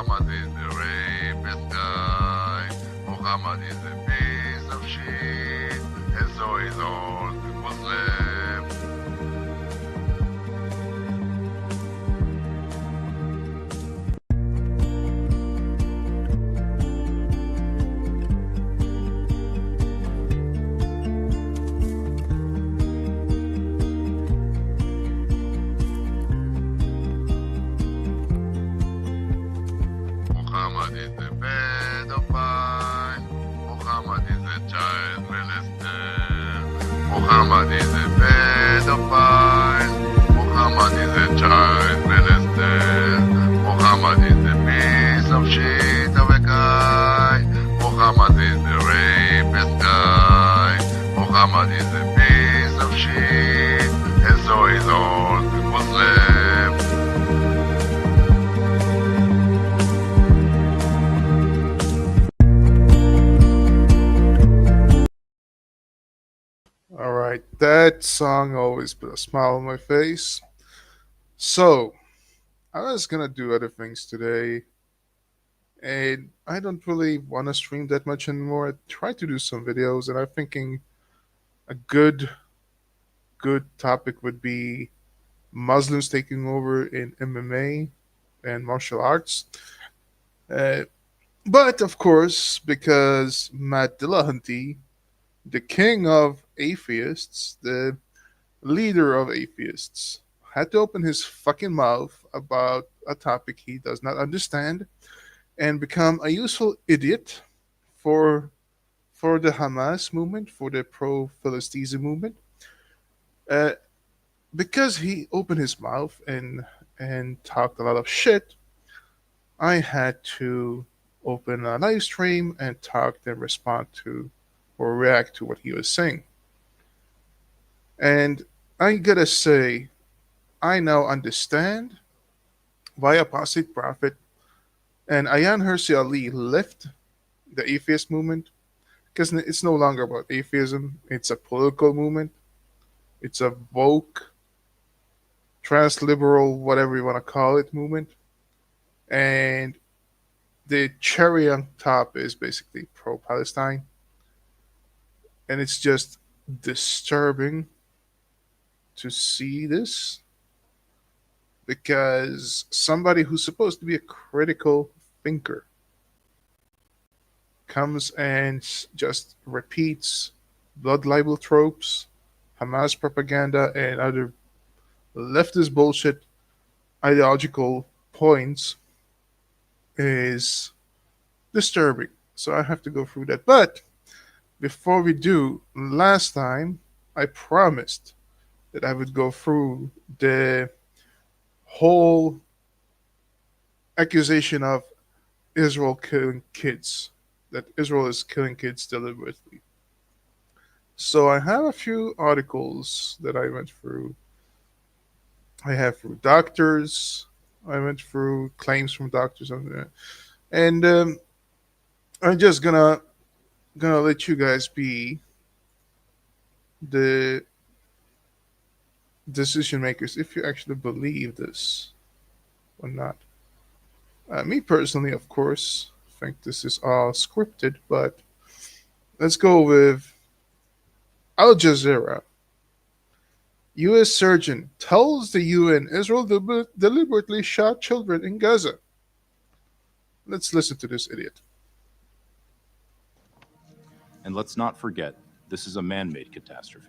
Muhammad is the rapist guy. Muhammad is a piece of shit. And so is all the Muslims. Muhammad is a pedophile. Muhammad is a child molester. Muhammad is a pedophile. Muhammad is a child molester. Muhammad is a piece of shit of a guy. Muhammad is a rapist guy. Muhammad is a piece of shit. And so is all the Muslims. Alright, that song always put a smile on my face. So, I was gonna do other things today, and I don't really want to stream that much anymore. I tried to do some videos, and I'm thinking a good topic would be Muslims taking over in MMA and martial arts. Uh, but of course, because Matt Dillahunty, the king of atheists, the leader of atheists, had to open his fucking mouth about a topic he does not understand and become a useful idiot for the Hamas movement, for the pro-Philistine movement, uh, because he opened his mouth and talked a lot of shit. I had to open a live stream and talk and respond to or react to what he was saying. And I gotta say, I now understand why Apostate Prophet and Ayan Hirsi Ali left the atheist movement, because it's no longer about atheism. It's a political movement. It's a woke, transliberal, whatever you want to call it, movement. And the cherry on top is basically pro-Palestine. And it's just disturbing to see this, because somebody who's supposed to be a critical thinker comes and just repeats blood libel tropes, Hamas propaganda, and other leftist bullshit ideological points is disturbing. So I have to go through that. But before we do, last time I promised that I would go through the whole accusation of Israel killing kids, that Israel is killing kids deliberately. So I have a few articles that I went through. I have through doctors. I went through claims from doctors on there, and I'm just gonna let you guys be the decision makers if you actually believe this or not. Me personally, of course, think this is all scripted, but let's go with Al Jazeera. U.S. surgeon tells the UN Israel deliberately shot children in Gaza. Let's listen to this idiot. And let's not forget, this is a man-made catastrophe.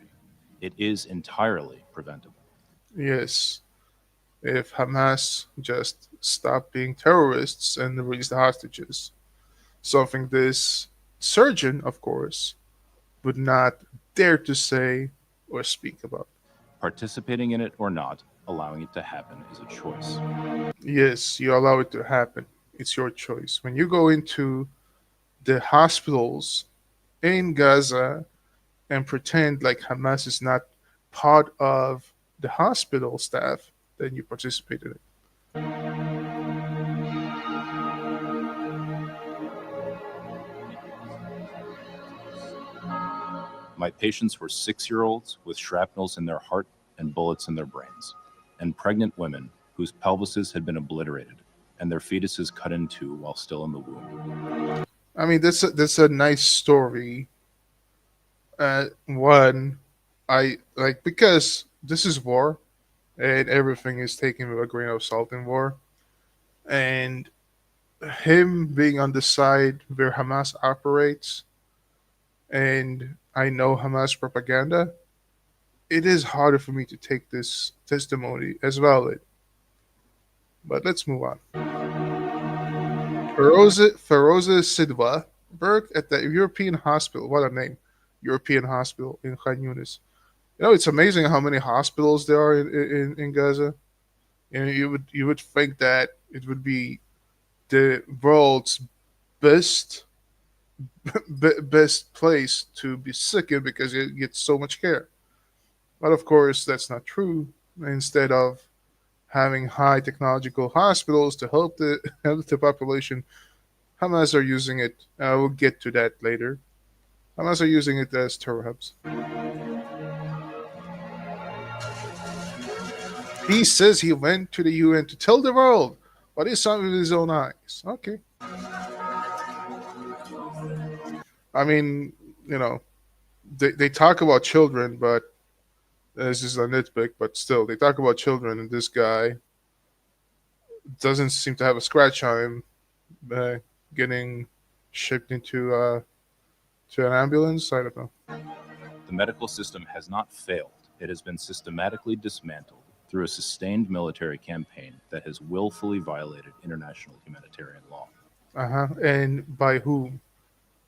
It is entirely preventable. Yes, if Hamas just stopped being terrorists and released the hostages. Something this surgeon, of course, would not dare to say or speak about. Participating in it or not, allowing it to happen is a choice. Yes, you allow it to happen. It's your choice. When you go into the hospitals in Gaza and pretend like Hamas is not part of the hospital staff, then you participate in it. My patients were 6-year-olds with shrapnels in their heart and bullets in their brains, and pregnant women whose pelvises had been obliterated, and their fetuses cut in two while still in the womb. I mean, that's a nice story. One, I like because this is war, and everything is taken with a grain of salt in war, and him being on the side where Hamas operates, and I know Hamas propaganda, it is harder for me to take this testimony as valid. But let's move on. Feroza Sidwa worked at the European Hospital. What a name. European Hospital in Khan Yunis. You know, it's amazing how many hospitals there are in Gaza. And you would think that it would be the world's best best place to be sick in because it gets so much care. But of course, that's not true. Instead of having high technological hospitals to help the help the population, Hamas are using it. I will get to that later. Hamas are using it as terror hubs. He says he went to the UN to tell the world what he saw with his own eyes. Okay. I mean, you know, they talk about children, but this is a nitpick, but still, they talk about children, and this guy doesn't seem to have a scratch on him getting shipped into to an ambulance. I don't know. The medical system has not failed. It has been systematically dismantled through a sustained military campaign that has willfully violated international humanitarian law. And by whom?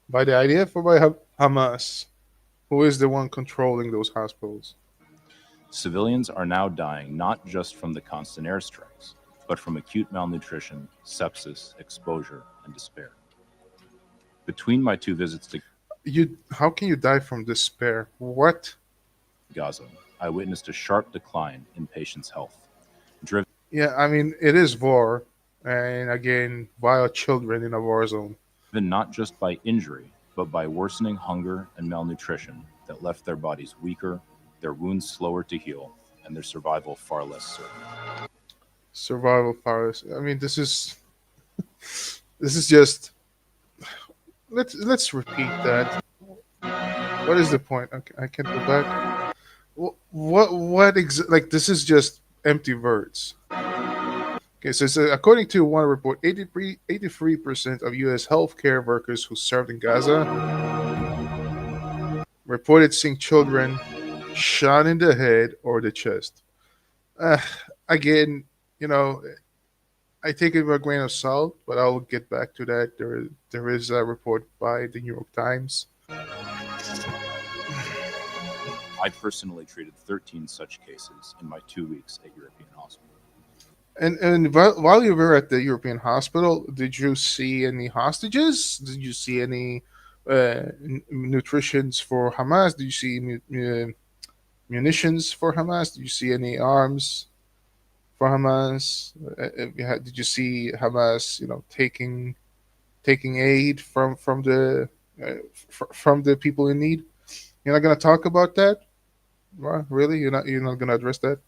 By the IDF or by Hamas? Who is the one controlling those hospitals? Civilians are now dying not just from the constant airstrikes, but from acute malnutrition, sepsis, exposure, and despair. Between my two visits to How can you die from despair? What? Gaza, I witnessed a sharp decline in patients' health, driven Yeah, I mean, it is war. And again, why are children in a war zone? not just by injury, but by worsening hunger and malnutrition that left their bodies weaker, their wounds slower to heal, and their survival far less certain. Survival powers. I mean, this is just. Let's repeat that. What is the point? Okay, I can't go back. Like this is just empty words. Okay, so according to one report, 83% of U.S. healthcare workers who served in Gaza reported seeing children shot in the head or the chest. Uh, Again, you know, I take it with a grain of salt, but I'll get back to that. There is a report by the New York Times. I personally treated 13 such cases in my 2 weeks at European hospitals. And while you were at the European hospital, did you see any hostages? Did you see any nutritions for Hamas? Did you see munitions for Hamas? Did you see any arms for Hamas? Did you see Hamas, taking aid from the people in need? You're not going to talk about that? Well, really? You're not going to address that?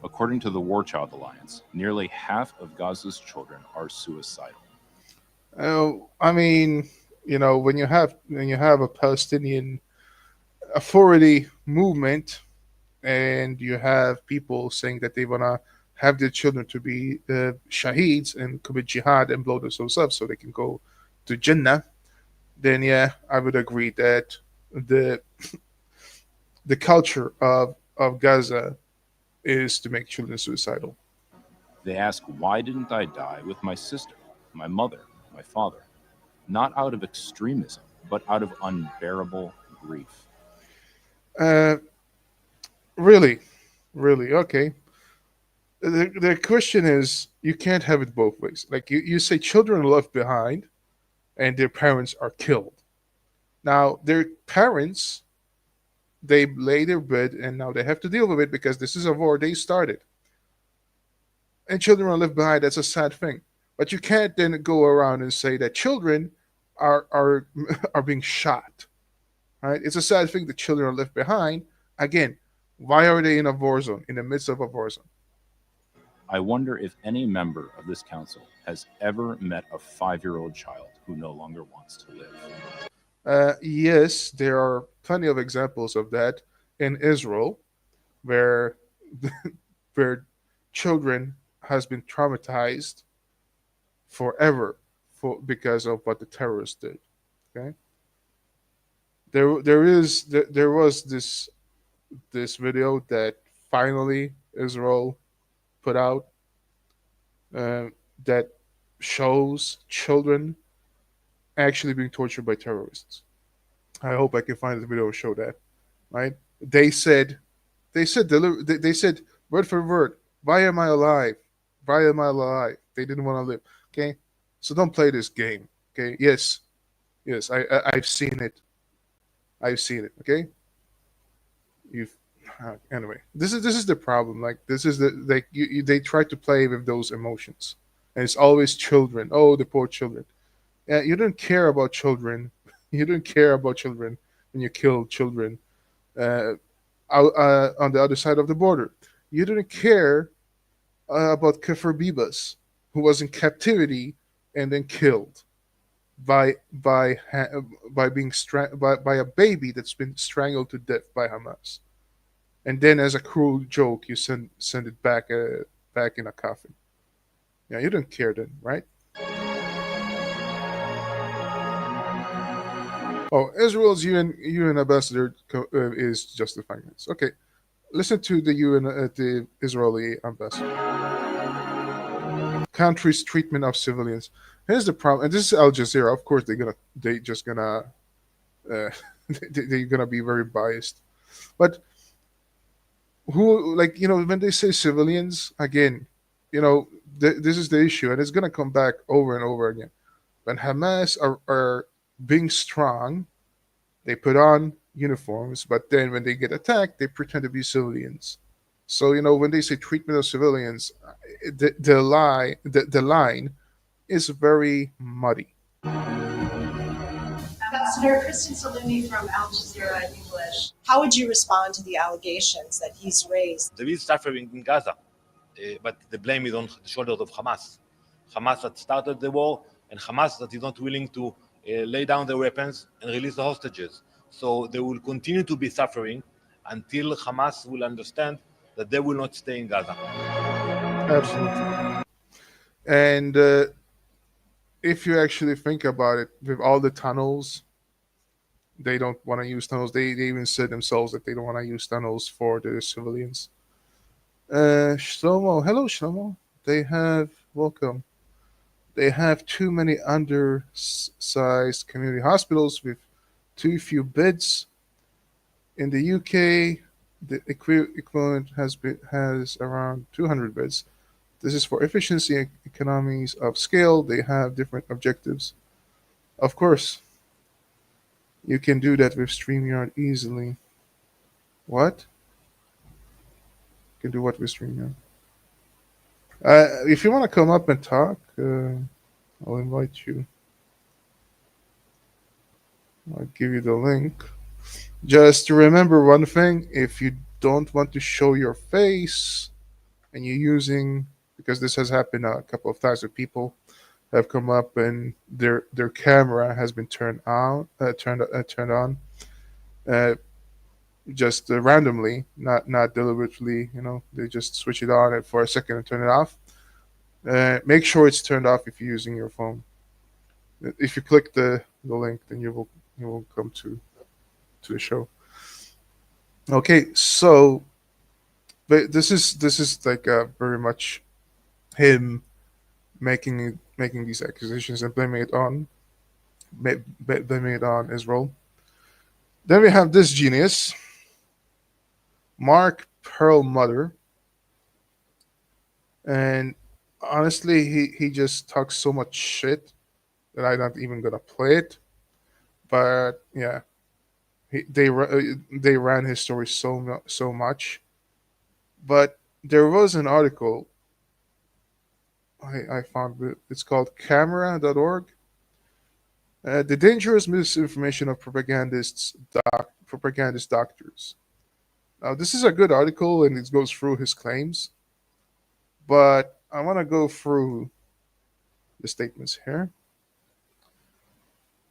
According to the War Child Alliance, nearly half of Gaza's children are suicidal. I mean, when you have a Palestinian Authority movement, and you have people saying that they wanna have their children to be shaheeds and commit jihad and blow themselves up so they can go to Jannah, then yeah, I would agree that the the culture of Gaza is to make children suicidal. They ask, why didn't I die with my sister, my mother, my father? Not out of extremism, but out of unbearable grief. Really, really, okay. The question is, you can't have it both ways. Like you say children are left behind and their parents are killed. Now, their parents, they lay their bed and now they have to deal with it because this is a war they started. And children are left behind. That's a sad thing. But you can't then go around and say that children are are being shot. Right? It's a sad thing that children are left behind. Again, why are they in a war zone, in the midst of a war zone? I wonder if any member of this council has ever met a 5-year-old child who no longer wants to live. Yes, there are plenty of examples of that in Israel, where where children has been traumatized forever because of what the terrorists did. Okay, there was this video that finally Israel put out, uh, that shows children actually being tortured by terrorists. I hope I can find the video to show that. Right? They said word for word, "Why am I alive? Why am I alive?" They didn't want to live. Okay, so don't play this game. Okay, yes, I've seen it. I've seen it. Okay, you've anyway. This is the problem. Like this is the like they try to play with those emotions, and it's always children. Oh, the poor children. Yeah, you don't care about children. You don't care about children when you kill children uh, on the other side of the border. You didn't care about Kfir Bibas, who was in captivity and then killed by being by a baby that's been strangled to death by Hamas, and then as a cruel joke, you send it back in a coffin. Yeah, you don't care then, right? Oh, Israel's UN ambassador is justifying this. Okay, listen to the the Israeli ambassador. Country's treatment of civilians. Here's the problem, and this is Al Jazeera. Of course, they just gonna uh, they're gonna be very biased. But who, like, when they say civilians again, this is the issue, and it's gonna come back over and over again. When Hamas are being strong, they put on uniforms, but then when they get attacked, they pretend to be civilians. So when they say treatment of civilians, the line is very muddy. Ambassador Kristen Salumi from Al Jazeera in English. How would you respond to the allegations that he's raised? There is suffering in Gaza, but the blame is on the shoulders of Hamas. Hamas that started the war, and Hamas that is not willing to lay down their weapons and release the hostages. So there will continue to be suffering until Hamas will understand that they will not stay in Gaza. Absolutely. And if you actually think about it, with all the tunnels, they don't want to use tunnels. They even said themselves that they don't want to use tunnels for the civilians. Shlomo, hello Shlomo. Welcome. They have too many undersized community hospitals with too few beds. In the UK, the equivalent has around 200 beds. This is for efficiency and economies of scale. They have different objectives. Of course, you can do that with StreamYard easily. What? You can do what with StreamYard? If you want to come up and talk, I'll invite you. I'll give you the link. Just remember one thing: if you don't want to show your face, and you're using, because this has happened a couple of times, where people have come up and their camera has been turned on, just randomly, not deliberately. They just switch it on for a second and turn it off. Make sure it's turned off if you're using your phone. If you click the link, then you will come to the show. Okay, so but this is like very much him making these accusations and blaming it on Israel. Then we have this genius, Mark Perlmutter, and honestly, he just talks so much shit that I'm not even gonna play it. But yeah, they ran his story so much. But there was an article I found. It's called camera.org. The dangerous misinformation of propagandist doctors. Now, this is a good article, and it goes through his claims. but I want to go through the statements here,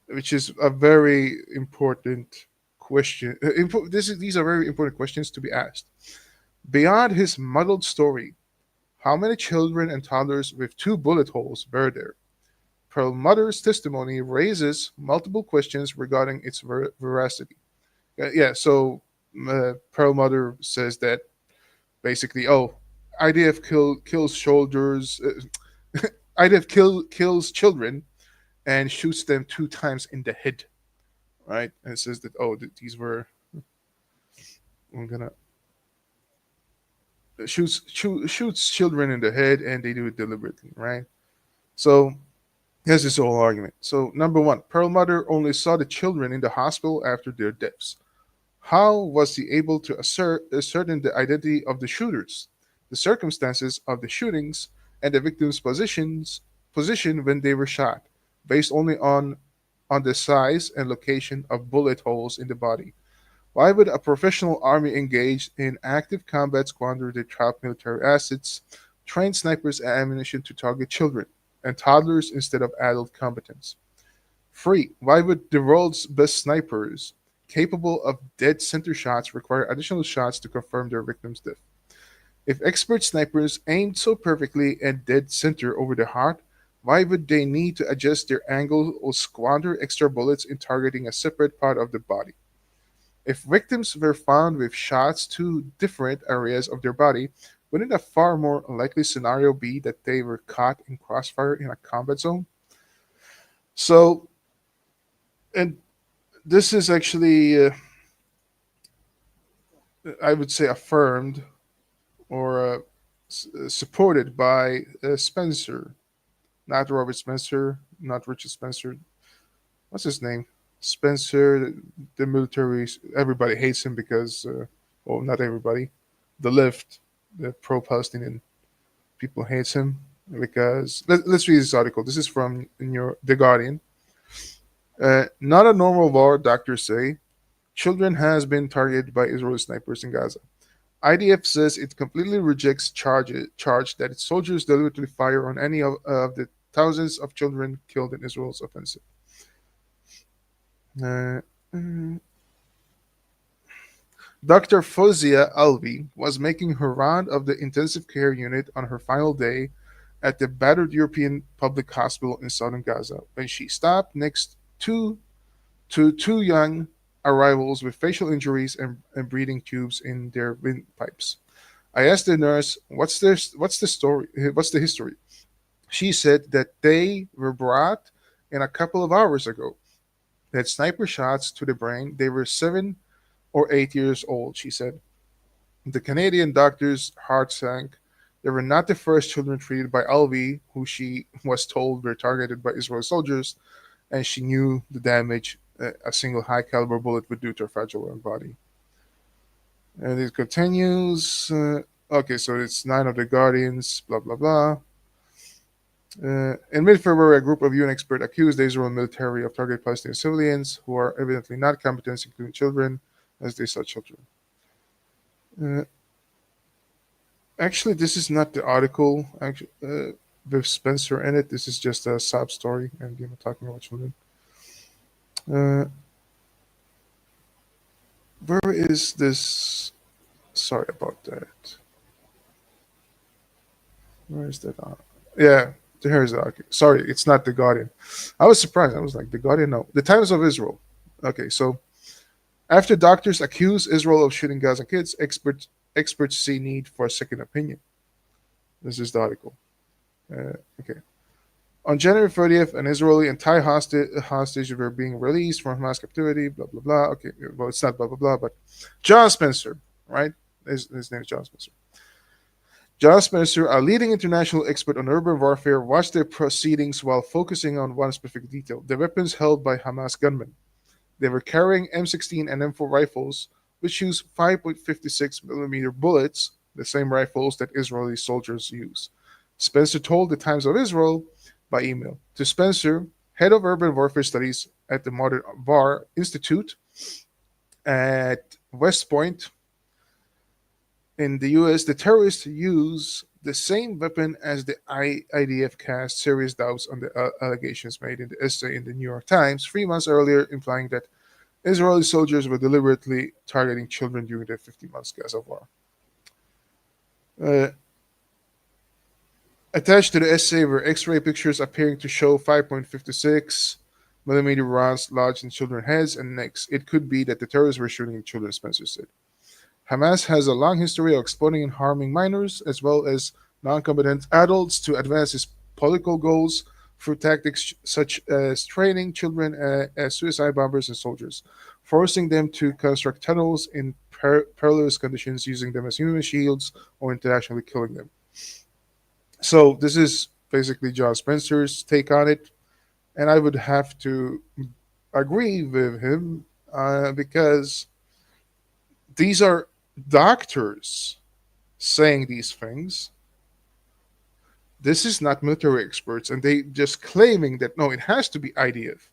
which is a very important question. These are very important questions to be asked. Beyond his muddled story, how many children and toddlers with 2 bullet holes were there? Perlmutter's testimony raises multiple questions regarding its veracity. So Perlmutter says that basically, IDF kills soldiers, IDF kills children and shoots them 2 times in the head, right? And it says that these were, I'm gonna shoots children in the head, and they do it deliberately, right? So here's his whole argument. So number one, Perlmutter only saw the children in the hospital after their deaths. How was he able to ascertain the identity of the shooters, the circumstances of the shootings, and the victims' position when they were shot, based only on the size and location of bullet holes in the body? Why would a professional army engaged in active combat squander their trapped military assets, train snipers and ammunition to target children and toddlers instead of adult combatants? 3. Why would the world's best snipers, capable of dead center shots, require additional shots to confirm their victim's death? If expert snipers aimed so perfectly and dead center over the heart, why would they need to adjust their angle or squander extra bullets in targeting a separate part of the body? If victims were found with shots to different areas of their body, wouldn't a far more likely scenario be that they were caught in crossfire in a combat zone? So, and this is actually, I would say, affirmed or supported by Spencer, not Robert Spencer, not Richard Spencer. What's his name? Spencer, the military. Everybody hates him because, not everybody. The left, the pro-Palestinian people hates him because. Let's read this article. This is from The Guardian. Not a normal war, doctors say. Children has been targeted by Israeli snipers in Gaza. IDF says it completely rejects charge that its soldiers deliberately fire on any of the thousands of children killed in Israel's offensive. Dr. Fozia Alvi was making her round of the intensive care unit on her final day at the battered European public hospital in southern Gaza when she stopped next to two young arrivals with facial injuries and breathing tubes in their windpipes. I asked the nurse, "What's the story? What's the history?" She said that they were brought in a couple of hours ago. They had sniper shots to the brain. They were 7 or 8 years old, she said. The Canadian doctor's heart sank. They were not the first children treated by Alvi, who she was told were targeted by Israeli soldiers, and she knew the damage a single high-caliber bullet would do to her fragile young body. And it continues. Okay, so it's 9 of the Guardians, blah, blah, blah. In mid-February, a group of UN experts accused the Israeli military of targeting Palestinian civilians who are evidently not combatants, including children, as they saw children. Actually, this is not the article with Spencer in it. This is just a sub story and talking about children. Where is this? Sorry about that. Where is that? Yeah. Here's the article. Sorry, it's not The Guardian. I was surprised. I was like, The Guardian? No. The Times of Israel. Okay, so after doctors accuse Israel of shooting Gaza kids, experts see need for a second opinion. This is the article. Okay. On January 30th, an Israeli and Thai hostage were being released from Hamas captivity, blah, blah, blah. Okay, well, it's not blah, blah, blah, but John Spencer, right? His name is John Spencer. John Spencer, a leading international expert on urban warfare, watched the proceedings while focusing on one specific detail: the weapons held by Hamas gunmen. They were carrying M16 and M4 rifles, which use 5.56 millimeter bullets, the same rifles that Israeli soldiers use. Spencer told the Times of Israel by email. To Spencer, head of urban warfare studies at the Modern War Institute at West Point, in the U.S., the terrorists use the same weapon as the IDF cast serious doubts on the allegations made in the essay in the New York Times 3 months earlier, implying that Israeli soldiers were deliberately targeting children during the 15 months Gaza war. Uh, Attached to the essay were X-ray pictures appearing to show 5.56 millimeter rounds lodged in children's heads and necks. It could be that the terrorists were shooting at children, Spencer said. Hamas has a long history of exploiting and harming minors as well as non-competent adults to advance its political goals through tactics such as training children as suicide bombers and soldiers, forcing them to construct tunnels in perilous conditions, using them as human shields, or internationally killing them. So this is basically John Spencer's take on it, and I would have to agree with him because these are doctors saying these things. This is not military experts, and they just claiming that no, it has to be IDF,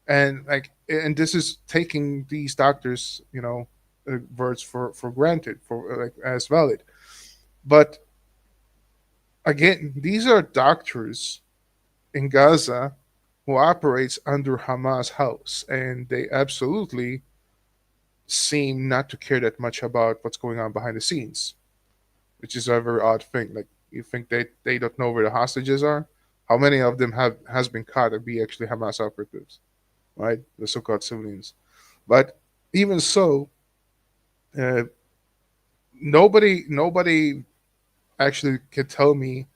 and this is taking these doctors, words for granted, for as valid. But again, these are doctors in Gaza who operates under Hamas house, and they absolutely seem not to care that much about what's going on behind the scenes, which is a very odd thing. Like, you think they don't know where the hostages are? How many of them has been caught to be actually Hamas operatives, right? The so-called civilians. But even so, uh, nobody actually can tell me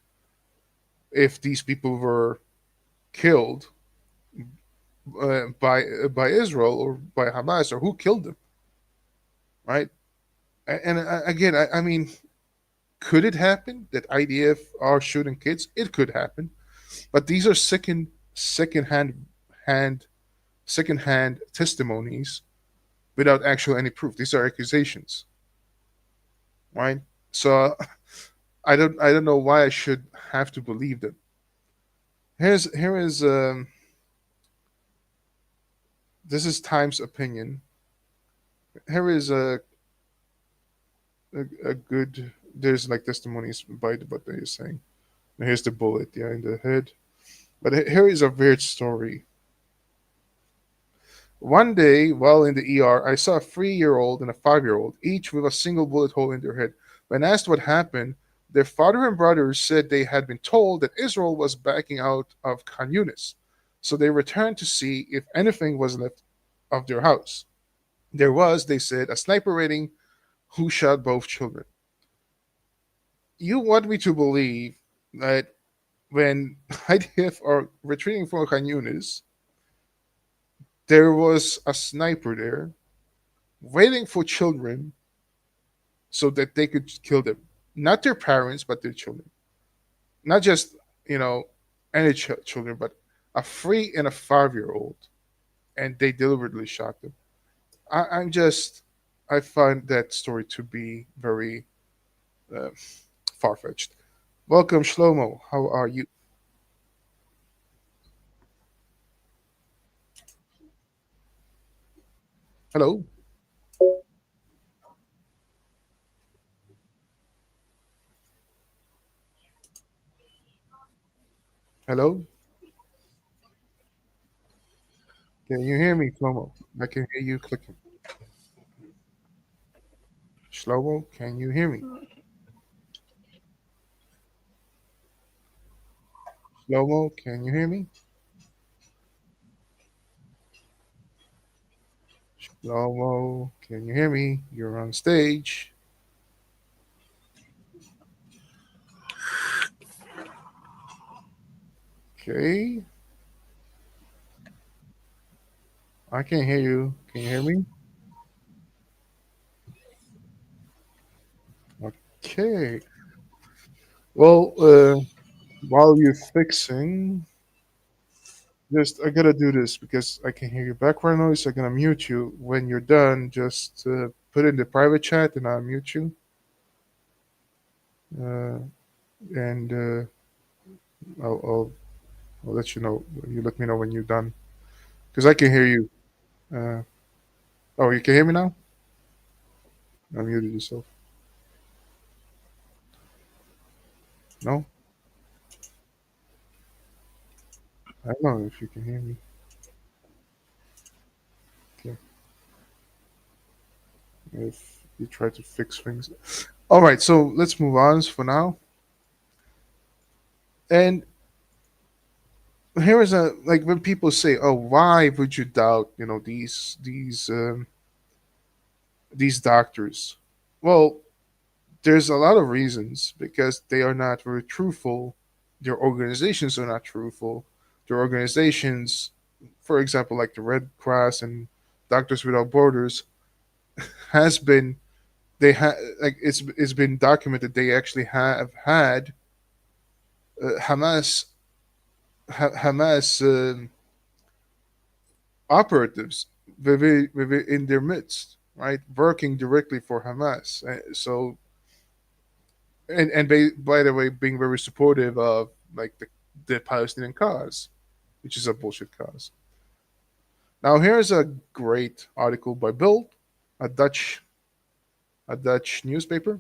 if these people were killed by Israel or by Hamas, or who killed them, right? And again, I mean, could it happen that IDF are shooting kids? It could happen, but these are second-hand testimonies without actual any proof. These are accusations, right? So I don't know why I should have to believe them. Here is this is Time's opinion. Here is a good. There's like testimonies by what they're saying. Here's the bullet, yeah, in the head. But here is a weird story. One day, while in the ER, I saw a 3-year-old and a 5-year-old, each with a single bullet hole in their head. When asked what happened, their father and brothers said they had been told that Israel was backing out of Khan Yunis. So they returned to see if anything was left of their house. There was, they said, a sniper rating who shot both children. You want me to believe that when IDF are retreating from Khan Yunis, there was a sniper there waiting for children so that they could kill them. Not their parents, but their children. Not just, any children, but a 3 and a 5-year-old. And they deliberately shot them. I find that story to be very far-fetched. Welcome, Shlomo. How are you? Hello. Hello. Can you hear me, Shlomo? I can hear you clicking. Shlomo, can you hear me? Shlomo, can you hear me? Shlomo, can you hear me? You're on stage. Okay. I can hear you. Can you hear me? Okay. Well, while you're fixing, just I gotta do this because I can hear your background noise. I'm gonna mute you when you're done. Just put in the private chat and I'll mute you. Uh, and I'll let you know. You let me know when you're done because I can hear you. Uh, oh, you can hear me now? I muted yourself. No, I don't know if you can hear me. Okay, if you try to fix things. All right, so let's move on for now. And here is a like when people say, "Oh, why would you doubt, these doctors?" Well, there's a lot of reasons because they are not very truthful. Their organizations are not truthful. Their organizations, for example, like the Red Cross and Doctors Without Borders, has been they have like it's been documented they actually have had Hamas Hamas operatives in their midst, right, working directly for Hamas. So by the way, being very supportive of like the Palestinian cause, which is a bullshit cause. Now here's a great article by Bild, a Dutch newspaper,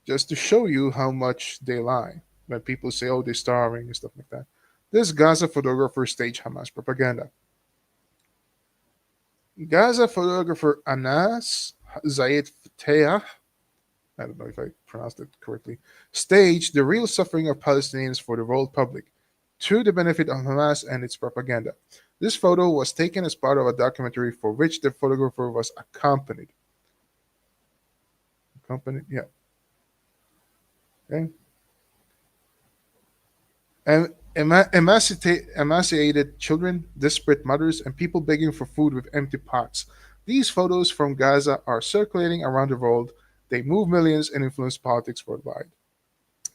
just to show you how much they lie when people say, "Oh, they're starving" and stuff like that. This Gaza photographer staged Hamas propaganda. Gaza photographer Anas Zayed Fateh, I don't know if I pronounced it correctly, staged the real suffering of Palestinians for the world public to the benefit of Hamas and its propaganda. This photo was taken as part of a documentary for which the photographer was accompanied. Accompanied, yeah. Okay. And emaciated children, desperate mothers, and people begging for food with empty pots. These photos from Gaza are circulating around the world. They move millions and influence politics worldwide.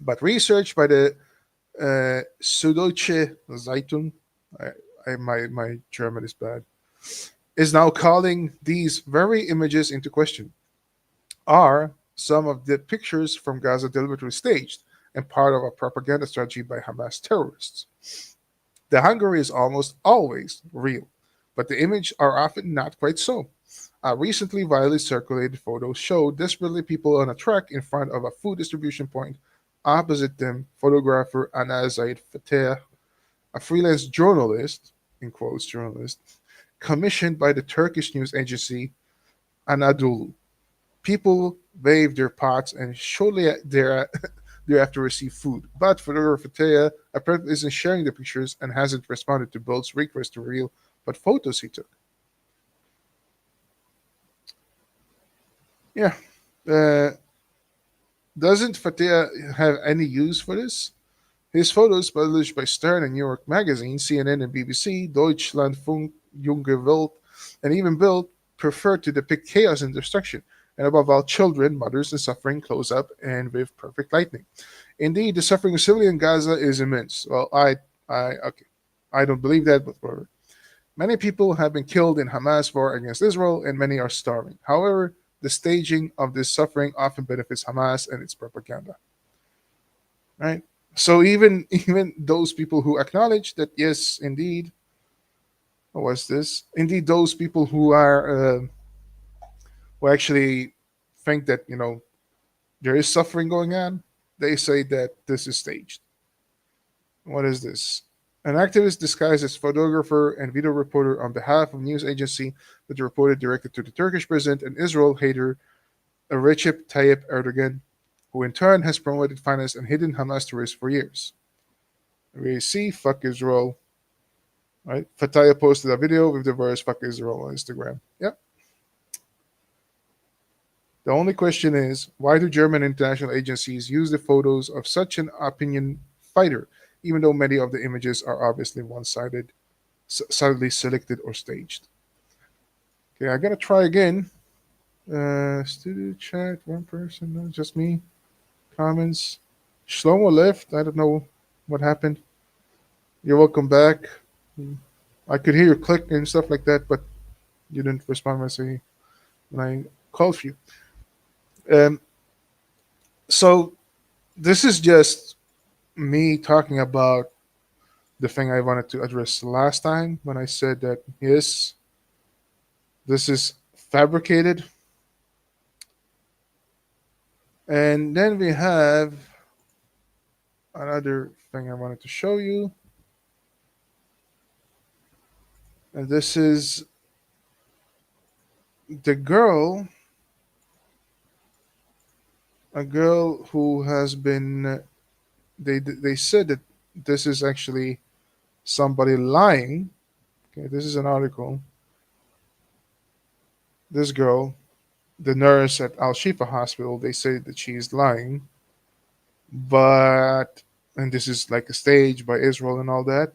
But research by the Süddeutsche Zeitung, my German is bad, is now calling these very images into question. Are some of the pictures from Gaza deliberately staged and part of a propaganda strategy by Hamas terrorists? The hunger is almost always real, but the images are often not quite so. A recently widely circulated photo showed desperately people on a truck in front of a food distribution point. Opposite them, photographer Ana Zaid Fateh, a freelance journalist, in quotes journalist, commissioned by the Turkish news agency Anadolu. People waved their pots and shortly thereafter received food. But photographer Fateh apparently isn't sharing the pictures and hasn't responded to Bill's request to reveal what photos he took. Yeah. Uh, doesn't Fateh have any use for this? His photos, published by Stern and New York Magazine, CNN and BBC, Deutschlandfunk, Junge Welt, and even Bild, prefer to depict chaos and destruction, and above all, children, mothers, and suffering close up and with perfect lighting. Indeed, the suffering of civilian Gaza is immense. Well, okay, I don't believe that, but whatever. Many people have been killed in Hamas war against Israel, and many are starving. However, the staging of this suffering often benefits Hamas and its propaganda. Right? So even those people who acknowledge that yes, indeed, what was this? Indeed, those people who actually think that there is suffering going on, they say that this is staged. What is this? An activist disguised as photographer and video reporter on behalf of a news agency that reported directly to the Turkish president and Israel hater Recep Tayyip Erdogan, who in turn has promoted, financed, and hidden Hamas terrorists for years. We see fuck Israel. Right? Fataya posted a video with the verse fuck Israel on Instagram. Yep. The only question is, why do German international agencies use the photos of such an opinion fighter, even though many of the images are obviously one-sided, solidly selected or staged? Okay, I gotta try again. Studio chat, one person, no, just me. Comments. Shlomo left. I don't know what happened. You're welcome back. I could hear you click and stuff like that, but you didn't respond when I called for you. So this is just me talking about the thing I wanted to address last time when I said that yes, this is fabricated. And then we have another thing I wanted to show you. And this is the girl, a girl who has been. They said that this is actually somebody lying. Okay, this is an article. This girl, the nurse at Al Shifa Hospital, they say that she is lying, but and this is like a stage by Israel and all that.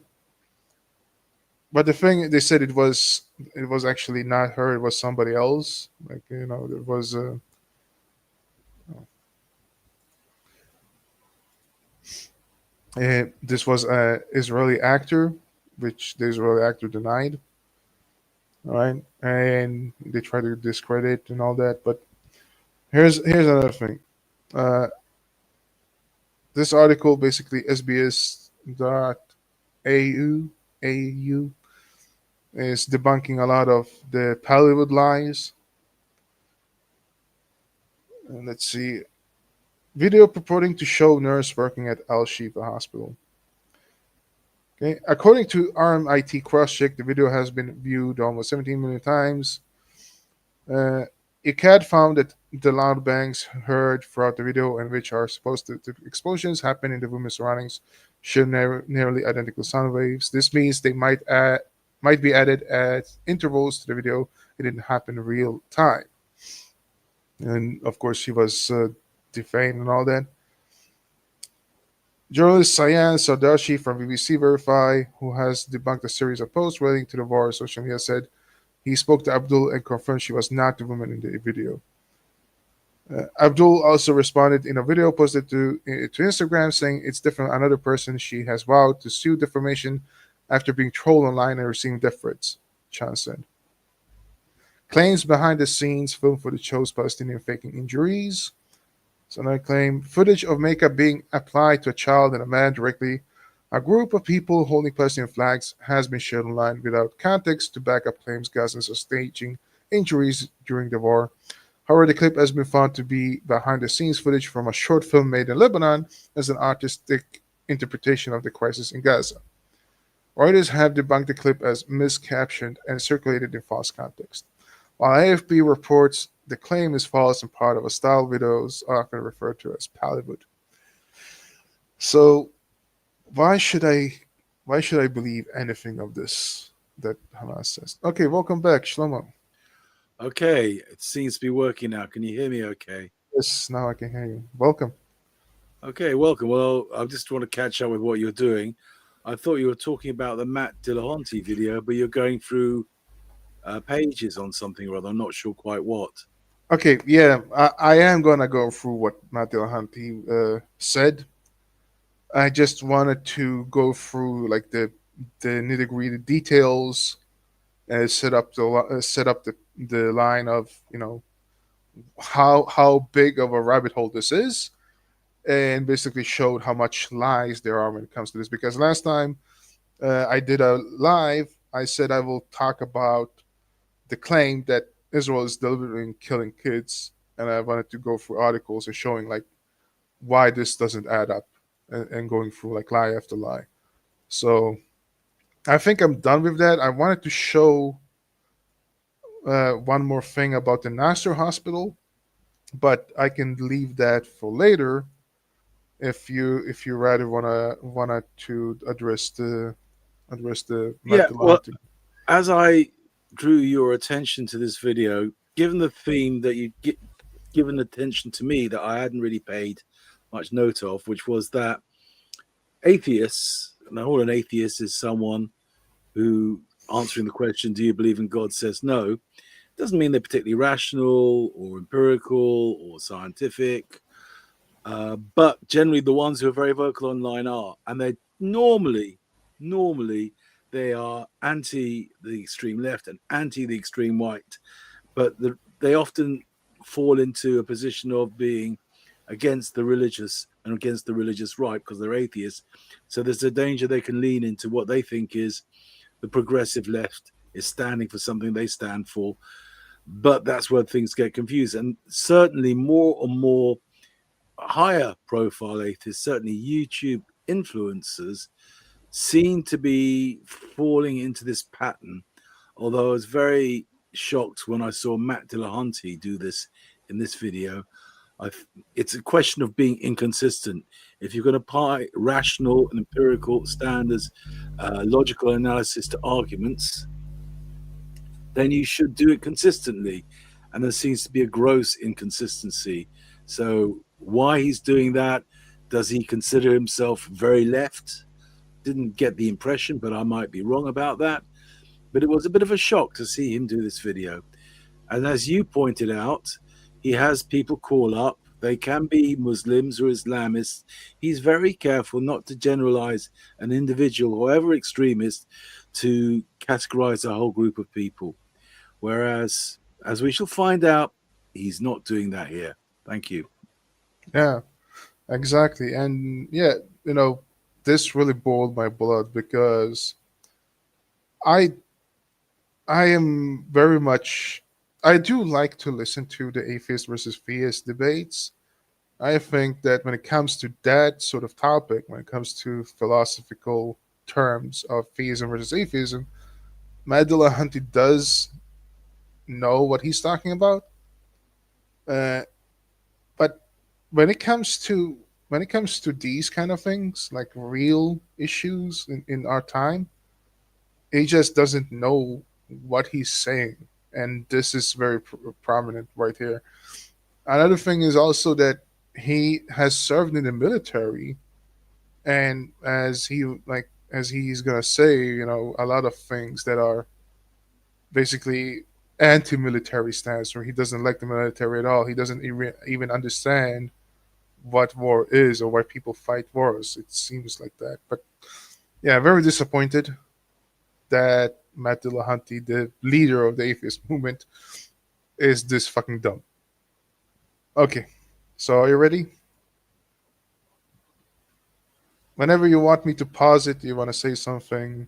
But the thing they said it was actually not her. It was somebody else. Like it was this was a Israeli actor, which the Israeli actor denied. All right, and they try to discredit and all that. But here's another thing. Uh, this article basically sbs.au is debunking a lot of the Hollywood lies. And let's see. Video purporting to show nurse working at Al Shifa Hospital. Okay. According to RMIT CrossCheck, the video has been viewed almost 17 million times. ICAD found that the loud bangs heard throughout the video, and which are supposed to the explosions happen in the women's surroundings, share nearly identical sound waves. This means they might be added at intervals to the video. It didn't happen in real time. And of course, she was defamed and all that. Journalist Sayan Sardashi from BBC Verify, who has debunked a series of posts relating to the war on social media, said he spoke to Abdul and confirmed she was not the woman in the video. Abdul also responded in a video posted to Instagram saying it's different. Another person she has vowed to sue defamation after being trolled online and receiving death threats, Chan said. Claims behind the scenes film footage shows Palestinian faking injuries. So another claim, footage of makeup being applied to a child and a man directly. A group of people holding Palestinian flags has been shared online without context to back up claims Gazans are staging injuries during the war. However, the clip has been found to be behind-the-scenes footage from a short film made in Lebanon as an artistic interpretation of the crisis in Gaza. Reuters have debunked the clip as miscaptioned and circulated in false context. While AFP reports the claim is false and part of a style videos often referred to as Hollywood. So why should I believe anything of this that Hamas says? Okay, welcome back, Shlomo. Okay, it seems to be working now. Can you hear me okay? Yes, now I can hear you. Welcome. Okay, welcome. Well, I just want to catch up with what you're doing. I thought you were talking about the Matt Dillahunty video, but you're going through pages on something or other. I'm not sure quite what. Okay, yeah, I am going to go through what Matt Dillahunty said. I just wanted to go through like the nitty-gritty details and set up the line of how big of a rabbit hole this is, and basically showed how much lies there are when it comes to this. Because last time I did a live, I said I will talk about the claim that Israel is deliberately killing kids, and I wanted to go through articles and showing like why this doesn't add up, and going through like lie after lie. So I think I'm done with that. I wanted to show one more thing about the Nasser hospital, but I can leave that for later if you rather wanna to address the Yeah, well, as I drew your attention to this video, given the theme that you given attention to me that I hadn't really paid much note of, which was that atheists, and I hold an atheist is someone who, answering the question, do you believe in God, says no, doesn't mean they're particularly rational or empirical or scientific, but generally the ones who are very vocal online are, and they normally they are anti the extreme left and anti the extreme right, but they often fall into a position of being against the religious and against the religious right because they're atheists. So there's a danger they can lean into what they think is the progressive left is standing for something they stand for, but that's where things get confused. And certainly more and more higher profile atheists, certainly YouTube influencers seem to be falling into this pattern. Although I was very shocked when I saw Matt Dillahunty do this in this video. It's a question of being inconsistent. If you're going to apply rational and empirical standards, logical analysis to arguments, then you should do it consistently. And there seems to be a gross inconsistency. So why he's doing that? Does he consider himself very left? Didn't get the impression, but I might be wrong about that. But it was a bit of a shock to see him do this video. And as you pointed out, he has people call up. They can be Muslims or Islamists. He's very careful not to generalize an individual, however extremist, to categorize a whole group of people. Whereas, as we shall find out, he's not doing that here. Thank you. Yeah, exactly. And yeah, this really boiled my blood because I am very much, I do like to listen to the atheist versus theist debates. I think that when it comes to that sort of topic, when it comes to philosophical terms of theism versus atheism, Matt Dillahunty does know what he's talking about. But when it comes to these kind of things, like real issues in our time, he just doesn't know what he's saying, and this is very prominent right here. Another thing is also that he has served in the military, and as he's gonna say, a lot of things that are basically anti-military stance, or he doesn't like the military at all. He doesn't even understand what war is or why people fight wars. It seems like that. But yeah, very disappointed that Matt Dillahunty, the leader of the atheist movement, is this fucking dumb. Okay, so are you ready? Whenever you want me to pause it, you want to say something,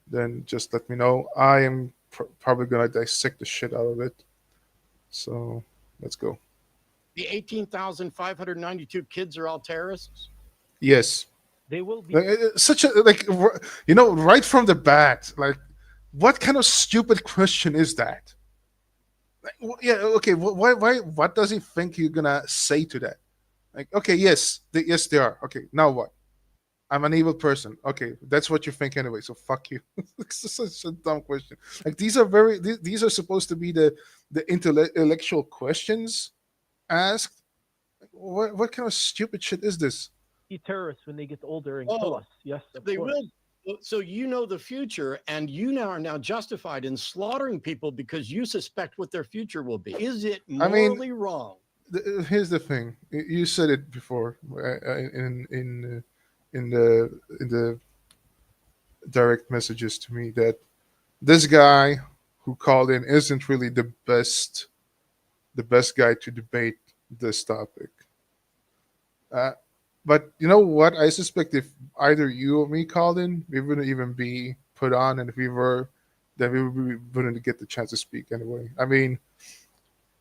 then just let me know. I am probably going to dissect the shit out of it. So let's go. The 18,592 kids are all terrorists? Yes. They will be. Such a, right from the bat, like, what kind of stupid question is that? Like, yeah, okay, what does he think you're going to say to that? Like, okay, yes, they are. Okay, now what? I'm an evil person. Okay, that's what you think anyway. So fuck you. It's such a dumb question. Like these are supposed to be the intellectual questions asked. What kind of stupid shit is this? Be terrorists when they get older and kill us. Yes, they will. So you know the future, and you are now justified in slaughtering people because you suspect what their future will be. Is it morally wrong? Here's the thing. You said it before in the direct messages to me that this guy who called in isn't really the best guy to debate this topic. But you know what? I suspect if either you or me called in, we wouldn't even be put on, and if we were, then we wouldn't get the chance to speak anyway. I mean,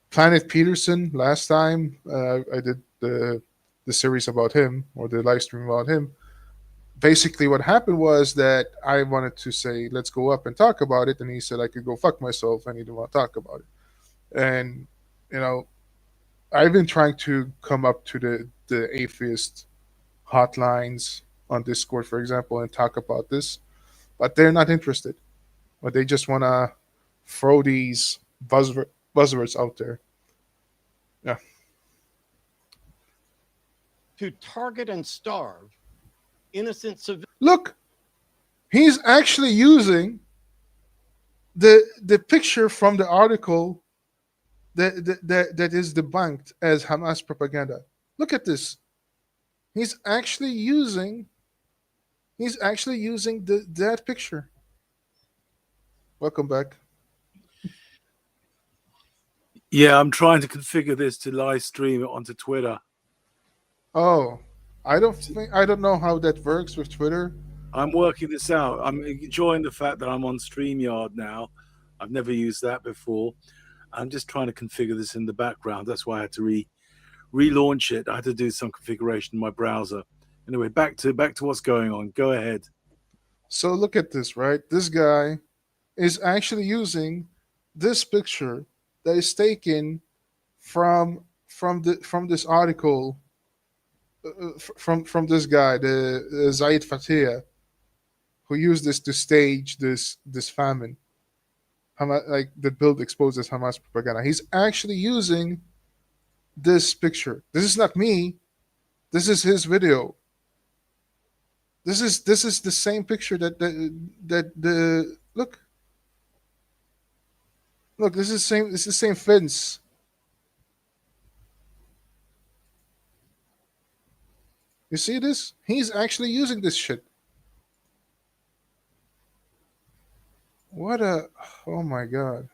Planet Peterson last time I did the series about him, or the live stream about him. Basically, what happened was that I wanted to say, let's go up and talk about it, and he said I could go fuck myself, and he didn't want to talk about it. And I've been trying to come up to the atheist hotlines on Discord, for example, and talk about this, but they're not interested. But they just want to throw these buzzwords out there. Yeah. To target and starve innocent civilians. Look, he's actually using the picture from the article that is debunked as Hamas propaganda. Look at this. He's actually using that picture. Welcome back. Yeah, I'm trying to configure this to live stream it onto Twitter. Oh, I don't know how that works with Twitter. I'm working this out. I'm enjoying the fact that I'm on StreamYard now. I've never used that before. I'm just trying to configure this in the background. That's why I had to relaunch it. I had to do some configuration in my browser Anyway, back to what's going on. Go ahead. So look at this, right? This guy is actually using this picture that is taken from this article from this guy, the Zaid Fatia, who used this to stage this famine, like the bill exposes Hamas propaganda. He's actually using this picture. This is not me. This is his video. This is the same picture that the look. Look, this is same. This is the same fence. You see this? He's actually using this shit. What a! Oh my god!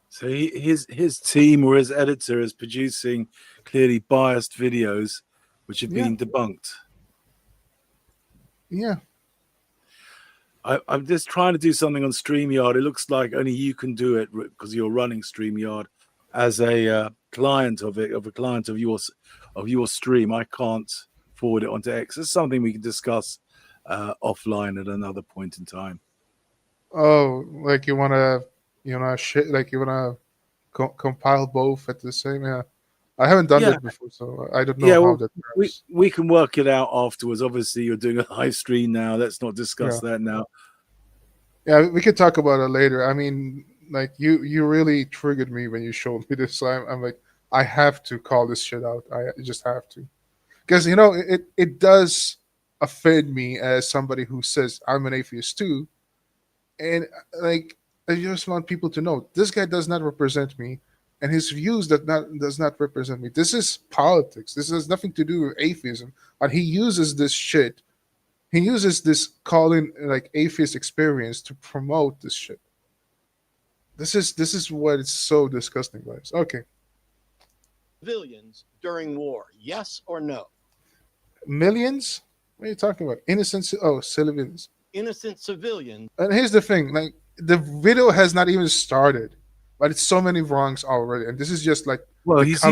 So his team or his editor is producing clearly biased videos, which have been debunked. Yeah. I'm just trying to do something on StreamYard. It looks like only you can do it because you're running StreamYard as a client of it, of a client of your stream. I can't forward it onto X. It's something we can discuss offline at another point in time. Oh, like you wanna, like you wanna compile both at the same. Yeah, I haven't done that before, so I don't know how that works. We can work it out afterwards. Obviously, you're doing a live stream now. Let's not discuss that now. Yeah, we can talk about it later. I mean, like you really triggered me when you showed me this. So I'm like, I have to call this shit out. I just have to, because it does offend me as somebody who says I'm an atheist too. And like, I just want people to know this guy does not represent me, and his views does not represent me. This is politics. This has nothing to do with atheism. And he uses this shit. He uses this calling like atheist experience to promote this shit. This is what is so disgusting, guys. Okay. Civilians during war, yes or no? Millions? What are you talking about? Innocent? Civilians. Innocent civilians. And here's the thing, like the video has not even started, but it's so many wrongs already, and this is just like he's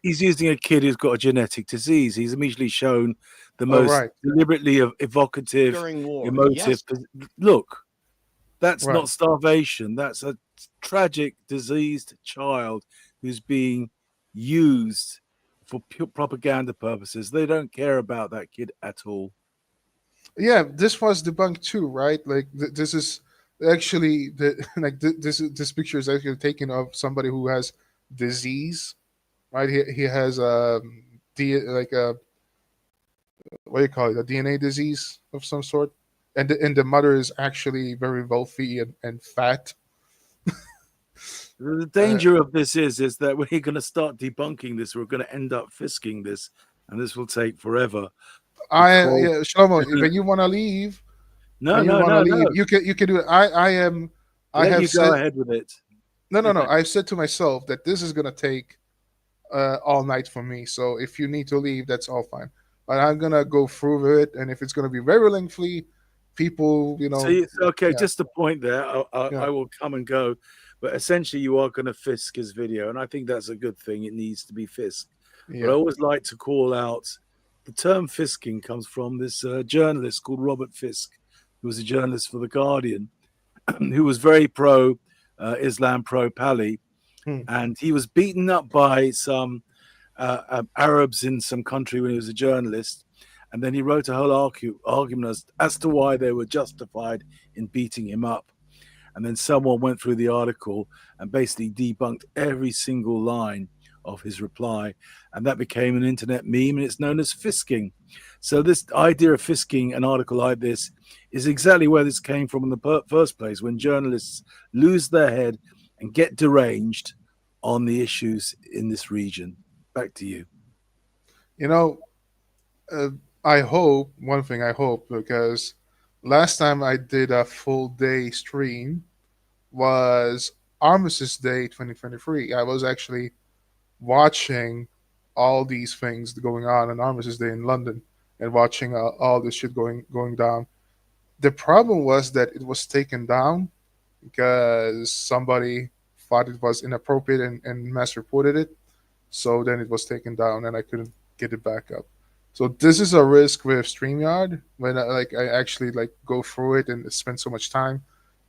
using a kid who's got a genetic disease. He's immediately shown the most deliberately evocative, emotive. Yes. Look, that's not starvation. That's a tragic, diseased child who's being used for propaganda purposes. They don't care about that kid at all. Yeah, this was debunked too, right? Like this is actually this picture is actually taken of somebody who has disease, right? He has what do you call it, a DNA disease of some sort, and the mother is actually very wealthy and fat. The danger of this is that we're going to start debunking this. We're going to end up fisking this, and this will take forever. Shlomo, when you want to leave, no. You can do it. I have go ahead with it. No. I've said to myself that this is gonna take all night for me. So if you need to leave, that's all fine. But I'm gonna go through it, and if it's gonna be very lengthy, people, just a point there. I will come and go, but essentially, you are going to fisk his video, and I think that's a good thing. It needs to be fisked. Yeah. But I always like to call out. The term fisking comes from this journalist called Robert Fisk, who was a journalist for The Guardian, who was very pro-Islam, pro-Pali, and he was beaten up by some Arabs in some country when he was a journalist, and then he wrote a whole argument as to why they were justified in beating him up. And then someone went through the article and basically debunked every single line of his reply, and that became an internet meme, and it's known as fisking. So this idea of fisking an article like this is exactly where this came from in the first place, when journalists lose their head and get deranged on the issues in this region. Back to you. I hope, because last time I did a full day stream was Armistice Day 2023. I was actually watching all these things going on Armistice Day in London, and watching all this shit going down. The problem was that it was taken down because somebody thought it was inappropriate and mass reported it. So then it was taken down, and I couldn't get it back up. So this is a risk with StreamYard when I actually like go through it and spend so much time,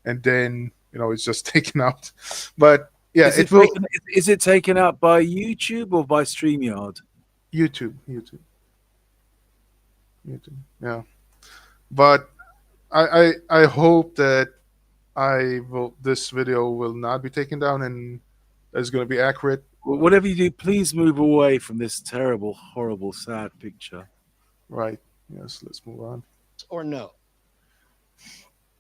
and then it's just taken out. But yeah, is it taken out by YouTube or by StreamYard? YouTube. Yeah, but I hope that this video will not be taken down and it's going to be accurate. Whatever you do, please move away from this terrible, horrible, sad picture. Right. Yes. Let's move on. Or no?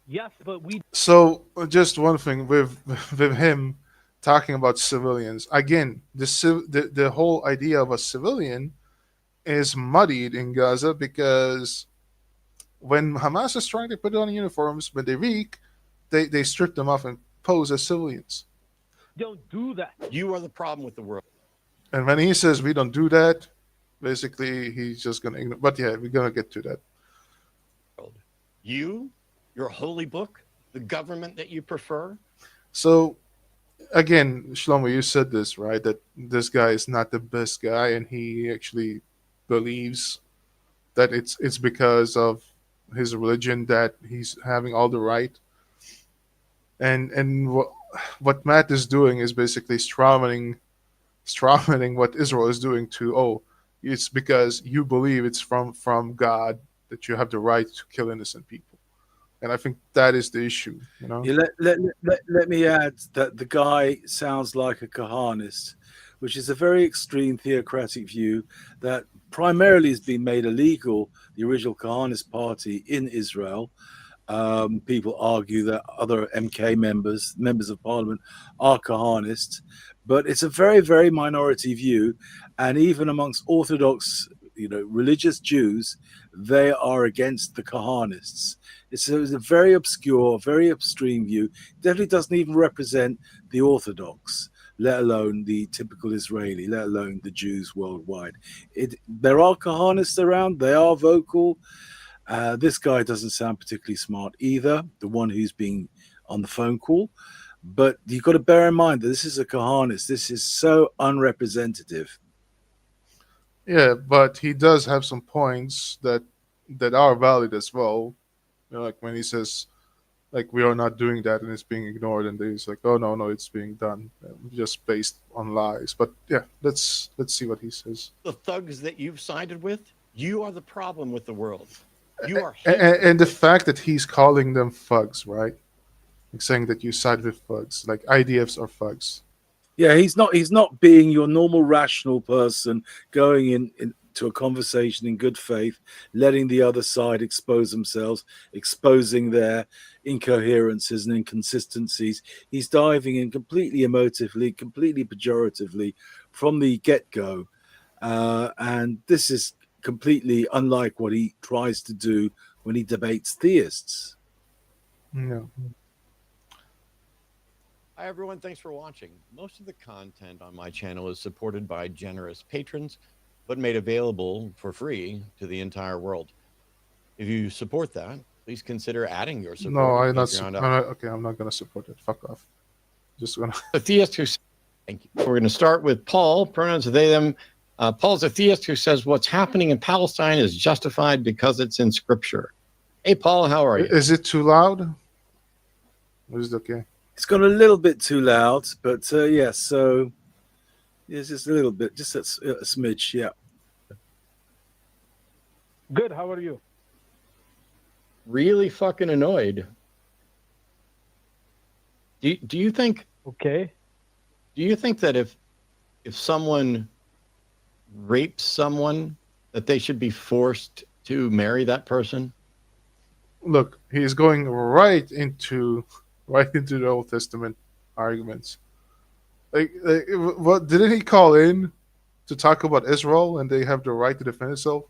Yes, but we. So just one thing with him talking about civilians again. The whole idea of a civilian is muddied in Gaza because when Hamas is trying to put on uniforms, when they reek, they strip them off and pose as civilians. Don't do that. You are the problem with the world. And when he says we don't do that, basically he's just going to ignore. But yeah, we're going to get to that. You, your holy book, the government that you prefer. So again, Shlomo, you said this, right? That this guy is not the best guy, and he actually believes that it's because of his religion that he's having all the right. And what Matt is doing is basically strawmanning what Israel is doing to, it's because you believe it's from God that you have the right to kill innocent people. And I think that is the issue, Yeah, let me add that the guy sounds like a Kahanist, which is a very extreme theocratic view that primarily has been made illegal, the original Kahanist party in Israel. People argue that other MK members of parliament, are Kahanists, but it's a very, very minority view. And even amongst Orthodox, religious Jews, they are against the Kahanists. It's a very obscure, very extreme view. It definitely doesn't even represent the Orthodox, let alone the typical Israeli, let alone the Jews worldwide. There are Kahanists around. They are vocal. This guy doesn't sound particularly smart either, the one who's being on the phone call. But you've got to bear in mind that this is a Kahanist. This is so unrepresentative. Yeah, but he does have some points that are valid as well. Like when he says, like, we are not doing that and it's being ignored, and he's like, oh no, it's being done, just based on lies. But yeah, let's see what he says. The thugs that you've sided with, you are the problem with the world. You are and the fact that he's calling them thugs, right? Like saying that you side with thugs, like IDFs are thugs. Yeah, he's not being your normal rational person going into a conversation in good faith, letting the other side expose themselves, exposing their incoherences and inconsistencies. He's diving in completely emotively, completely pejoratively from the get-go. And this is completely unlike what he tries to do when he debates theists. No. Hi, everyone. Thanks for watching. Most of the content on my channel is supported by generous patrons, but made available for free to the entire world. If you support that, please consider adding your support. No, I'm not going to support it. Fuck off. Just going to. A theist who. Thank you. We're going to start with Paul. Pronouns are they, them. Paul's a theist who says what's happening in Palestine is justified because it's in Scripture. Hey, Paul, how are you? Is it too loud? Or is it okay? It's gone a little bit too loud, but yeah, so it's just a little bit, just a smidge, yeah. Good, how are you? Really fucking annoyed. Do you think? Okay. Do you think that if someone rapes someone, that they should be forced to marry that person? Look, he's going right into the Old Testament arguments. Like what didn't he call in to talk about Israel and they have the right to defend itself?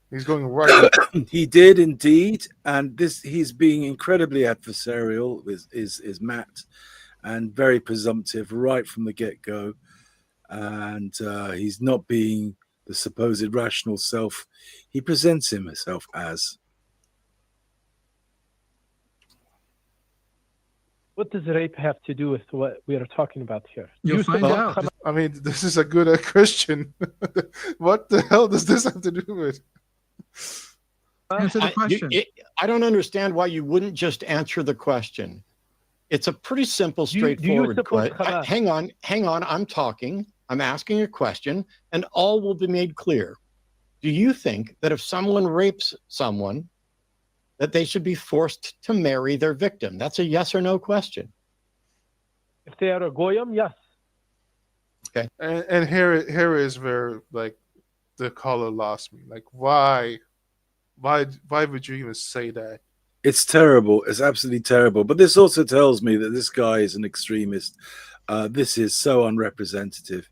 He's going right. He did indeed, and he's being incredibly adversarial. Is Matt, and very presumptive right from the get-go, and he's not being the supposed rational self he presents himself as. What does rape have to do with what we are talking about here? You'll find out. I mean, this is a good question. What the hell does this have to do with? Answer the question. I don't understand why you wouldn't just answer the question. It's a pretty simple, straightforward question. Hang on. I'm talking. I'm asking a question, and all will be made clear. Do you think that if someone rapes someone, that they should be forced to marry their victim? That's a yes or no question. If they are a goyim, yes. Okay. And here is where like the caller lost me. Like, why would you even say that? It's terrible. It's absolutely terrible. But this also tells me that this guy is an extremist. This is so unrepresentative.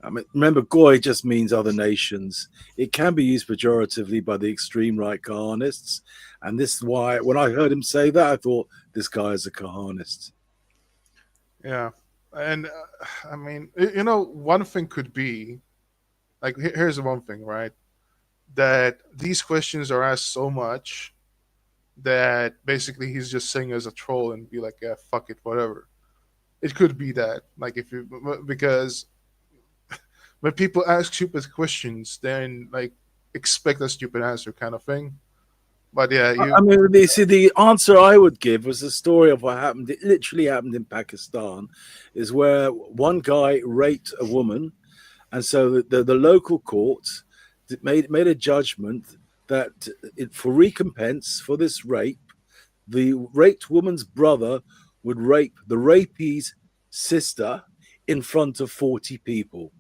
I mean, remember, Goy just means other nations. It can be used pejoratively by the extreme right Kahanists. And this is why, when I heard him say that, I thought this guy is a Kahanist. Yeah. And I mean, you know, one thing could be, like, here's the one thing, right? That these questions are asked so much that basically he's just saying as a troll and be like, yeah, fuck it, whatever. It could be that, like, because when people ask stupid questions, then like expect a stupid answer kind of thing. But yeah, I mean, the answer I would give was the story of what happened. It literally happened in Pakistan, is where one guy raped a woman, and so the local court made a judgment that for recompense for this rape, the raped woman's brother would rape the rapee's sister in front of 40 people.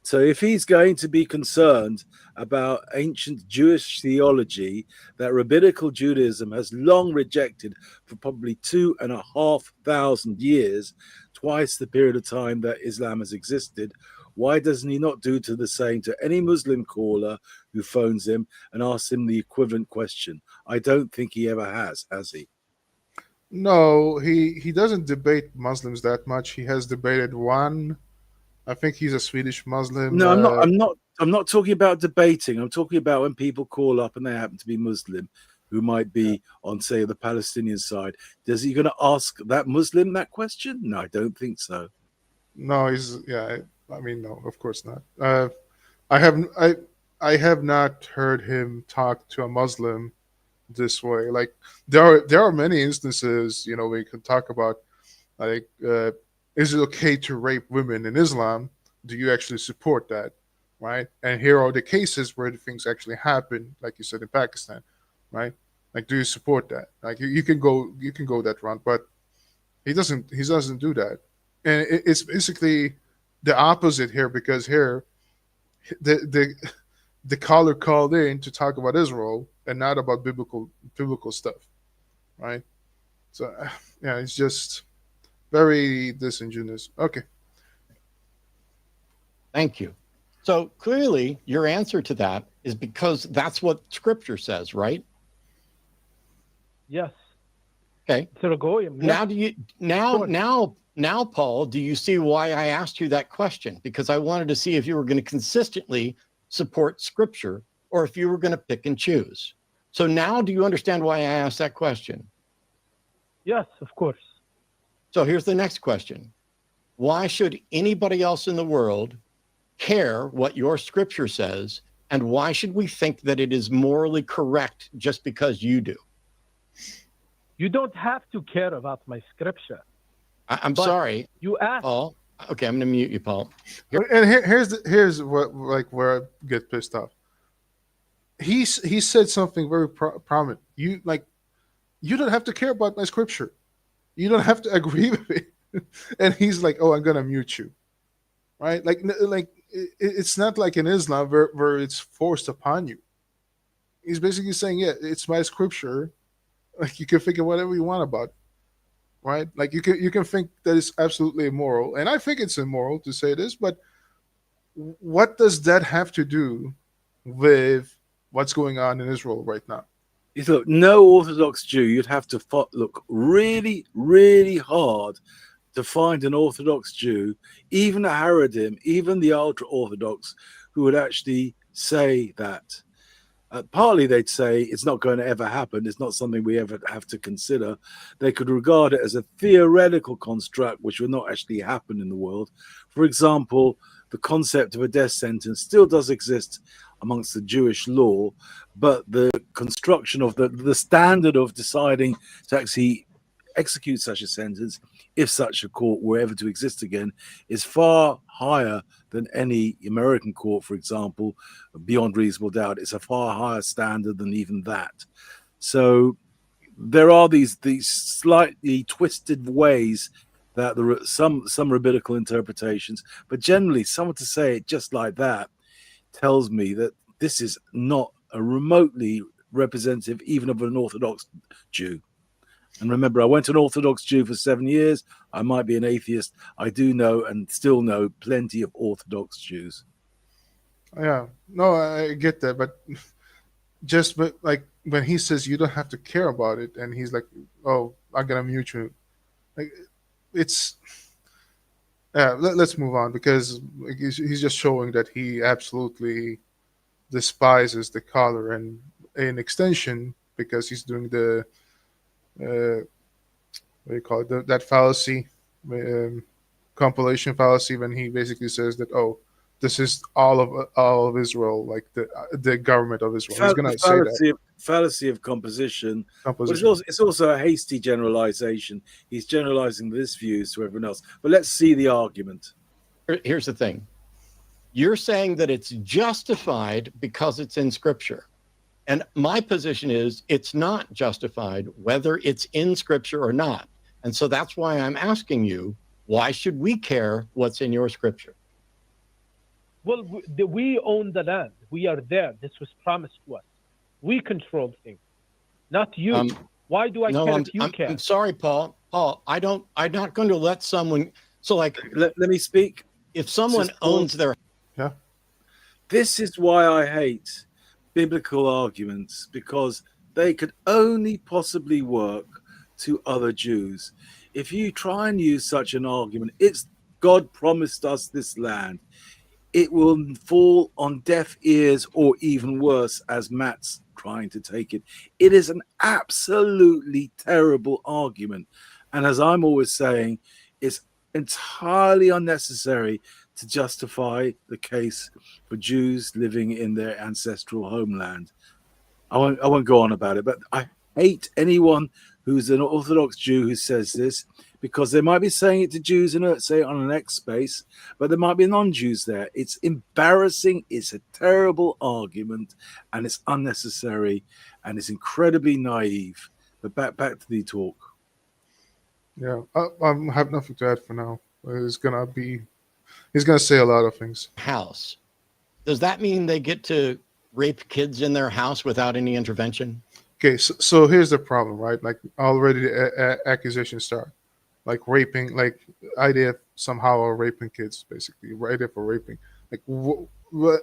So if he's going to be concerned about ancient Jewish theology that rabbinical Judaism has long rejected for probably 2,500 years, twice the period of time that Islam has existed, why doesn't he not do the same to any Muslim caller who phones him and asks him the equivalent question? I don't think he ever has he? No, he doesn't debate Muslims that much. He has debated one. I think he's a Swedish Muslim. No, I'm not talking about debating. I'm talking about when people call up and they happen to be Muslim, who might be on, say, the Palestinian side. Is he going to ask that Muslim that question? No, I don't think so. No, I mean, no, of course not. I have not heard him talk to a Muslim this way. Like there are many instances, you know, we could talk about, like, is it okay to rape women in Islam? Do you actually support that? Right? And here are the cases where the things actually happen, like you said in Pakistan, right? Like, do you support that? Like, you can go that route, but he doesn't do that. And it's basically the opposite here, because here the caller called in to talk about Israel and not about biblical stuff, right? So yeah, it's just very disingenuous. Okay. Thank you. So clearly your answer to that is because that's what scripture says, right? Yes. Okay. Now, Paul, do you see why I asked you that question? Because I wanted to see if you were going to consistently support scripture or if you were going to pick and choose. So now do you understand why I asked that question? Yes, of course. So here's the next question. Why should anybody else in the world care what your scripture says, and why should we think that it is morally correct just because you do? You don't have to care about my scripture. I'm sorry. You asked. Paul. Okay, I'm going to mute you, Paul. And here's what, like, where I get pissed off. He said something very prominent. You don't have to care about my scripture. You don't have to agree with it. And he's like, oh, I'm gonna mute you, right? Like it's not like in Islam where it's forced upon you. He's basically saying, yeah, it's my scripture. Like, you can think of whatever you want about it, right? Like, you can think that it's absolutely immoral, and I think it's immoral to say this, but what does that have to do with what's going on in Israel right now? Look, no Orthodox Jew, you'd have to look really, really hard to find an Orthodox Jew, even a Haredim, even the ultra-Orthodox, who would actually say that. Partly they'd say it's not going to ever happen. It's not something we ever have to consider. They could regard it as a theoretical construct which will not actually happen in the world. For example, the concept of a death sentence still does exist amongst the Jewish law, but the construction of the standard of deciding to actually execute such a sentence, if such a court were ever to exist again, is far higher than any American court, for example, beyond reasonable doubt. It's a far higher standard than even that. So there are these slightly twisted ways that there are some rabbinical interpretations, but generally someone to say it just like that tells me that this is not a remotely representative even of an Orthodox Jew. And remember, I went to an Orthodox Jew for 7 years. I might be an atheist. I do know and still know plenty of Orthodox Jews. Yeah, no, I get that, but like when he says you don't have to care about it, and he's like, "Oh, I'm gonna mute you," like it's. Yeah, let's move on, because he's just showing that he absolutely despises the color, and in extension, because he's doing the what do you call it, that fallacy, compilation fallacy, when he basically says that, oh, this is all of Israel, like the government of Israel. He's going to say that. Fallacy of composition. But it's also a hasty generalization. He's generalizing this views to everyone else. But let's see the argument. Here's the thing. You're saying that it's justified because it's in Scripture. And my position is it's not justified whether it's in Scripture or not. And so that's why I'm asking you, why should we care what's in your Scripture? Well, we own the land. We are there. This was promised to us. We control things, not you. Why do I care if you care? I'm sorry, Paul. Paul, I'm not going to let someone. So, like, let me speak. If someone owns their. Yeah. This is why I hate biblical arguments, because they could only possibly work to other Jews. If you try and use such an argument, it's God promised us this land. It will fall on deaf ears, or even worse, as Matt's trying to take it. It is an absolutely terrible argument. And as I'm always saying, it's entirely unnecessary to justify the case for Jews living in their ancestral homeland. I won't go on about it, but I hate anyone who's an Orthodox Jew who says this, because they might be saying it to Jews and say it on an X space, but there might be non-Jews there. It's embarrassing. It's a terrible argument, and it's unnecessary, and it's incredibly naive. But back to the talk. Yeah, I have nothing to add for now. He's gonna say a lot of things. House. Does that mean they get to rape kids in their house without any intervention? Okay, so here's the problem, right? Like, already the accusations start. Like raping, like idea somehow of raping kids, basically, idea for raping. Like, what?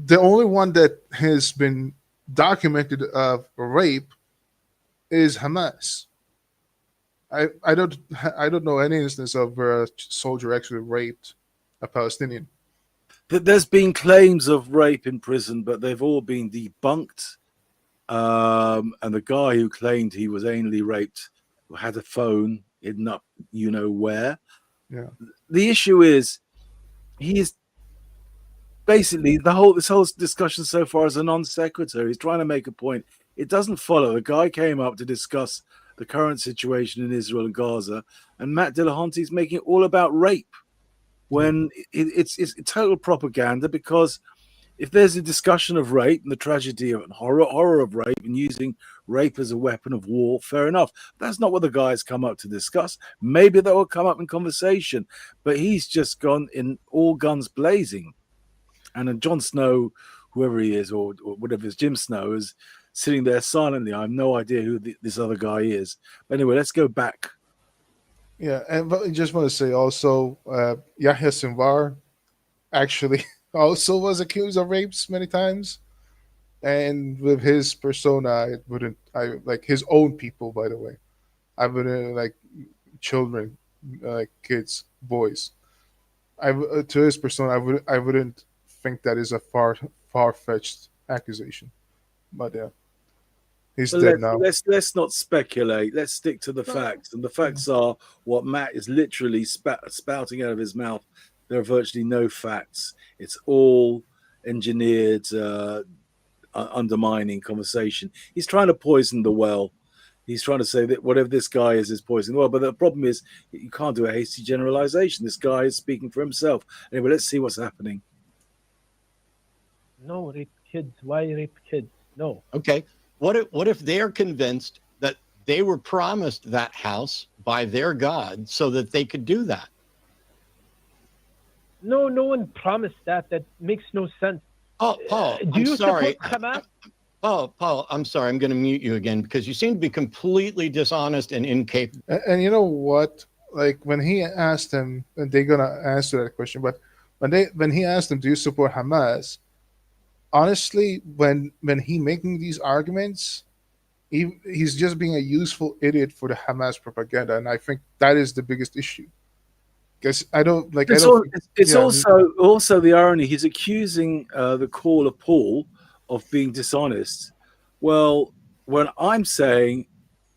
The only one that has been documented of rape is Hamas. I don't know any instance of where a soldier actually raped a Palestinian. There's been claims of rape in prison, but they've all been debunked. And the guy who claimed he was anally raped had a phone hidden up, you know where. Yeah. The issue is, he is basically this whole discussion so far is a non sequitur. He's trying to make a point. It doesn't follow. The guy came up to discuss the current situation in Israel and Gaza, and Matt Dillahunty is making it all about rape, when it's total propaganda. Because if there's a discussion of rape and the tragedy and horror of rape and using rape as a weapon of war, fair enough. That's not what the guy's come up to discuss. Maybe that will come up in conversation, but he's just gone in all guns blazing. And then Jon Snow, whoever he is, or whatever is Jim Snow, is sitting there silently. I have no idea who this other guy is. But anyway, let's go back. Yeah, and I just want to say also, Yahya Sinwar actually also was accused of rapes many times, and with his persona, I like his own people, by the way. I wouldn't like children, like kids, boys. To his persona, I wouldn't think that is a far far-fetched accusation. But yeah, he's But dead now. let's not speculate. Let's stick to the facts. And the facts are what Matt is literally spouting out of his mouth. There are virtually no facts. It's all engineered, undermining conversation. He's trying to poison the well. He's trying to say that whatever this guy is poisoning the well. But the problem is you can't do a hasty generalization. This guy is speaking for himself. Anyway, let's see what's happening. No, rape kids. Why rape kids? No. Okay. What if they're convinced that they were promised that house by their God so that they could do that? No, no one promised that. That makes no sense. Oh, Paul, Do I'm you sorry. support Hamas? Paul, I'm sorry. I'm going to mute you again because you seem to be completely dishonest and incapable. And you know what? Like when he asked him, and they're gonna answer that question, but when he asked him, "Do you support Hamas?" Honestly, when he making these arguments, he's just being a useful idiot for the Hamas propaganda, and I think that is the biggest issue. Because I don't like. It's also the irony. He's accusing the caller Paul of being dishonest. Well, when I'm saying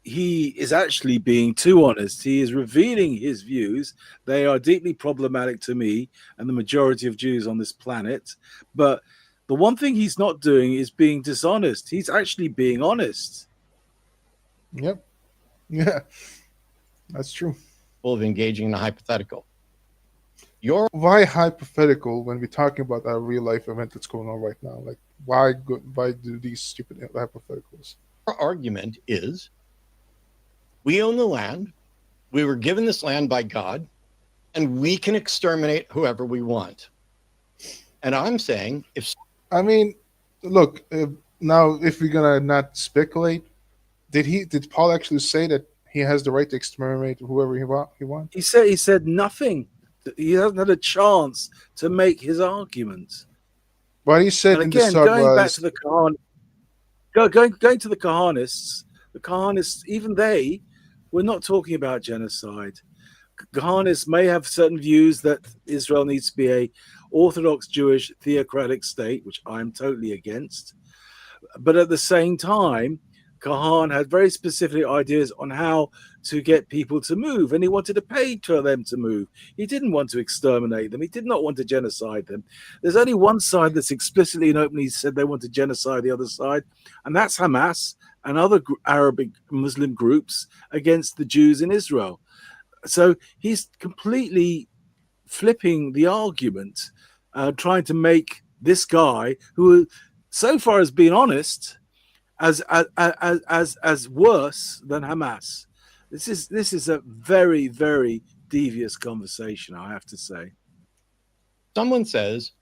he is actually being too honest, he is revealing his views. They are deeply problematic to me and the majority of Jews on this planet. But the one thing he's not doing is being dishonest. He's actually being honest. Yep. Yeah, that's true. Of engaging in a hypothetical. Why hypothetical when we're talking about a real life event that's going on right now? Like, why do these stupid hypotheticals? Our argument is we own the land. We were given this land by God, and we can exterminate whoever we want. And I'm saying look, now if we're gonna not speculate, did Paul actually say that he has the right to exterminate whoever he wants? He said nothing. He hasn't had a chance to make his argument. What he said and again, back to the going to the Kahanists, even they were not talking about genocide. Kahanists may have certain views that Israel needs to be a Orthodox Jewish theocratic state, which I'm totally against. But at the same time, Kahan had very specific ideas on how to get people to move, and he wanted to pay for them to move. He didn't want to exterminate them. He did not want to genocide them. There's only one side that's explicitly and openly said they want to genocide the other side, and that's Hamas and other Arabic Muslim groups against the Jews in Israel. So he's completely flipping the argument, trying to make this guy, who so far has been honest, as worse than Hamas. This is a very, very devious conversation, I have to say. Someone says,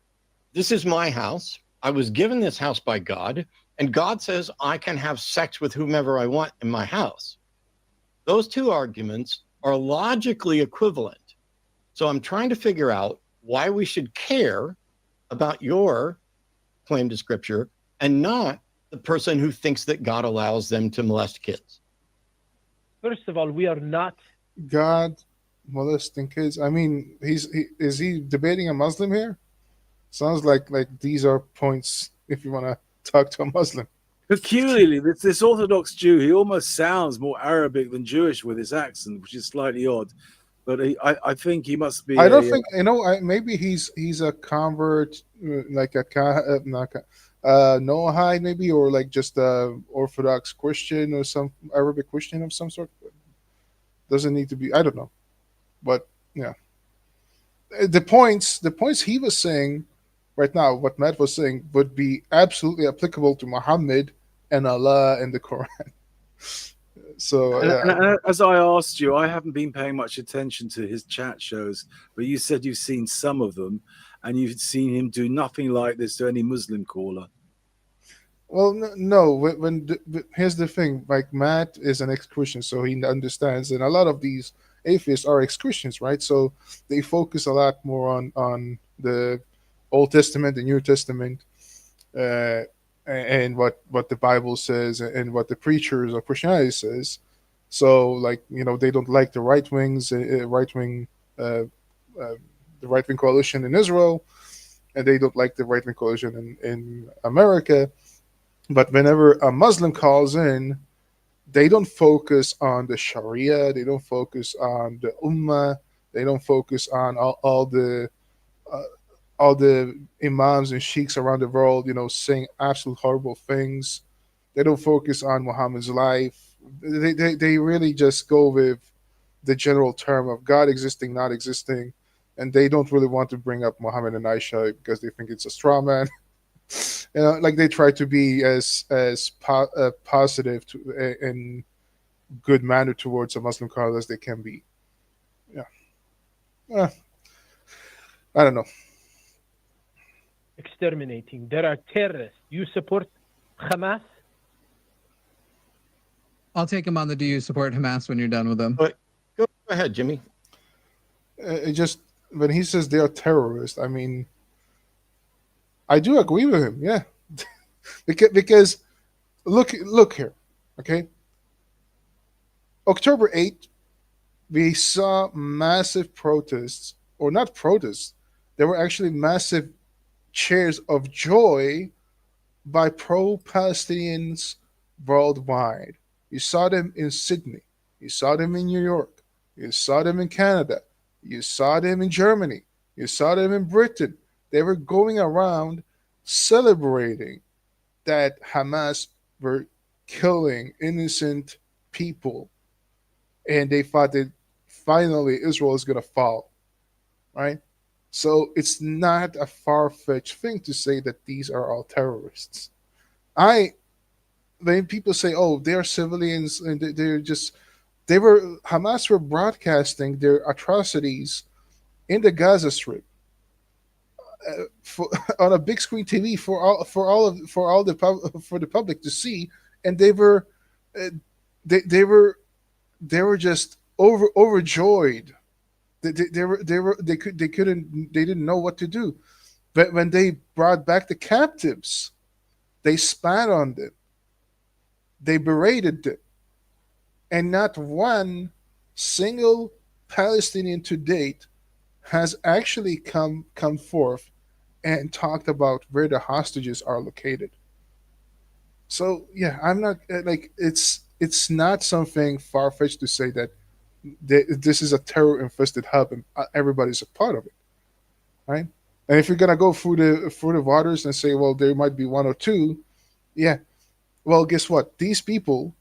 this is my house. I was given this house by God, and God says I can have sex with whomever I want in my house. Those two arguments are logically equivalent. So I'm trying to figure out why we should care about your claim to scripture and not the person who thinks that God allows them to molest kids. First of all, we are not God molesting kids. I mean, is he debating a Muslim here? Sounds like these are points if you want to talk to a Muslim. Peculiarly, this Orthodox Jew, he almost sounds more Arabic than Jewish with his accent, which is slightly odd. But I think he must be. I don't think maybe he's a convert, like a Noahide maybe, or like just a Orthodox Christian or some Arabic Christian of some sort. Doesn't need to be. I don't know, but yeah, the points he was saying right now, what Matt was saying, would be absolutely applicable to Muhammad and Allah and the Quran. So, and as I asked you, I haven't been paying much attention to his chat shows, but you said you've seen some of them, and you've seen him do nothing like this to any Muslim caller. Well, no. Here's the thing: like Matt is an ex-Christian, so he understands, and a lot of these atheists are ex-Christians, right? So they focus a lot more on the Old Testament, the New Testament, and what the Bible says and what the preachers of Christianity says. So, like, they don't like the right wing coalition in Israel, and they don't like the right-wing coalition in America. But whenever a Muslim calls in, they don't focus on the Sharia, they don't focus on the Ummah, they don't focus on all the imams and sheikhs around the world, saying absolute horrible things. They don't focus on Muhammad's life. They really just go with the general term of God existing, not existing, and they don't really want to bring up Muhammad and Aisha because they think it's a straw man. Like they try to be as positive and good manner towards a Muslim cause as they can be. Yeah, I don't know. Exterminating. There are terrorists. You support Hamas? I'll take him on the do you support Hamas when you're done with them. Go ahead, Jimmy. It just when he says they are terrorists, I mean, I do agree with him. Yeah, because look here, okay. October 8th, we saw massive protests, or not protests. There were actually massive cheers of joy by pro-Palestinians worldwide. You saw them in Sydney. You saw them in New York. You saw them in Canada. You saw them in Germany. You saw them in Britain. They were going around celebrating that Hamas were killing innocent people. And they thought that finally Israel is going to fall. Right? So it's not a far-fetched thing to say that these are all terrorists. When people say, "Oh, they are civilians," and Hamas were broadcasting their atrocities in the Gaza Strip on a big screen TV for the public to see, and they were just overjoyed. They didn't know what to do. But when they brought back the captives, they spat on them. They berated them. And not one single Palestinian to date has actually come forth and talked about where the hostages are located. So yeah, I'm not like it's not something far-fetched to say that this is a terror-infested hub and everybody's a part of it, right? And if you're gonna go through the waters and say, well, there might be one or two, yeah. Well, guess what? These people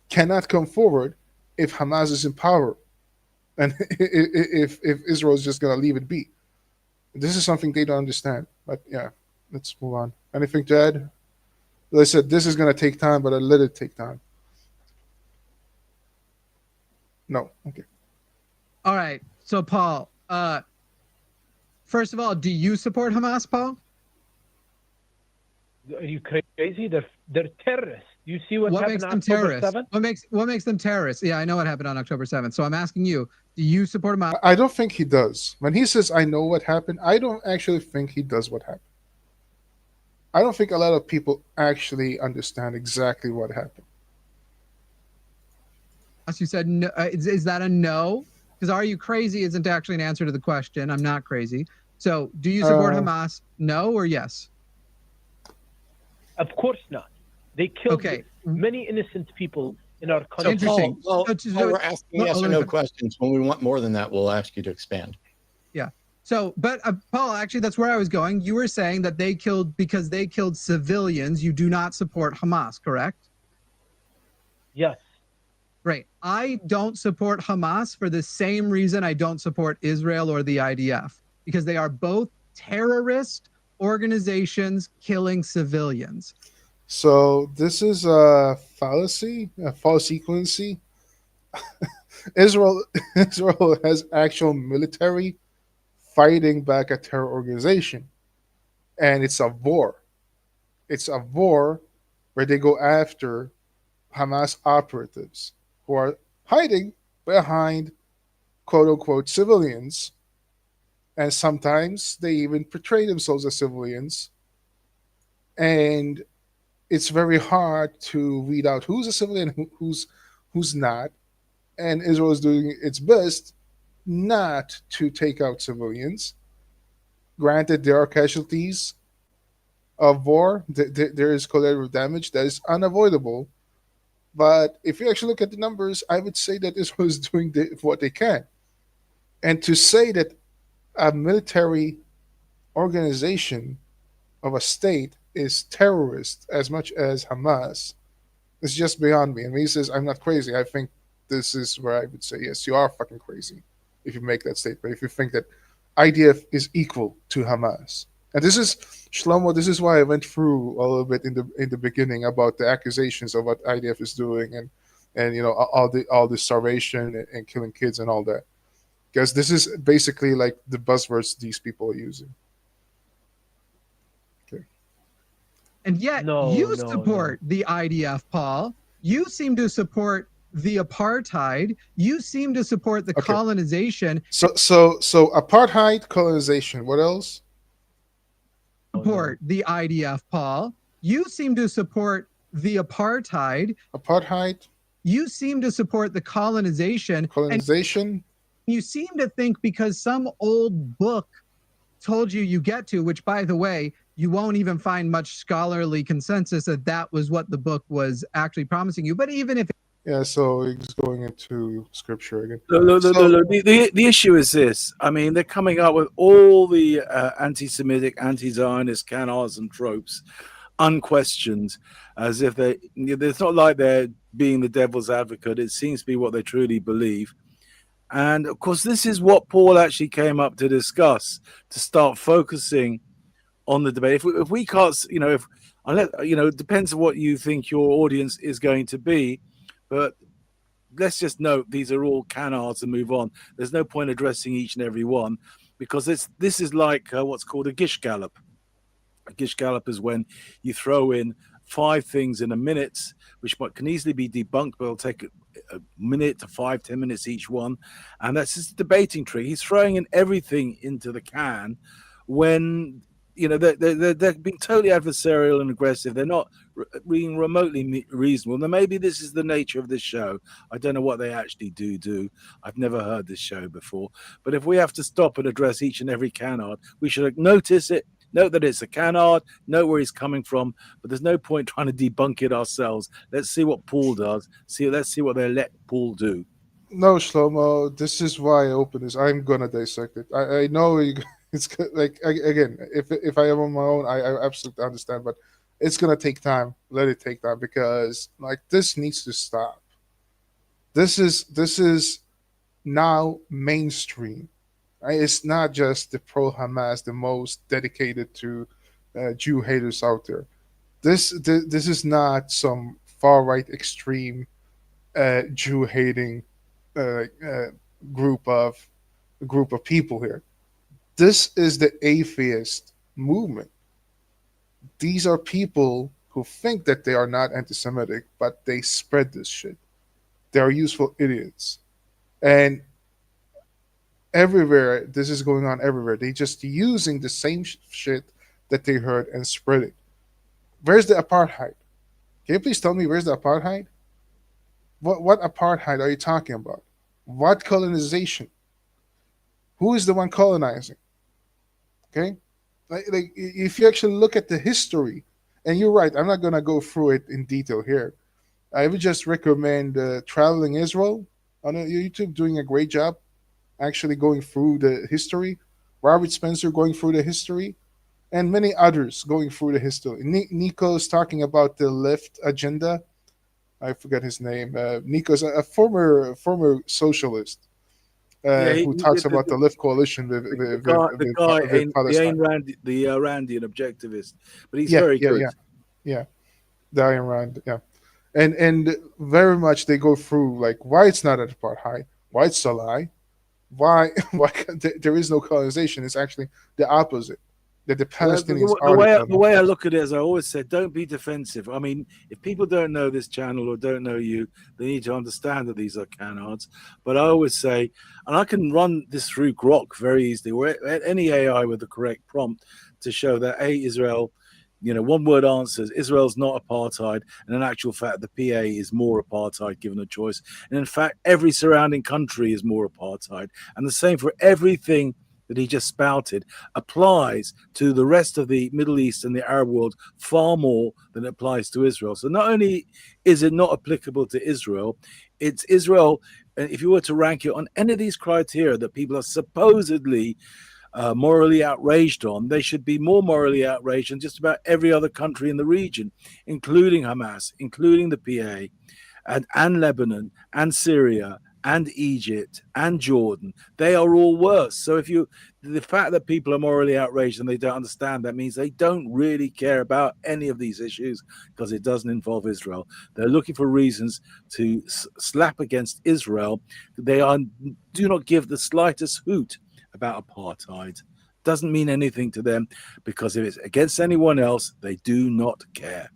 cannot come forward if Hamas is in power, and if Israel is just gonna leave it be. This is something they don't understand. But yeah, let's move on. Anything to add? As I said, this is gonna take time, but I let it take time. No. Okay. All right. So, Paul, first of all, do you support Hamas, Paul? Are you crazy? They're terrorists. You see what happened makes on them October terrorists? 7th? What makes them terrorists? Yeah, I know what happened on October 7th. So I'm asking you, do you support Hamas? I don't think he does. When he says, I know what happened, I don't actually think he does what happened. I don't think a lot of people actually understand exactly what happened. You said no. Is that a no? Because are you crazy isn't actually an answer to the question. I'm not crazy. So do you support Hamas? No or yes? Of course not. They killed many innocent people in our country. Interesting. Paul, we're asking yes or no questions. When we want more than that, we'll ask you to expand. Yeah. So, but Paul, actually, that's where I was going. You were saying that they killed because they killed civilians. You do not support Hamas, correct? Yes. Right. I don't support Hamas for the same reason I don't support Israel or the IDF, because they are both terrorist organizations killing civilians. So this is a fallacy, a false equivalency. Israel has actual military fighting back a terror organization, and it's a war. It's a war where they go after Hamas operatives who are hiding behind quote-unquote civilians, and sometimes they even portray themselves as civilians, and it's very hard to weed out who's a civilian, who's not, and Israel is doing its best not to take out civilians. Granted, there are casualties of war. There is collateral damage that is unavoidable. But if you actually look at the numbers, I would say that Israel is doing what they can. And to say that a military organization of a state is terrorist as much as Hamas is just beyond me. And when he says I'm not crazy, I think this is where I would say, yes, you are fucking crazy if you make that statement. If you think that IDF is equal to Hamas. And this is, Shlomo, this is why I went through a little bit in the beginning about the accusations of what IDF is doing and you know all the starvation and killing kids and all that. Because this is basically like the buzzwords these people are using. Okay. And yet you support the IDF, Paul. You seem to support the apartheid. You seem to support the colonization. So apartheid, colonization. What else? Support the IDF, Paul. You seem to support the apartheid. Apartheid. You seem to support the colonization. Colonization. You seem to think because some old book told you get to, which by the way, you won't even find much scholarly consensus that was what the book was actually promising you. But even if so it's going into scripture again. The issue is this. I mean, they're coming up with all the anti-Semitic, anti-Zionist canards and tropes, unquestioned, as if it's not like they're being the devil's advocate. It seems to be what they truly believe. And of course, this is what Paul actually came up to discuss, to start focusing on the debate. If we can't, it depends on what you think your audience is going to be. But let's just note these are all canards and move on. There's no point addressing each and every one because this is like what's called a gish gallop. A gish gallop is when you throw in 5 things in a minute, which can easily be debunked, but it'll take a minute to 5-10 minutes each one. And that's just a debating trick. He's throwing in everything into the can when they're being totally adversarial and aggressive. They're not being remotely reasonable. Now, maybe this is the nature of this show. I don't know what they actually do. I've never heard this show before. But if we have to stop and address each and every canard, we should notice it, note that it's a canard, know where he's coming from, but there's no point trying to debunk it ourselves. Let's see what Paul does. Let's see what they let Paul do. No, Shlomo, this is why I open this. I'm going to dissect it. I know it's like, again, if I am on my own, I absolutely understand, but it's going to take time. Let it take time because like this needs to stop. This is now mainstream. Right? It's not just the pro-Hamas, the most dedicated to Jew haters out there. This is not some far-right extreme Jew hating group of people here. This is the atheist movement. These are people who think that they are not anti-Semitic, but they spread this shit. They are useful idiots. And everywhere, this is going on everywhere. They just using the same shit that they heard and spread it. Where's the apartheid? Can you please tell me where's the apartheid? What apartheid are you talking about? What colonization? Who is the one colonizing? Okay? Like if you actually look at the history, and you're right, I'm not going to go through it in detail here. I would just recommend Traveling Israel on YouTube, doing a great job actually going through the history. Robert Spencer going through the history, and many others going through the history. Nico's talking about the left agenda. I forget his name. Nico's a former socialist who talks about the left coalition with the Irandian objectivist, but he's very good. Yeah, the Ayn Rand. Yeah, and very much they go through like why it's not an apartheid, why it's a lie, why there is no colonization. It's actually the opposite. That the Palestinians the way I look at it, as I always said, don't be defensive. I mean, if people don't know this channel or don't know you, they need to understand that these are canards. But I always say, and I can run this through Grok very easily, or any AI with the correct prompt to show that Israel, one word answers, Israel's not apartheid, and in actual fact, the PA is more apartheid given a choice. And in fact, every surrounding country is more apartheid, and the same for everything that he just spouted applies to the rest of the Middle East and the Arab world far more than it applies to Israel. So not only is it not applicable to Israel, it's Israel. If you were to rank it on any of these criteria that people are supposedly morally outraged on, they should be more morally outraged than just about every other country in the region, including Hamas, including the PA, and Lebanon, and Syria, and Egypt, and Jordan. They are all worse. So the fact that people are morally outraged and they don't understand, that means they don't really care about any of these issues because it doesn't involve Israel. They're looking for reasons to slap against Israel. They do not give the slightest hoot about apartheid. Doesn't mean anything to them, because if it's against anyone else, they do not care.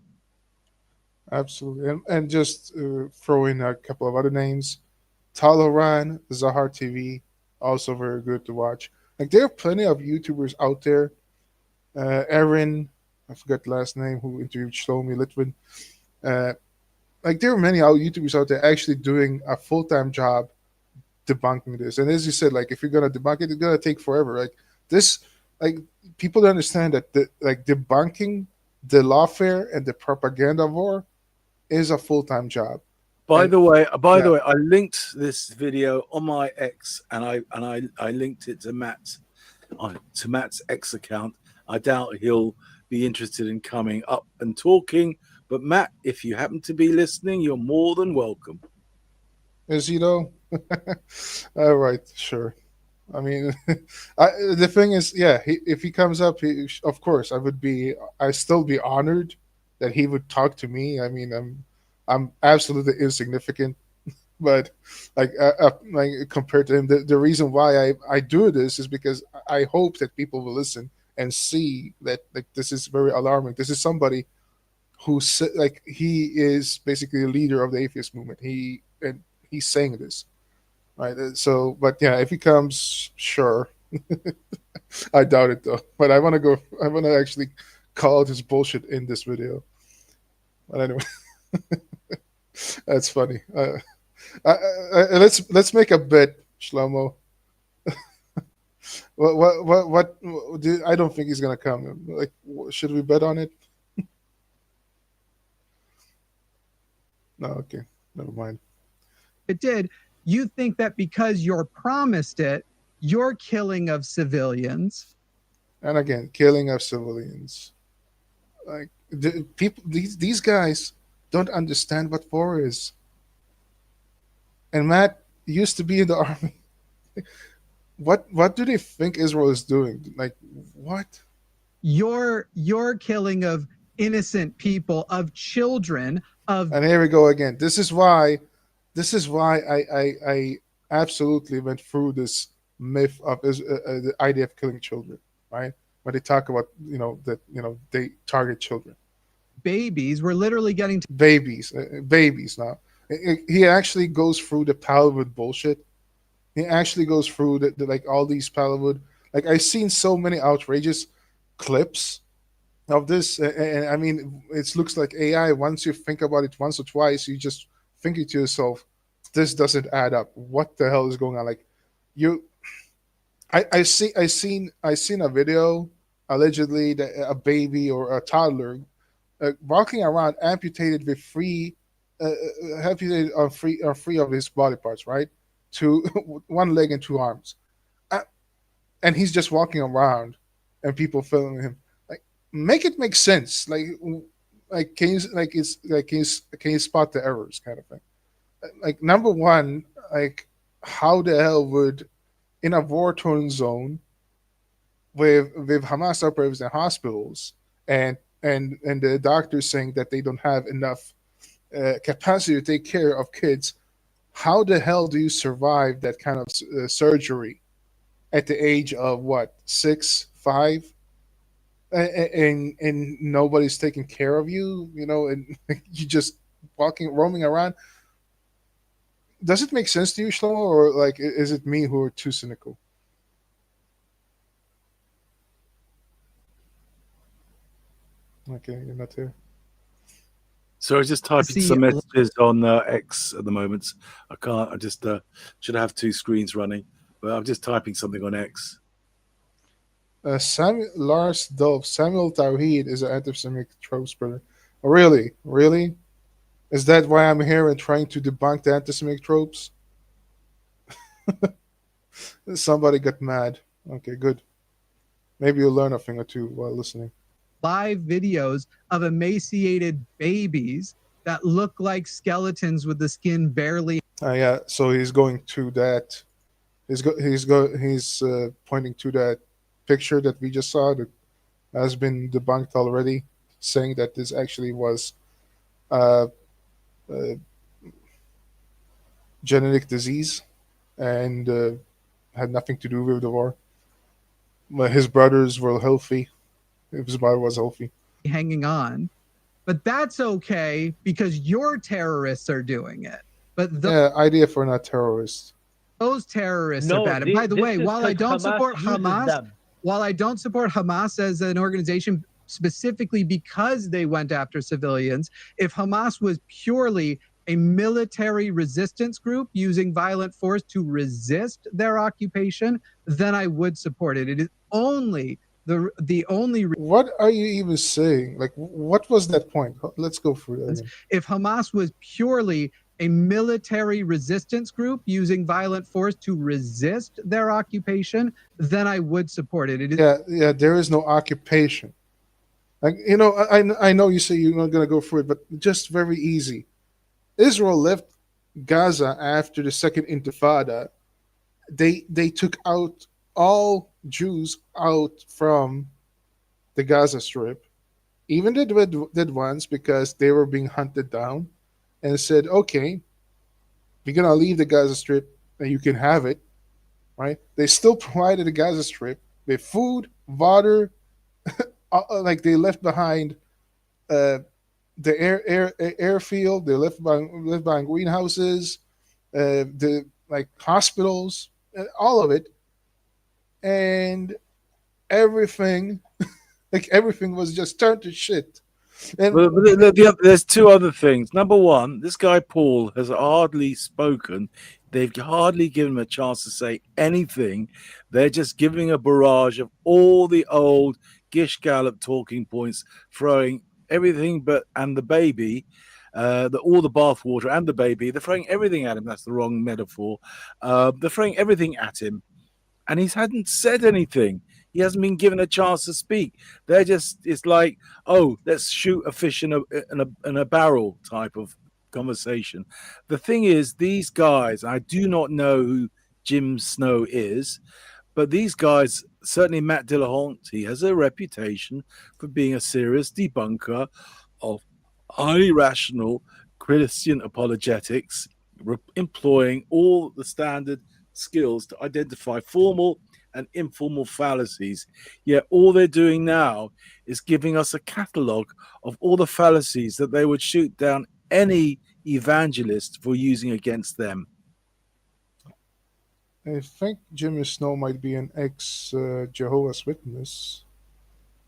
Absolutely. And just throw in a couple of other names. Talaran, Zahar TV, also very good to watch. Like, there are plenty of YouTubers out there. Erin, I forgot the last name, who interviewed Shlomi Litvin. Like, there are many YouTubers out there actually doing a full-time job debunking this. And as you said, like, if you're gonna debunk it, it's gonna take forever. Like this, like, people don't understand that debunking the lawfare and the propaganda war is a full-time job. By the way, I linked this video on my X, and I linked it to Matt's X account. I doubt he'll be interested in coming up and talking, but Matt, if you happen to be listening, you're more than welcome. Is he though? All right, sure. I mean, the thing is, yeah, if he comes up, of course, I'd still be honored that he would talk to me. I mean, I'm absolutely insignificant, but like compared to him, the reason why I do this is because I hope that people will listen and see that, like, this is very alarming. This is somebody who he is basically a leader of the atheist movement. He's saying this, right? So, but yeah, if he comes, sure. I doubt it though. But I want to actually call out his bullshit in this video. But anyway, that's funny. Let's make a bet, Shlomo. What? I don't think he's gonna come. Like, should we bet on it? No, okay, never mind. It did. You think that because you're promised it, you're killing of civilians. And again, killing of civilians. Like, these guys don't understand what war is. And Matt used to be in the army. What do they think Israel is doing? Like, what? You're killing of innocent people, of children, of. And here we go again. This is why I absolutely went through this myth of the idea of killing children, right? When they talk about that they target children. Babies. We're literally getting to babies now. He actually goes through the Palwood bullshit. He actually goes through the like all these Palwood. Like, I've seen so many outrageous clips of this, and I mean, it looks like AI. Once you think about it once or twice, you just thinking to yourself, this doesn't add up. What the hell is going on? Like, I seen a video allegedly that a baby or a toddler walking around amputated with amputated on three of his body parts, right? To one leg and two arms, and he's just walking around, and people filming him. Like, make it make sense. Like can you spot the errors, kind of thing? Like, number one, like, how the hell would, in a war-torn zone with Hamas operatives in hospitals and the doctors saying that they don't have enough capacity to take care of kids, how the hell do you survive that kind of surgery at the age of what, 6, 5, and nobody's taking care of you, and you just roaming around? Does it make sense to you, Shlomo, or like, is it me who are too cynical? Okay, you're not here. So I was just typing some messages on X at the moment. I can't. I just should have two screens running, but I'm just typing something on X. Lars Dove, Samuel Tawhid is an anti-Semitic trope spreader. Oh, really? Really? Is that why I'm here and trying to debunk the anti-Semitic tropes? Somebody got mad. Okay, good. Maybe you'll learn a thing or two while listening. Live videos of emaciated babies that look like skeletons with the skin barely. Yeah, so he's going to that. He's pointing to that picture that we just saw that has been debunked already, saying that this actually was genetic disease and had nothing to do with the war. But his brothers were healthy. His brother was healthy. Hanging on. But that's okay because your terrorists are doing it. But yeah, IDF are not terrorists. Those terrorists are bad. And by the way, while I don't support Hamas, as an organization specifically because they went after civilians, if Hamas was purely a military resistance group using violent force to resist their occupation, then I would support it. It is only the only. What are you even saying? Like, what was that point? Let's go through that. If Hamas was purely a military resistance group using violent force to resist their occupation, then I would support it. It is yeah. There is no occupation. Like, you know, I know you say you're not gonna go through it, but just very easy. Israel left Gaza after the Second Intifada. They took out all Jews out from the Gaza Strip, even the dead ones, because they were being hunted down, and said, okay, we're going to leave the Gaza Strip and you can have it, right? They still provided the Gaza Strip with food, water, like they left behind the airfield, they left behind greenhouses, the like hospitals, all of it. And everything, like everything was just turned to shit. And there's two other things. Number one, this guy Paul has hardly spoken. They've hardly given him a chance to say anything. They're just giving a barrage of all the old Gish Gallop talking points, throwing everything and the baby, all the bathwater and the baby. They're throwing everything at him. That's the wrong metaphor. They're throwing everything at him. And he hadn't said anything. He hasn't been given a chance to speak. It's like, oh, let's shoot a fish in a barrel type of conversation. The thing is, these guys, I do not know who Jim Snow is, but these guys, certainly Matt Dillahunty, has a reputation for being a serious debunker of highly rational Christian apologetics, employing all the standard skills to identify formal and informal fallacies. Yet all they're doing now is giving us a catalogue of all the fallacies that they would shoot down any evangelist for using against them. I think Jimmy Snow might be an ex-Jehovah's Witness.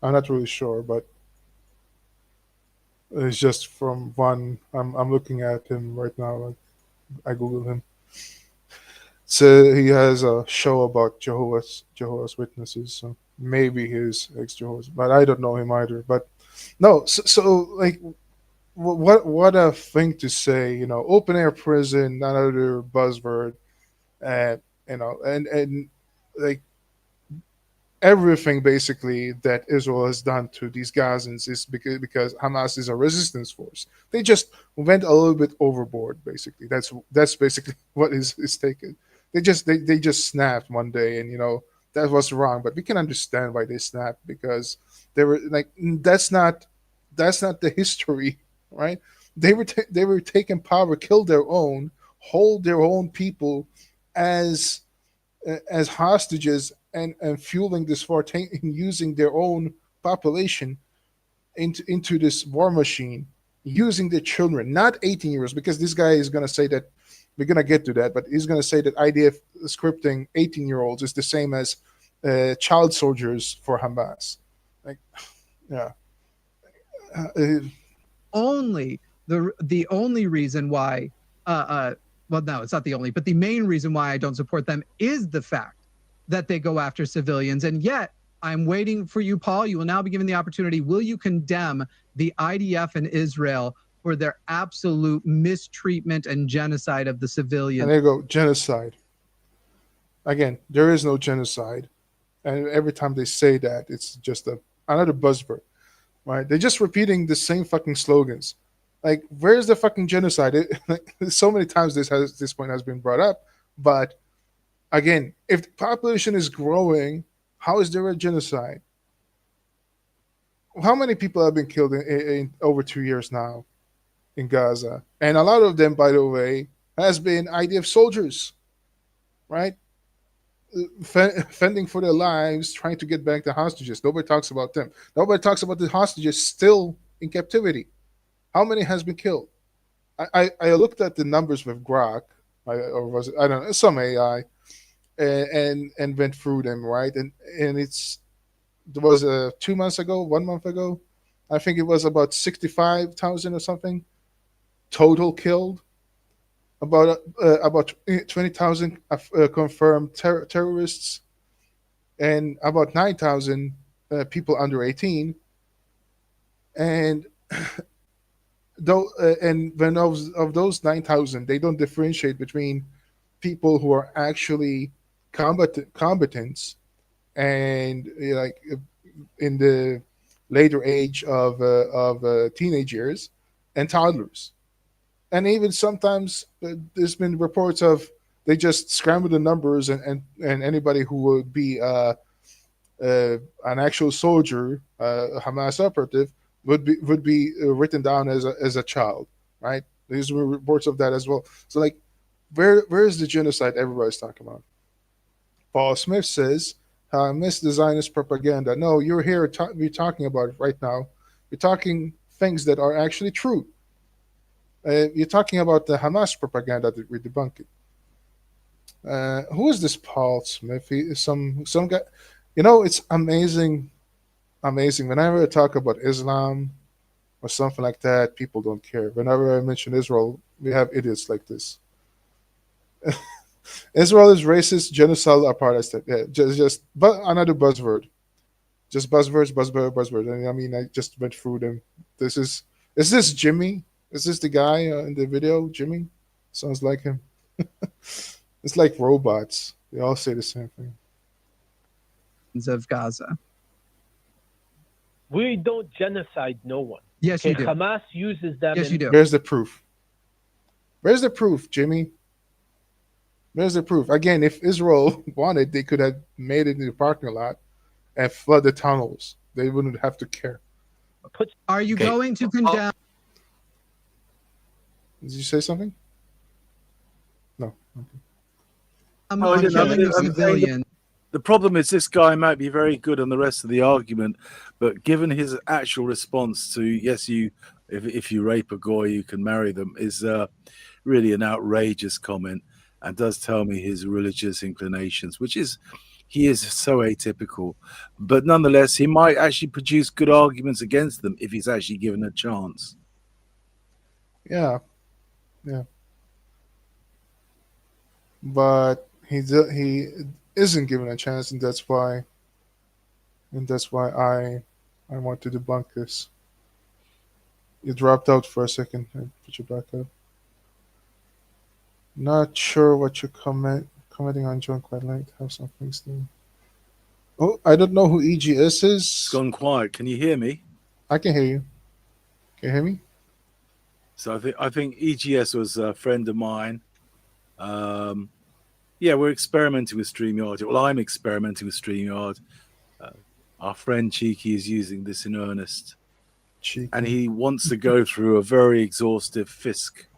I'm not really sure, but it's just from one. I'm looking at him right now. I Googled him. So he has a show about Jehovah's Witnesses. So maybe he's ex-Jehovah's, but I don't know him either. But no, so like, what a thing to say, you know, open air prison, another buzzword, you know, and like everything basically that Israel has done to these Gazans is because Hamas is a resistance force. They just went a little bit overboard. Basically, that's basically what is taken. They just snapped one day, and you know that was wrong. But we can understand why they snapped, because they were like, that's not the history, right? They were taking power, killed their own, hold their own people as hostages, and fueling this war, using their own population into this war machine, using their children, not 18-year-olds, because this guy is going to say that. We're going to get to that, but he's going to say that IDF scripting 18-year-olds is the same as child soldiers for Hamas. Like, yeah. Only the only reason why, well, no, it's not the only, but the main reason why I don't support them is the fact that they go after civilians. And yet I'm waiting for you, Paul. You will now be given the opportunity. Will you condemn the IDF in Israel for their absolute mistreatment and genocide of the civilians? And there you go, genocide. Again, there is no genocide. And every time they say that, it's just another buzzword, right? They're just repeating the same fucking slogans. Like, where's the fucking genocide? So many times this point has been brought up. But again, if the population is growing, how is there a genocide? How many people have been killed in over 2 years now in Gaza? And a lot of them, by the way, has been IDF soldiers, right? Fending for their lives, trying to get back the hostages. Nobody talks about them. Nobody talks about the hostages still in captivity. How many has been killed? I looked at the numbers with Grok, or was it, I don't know, some AI, and went through them, right? And there was 2 months ago, 1 month ago, I think it was about 65,000 or something total killed. About 20,000 confirmed terrorists, and about 9,000 people under 18. And when of those 9,000, they don't differentiate between people who are actually combatants and like in the later age of teenage years and toddlers. And even sometimes there's been reports of they just scramble the numbers, and anybody who would be an actual soldier, a Hamas operative, would be written down as a child, right? There's reports of that as well. So like, where is the genocide everybody's talking about? Paul Smith says, "Miss the Zionist propaganda." No, you're here we're talking about it right now. You're talking things that are actually true. You're talking about the Hamas propaganda that we're debunking. Who is this Paul Smith? He is some guy. You know, it's amazing. Whenever I talk about Islam or something like that, people don't care. Whenever I mention Israel, we have idiots like this. Israel is racist, genocidal, apartheid. Yeah, just but another buzzword. Just buzzwords. And I mean, I just went through them. Is this Jimmy? Is this the guy in the video, Jimmy? Sounds like him. It's like robots. They all say the same thing. Of Gaza. We don't genocide no one. Yes, you do. Hamas uses them. Yes, you do. Where's the proof? Where's the proof, Jimmy? Where's the proof? Again, if Israel wanted, they could have made it in the parking lot and flood the tunnels. They wouldn't have to care. Are you going to condemn? Did you say something? No. Civilians. The problem is this guy might be very good on the rest of the argument, but given his actual response to yes, if you rape a goy, you can marry them, is really an outrageous comment, and does tell me his religious inclinations, which is he is so atypical. But nonetheless, he might actually produce good arguments against them if he's actually given a chance. Yeah. But he isn't given a chance, and that's why I want to debunk this. You dropped out for a second. I put you back up. Not sure what you're commenting on, John. Quite like have some things to. Oh, I don't know who EGS is. It's gone quiet. Can you hear me? I can hear you. Can you hear me? So I think EGS was a friend of mine. Yeah, we're experimenting with StreamYard. Well, I'm experimenting with StreamYard. Our friend Cheeky is using this in earnest. Cheeky. And he wants to go through a very exhaustive fisk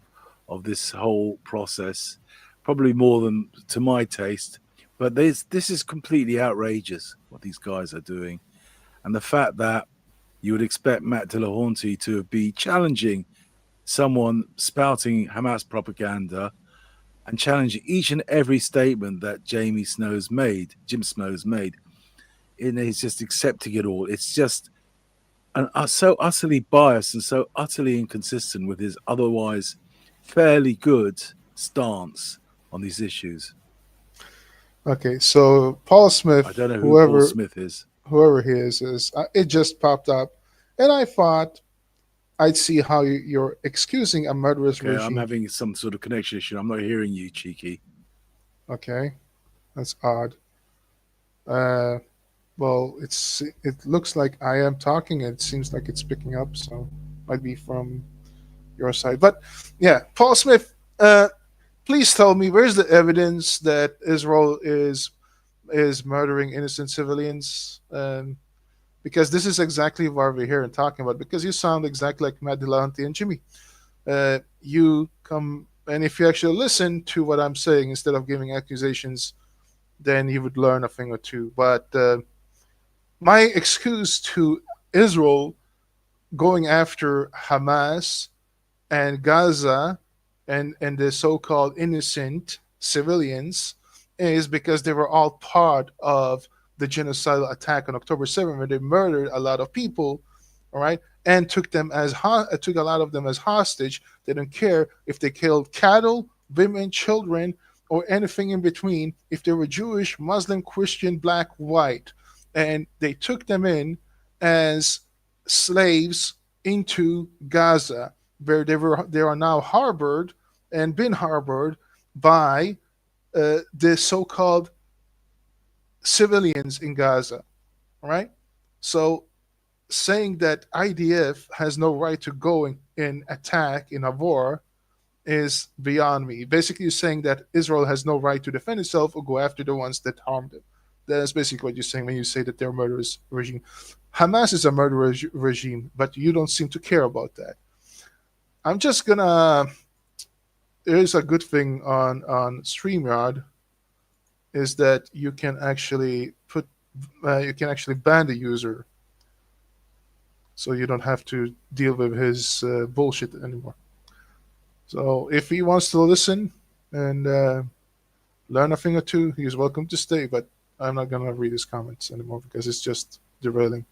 of this whole process, probably more than to my taste. But this is completely outrageous, what these guys are doing. And the fact that you would expect Matt Dillahunty to be challenging someone spouting Hamas propaganda and challenging each and every statement that Jim Snow's made, and he's just accepting it all. It's just so utterly biased and so utterly inconsistent with his otherwise fairly good stance on these issues. Okay, so Paul Smith, I don't know who Paul Smith is. whoever he is it just popped up, and I thought I'd see how you're excusing a murderous regime. I'm having some sort of connection issue. I'm not hearing you, Cheeky. Okay, that's odd. Well, it looks like I am talking. It seems like it's picking up, so might be from your side. But yeah, Paul Smith, please tell me, where's the evidence that Israel is murdering innocent civilians? Because this is exactly what we're here and talking about. Because you sound exactly like Matt Dillahunty and Jimmy. You come, and if you actually listen to what I'm saying instead of giving accusations, then you would learn a thing or two. But my excuse to Israel going after Hamas and Gaza and the so-called innocent civilians is because they were all part of the genocidal attack on October 7th, where they murdered a lot of people, all right, and took a lot of them as hostage. They don't care if they killed cattle, women, children, or anything in between, if they were Jewish, Muslim, Christian, black, white. And they took them in as slaves into Gaza, where they are now harbored and been harbored by the so-called civilians in Gaza, right? So saying that IDF has no right to go in attack in a war is beyond me. Basically, you're saying that Israel has no right to defend itself or go after the ones that harmed it. That's basically what you're saying when you say that they're a murderous regime. Hamas is a murderous regime, but you don't seem to care about that. I'm just gonna. There's a good thing on StreamYard, is that you can actually ban the user, so you don't have to deal with his bullshit anymore. So if he wants to listen and learn a thing or two, he's welcome to stay. But I'm not gonna read his comments anymore because it's just derailing.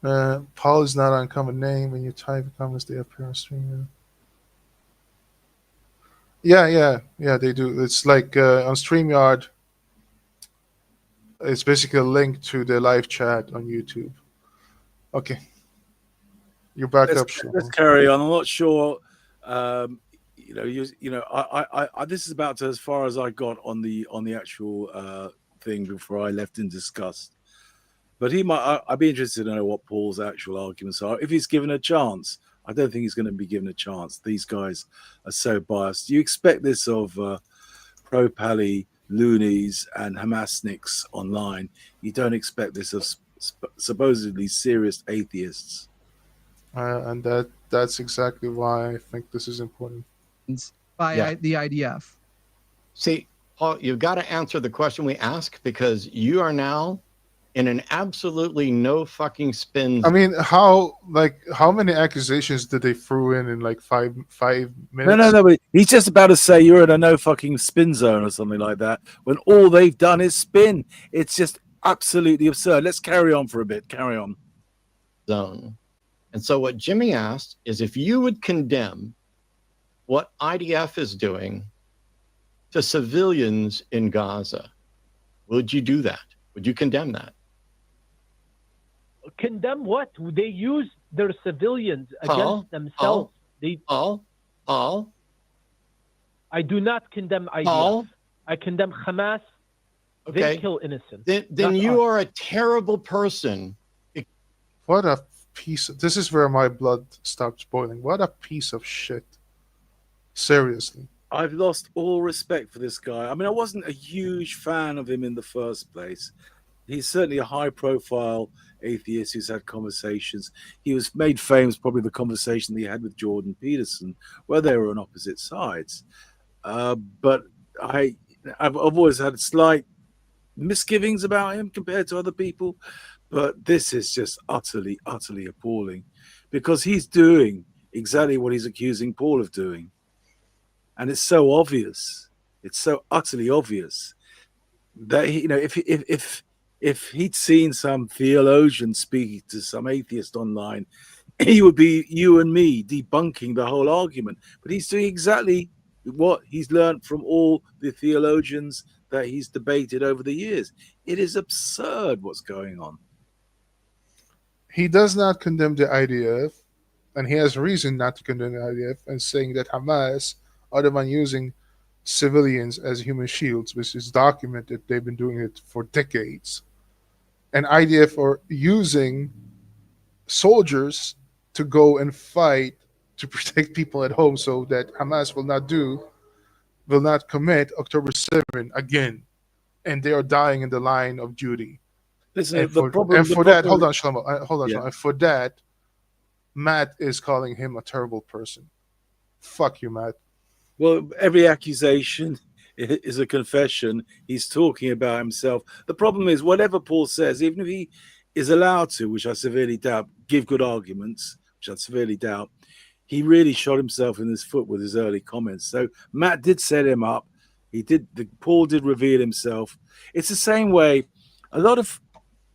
Paul is not an uncommon name. When you type comments, they appear on stream. Yeah, they do. It's like on StreamYard, it's basically a link to the live chat on YouTube. Okay. You're back up. Let's carry on. I'm not sure. This is about to, as far as I got on the actual thing before I left in disgust. But I'd be interested to know what Paul's actual arguments are. If he's given a chance, I don't think he's going to be given a chance. These guys are so biased. You expect this of pro-Pali, loonies, and Hamasniks online. You don't expect this of supposedly serious atheists. And that's exactly why I think this is important. By the IDF. See, Paul, you've got to answer the question we ask, because you are now in an absolutely no fucking spin. I mean, how many accusations did they throw in like five minutes? No, but he's just about to say you're in a no fucking spin zone or something like that, when all they've done is spin. It's just absolutely absurd. Let's carry on for a bit. Carry on. Zone. And so what Jimmy asked is if you would condemn what IDF is doing to civilians in Gaza, would you do that? Would you condemn that? Condemn what? They use their civilians against themselves. Paul? I do not condemn IDF. I condemn Hamas. Okay. They kill innocents. Then you are a terrible person. What a piece of... This is where my blood stops boiling. What a piece of shit. Seriously. I've lost all respect for this guy. I mean, I wasn't a huge fan of him in the first place. He's certainly a high-profile atheist who's had conversations. He was made famous probably the conversation that he had with Jordan Peterson, where they were on opposite sides. But I've always had slight misgivings about him compared to other people. But this is just utterly, utterly appalling, because he's doing exactly what he's accusing Paul of doing. And it's so obvious. It's so utterly obvious that if he'd seen some theologian speaking to some atheist online, he would be you and me debunking the whole argument. But he's doing exactly what he's learned from all the theologians that he's debated over the years. It is absurd what's going on. He does not condemn the IDF, and he has reason not to condemn the IDF, and saying that Hamas are the one using civilians as human shields, which is documented. They've been doing it for decades. And IDF are using soldiers to go and fight to protect people at home so that Hamas will not commit October 7 again. And they are dying in the line of duty. Listen, And for that, hold on, Shlomo. Shlomo. And for that, Matt is calling him a terrible person. Fuck you, Matt. Well, every accusation is a confession. He's talking about himself. The problem is, whatever Paul says, even if he is allowed to, which I severely doubt, give good arguments, which I severely doubt, he really shot himself in his foot with his early comments. So Matt did set him up. Paul did reveal himself. It's the same way a lot of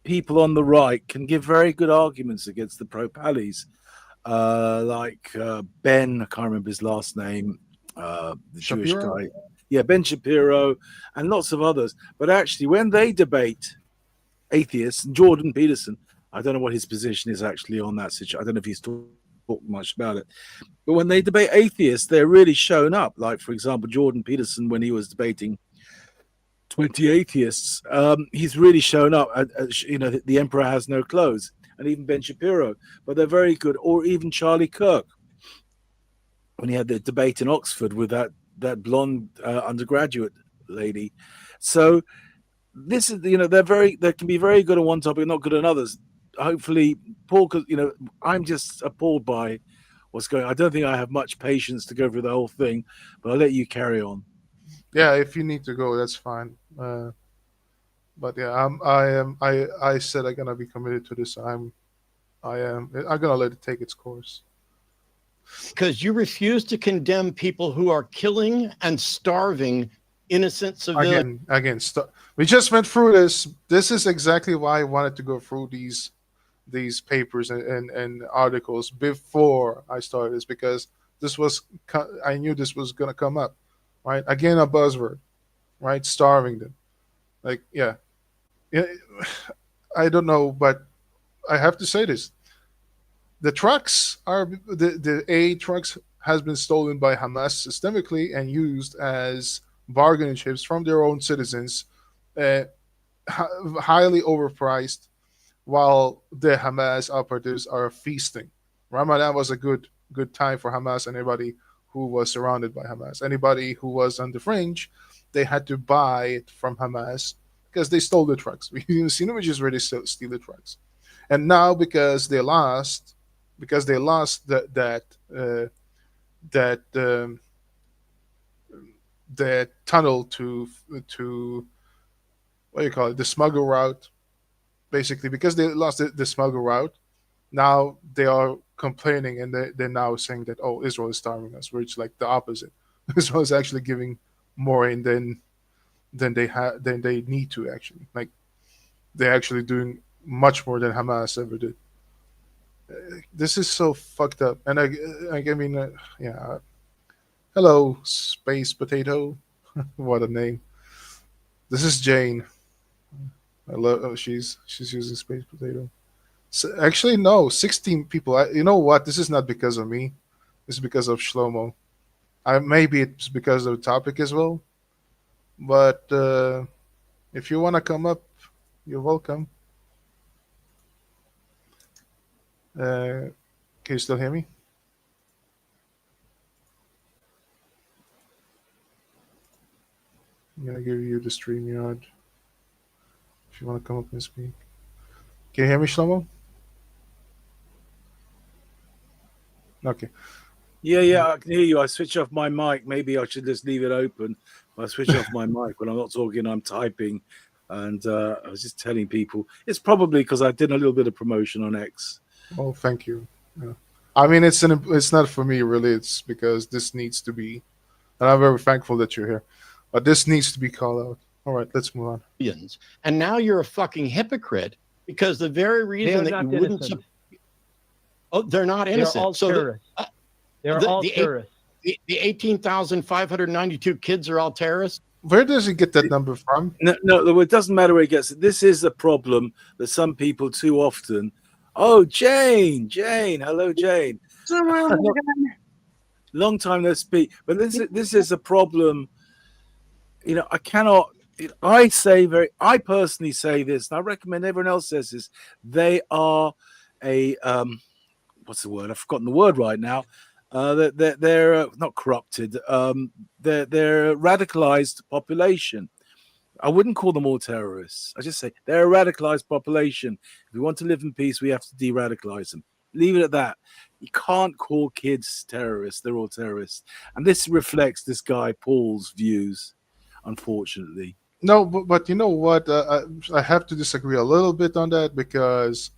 people on the right can give very good arguments against the pro-pallies, like Ben, I can't remember his last name, the Shapiro? Jewish guy. Yeah, Ben Shapiro and lots of others. But actually, when they debate atheists, Jordan Peterson, I don't know what his position is actually on that situation. I don't know if he's talked much about it. But when they debate atheists, they're really shown up. Like, for example, Jordan Peterson, when he was debating 20 atheists, he's really shown up. The emperor has no clothes, and even Ben Shapiro, but they're very good. Or even Charlie Kirk, when he had the debate in Oxford with that blonde undergraduate lady. So this is, they can be very good on one topic, not good on others. Hopefully, Paul, I'm just appalled by what's going on. I don't think I have much patience to go through the whole thing, but I'll let you carry on. Yeah, if you need to go, that's fine. But yeah, I said I'm gonna be committed to this. I'm gonna let it take its course. Because you refuse to condemn people who are killing and starving innocent civilians. We just went through this. This is exactly why I wanted to go through these papers and articles before I started this, because I knew this was gonna come up. Right, again, a buzzword, right? Starving them, yeah. I don't know, but I have to say this: the trucks the A trucks has been stolen by Hamas systemically and used as bargaining chips from their own citizens, highly overpriced, while the Hamas operatives are feasting. Ramadan was a good time for Hamas and everybody who was surrounded by Hamas. Anybody who was on the fringe, they had to buy it from Hamas because they stole the trucks. We've seen them just really steal the trucks. And now because they lost that tunnel to what do you call it, the smuggle route, basically because they lost the smuggle route, now they are complaining and they're now saying that, oh, Israel is starving us, which like the opposite. Israel is actually giving more in than they need to, actually. Like, they're actually doing much more than Hamas ever did. This is so fucked up. And yeah. Hello, Space Potato. What a name. This is Jane. I love. She's using Space Potato. So, actually, no. 16 people. You know what? This is not because of me. This is because of Shlomo. Maybe it's because of the topic as well. But if you want to come up, you're welcome. Can you still hear me? I'm going to give you the StreamYard if you want to come up and speak. Can you hear me, Shlomo? Okay. Yeah, I can hear you. I switch off my mic. Maybe I should just leave it open. I switch off my mic when I'm not talking, I'm typing. And I was just telling people, it's probably because I did a little bit of promotion on X. Oh, thank you. Yeah. I mean, it's not for me, really. It's because this needs to be, and I'm very thankful that you're here. But this needs to be called out. All right, let's move on. And now you're a fucking hypocrite because the very reason that you wouldn't... Oh, they're not innocent. They're all terrorists. They're all terrorists. The 18,592 kids are all terrorists? Where does he get that number from? No, it doesn't matter where he gets it. This is a problem that some people too often. Oh, Jane, hello, Jane. Long time no speak, but this is a problem. You know, I cannot. I personally say this, and I recommend everyone else says this. They are a what's the word? I've forgotten the word right now. They're not corrupted. They're a radicalized population. I wouldn't call them all terrorists. I just say they're a radicalized population. If we want to live in peace, we have to de-radicalize them. Leave it at that. You can't call kids terrorists. They're all terrorists. And this reflects this guy Paul's views, unfortunately. No, but you know what? I have to disagree a little bit on that because,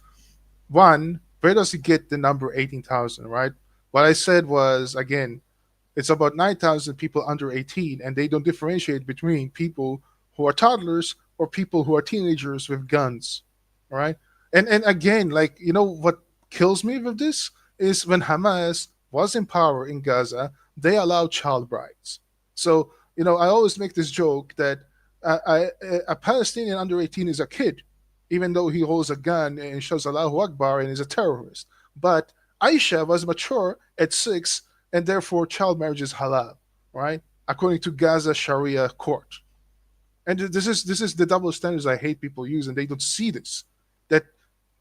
one, where does he get the number 18,000, right? What I said was, again, it's about 9,000 people under 18, and they don't differentiate between people who are toddlers or people who are teenagers with guns, all right? And again, like, you know what kills me with this is when Hamas was in power in Gaza, they allowed child brides. So, you know, I always make this joke that a Palestinian under 18 is a kid, even though he holds a gun and shows Allahu Akbar and is a terrorist. But Aisha was mature at 6, and therefore child marriage is halal, right? According to Gaza Sharia court. And this is the double standards I hate people use, and they don't see this. That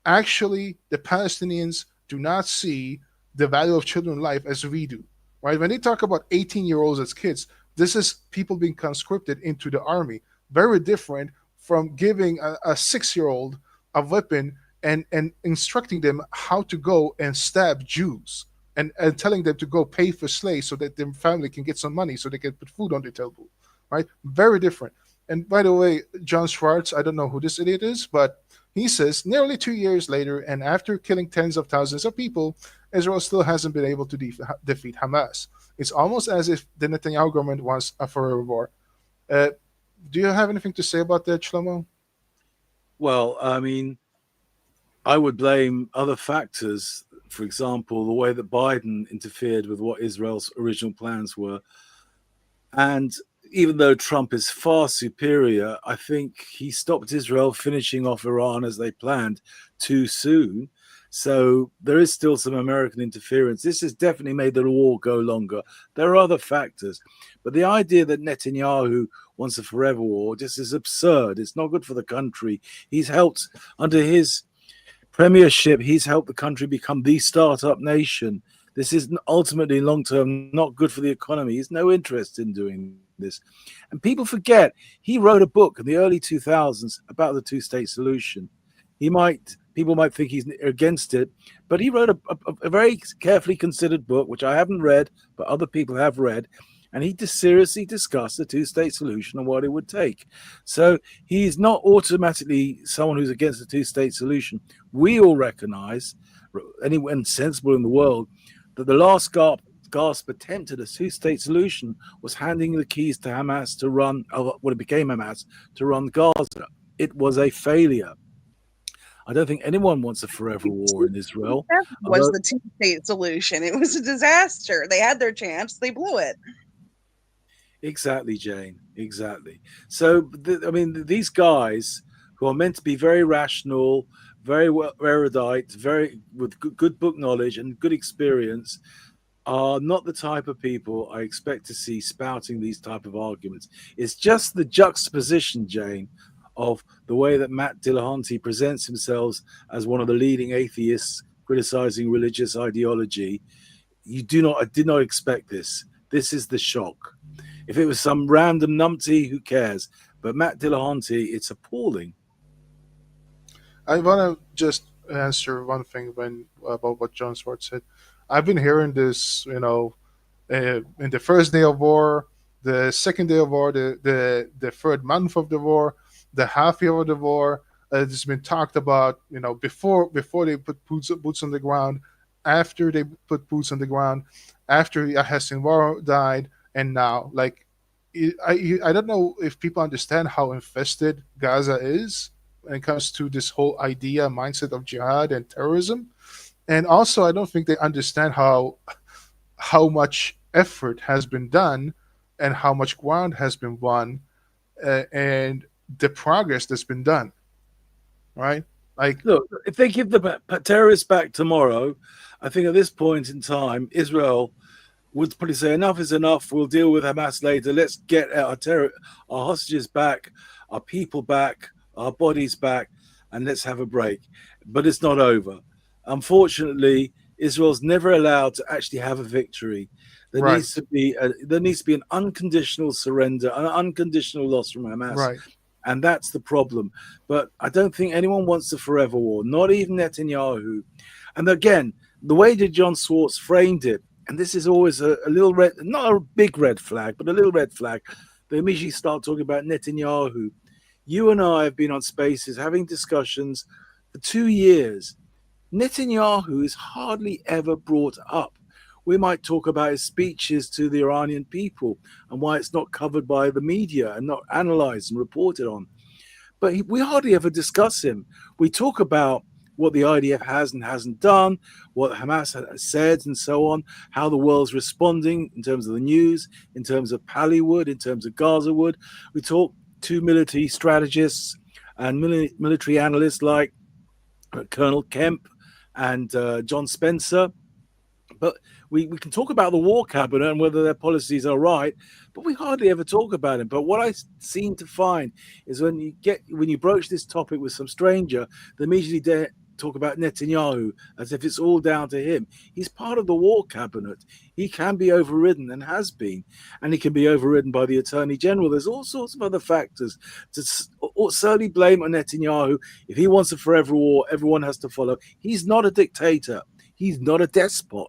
actually the Palestinians do not see the value of children's life as we do, right? When they talk about 18-year-olds as kids, this is people being conscripted into the army. Very different from giving a 6-year-old a weapon and instructing them how to go and stab Jews and telling them to go pay for slaves so that their family can get some money so they can put food on the table, right? Very different. And by the way, John Schwartz, I don't know who this idiot is, but he says nearly 2 years later, and after killing tens of thousands of people, Israel still hasn't been able to defeat Hamas. It's almost as if the Netanyahu government wants a forever war. Do you have anything to say about that, Shlomo? Well, I mean, I would blame other factors. For example, the way that Biden interfered with what Israel's original plans were. And even though Trump is far superior, I think he stopped Israel finishing off Iran as they planned too soon. So there is still some American interference. This has definitely made the war go longer. There are other factors. But the idea that Netanyahu wants a forever war just is absurd. It's not good for the country. He's helped, under his premiership, he's helped the country become the startup nation. This is ultimately long-term not good for the economy. He's no interest in doing this. And people forget, he wrote a book in the early 2000s about the two-state solution. People might think he's against it, but he wrote a very carefully considered book, which I haven't read, but other people have read, and he seriously discussed the two-state solution and what it would take. So he's not automatically someone who's against the two-state solution. We all recognize, anyone sensible in the world, that the last gasp attempt at a two-state solution was handing the keys to Hamas to run, what it became Hamas, to run Gaza. It was a failure. I don't think anyone wants a forever war in Israel. That was the two-state solution. It was a disaster. They had their chance. They blew it. Exactly, Jane. Exactly. So, these guys who are meant to be very rational, very well erudite, very with good book knowledge and good experience, are not the type of people I expect to see spouting these type of arguments. It's just the juxtaposition, Jane, of the way that Matt Dillahunty presents himself as one of the leading atheists criticizing religious ideology. I did not expect this. This is the shock. If it was some random numpty, who cares? But Matt Dillahunty, it's appalling. I want to just answer one thing about what John Swartz said. I've been hearing this, in the first day of war, the second day of war, the third month of the war, the half year of the war. It's been talked about, before they put boots on the ground, after they put boots on the ground, after Sinwar died, and now. Like, I don't know if people understand how infested Gaza is when it comes to this whole mindset of jihad and terrorism. And also, I don't think they understand how much effort has been done and how much ground has been won and the progress that's been done, right? Like, look, if they give the terrorists back tomorrow, I think at this point in time, Israel would probably say enough is enough. We'll deal with Hamas later. Let's get our hostages back, our people back, our bodies back, and let's have a break. But it's not over. Unfortunately, Israel's never allowed to actually have a victory. There needs to be an unconditional surrender, an unconditional loss from Hamas. right. And that's the problem. But I don't think anyone wants a forever war, not even Netanyahu. And again, the way that John Swartz framed it, and this is always a little red, not a big red flag, but a little red flag. They immediately start talking about Netanyahu. You and I have been on Spaces having discussions for 2 years. Netanyahu is hardly ever brought up. We might talk about his speeches to the Iranian people and why it's not covered by the media and not analyzed and reported on. But we hardly ever discuss him. We talk about what the IDF has and hasn't done, what Hamas has said and so on, how the world's responding in terms of the news, in terms of Pallywood, in terms of Gazawood. We talk to military strategists and military analysts like Colonel Kemp and John Spencer. But we can talk about the war cabinet and whether their policies are right, but we hardly ever talk about it. But what I seem to find is when you broach this topic with some stranger, they immediately talk about Netanyahu as if it's all down to him. He's part of the war cabinet. He can be overridden and has been, and he can be overridden by the Attorney General. There's all sorts of other factors to certainly blame on Netanyahu. If he wants a forever war, everyone has to follow. He's not a dictator. He's not a despot,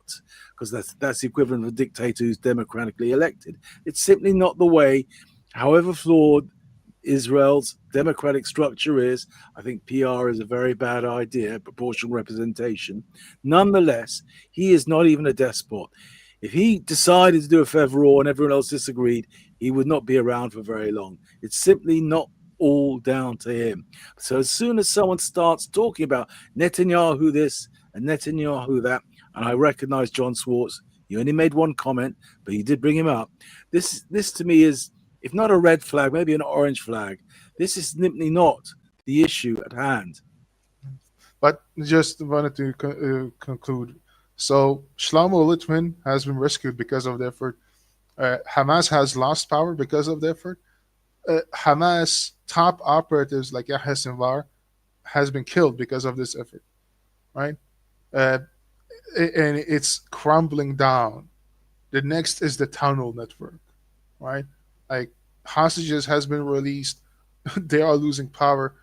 because that's the equivalent of a dictator who's democratically elected. It's simply not the way, however flawed Israel's democratic structure is. I think PR is a very bad idea, proportional representation. Nonetheless, he is not even a despot. If he decided to do a forever war and everyone else disagreed, he would not be around for very long. It's simply not all down to him. So as soon as someone starts talking about Netanyahu this and Netanyahu that, and I recognize John Swartz, you only made one comment, but you did bring him up. This to me is, if not a red flag, maybe an orange flag. This is simply not the issue at hand. But just wanted to conclude. So Shlomo Litvin has been rescued because of the effort. Hamas has lost power because of the effort. Hamas top operatives like Yahya Sinwar has been killed because of this effort, right? And it's crumbling down. The next is the tunnel network, right? Like hostages has been released, they are losing power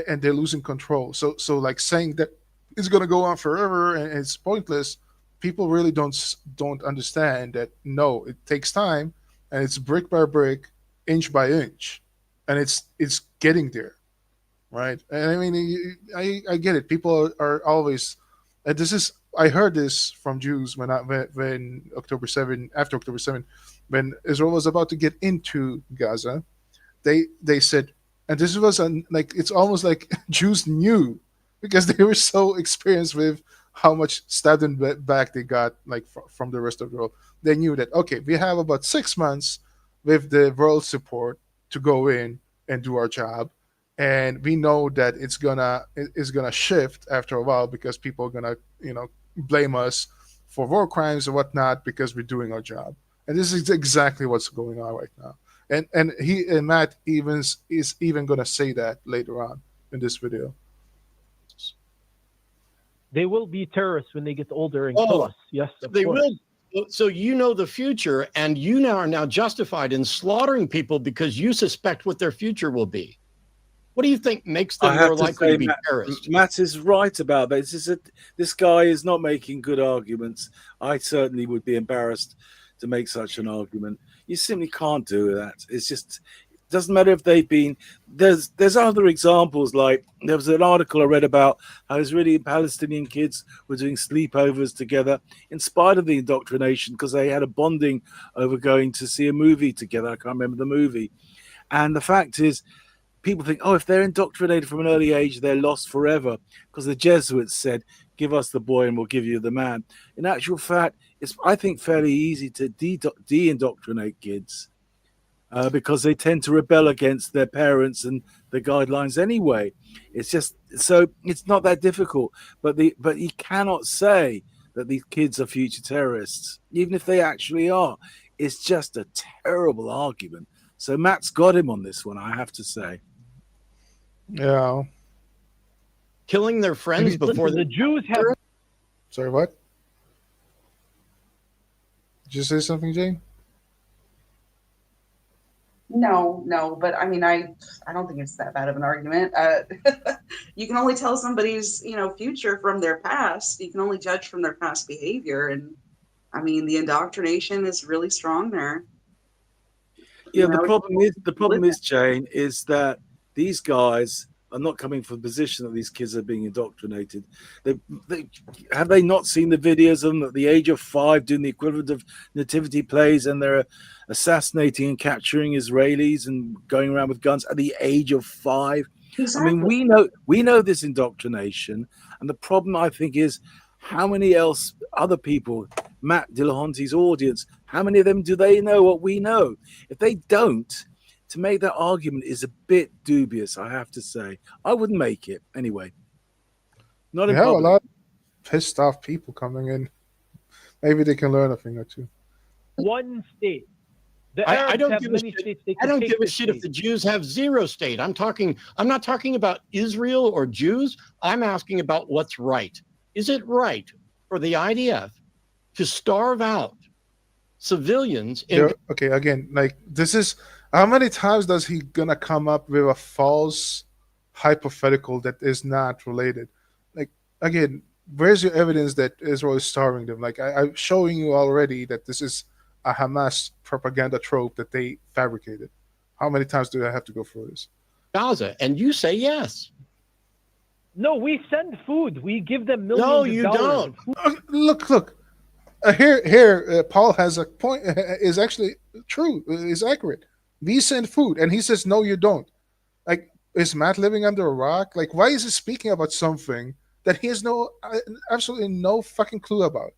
and they're losing control. So like saying that it's going to go on forever and it's pointless, people really don't understand that. No, it takes time, and it's brick by brick, inch by inch, and it's getting there, right? And I mean, I get it. People are always, and this is, I heard this from Jews when after October 7, when Israel was about to get into Gaza, they said, and this was like, it's almost like Jews knew, because they were so experienced with how much stabbed in the back they got, like from the rest of the world. They knew that, okay, we have about 6 months with the world support to go in and do our job, and we know that it's gonna shift after a while, because people are gonna blame us for war crimes or whatnot because we're doing our job. And this is exactly what's going on right now. And Matt is even gonna say that later on in this video. They will be terrorists when they get older and kill us. Yes, they will. So you know the future, and you are now justified in slaughtering people because you suspect what their future will be. What do you think makes them more likely to be terrorists? Matt is right about that. This guy is not making good arguments. I certainly would be embarrassed to make such an argument. You simply can't do that. It's just, it doesn't matter if they've been. There's other examples, like there was an article I read about how Israeli and Palestinian kids were doing sleepovers together in spite of the indoctrination, because they had a bonding over going to see a movie together. I can't remember the movie. And the fact is, people think, oh, if they're indoctrinated from an early age, they're lost forever, because the Jesuits said, give us the boy and we'll give you the man. In actual fact, it's, I think, fairly easy to de-indoctrinate kids. because they tend to rebel against their parents and the guidelines anyway. It's just so it's not that difficult. But you cannot say that these kids are future terrorists, even if they actually are. It's just a terrible argument. So Matt's got him on this one, I have to say. Yeah. Killing their friends before the Jews have. Sorry, what? Did you say something, Jane? No, but I mean, I don't think it's that bad of an argument. You can only tell somebody's, future from their past. You can only judge from their past behavior, and I mean, the indoctrination is really strong there. Yeah, the problem is, Jane, is that these guys are not coming from the position that these kids are being indoctrinated. Have they not seen the videos of them at the age of 5 doing the equivalent of nativity plays, and they're assassinating and capturing Israelis and going around with guns at the age of 5? Exactly. I mean, we know this indoctrination, and the problem, I think, is how many other people, Matt Dillahunty's audience, how many of them do they know what we know? If they don't, to make that argument is a bit dubious, I have to say. I wouldn't make it anyway. Not in public. A lot of pissed off people coming in. Maybe they can learn a thing or two. One state. I don't give a shit. I don't give a shit if the Jews have 0 state. I'm not talking about Israel or Jews. I'm asking about what's right. Is it right for the IDF to starve out civilians? Okay, again, like this is. How many times does he gonna come up with a false hypothetical that is not related? Like, again, where's your evidence that Israel is starving them? Like, I'm showing you already that this is a Hamas propaganda trope that they fabricated. How many times do I have to go through this? Gaza, and you say yes. No, we send food. We give them millions. No, you don't. Look. Here, Paul has a point. Is actually true. Is accurate. We send food, and he says, "No, you don't." Like, is Matt living under a rock? Like, why is he speaking about something that he has absolutely no fucking clue about?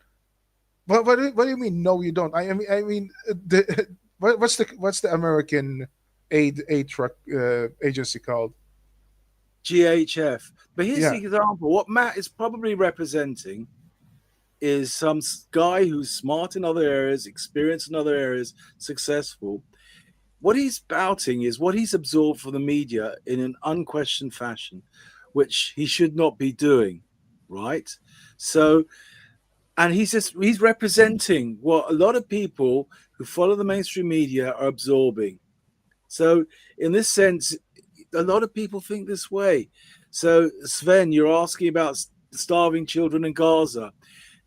What do you mean? No, you don't. I mean, what's the American aid truck agency called? GHF. But here's the example. What Matt is probably representing is some guy who's smart in other areas, experienced in other areas, successful. What he's spouting is what he's absorbed from the media in an unquestioned fashion, which he should not be doing, right? So, and he's representing what a lot of people who follow the mainstream media are absorbing. So, in this sense, a lot of people think this way. So, Sven, you're asking about starving children in Gaza.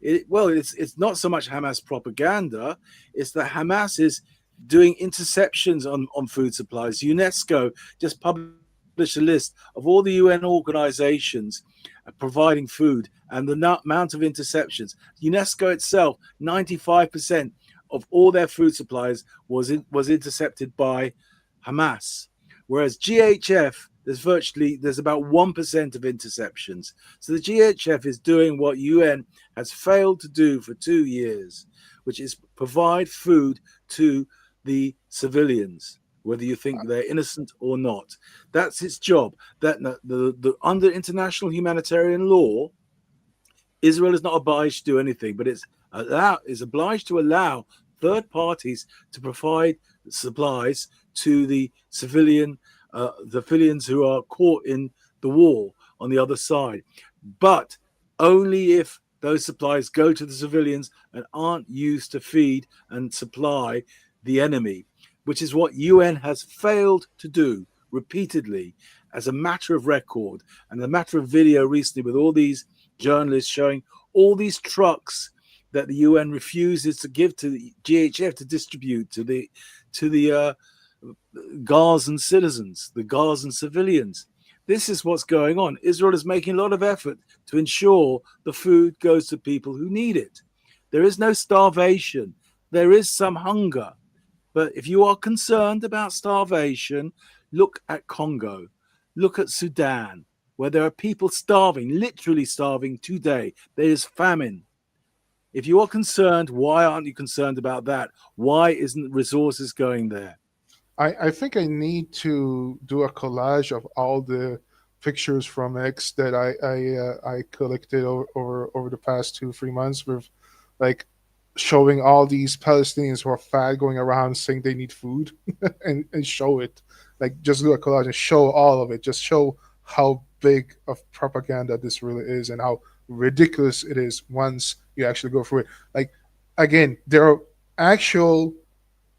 It's not so much Hamas propaganda. It's that Hamas is doing interceptions on food supplies. UNESCO just published a list of all the UN organizations providing food and the amount of interceptions. UNESCO itself, 95% of all their food supplies was intercepted by Hamas, whereas GHF, there's about 1% of interceptions. So the GHF is doing what UN has failed to do for 2 years, which is provide food to the civilians, whether you think they're innocent or not. That's its job. That under international humanitarian law, Israel is not obliged to do anything, but is obliged to allow third parties to provide supplies to the civilians who are caught in the war on the other side, but only if those supplies go to the civilians and aren't used to feed and supply the enemy, which is what UN has failed to do repeatedly as a matter of record and a matter of video recently, with all these journalists showing all these trucks that the UN refuses to give to the GHF to distribute to the Gazan citizens, the Gazan civilians. This is what's going on. Israel is making a lot of effort to ensure the food goes to people who need it. There is no starvation. There is some hunger. But if you are concerned about starvation, look at Congo. Look at Sudan, where there are people starving, literally starving today. There is famine. If you are concerned, why aren't you concerned about that? Why isn't resources going there? I think I need to do a collage of all the pictures from X that I collected over the past 2 3 months with like showing all these Palestinians who are fat going around saying they need food and show it. Like just do a collage and show all of it. Just show how big of propaganda this really is and how ridiculous it is once you actually go through it. Like again, there are actual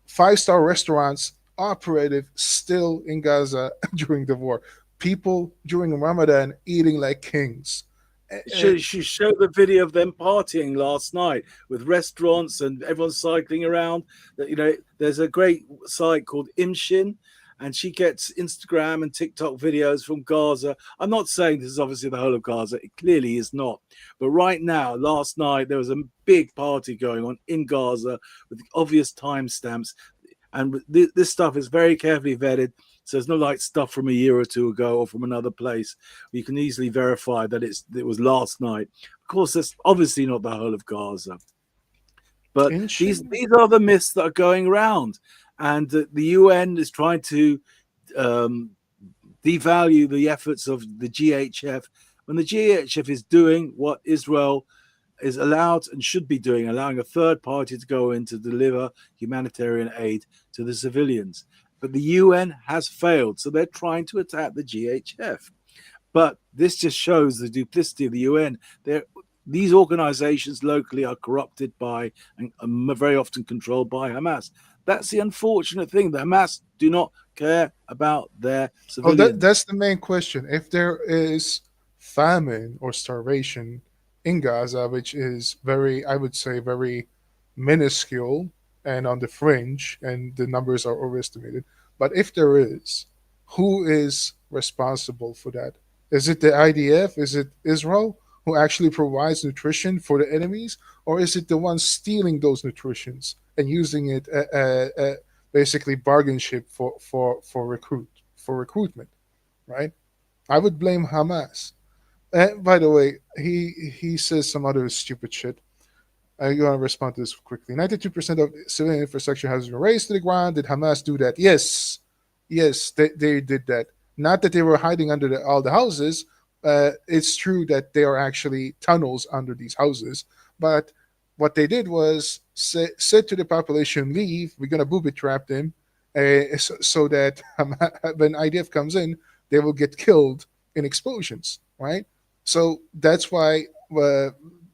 5-star restaurants operative still in Gaza during the war. People during Ramadan eating like kings. She showed the video of them partying last night with restaurants and everyone cycling around. That there's a great site called Imshin, and she gets Instagram and TikTok videos from Gaza. I'm not saying this is obviously the whole of Gaza. It clearly is not. But right now, last night, there was a big party going on in Gaza with obvious timestamps. And this stuff is very carefully vetted. So it's not like stuff from a year or two ago or from another place. You can easily verify that it was last night. Of course, that's obviously not the whole of Gaza. But these are the myths that are going around. And the UN is trying to devalue the efforts of the GHF when the GHF is doing what Israel is allowed and should be doing, allowing a third party to go in to deliver humanitarian aid to the civilians. But the UN has failed, so they're trying to attack the GHF. But this just shows the duplicity of the UN. These organizations locally are corrupted by and very often controlled by Hamas. That's the unfortunate thing. The Hamas do not care about their civilians. That's the main question. If there is famine or starvation in Gaza, which is I would say, very minuscule and on the fringe, and the numbers are overestimated. But if there is, who is responsible for that? Is it the IDF? Is it Israel, who actually provides nutrition for the enemies? Or is it the one stealing those nutritions and using it basically bargain ship for recruitment, right? I would blame Hamas. And by the way, he says some other stupid shit. I'm going to respond to this quickly. 92% of civilian infrastructure has been razed to the ground. Did Hamas do that? Yes, they did that. Not that they were hiding under all the houses. It's true that there are actually tunnels under these houses. But what they did was said to the population, leave, we're going to booby trap them so that when IDF comes in, they will get killed in explosions, right? So that's why,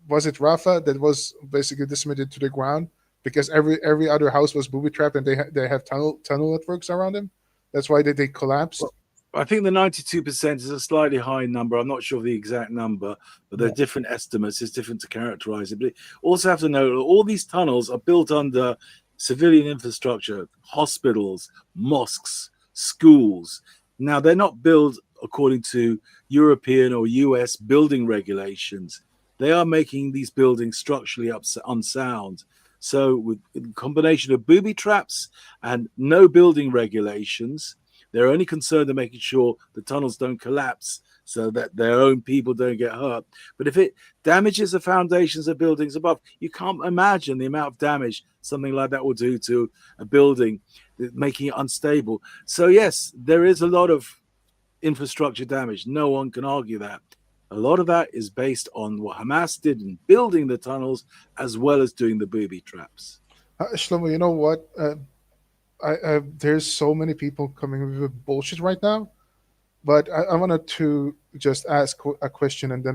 was it Rafah that was basically decimated to the ground because every other house was booby trapped and they have tunnel networks around them? That's why they collapsed. Well, I think the 92% is a slightly high number. I'm not sure of the exact number, but there are different estimates. It's different to characterize it. But also have to know that all these tunnels are built under civilian infrastructure, hospitals, mosques, schools. Now, they're not built according to European or US building regulations. They are making these buildings structurally unsound. So with a combination of booby traps and no building regulations, they're only concerned with making sure the tunnels don't collapse so that their own people don't get hurt. But if it damages the foundations of buildings above, you can't imagine the amount of damage something like that will do to a building, making it unstable. So yes, there is a lot of infrastructure damage. No one can argue that. A lot of that is based on what Hamas did in building the tunnels as well as doing the booby traps. Shlomo, you know what? There's so many people coming with bullshit right now, but I wanted to just ask a question and then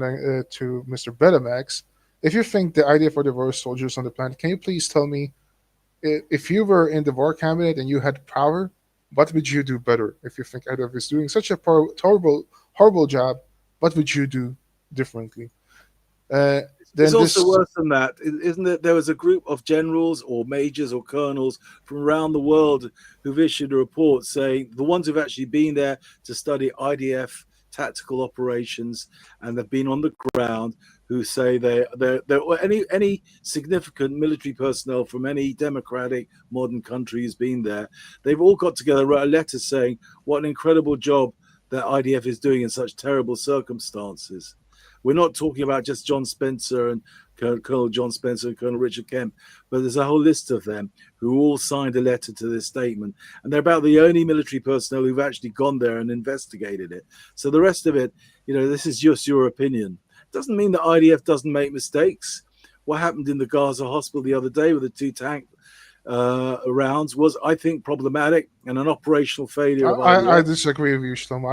to Mr. Betamax. If you think the idea for the worst soldiers on the planet, can you please tell me, if you were in the war cabinet and you had power, what would you do better? If you think IDF is doing such a horrible job, what would you do differently? It's also worse than that, isn't it? There was a group of generals or majors or colonels from around the world who've issued a report saying, the ones who've actually been there to study IDF tactical operations and they've been on the ground, who say any significant military personnel from any democratic modern country who's been there, they've all got together and wrote a letter saying what an incredible job that IDF is doing in such terrible circumstances, We're not talking about just John Spencer and Colonel John Spencer and Colonel Richard Kemp, but there's a whole list of them who all signed a letter to this statement. And they're about the only military personnel who've actually gone there and investigated it. So the rest of it, this is just your opinion. Doesn't mean that IDF doesn't make mistakes. What happened in the Gaza hospital the other day with the 2 tank rounds was, I think, problematic and an operational failure of IDF. I disagree with you, Shlomo.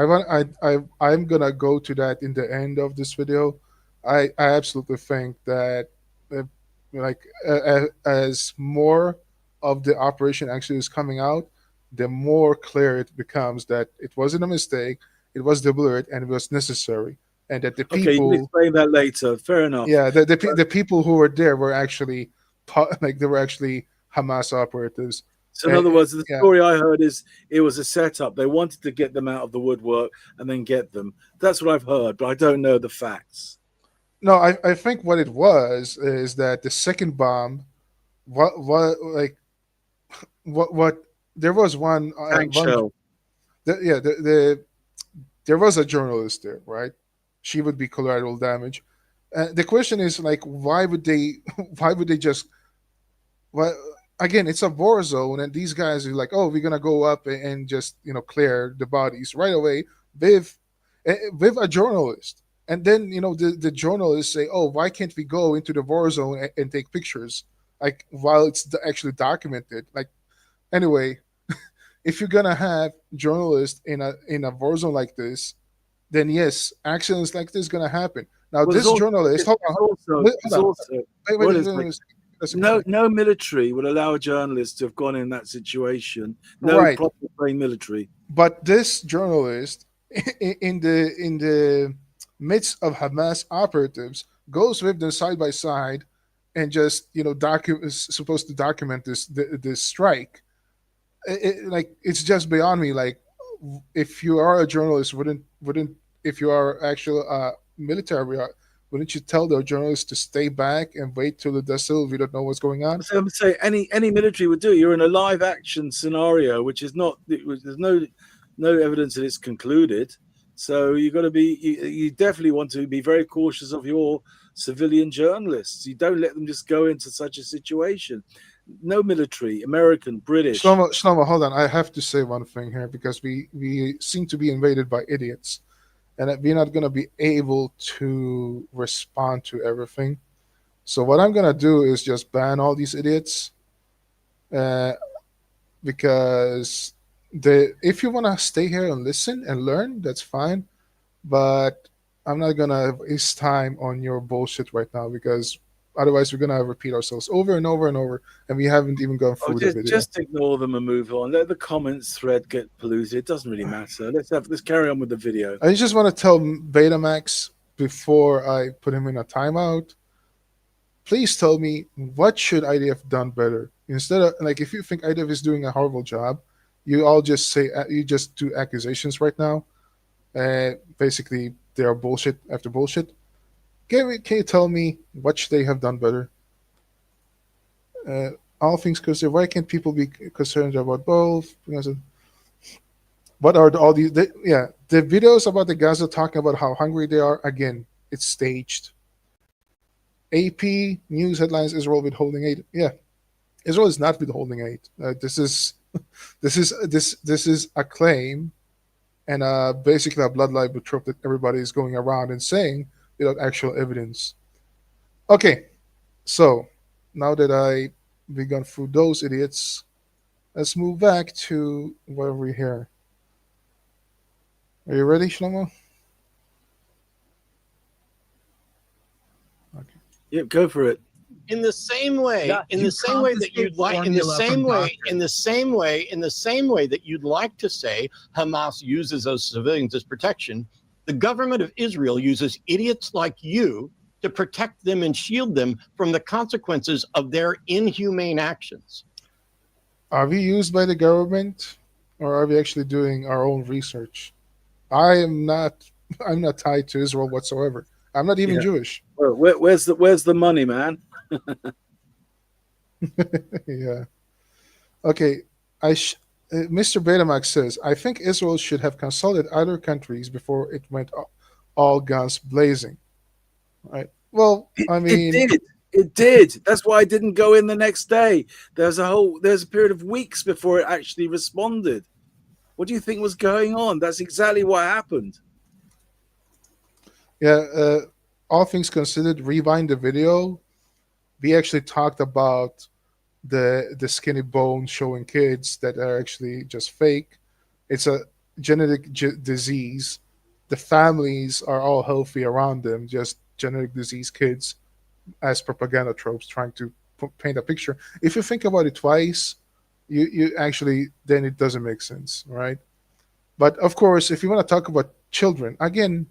I'm gonna go to that in the end of this video. I absolutely think that as more of the operation actually is coming out, the more clear it becomes that it wasn't a mistake, it was deliberate, and it was necessary, and that the people. Okay, you can explain that later. Fair enough. Yeah, the people who were there were actually they were actually Hamas operatives. So in other words, the story I heard is it was a setup. They wanted to get them out of the woodwork and then get them. That's what I've heard, but I don't know the facts. No, I think what it was is that the second bomb, there was one tank shell. There was a journalist there, right? She would be collateral damage. The question is why would they just again, it's a war zone, and these guys are like, oh, we're gonna go up and just clear the bodies right away with a journalist, and then the journalists say, oh, why can't we go into the war zone and take pictures while it's actually documented? Anyway, if you're gonna have journalists in a war zone like this, then yes, accidents like this is gonna happen. Now, this journalist, no military would allow a journalist to have gone in that situation. No proper trained military. But this journalist, in the midst of Hamas operatives, goes with them side by side, and just is supposed to document this strike. It's just beyond me. If you are a journalist, wouldn't if you are actual military, wouldn't you tell the journalists to stay back and wait till the dust settles? We don't know what's going on. I would say any military would do. You're in a live action scenario, which is not. There's no evidence that it's concluded. So you definitely want to be very cautious of your civilian journalists. You don't let them just go into such a situation. No military, American, British. Shlomo, hold on. I have to say one thing here, because we seem to be invaded by idiots, and that we're not going to be able to respond to everything. So what I'm going to do is just ban all these idiots, because if you want to stay here and listen and learn, that's fine. But I'm not going to waste time on your bullshit right now, because otherwise we're going to repeat ourselves over and over and over, and we haven't even gone through the video. Just ignore them and move on. Let the comments thread get polluted. It doesn't really matter. Let's carry on with the video. I just want to tell Betamax, before I put him in a timeout, please tell me, what should IDF done better? Instead of, if you think IDF is doing a horrible job, you all just say, you just do accusations right now. Basically, they are bullshit after bullshit. Can you tell me what should they have done better? All things considered, why can't people be concerned about both? What are all these? The videos about the Gaza talking about how hungry they are. Again, it's staged. AP news headlines: Israel withholding aid. Yeah, Israel is not withholding aid. This is a claim, and basically a blood libel trope that everybody is going around and saying without actual evidence. Okay, so now that we've gone through those idiots, let's move back to where we're here. Are you ready, Shlomo? Okay. Yep, go for it. In the same way, in the same way that you'd like to say Hamas uses those civilians as protection, the government of Israel uses idiots like you to protect them and shield them from the consequences of their inhumane actions. Are we used by the government, or are we actually doing our own research? I'm not tied to Israel whatsoever. I'm not even Jewish. Well, where's the money, man? Yeah. Okay. Mr. Betamax says, I think Israel should have consulted other countries before it went all guns blazing. right? Well, I mean, It did. That's why I didn't go in the next day. There's a period of weeks before it actually responded. What do you think was going on? That's exactly what happened. Yeah, all things considered, rewind the video. We actually talked about the skinny bone showing kids that are actually just fake. It's a genetic disease. The families are all healthy around them, just genetic disease kids as propaganda tropes trying to paint a picture. If you think about it twice, you actually, then it doesn't make sense, right? But of course, if you want to talk about children, again,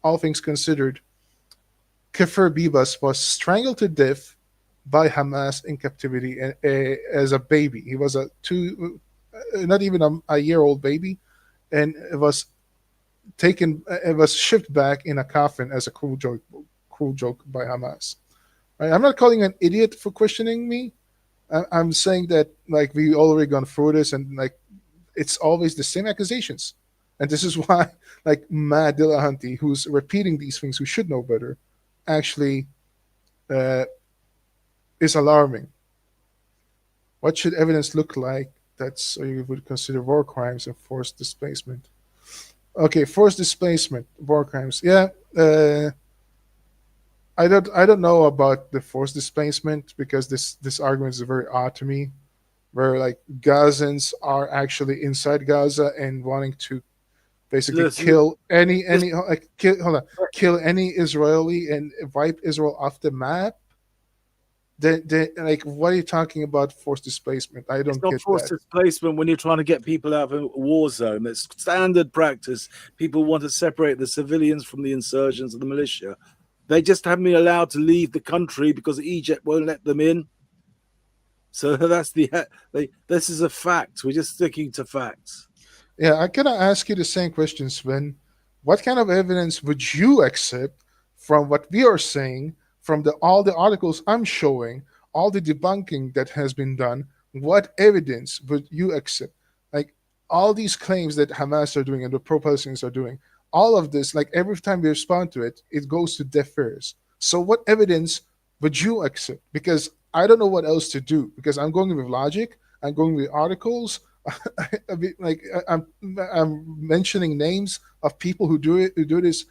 all things considered, Kafir Bibas was strangled to death by Hamas in captivity as a baby. He was not even a year-old baby, and it was shipped back in a coffin as a cruel joke by Hamas. Right? I'm not calling an idiot for questioning me. I'm saying that like we already gone through this, and like it's always the same accusations, and this is why like Matt Dillahunty, who's repeating these things, who should know better, actually is alarming. What should evidence look like that's you would consider war crimes and forced displacement? Okay, forced displacement, war crimes. Yeah, I don't know about the forced displacement because this argument is very odd to me, where like Gazans are actually inside Gaza and wanting to basically kill any kill any Israeli and wipe Israel off the map. Like, what are you talking about forced displacement? I don't get forced that. Displacement when you're trying to get people out of a war zone. That's standard practice. People want to separate the civilians from the insurgents and the militia. They just haven't been allowed to leave the country because Egypt won't let them in. So that's this is a fact. We're just sticking to facts. Yeah, I cannot ask you the same question, Sven. What kind of evidence would you accept from what we are saying, from all the articles I'm showing, all the debunking that has been done? What evidence would you accept? Like all these claims that Hamas are doing and the pro-Palestinians are doing, all of this, like every time we respond to it, it goes to deaf ears. So what evidence would you accept? Because I don't know what else to do, because I'm going with logic, I'm going with articles. I'm mentioning names of people who do this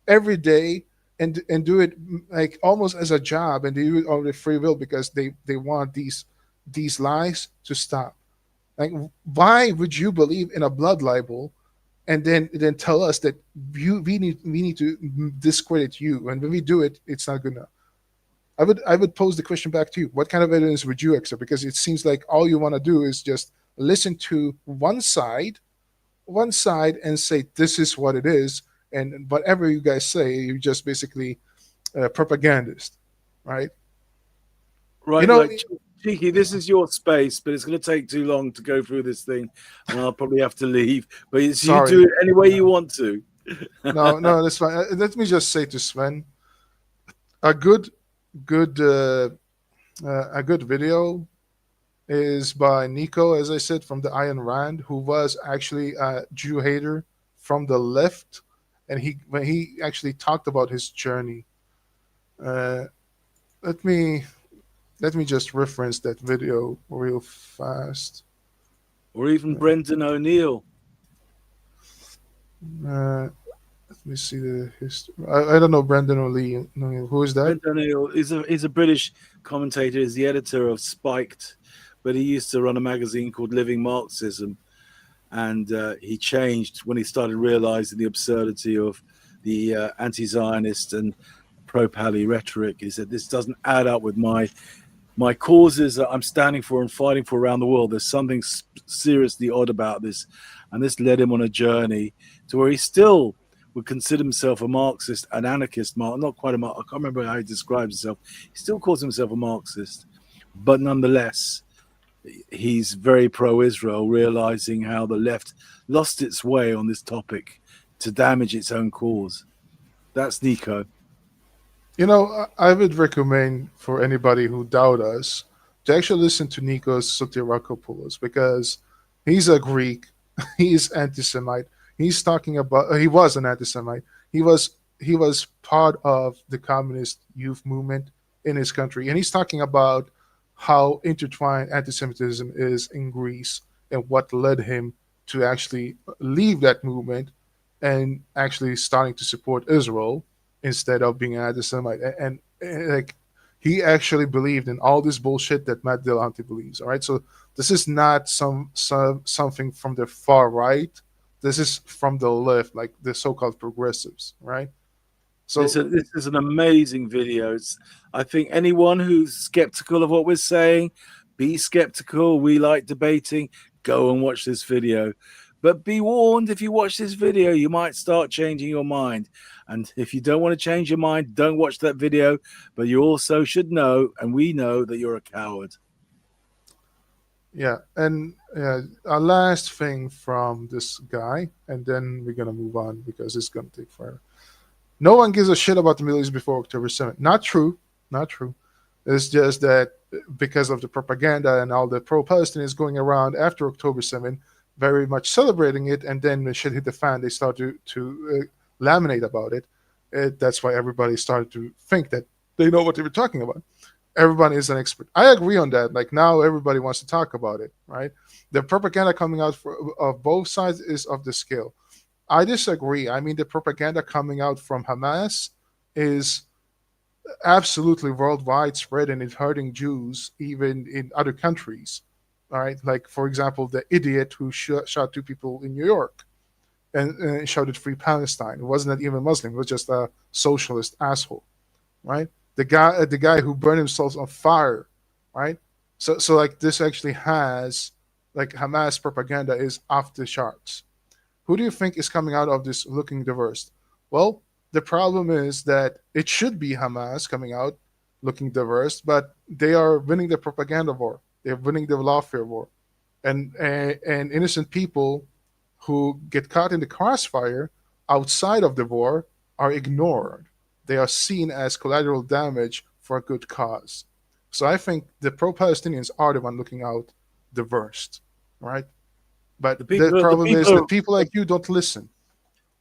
every day and do it like almost as a job, and they do it on their free will because they want these lies to stop. Like, why would you believe in a blood libel and then tell us that we need to discredit you, and when we do it, it's not good enough? I would pose the question back to you. What kind of evidence would you accept? Because it seems like all you want to do is just listen to one side and say this is what it is, and whatever you guys say, you're just basically propagandist, right? Right. Like, Cheeky, this is your space, but it's going to take too long to go through this thing, and I'll probably have to leave. But you do it any way you want to. No, that's fine. Let me just say to Sven, a good video is by Nico, as I said, from the Ayn Rand, who was actually a Jew hater from the left, and when he actually talked about his journey. Let me just reference that video real fast. Or even Brendan O'Neill. Let me see the history. I don't know Brendan O'Neill. Who is that? Brendan O'Neill is a British commentator. He's the editor of Spiked, but he used to run a magazine called Living Marxism, and he changed when he started realizing the absurdity of the anti-Zionist and pro-Pali rhetoric. He said, this doesn't add up with my causes that I'm standing for and fighting for around the world. There's something seriously odd about this. And this led him on a journey to where he still would consider himself a Marxist, an anarchist, not quite a Marxist. I can't remember how he describes himself. He still calls himself a Marxist, but nonetheless, he's very pro-Israel, realizing how the left lost its way on this topic to damage its own cause. That's Nico. You know, I would recommend for anybody who doubt us to actually listen to Nikos Sotirakopoulos, because he's a Greek, he's anti-Semite. He's talking about he was an anti-Semite. He was he was part of the communist youth movement in his country, and he's talking about how intertwined anti-Semitism is in Greece and what led him to actually leave that movement and actually starting to support Israel instead of being an anti-Semite. And like he actually believed in all this bullshit that Matt Dillahunty believes. All right, so this is not something from the far right. This is from the left, like the so-called progressives, right? So this is an amazing video. I think anyone who's skeptical of what we're saying, be skeptical. We like debating. Go and watch this video. But be warned, if you watch this video, you might start changing your mind. And if you don't want to change your mind, don't watch that video. But you also should know, and we know, that you're a coward. Yeah, and our last thing from this guy, and then we're going to move on because it's going to take forever. No one gives a shit about the Middle East before October 7th. Not true. Not true. It's just that because of the propaganda and all the pro-Palestinians going around after October 7th, very much celebrating it, and then when shit hit the fan, they start to laminate about it. That's why everybody started to think that they know what they were talking about. Everybody is an expert. I agree on that. Like now, everybody wants to talk about it, right? The propaganda coming out of both sides is of the scale. I disagree. I mean, the propaganda coming out from Hamas is absolutely worldwide spread, and it's hurting Jews even in other countries. All right, like for example, the idiot who shot 2 people in New York and shouted "Free Palestine." It wasn't even Muslim; it was just a socialist asshole, right? The guy who burned himself on fire, right? So like this actually has like Hamas propaganda is off the charts. Who do you think is coming out of this looking diverse? Well, the problem is that it should be Hamas coming out looking diverse, but they are winning the propaganda war. They're winning the lawfare war. And innocent people who get caught in the crossfire outside of the war are ignored. They are seen as collateral damage for a good cause. So I think the pro-Palestinians are the one looking out the worst, right? But the problem is that people like you don't listen.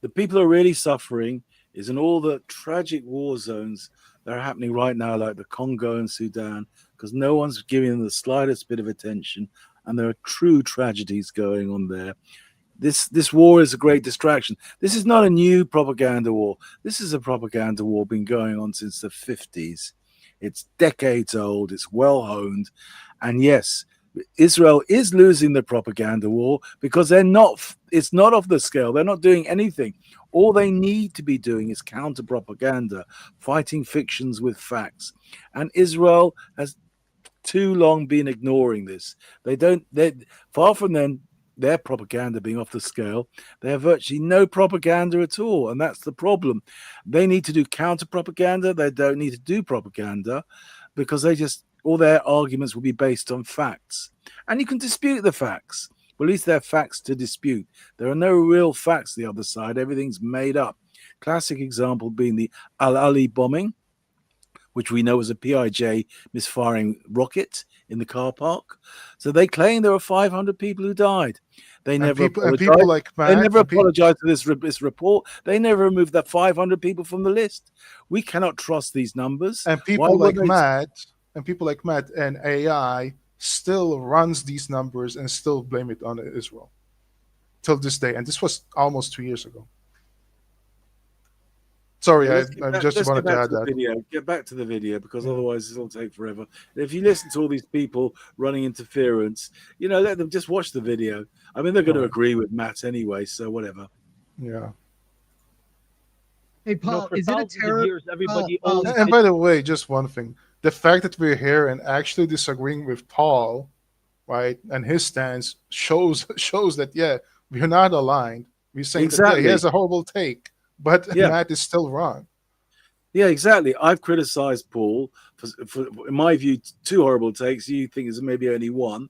The people who are really suffering is in all the tragic war zones that are happening right now, like the Congo and Sudan, because no one's giving them the slightest bit of attention, and there are true tragedies going on there. This war is a great distraction. This is not a new propaganda war. This is a propaganda war been going on since the 50s. It's decades old. It's well honed. And yes, Israel is losing the propaganda war because it's not off the scale. They're not doing anything. All they need to be doing is counter propaganda, fighting fictions with facts. And Israel has too long been ignoring this. They're far from their propaganda being off the scale. They have virtually no propaganda at all, and that's the problem. They need to do counter propaganda. They don't need to do propaganda because all their arguments will be based on facts. And you can dispute the facts. Well, at least they're facts to dispute. There are no real facts the other side. Everything's made up. Classic example being the Al-Ali bombing, which we know was a PIJ misfiring rocket in the car park. So they claim there were 500 people who died. They never apologized for this report. They never removed that 500 people from the list. We cannot trust these numbers. And people like Matt and AI still runs these numbers and still blame it on Israel till this day. And this was almost 2 years ago. Sorry, I just wanted to add that. Video. Get back to the video because otherwise it'll take forever. If you listen to all these people running interference, let them just watch the video. I mean, they're going to agree with Matt anyway, so whatever. Yeah. Hey, Paul, is it a terror? And by the way, just one thing. The fact that we're here and actually disagreeing with Paul, right, and his stance shows that, yeah, we're not aligned. We're saying that he has a horrible take. But Matt is still wrong. Yeah, exactly. I've criticized Paul for, in my view, 2 horrible takes. You think there's maybe only 1.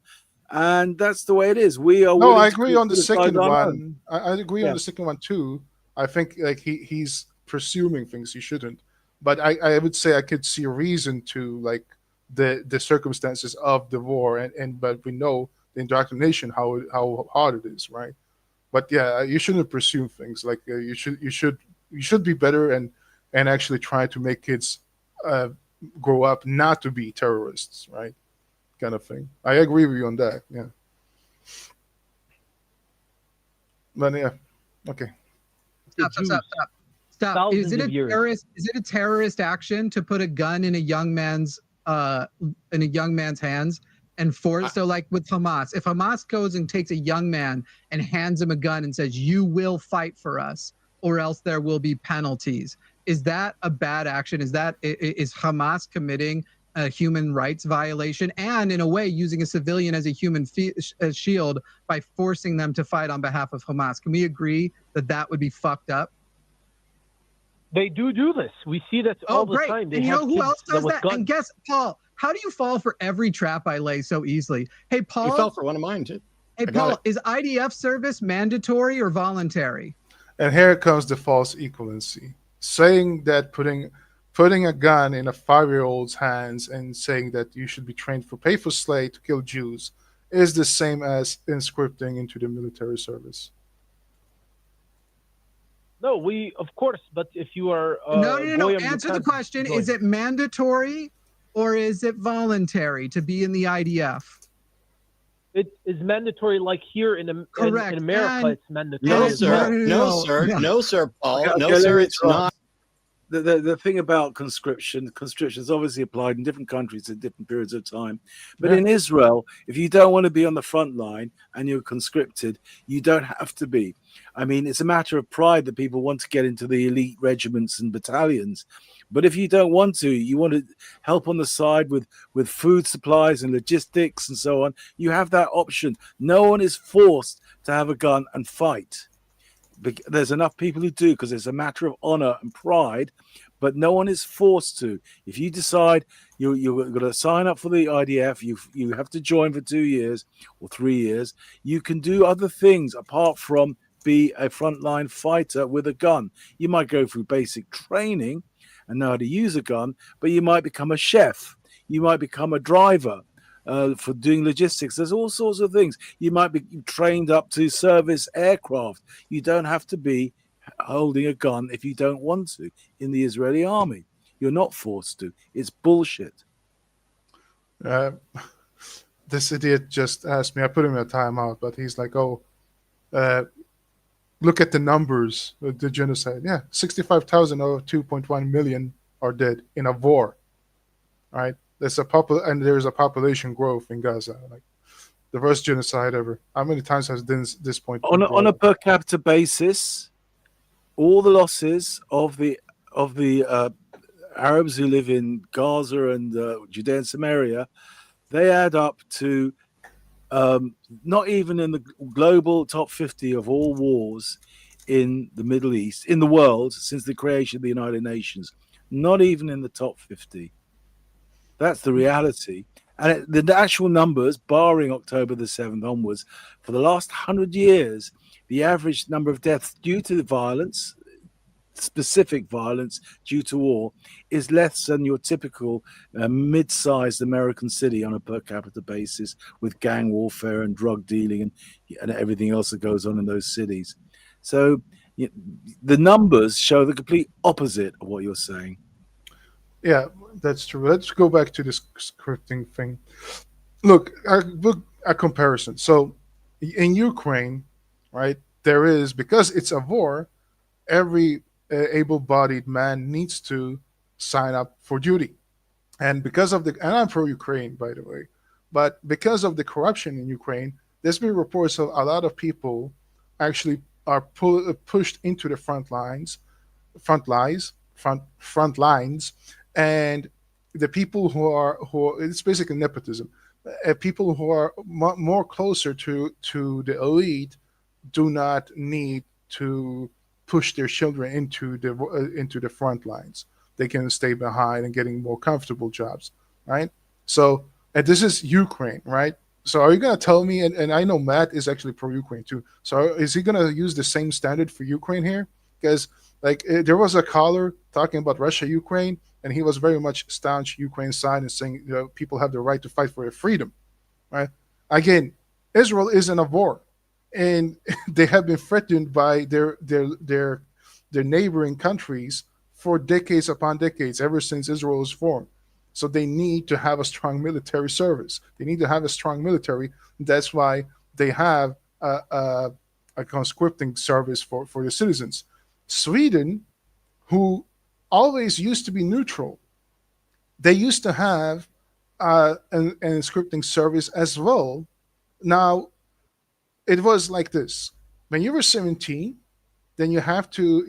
And that's the way it is. We are. No, I agree on the second one. I agree on the second one, too. I think like he's presuming things he shouldn't. But I would say I could see a reason to like the circumstances of the war. But we know the indoctrination, how hard it is, right? But yeah, you shouldn't presume things. Like you should be better and and actually try to make kids grow up not to be terrorists, right? Kind of thing. I agree with you on that. Yeah. But yeah, okay. Stop. Is it a terrorist action to put a gun in a young man's hands and force? So like with Hamas, if Hamas goes and takes a young man and hands him a gun and says, "You will fight for us, or else there will be penalties," is that a bad action? Is Hamas committing a human rights violation and in a way using a civilian as a human shield by forcing them to fight on behalf of Hamas? Can we agree that that would be fucked up? They do this. We see that all the time. And you know who else does that? And guess, Paul, how do you fall for every trap I lay so easily? Hey, Paul. You fell for one of mine, too. Hey, Paul, is IDF service mandatory or voluntary? And here comes the false equivalency. Saying that putting a gun in a 5-year-old's hands and saying that you should be trained for pay for slay to kill Jews is the same as inscripting into the military service. No, of course, but if you are no. Answer the question: is it mandatory or is it voluntary to be in the IDF? It is mandatory, like here in America, it's mandatory. No, sir. No, sir, Paul. No, sir, it's not. The thing about conscription is obviously applied in different countries at different periods of time. But in Israel, if you don't want to be on the front line and you're conscripted, you don't have to be. I mean, it's a matter of pride that people want to get into the elite regiments and battalions. But if you don't want to, you want to help on the side with food supplies and logistics and so on, you have that option. No one is forced to have a gun and fight. There's enough people who do because it's a matter of honor and pride, but no one is forced to. If you decide you're going to sign up for the IDF, you have to join for 2 years or 3 years. You can do other things apart from be a frontline fighter with a gun. You might go through basic training and know how to use a gun, but you might become a chef. You might become a driver. For doing logistics. There's all sorts of things. You might be trained up to service aircraft. You don't have to be holding a gun if you don't want to in the Israeli army. You're not forced to. It's bullshit. This idiot just asked me, I put him in a timeout, but he's like, look at the numbers of the genocide. Yeah, 65,000 of 2.1 million are dead in a war, right? There's a population growth in Gaza, like the worst genocide ever. How many times has this point on a per capita basis? All the losses of the Arabs who live in Gaza and Judea and Samaria, they add up to not even in the global top 50 of all wars in the Middle East, in the world since the creation of the United Nations. Not even in the top 50. That's the reality. And the actual numbers, barring October the 7th onwards, for the last 100 years, the average number of deaths due to violence, specific violence due to war, is less than your typical mid-sized American city on a per capita basis with gang warfare and drug dealing and everything else that goes on in those cities. So the numbers show the complete opposite of what you're saying. Yeah, that's true. Let's go back to this scripting thing. Look, a comparison. So in Ukraine, right, there is, because it's a war, every able-bodied man needs to sign up for duty. And because of and I'm pro-Ukraine, by the way, but because of the corruption in Ukraine, there's been reports of a lot of people actually are pushed into the front lines, and the people who it's basically nepotism. People who are more closer to the elite do not need to push their children into the front lines. They can stay behind and getting more comfortable jobs, right? So, and this is Ukraine, right? So are you going to tell me, and I know Matt is actually pro-Ukraine too, so is he going to use the same standard for Ukraine here? Because like there was a caller talking about Russia, Ukraine, and he was very much staunch Ukraine side and saying, you know, people have the right to fight for their freedom, right? Again, Israel is in a war, and they have been threatened by their neighboring countries for decades upon decades, ever since Israel was formed. So they need to have a strong military service. They need to have a strong military. That's why they have a conscripting service for the citizens. Sweden, who always used to be neutral, they used to have an conscripting service as well. Now, it was like this: when you were 17, then you have to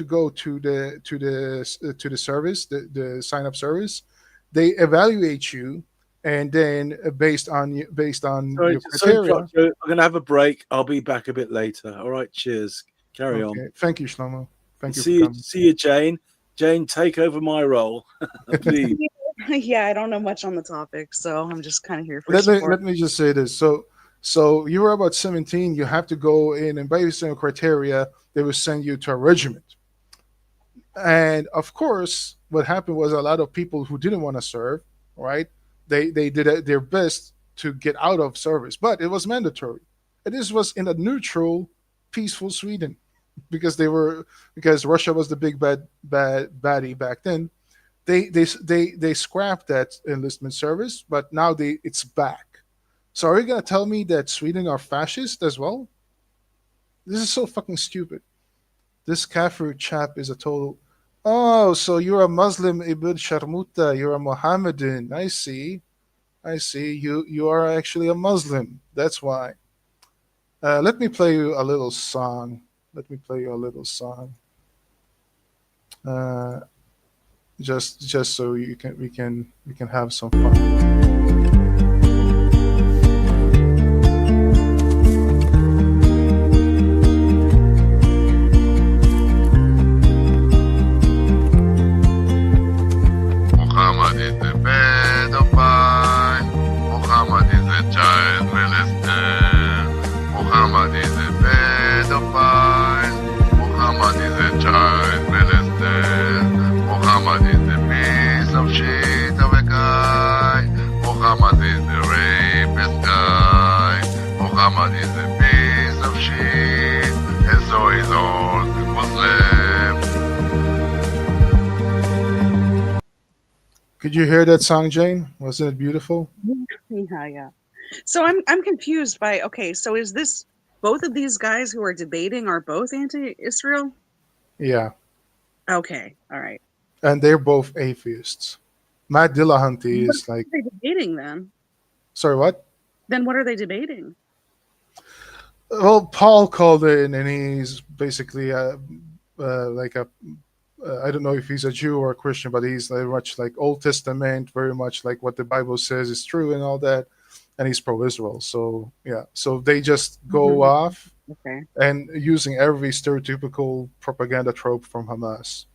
go to the service, the sign up service. They evaluate you, and then based on your criteria. I'm going to have a break. I'll be back a bit later. All right. Cheers. Carry on. Thank you, Shlomo. Thank you. See you, Jane. Jane, take over my role, please. Yeah, I don't know much on the topic, so I'm just kind of here for Let me just say this. So you were about 17. You have to go in, and based on criteria, they will send you to a regiment. And of course, what happened was a lot of people who didn't want to serve, right? They did their best to get out of service, but it was mandatory. And this was in a neutral, peaceful Sweden, because Russia was the big bad baddie back then. They scrapped that enlistment service, but now it's back. So are you gonna tell me that Sweden are fascist as well? This is so fucking stupid. This Kafir chap is a total. Oh, so you're a Muslim Ibn Sharmuta. You're a Mohammedan. I see. You are actually a Muslim. That's why. Let me play you a little song. Just so we can have some fun. Muhammad is a pedophile. Muhammad is a child molester. Muhammad is a pedophile. Muhammad is a child molester. Muhammad is a piece of shit of a guy. Muhammad is a rapist guy. Muhammad is a piece of shit, and so is all the Muslims. Could you hear that song, Jane? Wasn't it beautiful? Yeah. So I'm confused by, okay, so is this both of these guys who are debating are both anti-Israel? Yeah. Okay, all right. And they're both atheists. Matt Dillahunty is like. What are they debating then? Sorry, what? Then what are they debating? Well, Paul called in, and he's basically like a. I don't know if he's a Jew or a Christian, but he's very much like Old Testament, very much like what the Bible says is true and all that. And he's pro-Israel. So yeah, so they just go off and using every stereotypical propaganda trope from Hamas.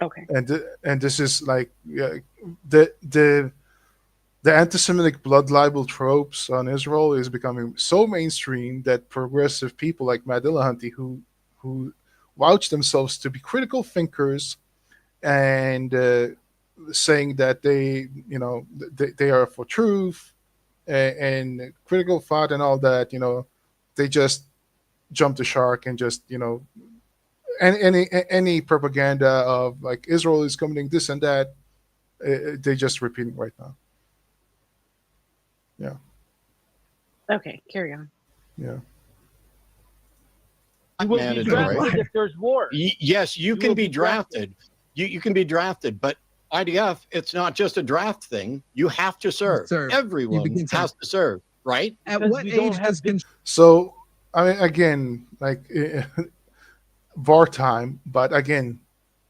Okay. And this is like the anti-Semitic blood libel tropes on Israel is becoming so mainstream that progressive people like Matt Dillahunty, who vouch themselves to be critical thinkers and saying that they are for truth and critical thought and all that, they just jump the shark and just any propaganda of like Israel is committing this and that, they just repeating right now. Yeah. Okay, carry on. Yeah. You will be drafted if there's war. Yes, you can be drafted. You can be drafted, but IDF, it's not just a draft thing. You have to serve. Everyone has to serve, right? At what age has So, I mean, again, like wartime, but again,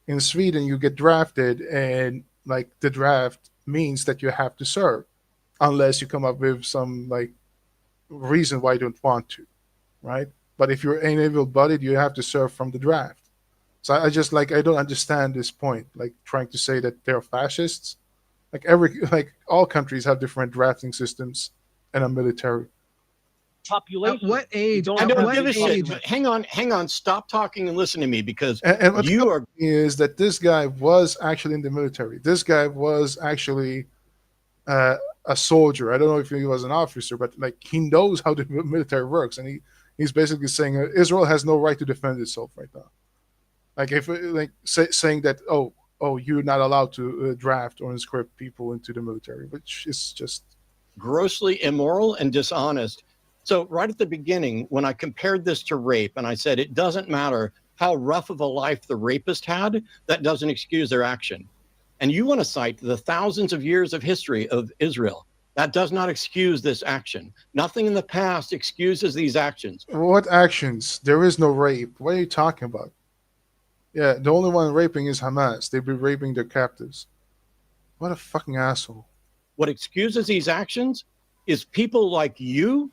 in Sweden, you get drafted, and like the draft means that you have to serve, unless you come up with some like reason why you don't want to, right? But if you're able-bodied, you have to serve from the draft. So I don't understand this point, like trying to say that they're fascists. Like all countries have different drafting systems and a military. Population. At what age? I don't give a shit. Hang on. Stop talking and listen to me, because and what's is that this guy was actually in the military. This guy was actually a soldier. I don't know if he was an officer, but like he knows how the military works, and he's basically saying Israel has no right to defend itself right now. Like if saying that you're not allowed to draft or inscript people into the military, which is just grossly immoral and dishonest. So right at the beginning, when I compared this to rape, and I said it doesn't matter how rough of a life the rapist had, that doesn't excuse their action. And you want to cite the thousands of years of history of Israel. That does not excuse this action. Nothing in the past excuses these actions. What actions? There is no rape. What are you talking about? Yeah, the only one raping is Hamas. They've been raping their captives. What a fucking asshole. What excuses these actions is people like you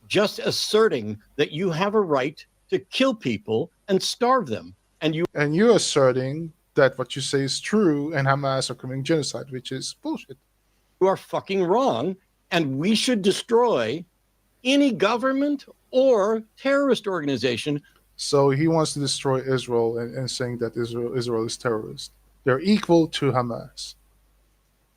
just asserting that you have a right to kill people and starve them. And you're asserting that what you say is true and Hamas are committing genocide, which is bullshit. You are fucking wrong, and we should destroy any government or terrorist organization. So he wants to destroy Israel and saying that Israel is terrorist. They're equal to Hamas.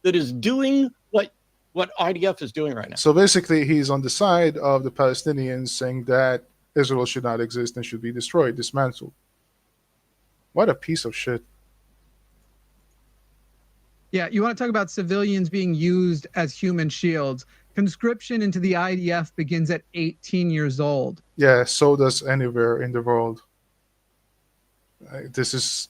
That is doing what IDF is doing right now. So basically, he's on the side of the Palestinians saying that Israel should not exist and should be destroyed, dismantled. What a piece of shit. Yeah, you want to talk about civilians being used as human shields. Conscription into the IDF begins at 18 years old. Yeah, so does anywhere in the world. This is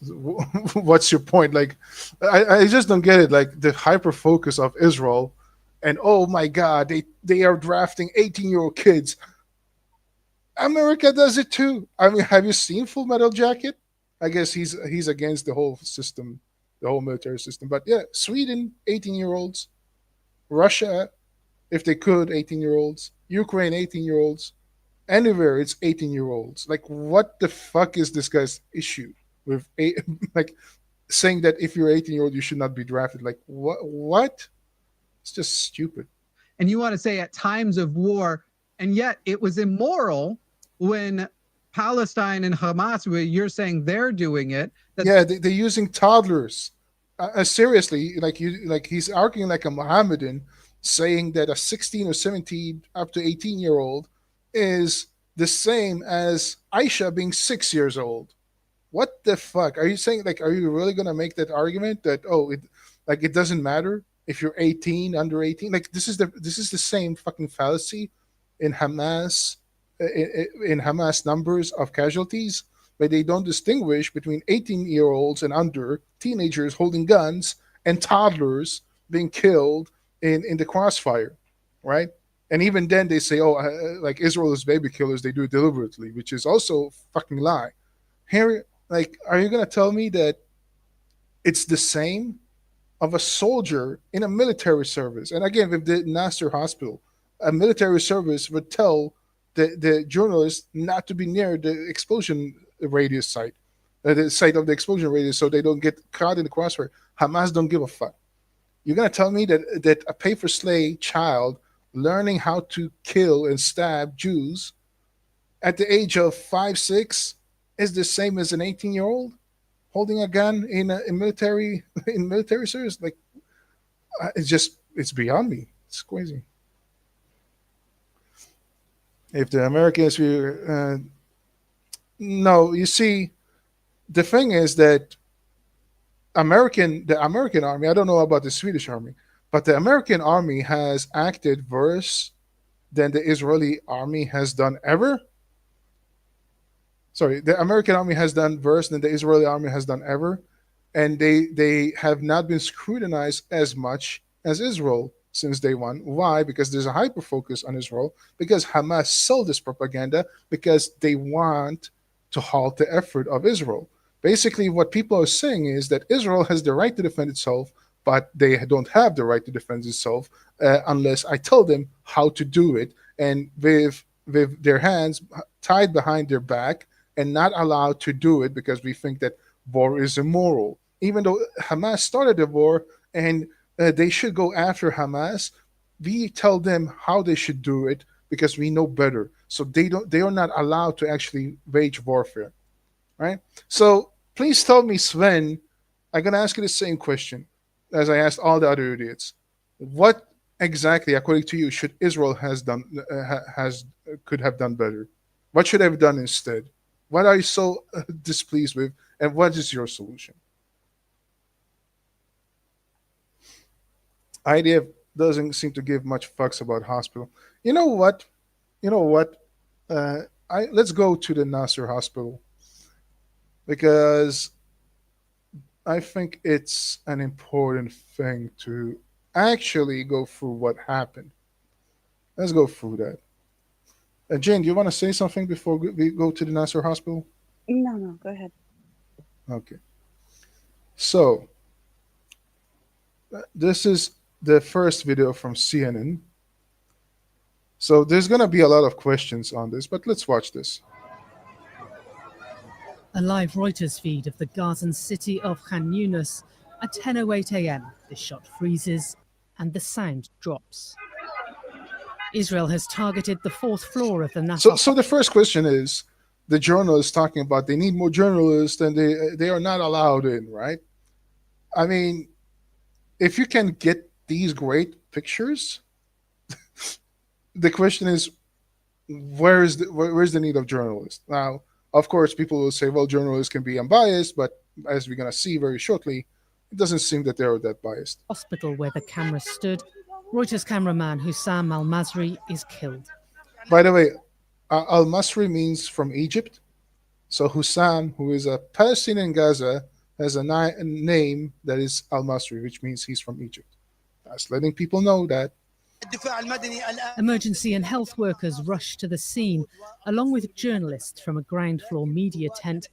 what's your point? Like, I just don't get it. Like the hyper focus of Israel, and oh my God, they are drafting 18-year-old kids. America does it too. I mean, have you seen Full Metal Jacket? I guess he's against the whole system, the whole military system. But yeah, Sweden, 18-year-olds. Russia, if they could, 18-year-olds. Ukraine, 18-year-olds. Anywhere, it's 18-year-olds. Like, what the fuck is this guy's issue with like saying that if you're 18-year-old, you should not be drafted? Like, what? It's just stupid. And you want to say at times of war, and yet it was immoral when Palestine and Hamas, where you're saying they're doing it. Yeah, they're using toddlers. Seriously, like he's arguing like a Mohammedan, saying that a 16 or 17 up to 18-year-old is the same as Aisha being 6 years old. What the fuck? Are you saying, like, are you really going to make that argument that, it doesn't matter if you're 18, under 18? Like, this is the same fucking fallacy in Hamas, in Hamas numbers of casualties, but they don't distinguish between 18-year-olds and under, teenagers holding guns, and toddlers being killed in the crossfire, right? And even then they say, like Israel is baby killers, they do it deliberately, which is also a fucking lie. Here, like, are you going to tell me that it's the same of a soldier in a military service? And again, with the Nasser hospital, a military service would tell the journalists not to be near the explosion radius site, the site of the explosion radius, so they don't get caught in the crossfire. Hamas don't give a fuck. You're going to tell me that a pay-for-slay child learning how to kill and stab Jews at the age of 5, 6 is the same as an 18-year-old holding a gun in military service? Like, it's beyond me. It's crazy. If the Americans were no, you see, the thing is that the American army, I don't know about the Swedish army, but the American army has acted worse than the Israeli army has done ever. Sorry, the American army has done worse than the Israeli army has done ever. And they have not been scrutinized as much as Israel since day one. Why? Because there's a hyper focus on Israel, because Hamas sold this propaganda, because they want to halt the effort of Israel. Basically, what people are saying is that Israel has the right to defend itself, but they don't have the right to defend itself unless I tell them how to do it, and with their hands tied behind their back and not allowed to do it because we think that war is immoral. Even though Hamas started the war and they should go after Hamas, we tell them how they should do it because we know better. So they are not allowed to actually wage warfare, right? So please tell me, Sven, I'm going to ask you the same question as I asked all the other idiots. What exactly, according to you, should Israel could have done better? What should have done instead? What are you so displeased with And what is your solution? IDF doesn't seem to give much fucks about hospital. You know what? You know what? Let's go to the Nasser hospital because I think it's an important thing to actually go through what happened. Let's go through that. Jane, do you want to say something before we go to the Nasser hospital? No, go ahead. Okay. So, this is the first video from CNN. So, there's going to be a lot of questions on this, but let's watch this. A live Reuters feed of the Gazan city of Khan Yunis at 10:08 a.m. The shot freezes and the sound drops. Israel has targeted the fourth floor of the Nasser. So the first question is, the journalists talking about they need more journalists and they are not allowed in, right? I mean, if you can get these great pictures, the question is, where's the need of journalists? Now, of course, people will say, well, journalists can be unbiased, but as we're going to see very shortly, it doesn't seem that they're that biased. Hospital where the camera stood, Reuters cameraman Hussam al-Masri is killed. By the way, al-Masri means from Egypt. So Hussam, who is a Palestinian in Gaza, has a name that is al-Masri, which means he's from Egypt. That's letting people know that. Emergency and health workers rush to the scene, along with journalists from a ground floor media tent.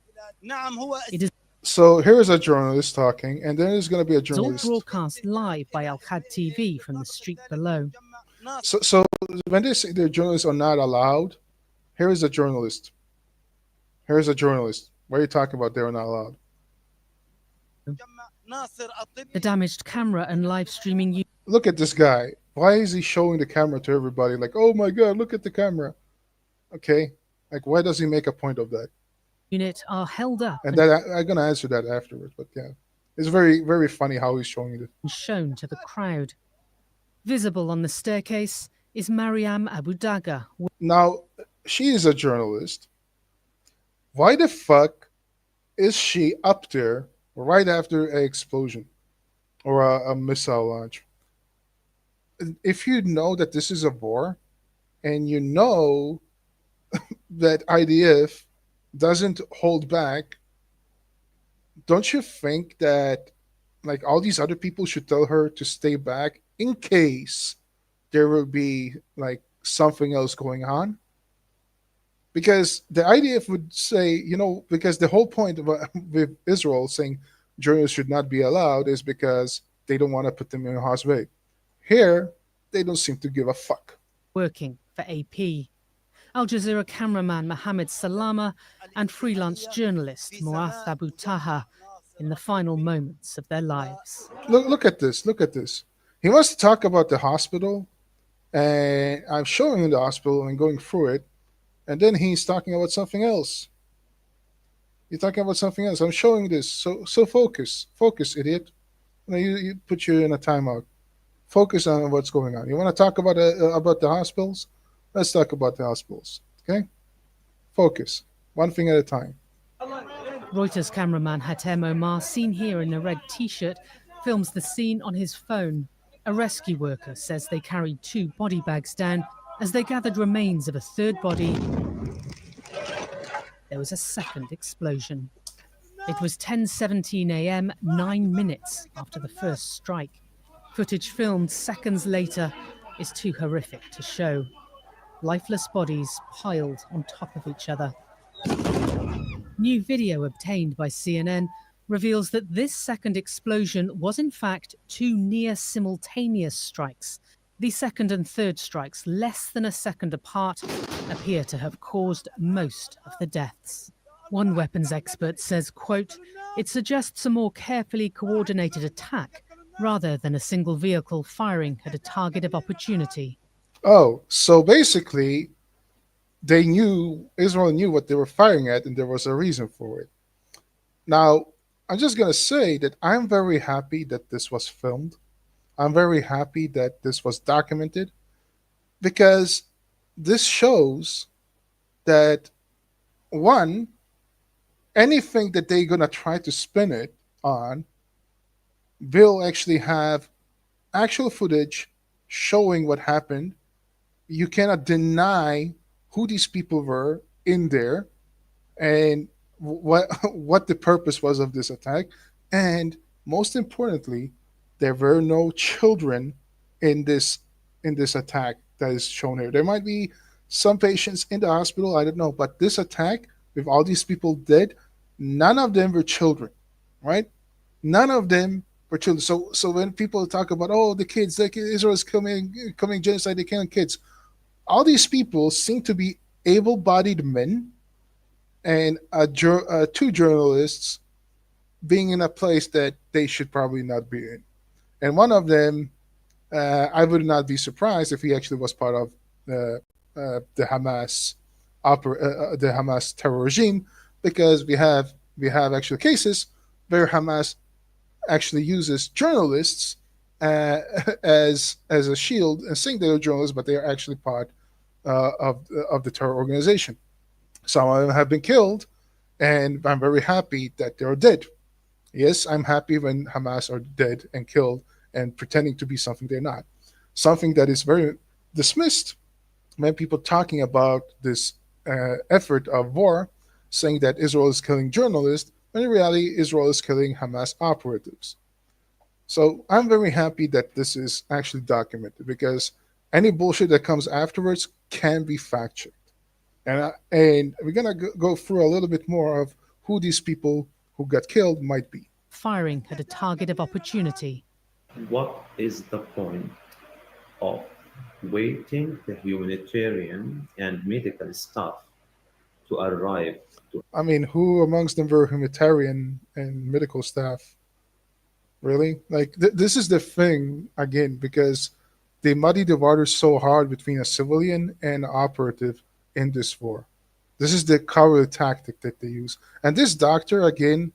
It is So here is a journalist talking, and then there's going to be a all journalist. broadcast live by Al-Khad TV from the street below. So when they say the journalists are not allowed, here is a journalist. Here's a journalist. What are you talking about? They're not allowed. The damaged camera and live streaming. Look at this guy. Why is he showing the camera to everybody? Like, oh my God, look at the camera. Okay. Like, why does he make a point of that? Unit are held up And that I'm going to answer that afterwards. But yeah, it's very, very funny how he's showing it. and shown to the crowd. Visible on the staircase is Mariam Abu Daga. Now, she is a journalist. Why the fuck is she up there right after an explosion or a missile launch? If you know that this is a war and you know that IDF doesn't hold back, don't you think that like all these other people should tell her to stay back in case there will be like something else going on? Because the IDF would say, you know, because the whole point of with Israel saying journalists should not be allowed is because they don't want to put them in harm's way. Here, they don't seem to give a fuck. Working for AP. Al Jazeera cameraman Mohammed Salama and freelance journalist Muath Abu Taha in the final moments of their lives. Look at this. Look at this. He wants to talk about the hospital, and I'm showing him the hospital and going through it, and then he's talking about something else. You're talking about something else. I'm showing this. So focus, idiot. You put you in a timeout. Focus on what's going on. You want to talk about the hospitals? Let's talk about the hospitals. Okay? Focus. One thing at a time. Reuters cameraman Hatem Omar, seen here in a red t-shirt, films the scene on his phone. A rescue worker says they carried 2 body bags down as they gathered remains of a third body. There was a second explosion. It was 10:17 a.m., 9 minutes after the first strike. Footage filmed seconds later is too horrific to show. Lifeless bodies piled on top of each other. New video obtained by CNN reveals that this second explosion was in fact 2 near-simultaneous strikes. The second and third strikes, less than a second apart, appear to have caused most of the deaths. One weapons expert says, quote, "It suggests a more carefully coordinated attack rather than a single vehicle firing at a target of opportunity." Oh, so basically, Israel knew what they were firing at, and there was a reason for it. Now, I'm just going to say that I'm very happy that this was filmed. I'm very happy that this was documented, because this shows that, one, anything that they're gonna try to spin it on will actually have actual footage showing what happened. You cannot deny who these people were in there and what the purpose was of this attack. And most importantly, there were no children in this attack that is shown here. There might be some patients in the hospital, I don't know, but this attack with all these people dead, none of them were children, right? None of them were children. So when people talk about, oh, the kids, like Israel's coming genocide, they're killing kids, all these people seem to be able-bodied men and two journalists being in a place that they should probably not be in. And one of them, I would not be surprised if he actually was part of the Hamas the Hamas terror regime, because we have actual cases where Hamas actually uses journalists as a shield and saying they're journalists, but they are actually part of the terror organization. Some of them have been killed, and I'm very happy that they're dead. Yes, I'm happy when Hamas are dead and killed and pretending to be something they're not. Something that is very dismissed when people talking about this effort of war, saying that Israel is killing journalists, when in reality, Israel is killing Hamas operatives. So I'm very happy that this is actually documented, because any bullshit that comes afterwards can be fact-checked. And we're going to go through a little bit more of who these people who got killed might be. Firing at a target of opportunity. What is the point of waiting the humanitarian and medical staff to arrive? I mean, who amongst them were humanitarian and medical staff? Really? Like, this is the thing, again, because they muddy the waters so hard between a civilian and operative in this war. This is the coward tactic that they use. And this doctor, again,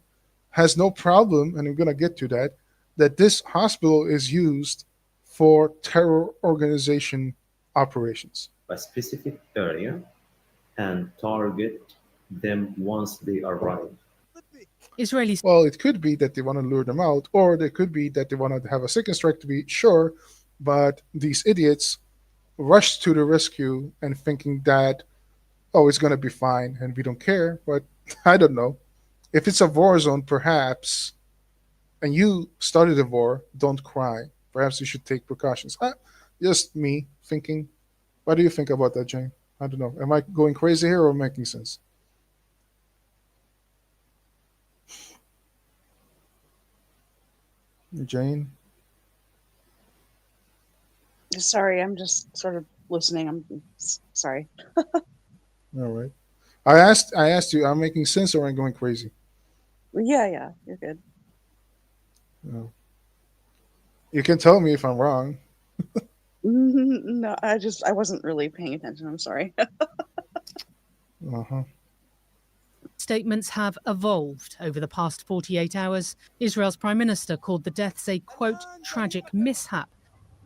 has no problem, and I'm going to get to that this hospital is used for terror organization operations. A specific area and target them once they arrive. Israelis. Well, it could be that they want to lure them out, or it could be that they want to have a second strike to be sure, but these idiots rushed to the rescue and thinking that, oh, it's going to be fine and we don't care. But I don't know. If it's a war zone, perhaps, and you started a war, don't cry. Perhaps you should take precautions. Just me thinking. What do you think about that, Jane? I don't know. Am I going crazy here or making sense? Jane? Sorry, I'm just sort of listening. I'm sorry. All right. I asked you, I'm making sense or am I going crazy? Yeah, you're good. No. You can tell me if I'm wrong. No, I wasn't really paying attention. I'm sorry. Uh-huh. Statements have evolved over the past 48 hours. Israel's Prime Minister called the deaths a, quote, tragic mishap.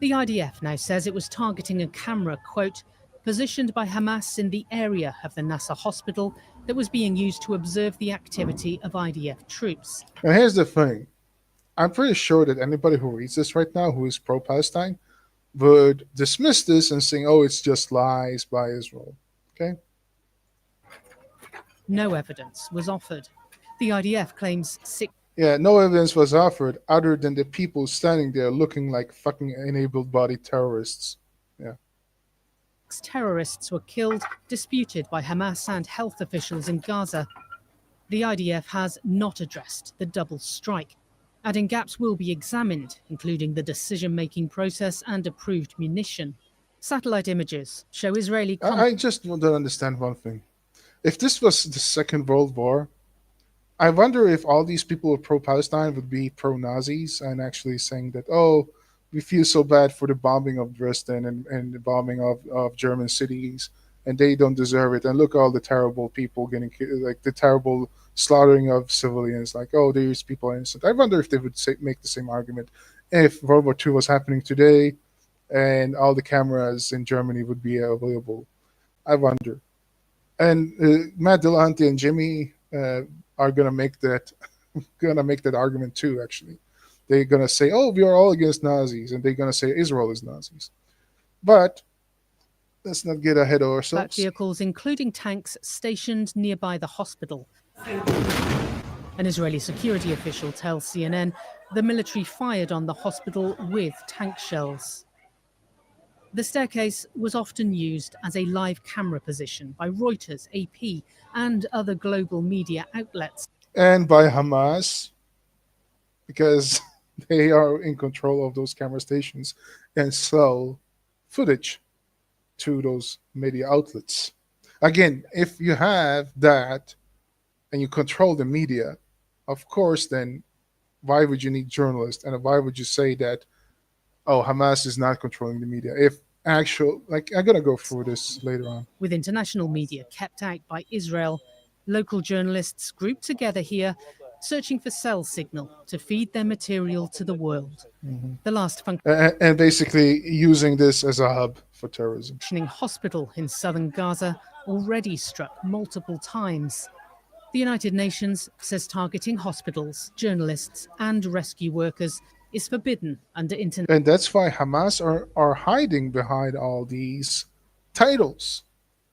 The IDF now says it was targeting a camera, quote, positioned by Hamas in the area of the Nasser hospital that was being used to observe the activity of IDF troops. And here's the thing. I'm pretty sure that anybody who reads this right now who is pro-Palestine would dismiss this and saying, oh, it's just lies by Israel. Okay? No evidence was offered. The IDF claims Yeah, no evidence was offered other than the people standing there looking like fucking enabled-bodied terrorists. Yeah. Terrorists were killed, disputed by Hamas and health officials in Gaza. The IDF has not addressed the double strike, adding gaps will be examined, including the decision-making process and approved munition. Satellite images show Israeli... I just don't understand one thing. If this was the Second World War, I wonder if all these people who are pro-Palestine would be pro-Nazis and actually saying that, oh, we feel so bad for the bombing of Dresden and the bombing of German cities, and they don't deserve it. And look, all the terrible people getting killed, like the terrible slaughtering of civilians, like, oh, these people are innocent. I wonder if they would make the same argument if World War II was happening today and all the cameras in Germany would be available. I wonder. And Matt Dillahunty and Jimmy are gonna make that argument too. Actually, they're gonna say, "Oh, we are all against Nazis," and they're gonna say Israel is Nazis. But let's not get ahead of ourselves. Vehicles, including tanks, stationed nearby the hospital. An Israeli security official tells CNN the military fired on the hospital with tank shells. The staircase was often used as a live camera position by Reuters, AP, and other global media outlets. And by Hamas, because they are in control of those camera stations and sell footage to those media outlets. Again, if you have that and you control the media, of course, then why would you need journalists? And why would you say that, oh, Hamas is not controlling the media? If I'm going to go through this later on. With international media kept out by Israel, local journalists grouped together here, searching for cell signal to feed their material to the world. Mm-hmm. The last and basically using this as a hub for terrorism. Functioning hospital in southern Gaza already struck multiple times. The United Nations says targeting hospitals, journalists, and rescue workers is forbidden under international. And that's why Hamas are hiding behind all these titles.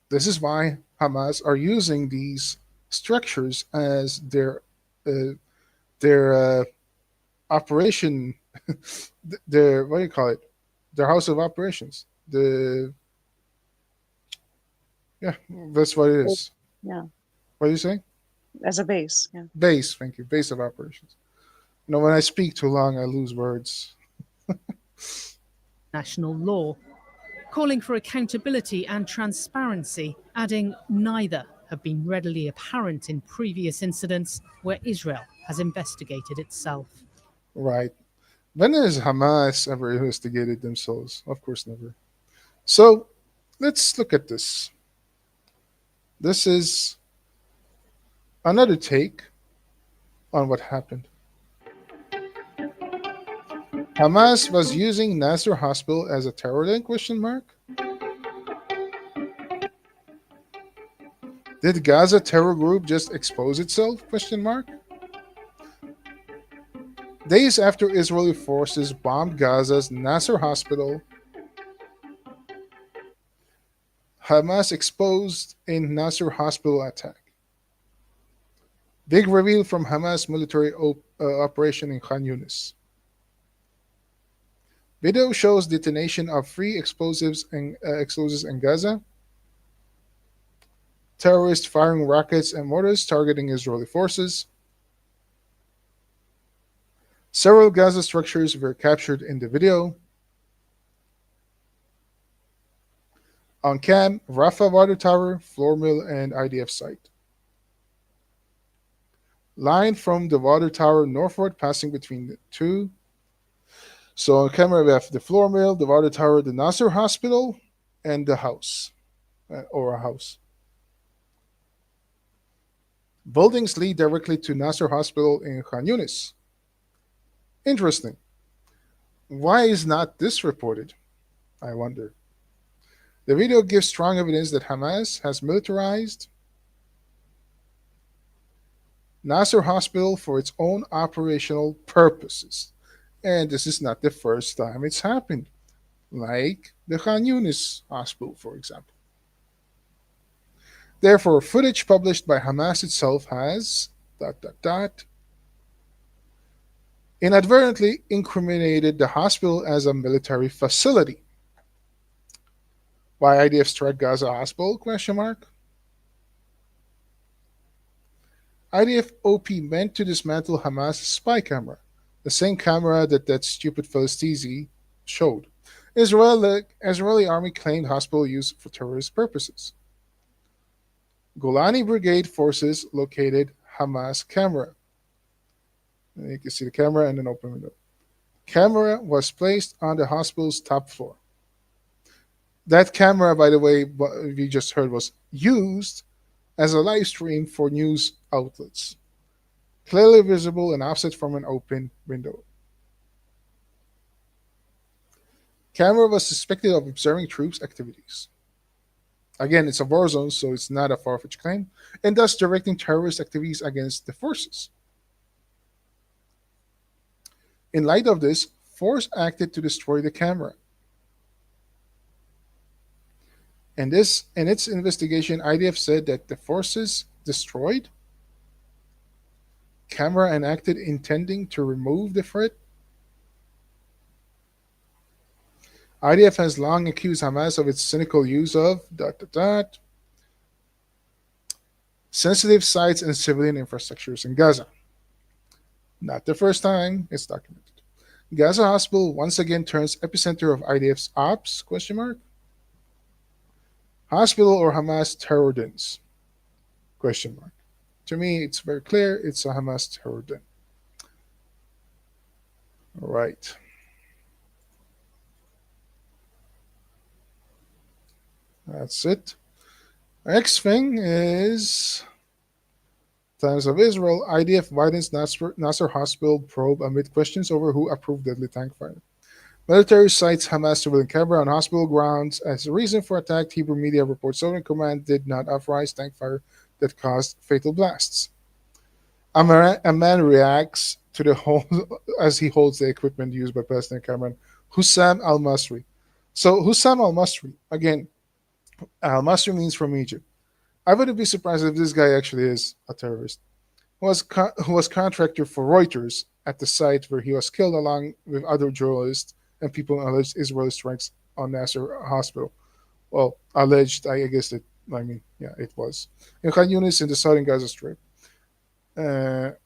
This is why Hamas are using these structures as their operation, their, what do you call it? Their house of operations. Yeah, that's what it is. Yeah. What are you saying? As a base, yeah. Base, thank you. Base of operations. You know, when I speak too long, I lose words. National law, calling for accountability and transparency, adding neither have been readily apparent in previous incidents where Israel has investigated itself. Right. When has Hamas ever investigated themselves? Of course, never. So let's look at this. This is another take on what happened. Hamas was using Nasser Hospital as a terror link, ? Did Gaza terror group just expose itself, ? Days after Israeli forces bombed Gaza's Nasser Hospital, Hamas exposed in Nasser Hospital attack. Big reveal from Hamas military operation in Khan Yunis. Video shows detonation of 3 explosives in Gaza. Terrorists firing rockets and mortars targeting Israeli forces. Several Gaza structures were captured in the video. On cam, Rafah water tower, floor mill, and IDF site. Line from the water tower northward passing between the two. So on camera we have the floor mill, the water tower, the Nasser Hospital, and the house, or a house. Buildings lead directly to Nasser Hospital in Khan Yunis. Interesting. Why is not this reported? I wonder. The video gives strong evidence that Hamas has militarized Nasser Hospital for its own operational purposes. And this is not the first time it's happened, like the Khan Yunis Hospital, for example. Therefore, footage published by Hamas itself has ... inadvertently incriminated the hospital as a military facility. Why IDF strike Gaza hospital? ? IDF OP meant to dismantle Hamas spy camera, the same camera that stupid Philistizi showed. Israeli army claimed hospital used for terrorist purposes. Golani Brigade forces located Hamas camera. And you can see the camera and an open window. Camera was placed on the hospital's top floor. That camera, by the way, what we just heard, was used as a live stream for news outlets. Clearly visible and offset from an open window. Camera was suspected of observing troops' activities. Again, it's a war zone, so it's not a far-fetched claim, and thus directing terrorist activities against the forces. In light of this, force acted to destroy the camera. In its investigation, IDF said that the forces destroyed camera and acted intending to remove the threat. IDF has long accused Hamas of its cynical use of ... sensitive sites and civilian infrastructures in Gaza. Not the first time, it's documented. Gaza hospital once again turns epicenter of IDF's ops, ? Hospital or Hamas terror dens? ? To me, it's very clear it's a Hamas terror den. All right. That's it. Next thing is Times of Israel. IDF widens Nasser hospital probe amid questions over who approved deadly tank fire. Military cites Hamas civilian camera on hospital grounds as a reason for attack. Hebrew media reports Southern Command did not authorize tank fire that caused fatal blasts. A man reacts to the whole as he holds the equipment used by Palestinian cameraman Hussam al-Masri. So Hussam al-Masri, again, al-Masri means from Egypt. I wouldn't be surprised if this guy actually is a terrorist. Who was contractor for Reuters at the site where he was killed along with other journalists and people alleged Israeli strikes on Nasser Hospital. Well, alleged, I guess it was. In Khan Yunis in the southern Gaza Strip. The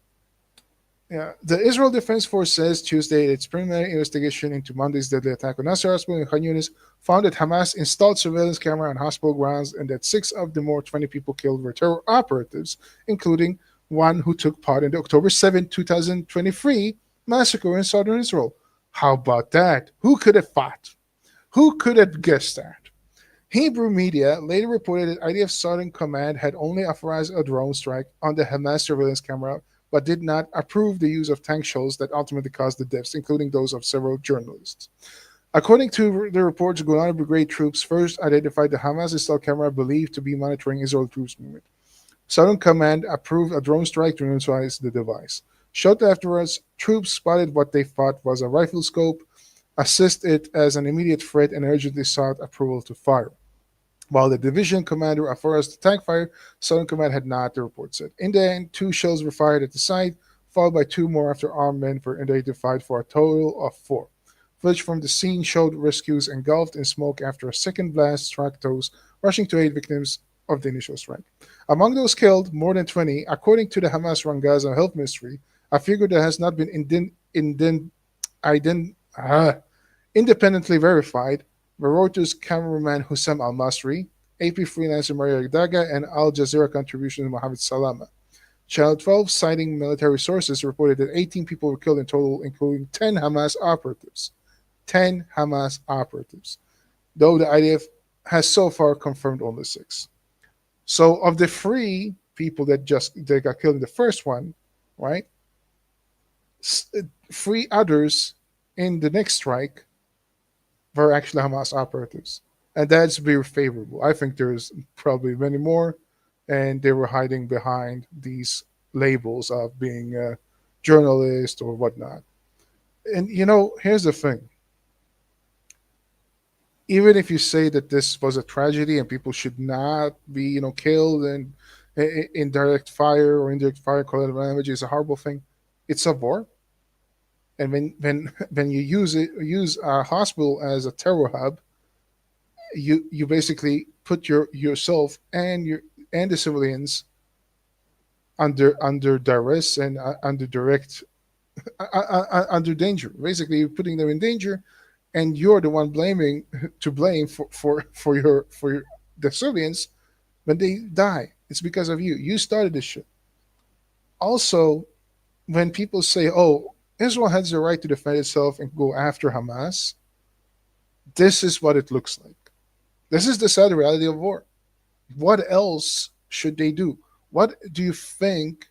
Israel Defense Force says Tuesday its preliminary investigation into Monday's deadly attack on Nasser Hospital in Khan Yunis found that Hamas installed surveillance camera on hospital grounds and that 6 of the more 20 people killed were terror operatives, including one who took part in the October 7, 2023 massacre in southern Israel. How about that? Who could have thought? Who could have guessed that? Hebrew media later reported that IDF Southern Command had only authorized a drone strike on the Hamas surveillance camera, but did not approve the use of tank shells that ultimately caused the deaths, including those of several journalists. According to the reports, Golani Brigade troops first identified the Hamas-installed camera believed to be monitoring Israel troops movement. Southern Command approved a drone strike to neutralize the device. Shortly afterwards, troops spotted what they thought was a rifle scope, assessed it as an immediate threat, and urgently sought approval to fire. While the division commander authorized the tank fire, Southern Command had not, the report said. In the end, 2 shells were fired at the site, followed by 2 more after armed men were identified for a total of 4. Footage from the scene showed rescues engulfed in smoke after a second blast struck those rushing to aid victims of the initial strike. Among those killed, more than 20, according to the Hamas-run Gaza Health Ministry, a figure that has not been independently verified, were Reuters cameraman Hussam al-Masri, AP freelancer Maria Daga, and Al Jazeera contribution Mohammed Salama. Channel 12, citing military sources, reported that 18 people were killed in total, including 10 Hamas operatives. 10 Hamas operatives, though the IDF has so far confirmed only 6. So of the 3 people that got killed in the first one, right, 3 others in the next strike were actually Hamas operatives. And that's very favorable. I think there's probably many more, and they were hiding behind these labels of being a journalist or whatnot. And, here's the thing. Even if you say that this was a tragedy and people should not be, killed and in direct fire or indirect fire, collateral damage is a horrible thing. It's a war. And when you use a hospital as a terror hub, you basically put yourself and the civilians under duress and under direct under danger. Basically, you're putting them in danger, and you're the one to blame for the civilians when they die. It's because of you. You started this shit. Also, when people say, "Oh, Israel has the right to defend itself and go after Hamas," this is what it looks like. This is the sad reality of war. What else should they do? What do you think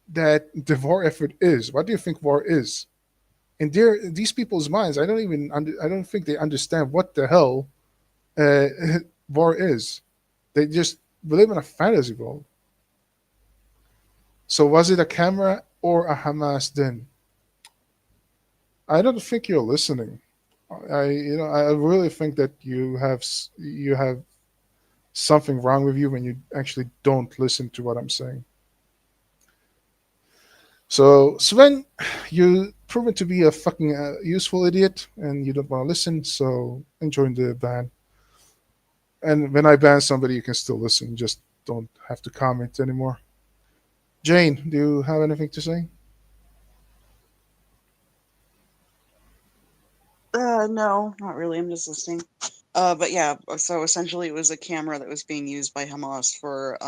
that the war effort is? What do you think war is? In these people's minds, I don't think they understand what the hell war is. They just live in a fantasy world. So was it a camera or a Hamas then? I don't think you're listening. I really think that you have something wrong with you when you actually don't listen to what I'm saying. So Sven, you proven to be a fucking useful idiot, and you don't want to listen. So enjoy the ban. And when I ban somebody, you can still listen. Just don't have to comment anymore. Jane, do you have anything to say? No, not really. I'm just listening. But yeah, so essentially it was a camera that was being used by Hamas for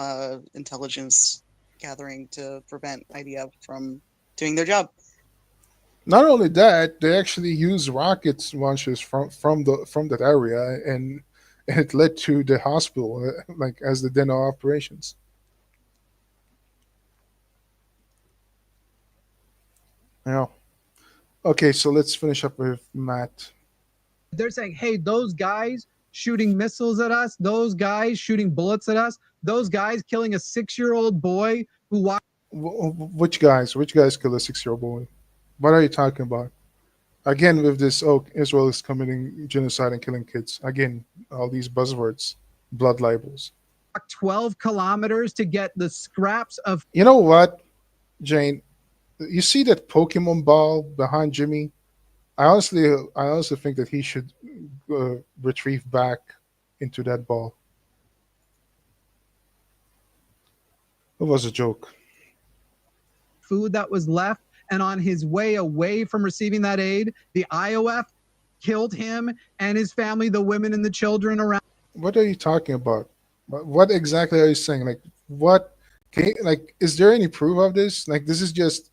intelligence gathering to prevent IDF from doing their job. Not only that, they actually used rocket launches from that area, and it led to the hospital, like as the den of operations. Yeah. Okay, so let's finish up with Matt. They're saying, hey, those guys shooting missiles at us, those guys shooting bullets at us, those guys killing a 6-year-old boy who Which guys kill a 6-year-old boy? What are you talking about? Again, with this, Israel is committing genocide and killing kids. Again, all these buzzwords, blood libels. 12 kilometers to get the scraps of... You know what, Jane? You see that Pokemon ball behind Jimmy? I honestly think that he should retrieve back into that ball. It was a joke. Food that was left, and on his way away from receiving that aid, the IOF killed him and his family, the women and the children around. What are you talking about? What exactly are you saying? Like, what? Is there any proof of this? Like, this is just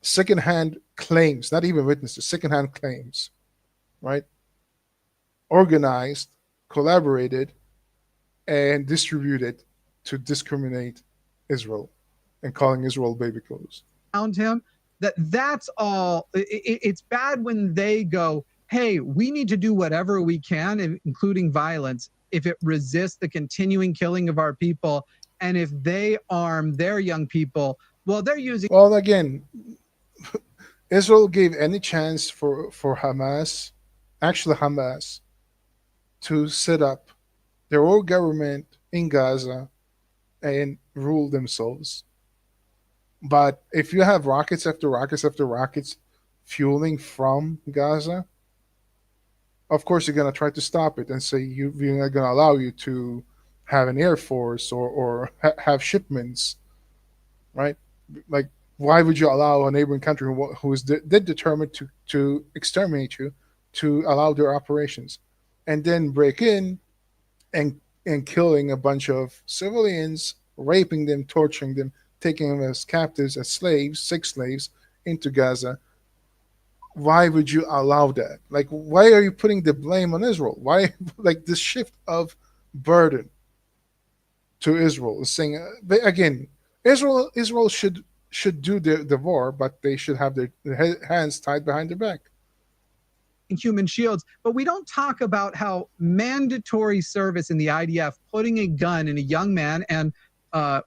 secondhand claims, not even witnesses, secondhand claims, right? Organized, collaborated, and distributed to discriminate Israel and calling Israel baby clothes. Found him. That's all. It's bad when they go, hey, we need to do whatever we can, including violence, if it resists the continuing killing of our people. And if they arm their young people, well, they're using... Well, again, Israel gave any chance for Hamas, actually Hamas, to set up their own government in Gaza and rule themselves. But if you have rockets after rockets after rockets fueling from Gaza, of course you're going to try to stop it and say we're not going to allow you to have an air force or have shipments, right? Like, why would you allow a neighboring country who is determined to exterminate you to allow their operations, and then break in and killing a bunch of civilians, raping them, torturing them, taking them as captives, as slaves, sex slaves, into Gaza? Why would you allow that? Like, why are you putting the blame on Israel? Why, like, this shift of burden to Israel is saying, again, Israel should do the war, but they should have their hands tied behind their back. Human shields, but we don't talk about how mandatory service in the IDF, putting a gun in a young man, and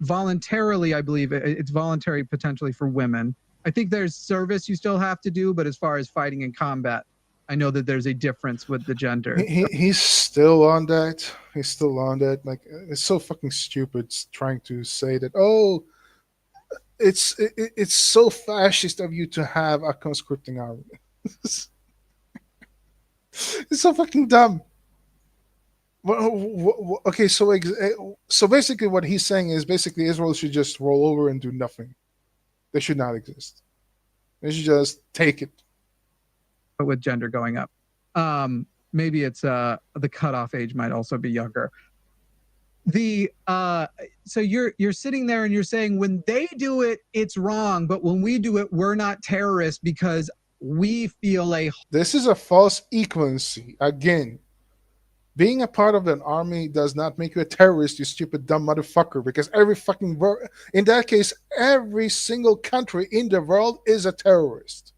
voluntarily, I believe it's voluntary potentially for women. I think there's service you still have to do, but as far as fighting in combat, I know that there's a difference with the gender. He's still on that. He's still on that. Like, it's so fucking stupid trying to say that, oh, it's so fascist of you to have a conscripting army. It's so fucking dumb. Okay, so basically what he's saying is basically Israel should just roll over and do nothing. They should not exist. They should just take it. But with gender going up, maybe it's the cutoff age might also be younger. So you're sitting there and you're saying when they do it, it's wrong, but when we do it, we're not terrorists because we feel This is a false equivalency. Again, being a part of an army does not make you a terrorist, you stupid dumb motherfucker, because in that case, every single country in the world is a terrorist.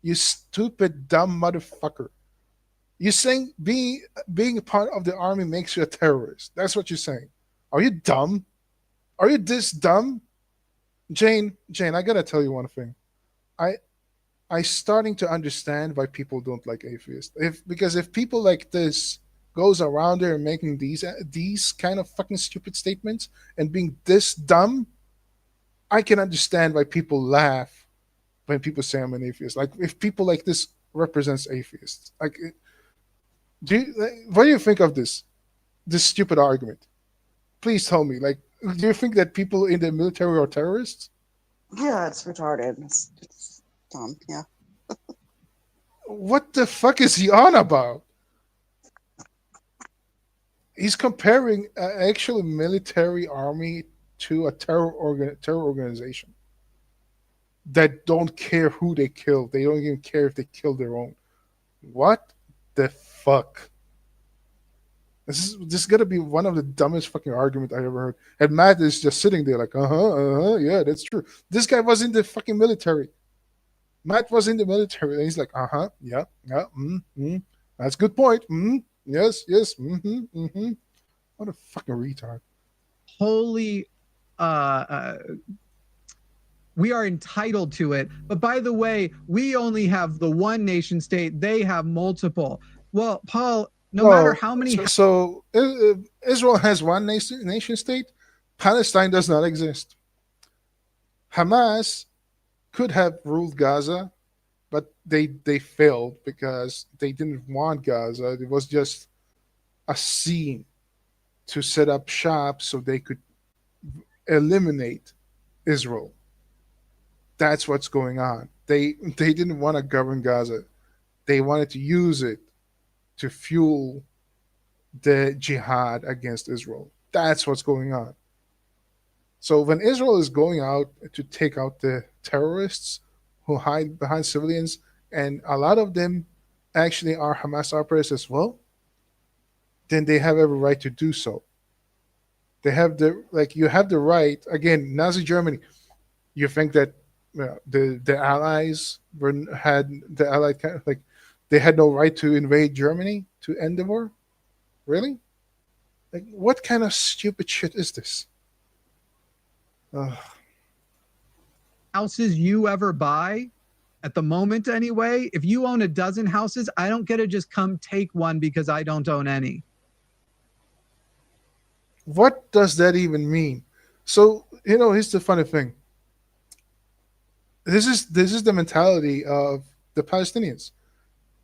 You stupid dumb motherfucker. You're saying being a part of the army makes you a terrorist. That's what you're saying. Are you dumb? Are you this dumb? Jane, I gotta tell you one thing. I starting to understand why people don't like atheists. Because if people like this goes around there and making these kind of fucking stupid statements and being this dumb, I can understand why people laugh when people say I'm an atheist. Like if people like this represents atheists. Like, what do you think of this stupid argument? Please tell me. Like, do you think that people in the military are terrorists? Yeah, it's retarded. It's dumb. Yeah. What the fuck is he on about? He's comparing actual military army to a terror organization that don't care who they kill. They don't even care if they kill their own. What the fuck? This is gonna be one of the dumbest fucking arguments I ever heard. And Matt is just sitting there like, yeah, that's true. This guy was in the fucking military. Matt was in the military, and he's like, yeah, that's a good point. Yes, what a fucking retard. Holy, we are entitled to it. But by the way, we only have the one nation state. They have multiple. Well, Paul, no matter how many. So Israel has one nation state. Palestine does not exist. Hamas could have ruled Gaza, but they failed because they didn't want Gaza. It was just a scene to set up shop so they could eliminate Israel. That's what's going on. They didn't want to govern Gaza. They wanted to use it to fuel the jihad against Israel. That's what's going on. So when Israel is going out to take out the terrorists who hide behind civilians, and a lot of them actually are Hamas operatives as well, then they have every right to do so. They have you have the right. Again, Nazi Germany. You think that the Allies they had no right to invade Germany to end the war? Really? Like, what kind of stupid shit is this? Houses you ever buy at the moment anyway, if you own a dozen houses, I don't get to just come take one because I don't own any. What does that even mean? So, here's the funny thing. This is the mentality of the Palestinians.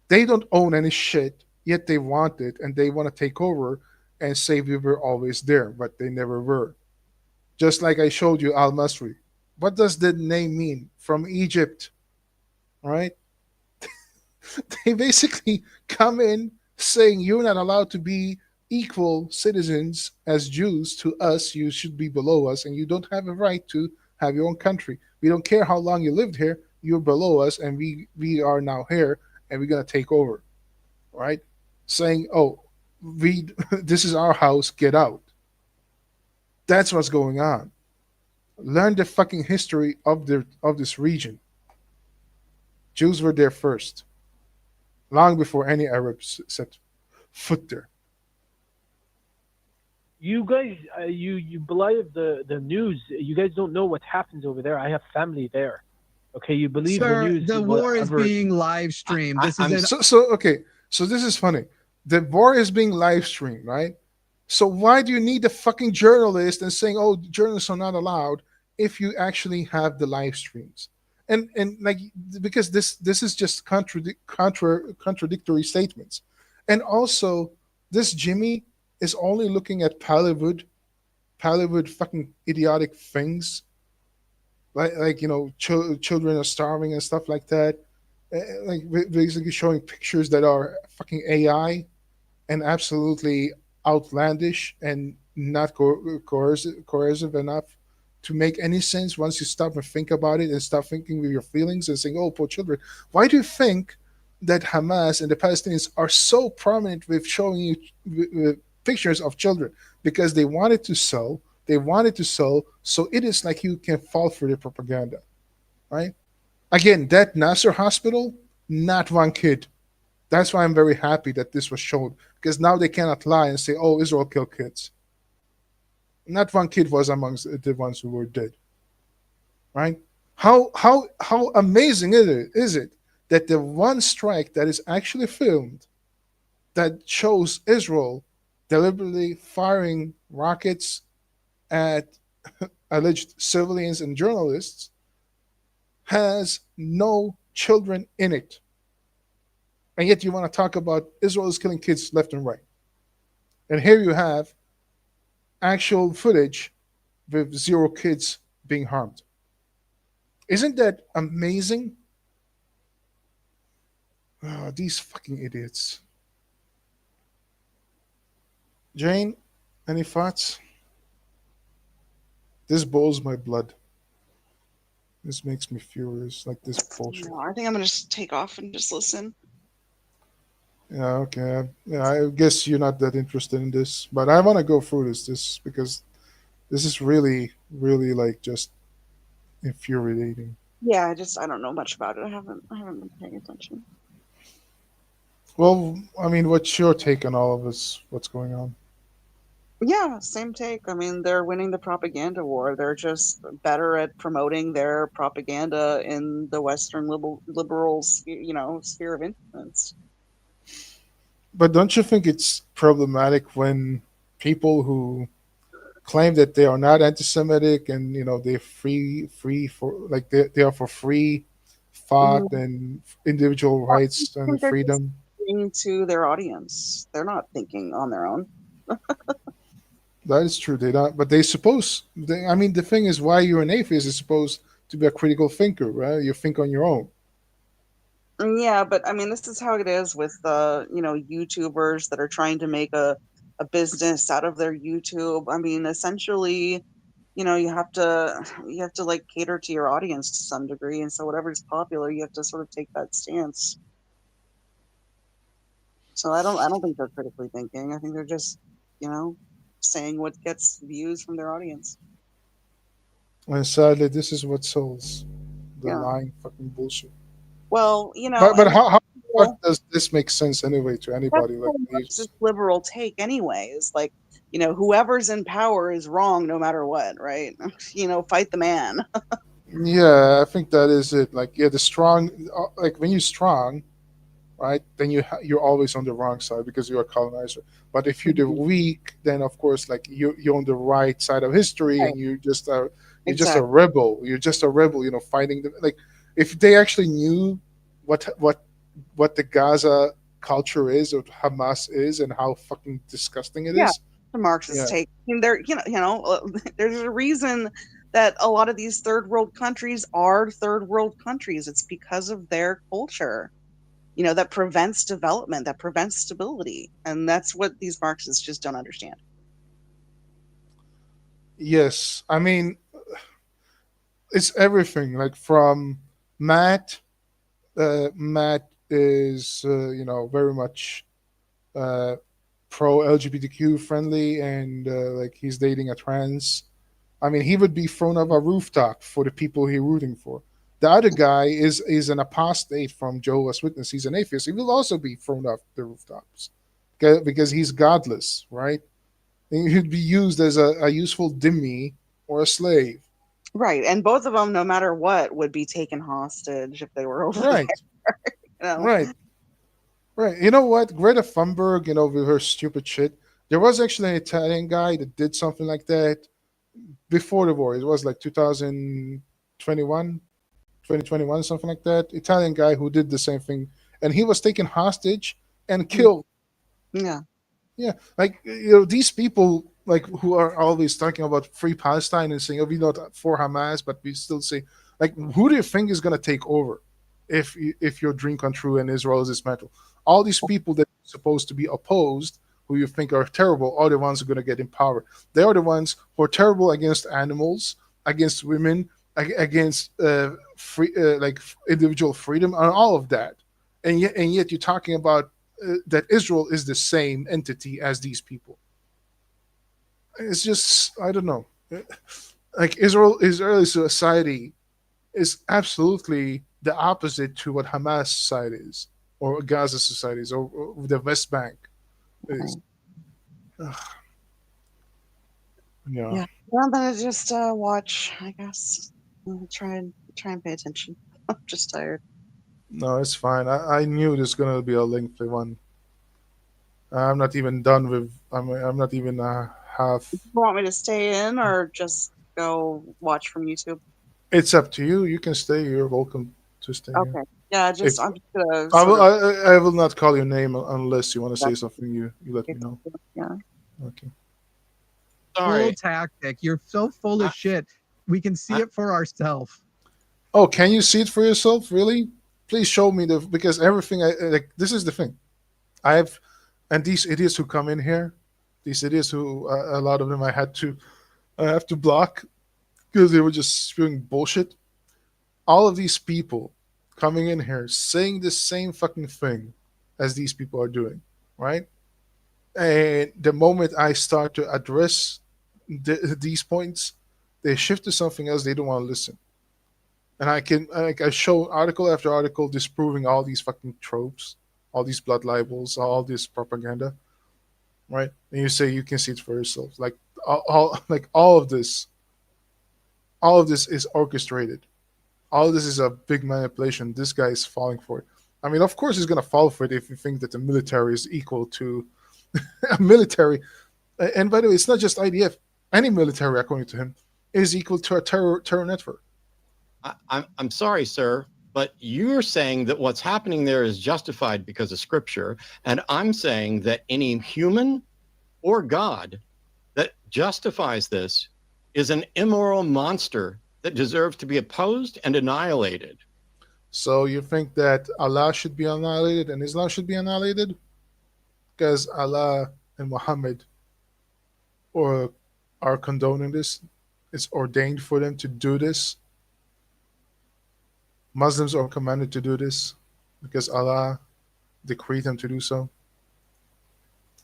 They don't own any shit, yet they want it, and they want to take over and say we were always there, but they never were. Just like I showed you Al-Masri. What does the name mean? From Egypt, right? They basically come in saying you're not allowed to be equal citizens as Jews to us. You should be below us, and you don't have a right to have your own country. We don't care how long you lived here. You're below us, and we are now here, and we're going to take over, right? Saying, this is our house, get out. That's what's going on. Learn the fucking history of this region. Jews were there first, long before any Arabs set foot there. You guys, you believe the news. You guys don't know what happens over there. I have family there. Okay, you believe Sir, the news. the war is being live streamed. So this is funny. The war is being live streamed, right? So why do you need the fucking journalist and saying, journalists are not allowed if you actually have the live streams? And because this is just contradictory statements. And also, this Jimmy is only looking at Pallywood fucking idiotic things. Children are starving and stuff like that. Like basically showing pictures that are fucking AI and absolutely outlandish and not coercive enough to make any sense once you stop and think about it and stop thinking with your feelings and saying, poor children. Why do you think that Hamas and the Palestinians are so prominent with showing you pictures of children? Because they wanted to sell. So it is like you can fall for the propaganda, right? Again, that Nasser hospital, not one kid. That's why I'm very happy that this was shown, because now they cannot lie and say, Israel killed kids. not one kid was amongst the ones who were dead. Right? How amazing is it that the one strike that is actually filmed that shows Israel deliberately firing rockets at alleged civilians and journalists has no children in it. And yet you want to talk about Israel is killing kids left and right. And here you have actual footage with 0 kids being harmed. Isn't that amazing? Oh, these fucking idiots. Jane, any thoughts? This boils my blood. This makes me furious, like this bullshit. No, I think I'm gonna just take off and just listen. Yeah, okay. Yeah, I guess you're not that interested in this, but I want to go through this because this is really, really like just infuriating. Yeah, I don't know much about it. I haven't been paying attention. Well, I mean, what's your take on all of this? What's going on? Yeah, same take. I mean, they're winning the propaganda war. They're just better at promoting their propaganda in the Western liberal sphere of influence. But don't you think it's problematic when people who claim that they are not anti-Semitic and they're free for like they are for free thought and individual rights and freedom? To their audience, they're not thinking on their own. That is true. They don't, but I mean, the thing is, why you're an atheist is supposed to be a critical thinker, right? You think on your own. Yeah, but I mean, this is how it is with YouTubers that are trying to make a business out of their YouTube. I mean, essentially, you have to like cater to your audience to some degree, and so whatever's popular, you have to sort of take that stance. So I don't think they're critically thinking. I think they're just, saying what gets views from their audience. And sadly, this is what sells the lying fucking bullshit. Well, but how does this make sense anyway to anybody? That's just liberal take, anyways. Like, whoever's in power is wrong no matter what, right? Fight the man. Yeah, I think that is it. Like, yeah, the strong, like when you're strong, right, then you're always on the wrong side because you're a colonizer. But if you're the weak, then of course, like you're on the right side of history, and you're just a rebel. You're just a rebel, fighting them. Like, if they actually knew what the Gaza culture is, or Hamas is, and how fucking disgusting it is. The Marxist take. I mean, there's a reason that a lot of these third world countries are third world countries. It's because of their culture. That prevents development, that prevents stability. And that's what these Marxists just don't understand. Yes. I mean, it's everything. Like from Matt. Matt is, very much pro LGBTQ friendly, and like he's dating a trans. I mean, he would be thrown off a rooftop for the people he's rooting for. The other guy is an apostate from Jehovah's Witness. He's an atheist. He will also be thrown off the rooftops because he's godless, right? And he'd be used as a useful dhimmi or a slave. Right. And both of them, no matter what, would be taken hostage if they were over there. Right. You know what? Greta Thunberg, with her stupid shit. There was actually an Italian guy that did something like that before the war. It was like 2021, something like that. Italian guy who did the same thing, and he was taken hostage and killed. Yeah. Like these people, like who are always talking about free Palestine and saying, "Oh, we're not for Hamas," but we still say, like, who do you think is going to take over if your dream come true and Israel is dismantled? All these people that are supposed to be opposed, who you think are terrible, are the ones who are going to get in power. They are the ones who are terrible against animals, against women, against free, like individual freedom, and all of that. And yet you're talking about that Israel is the same entity as these people. It's just, I don't know. Like Israeli society is absolutely the opposite to what Hamas society is, or Gaza society is, or the West Bank is. Yeah. Well, then I just watch, I guess. Try and pay attention. I'm just tired. No, it's fine. I knew there's gonna be a lengthy one. I'm not even done with. I'm not even half. You want me to stay in or just go watch from YouTube? It's up to you. You can stay. You're welcome to stay here. Okay. Yeah, If I'm just gonna. I will, Sort of, I will not call your name unless you want to say something. You let me know. yeah. Okay. Full tactic. You're so full of shit. We can see it for ourselves. Oh, can you see it for yourself? Really? Please show me because everything like this is the thing. And these idiots who come in here, these idiots who a lot of them I have to block because they were just spewing bullshit. All of these people coming in here saying the same fucking thing as these people are doing, right? And the moment I start to address these points, they shift to something else. They don't want to listen. And I show article after article disproving all these fucking tropes, all these blood libels, all this propaganda, right? And you say you can see it for yourself. Like all of this is orchestrated. All of this is a big manipulation. This guy is falling for it. I mean, of course he's gonna fall for it if you think that the military is equal to a military. And by the way, it's not just IDF. Any military, according to him, is equal to a terror network. I'm sorry, sir, but you're saying that what's happening there is justified because of Scripture, and I'm saying that any human or God that justifies this is an immoral monster that deserves to be opposed and annihilated. So you think that Allah should be annihilated and Islam should be annihilated? Because Allah and Muhammad are condoning this. It's ordained for them to do this. Muslims are commanded to do this because Allah decreed them to do so.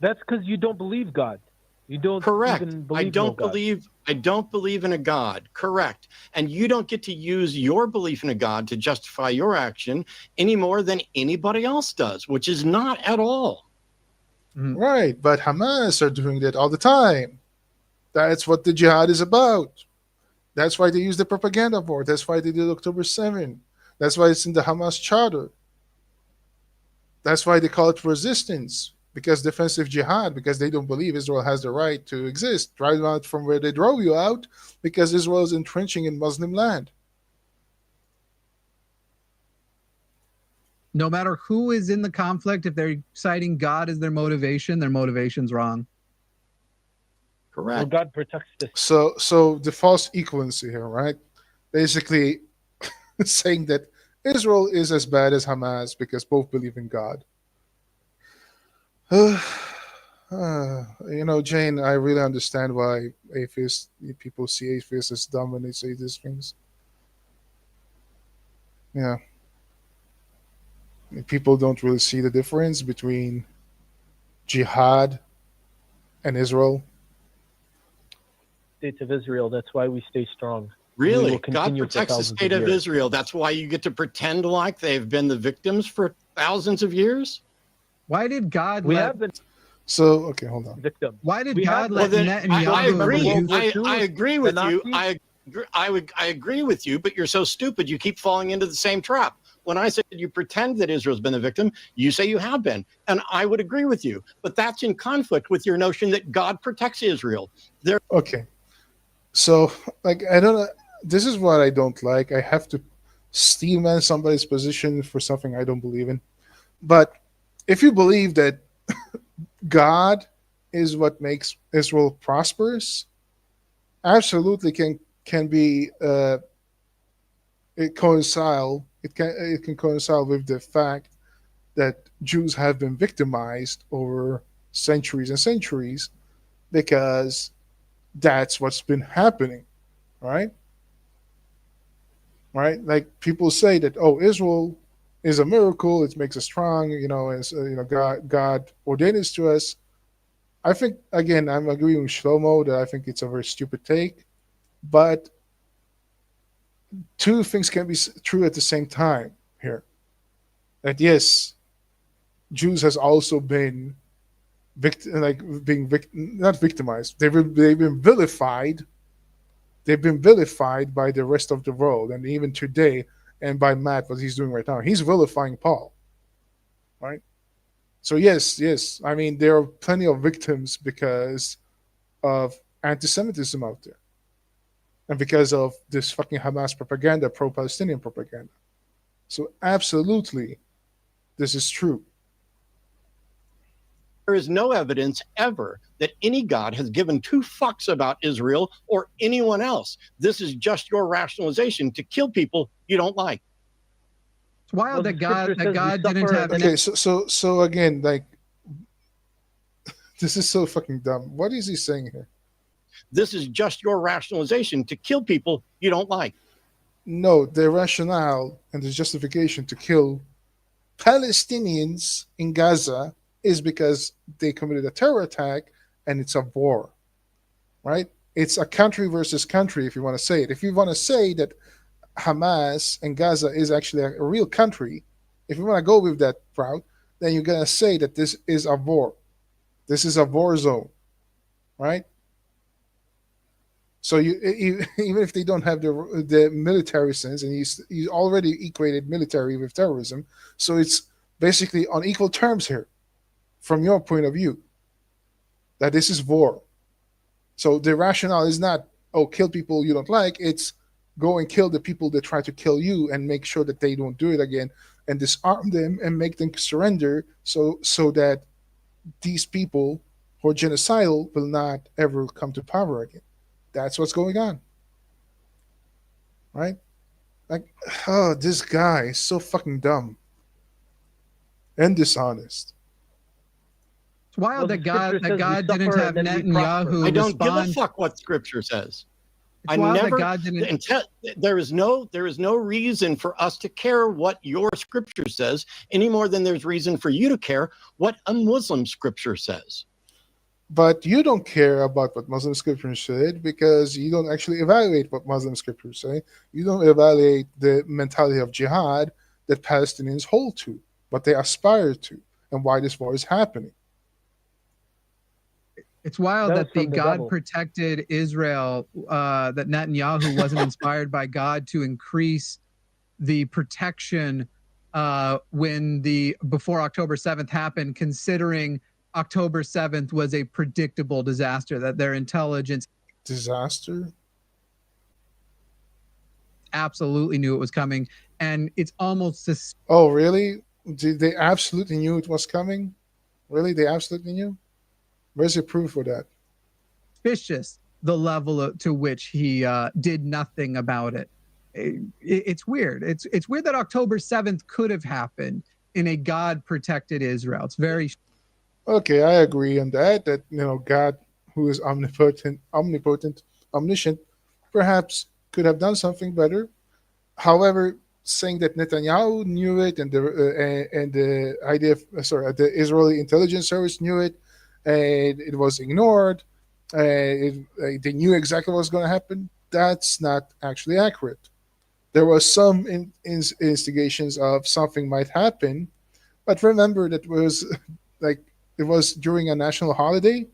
That's because you don't believe God. You don't Correct. even believe I don't believe in a God. Correct. And you don't get to use your belief in a God to justify your action any more than anybody else does, which is not at all. Right, but Hamas are doing that all the time. That's what the jihad is about. That's why they use the propaganda board. That's why they did October 7. That's why it's in the Hamas charter. That's why they call it resistance, because defensive jihad, because they don't believe Israel has the right to exist. Drive out from where they drove you out, because Israel is entrenching in Muslim land. No matter who is in the conflict, if they're citing God as their motivation's wrong. Correct. Well, God protects this. So the false equivalency here, right? Basically saying that Israel is as bad as Hamas because both believe in God. Jane, I really understand why people see atheists as dumb when they say these things. Yeah. People don't really see the difference between jihad and Israel. State of Israel. That's why we stay strong. Really? God protects the state of Israel. That's why you get to pretend like they've been the victims for thousands of years? Why did God So, okay, hold on. Victim. Why did God let Netanyahu... I agree with you. I agree with you, but you're so stupid you keep falling into the same trap. When I said you pretend that Israel's been the victim, you say you have been. And I would agree with you. But that's in conflict with your notion that God protects Israel. Okay. So, I don't know. This is what I don't like. I have to steelman somebody's position for something I don't believe in. But if you believe that God is what makes Israel prosperous, absolutely can be it can coincide with the fact that Jews have been victimized over centuries and centuries because that's what's been happening, right? Right? Like people say that, Israel is a miracle, it makes us strong, God ordained this to us. I think, again, I'm agreeing with Shlomo that I think it's a very stupid take, but two things can be true at the same time here. That yes, Jews has also been not victimized. They've been vilified. They've been vilified by the rest of the world, and even today, and by Matt, what he's doing right now, he's vilifying Paul, right? So yes, I mean there are plenty of victims because of anti-Semitism out there, and because of this fucking Hamas propaganda, pro-Palestinian propaganda. So absolutely, this is true. There is no evidence ever that any God has given two fucks about Israel or anyone else. This is just your rationalization to kill people you don't like. It's wild that God didn't have. Okay, so again, like, this is so fucking dumb. What is he saying here? This is just your rationalization to kill people you don't like. No, the rationale and the justification to kill Palestinians in Gaza is because they committed a terror attack and it's a war, right? It's a country versus country, if you want to say it. If you want to say that Hamas and Gaza is actually a real country, if you want to go with that route, then you're going to say that this is a war. This is a war zone, right? So even if they don't have the military sense, and you already equated military with terrorism, so it's basically on equal terms here, from your point of view, that this is war. So the rationale is not, oh, kill people you don't like. It's go and kill the people that try to kill you and make sure that they don't do it again, and disarm them and make them surrender so that these people who are genocidal will not ever come to power again. That's what's going on, right? Like, oh, this guy is so fucking dumb and dishonest. It's wild that God didn't have Netanyahu. I don't give a fuck what Scripture says. There is no reason for us to care what your Scripture says any more than there's reason for you to care what a Muslim Scripture says. But you don't care about what Muslim scriptures said because you don't actually evaluate what Muslim scriptures say. You don't evaluate the mentality of jihad that Palestinians hold to, what they aspire to, and why this war is happening. It's wild that the God protected Israel, that Netanyahu wasn't inspired by God to increase the protection before October 7th happened, considering October 7th was a predictable disaster, that their intelligence absolutely knew it was coming. And it's almost oh, really? They absolutely knew it was coming? Really? They absolutely knew? Where's your proof for that? Suspicious, the level to which he did nothing about it. It's weird. It's weird that October 7th could have happened in a God-protected Israel. It's very... Okay, I agree on that. That, God, who is omnipotent, omniscient, perhaps could have done something better. However, saying that Netanyahu knew it and the Israeli intelligence service knew it, and it was ignored, they knew exactly what was going to happen, that's not actually accurate. There was some instigations of something might happen, but remember that it was during a national holiday,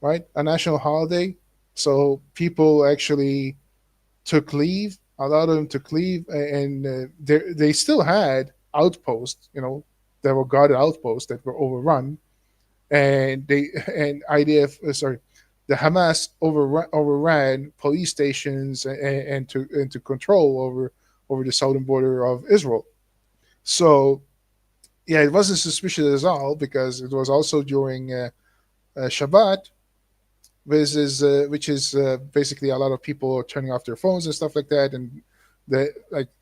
right? A national holiday. So people actually took leave. A lot of them took leave, and they still had outposts, there were guarded outposts that were overrun. And the Hamas overran police stations and to control over the southern border of Israel. So, yeah, it wasn't suspicious at all because it was also during Shabbat, which is basically a lot of people are turning off their phones and stuff like that, and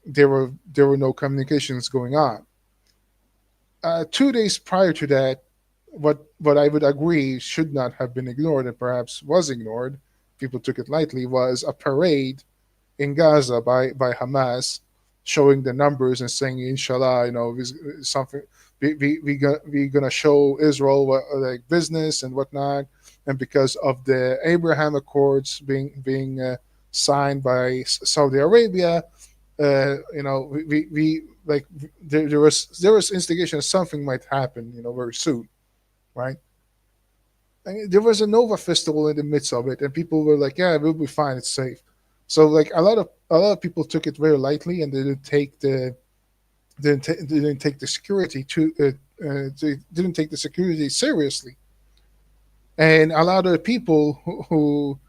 there were no communications going on. 2 days prior to that, what I would agree should not have been ignored and perhaps was ignored, people took it lightly, was a parade in Gaza by Hamas, showing the numbers and saying, inshallah, something we're gonna show Israel like business and whatnot, and because of the Abraham Accords being signed by Saudi Arabia, there was instigation something might happen, very soon. right? And there was a Nova festival in the midst of it, and people were like, "Yeah, we'll be fine. It's safe." So like a lot of people took it very lightly, and they didn't take the security they didn't take the security seriously. And a lot of the people who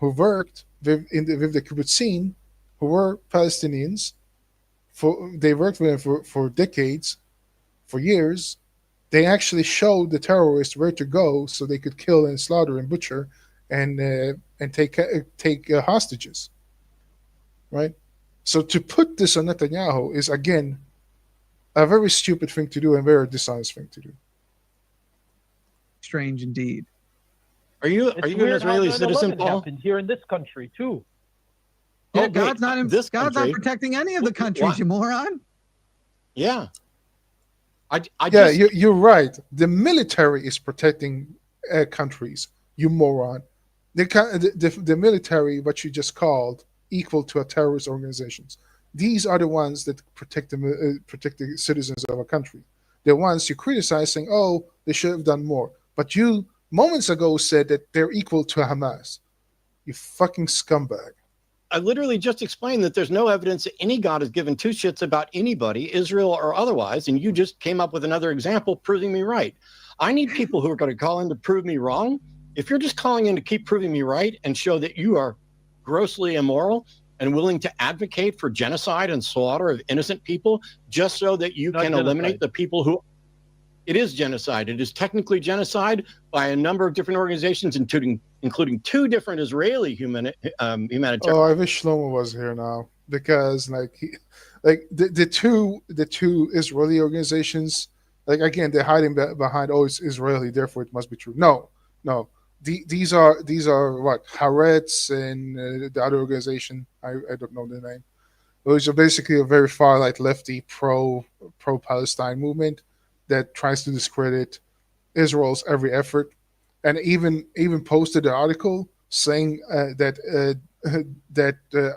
worked with the kibbutzim, who were Palestinians, they worked with them for decades, for years. They actually showed the terrorists where to go so they could kill and slaughter and butcher and take hostages, right? So to put this on Netanyahu is again a very stupid thing to do and very dishonest thing to do. Strange indeed. Are you an Israeli citizen, Paul? Happened here in this country too. Yeah, Oh, God's not in this God's country. not protecting any of the countries, you moron. Yeah. Yeah, you're right. The military is protecting countries, you moron. The military, what you just called, equal to a terrorist organizations. These are the ones that protect the citizens of a country. The ones you criticize, saying, "Oh, they should have done more." But you moments ago said that they're equal to Hamas. You fucking scumbag. I literally just explained that there's no evidence that any God has given two shits about anybody, Israel or otherwise, and you just came up with another example proving me right. I need people who are going to call in to prove me wrong. If you're just calling in to keep proving me right and show that you are grossly immoral and willing to advocate for genocide and slaughter of innocent people just so that you can eliminate the people who... It is genocide. It is technically genocide by a number of different organizations, including two different Israeli humanitarian... Oh, I wish Shlomo was here now, because the two Israeli organizations, like, again, they're hiding behind, "Oh, it's Israeli, therefore it must be true." No. These are what, Haaretz and the other organization, I don't know the name. Those are basically a very far lefty pro Palestine movement that tries to discredit Israel's every effort, and even posted an article saying that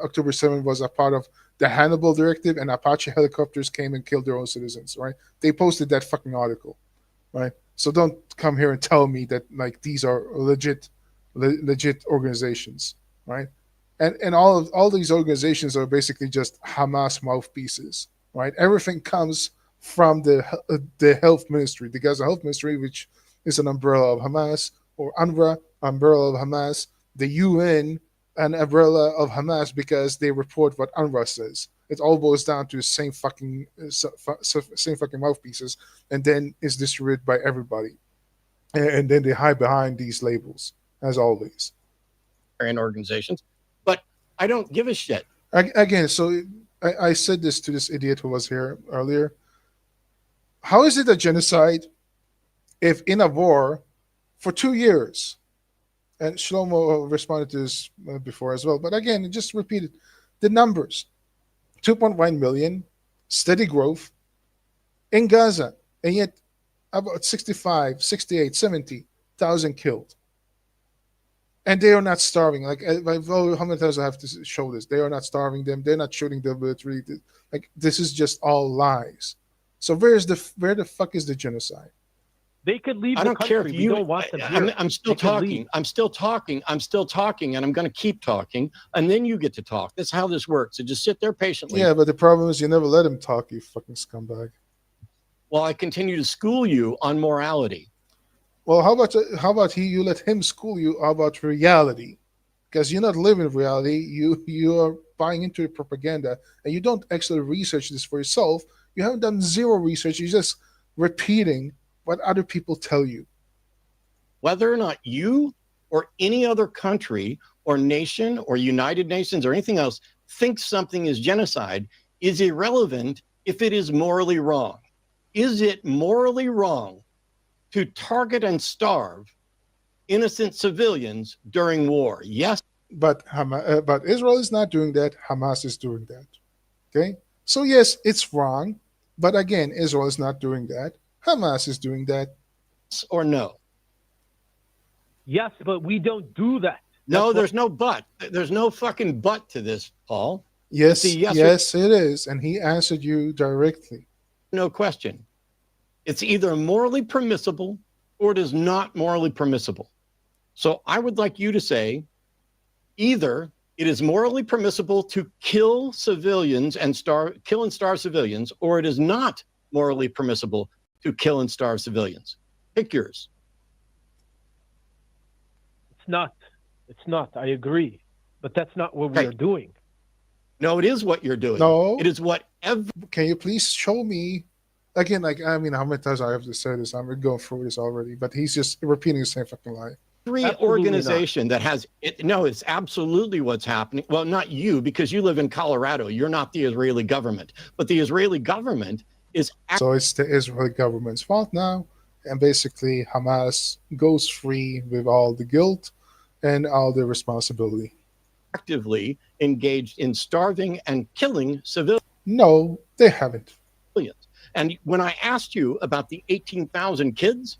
October 7th was a part of the Hannibal Directive, and Apache helicopters came and killed their own citizens. Right? They posted that fucking article. Right? So don't come here and tell me that these are legit organizations. Right? And all these organizations are basically just Hamas mouthpieces. Right? Everything comes from the health ministry, the Gaza Health Ministry, which is an umbrella of Hamas, or UNRWA, umbrella of Hamas, the UN, an umbrella of Hamas, because they report what UNRWA says. It all boils down to the same fucking mouthpieces, and then is distributed by everybody, and then they hide behind these labels as always. And organizations, but I don't give a shit. Again, so I said this to this idiot who was here earlier. How is it a genocide if in a war for 2 years, and Shlomo responded to this before as well, but again, just repeated the numbers, 2.1 million, steady growth in Gaza, and yet about 65, 68, 70,000 killed. And they are not starving. Like, how many times I have to show this? They are not starving them. They're not shooting them. Like, this is just all lies. So where the fuck is the genocide? They could leave I the don't country. care if We don't want them here. I'm still talking. I'm still talking, and I'm going to keep talking, and then you get to talk. That's how this works. So just sit there patiently. Yeah, but the problem is you never let him talk, you fucking scumbag. While I continue to school you on morality. Well, how about you let him school you about reality? Because you're not living reality. You are buying into propaganda, and you don't actually research this for yourself. You haven't done zero research. You're just repeating what other people tell you. Whether or not you or any other country or nation or United Nations or anything else thinks something is genocide is irrelevant if it is morally wrong. Is it morally wrong to target and starve innocent civilians during war? Yes. But Israel is not doing that. Hamas is doing that. Okay? So yes, it's wrong. But again, Israel is not doing that. Hamas is doing that. Or no? Yes, but we don't do that. No, there's no but. There's no fucking but to this, Paul. Yes, yes, it is. And he answered you directly. No question. It's either morally permissible or it is not morally permissible. So I would like you to say either it is morally permissible to kill civilians and kill and starve civilians, or it is not morally permissible to kill and starve civilians. Pick yours. It's not. It's not. I agree. But that's not what we are doing. No, it is what you're doing. No. It is what Can you please show me again? Like, I mean, how many times I have to say this? I'm going through this already, but he's just repeating the same fucking lie. Every organization that has it, no, it's absolutely what's happening. Well, not you, because you live in Colorado. You're not the Israeli government, but the Israeli government is. So it's the Israeli government's fault now, and basically Hamas goes free with all the guilt and all the responsibility. Actively engaged in starving and killing civilians. No, they haven't. And when I asked you about the 18,000 kids,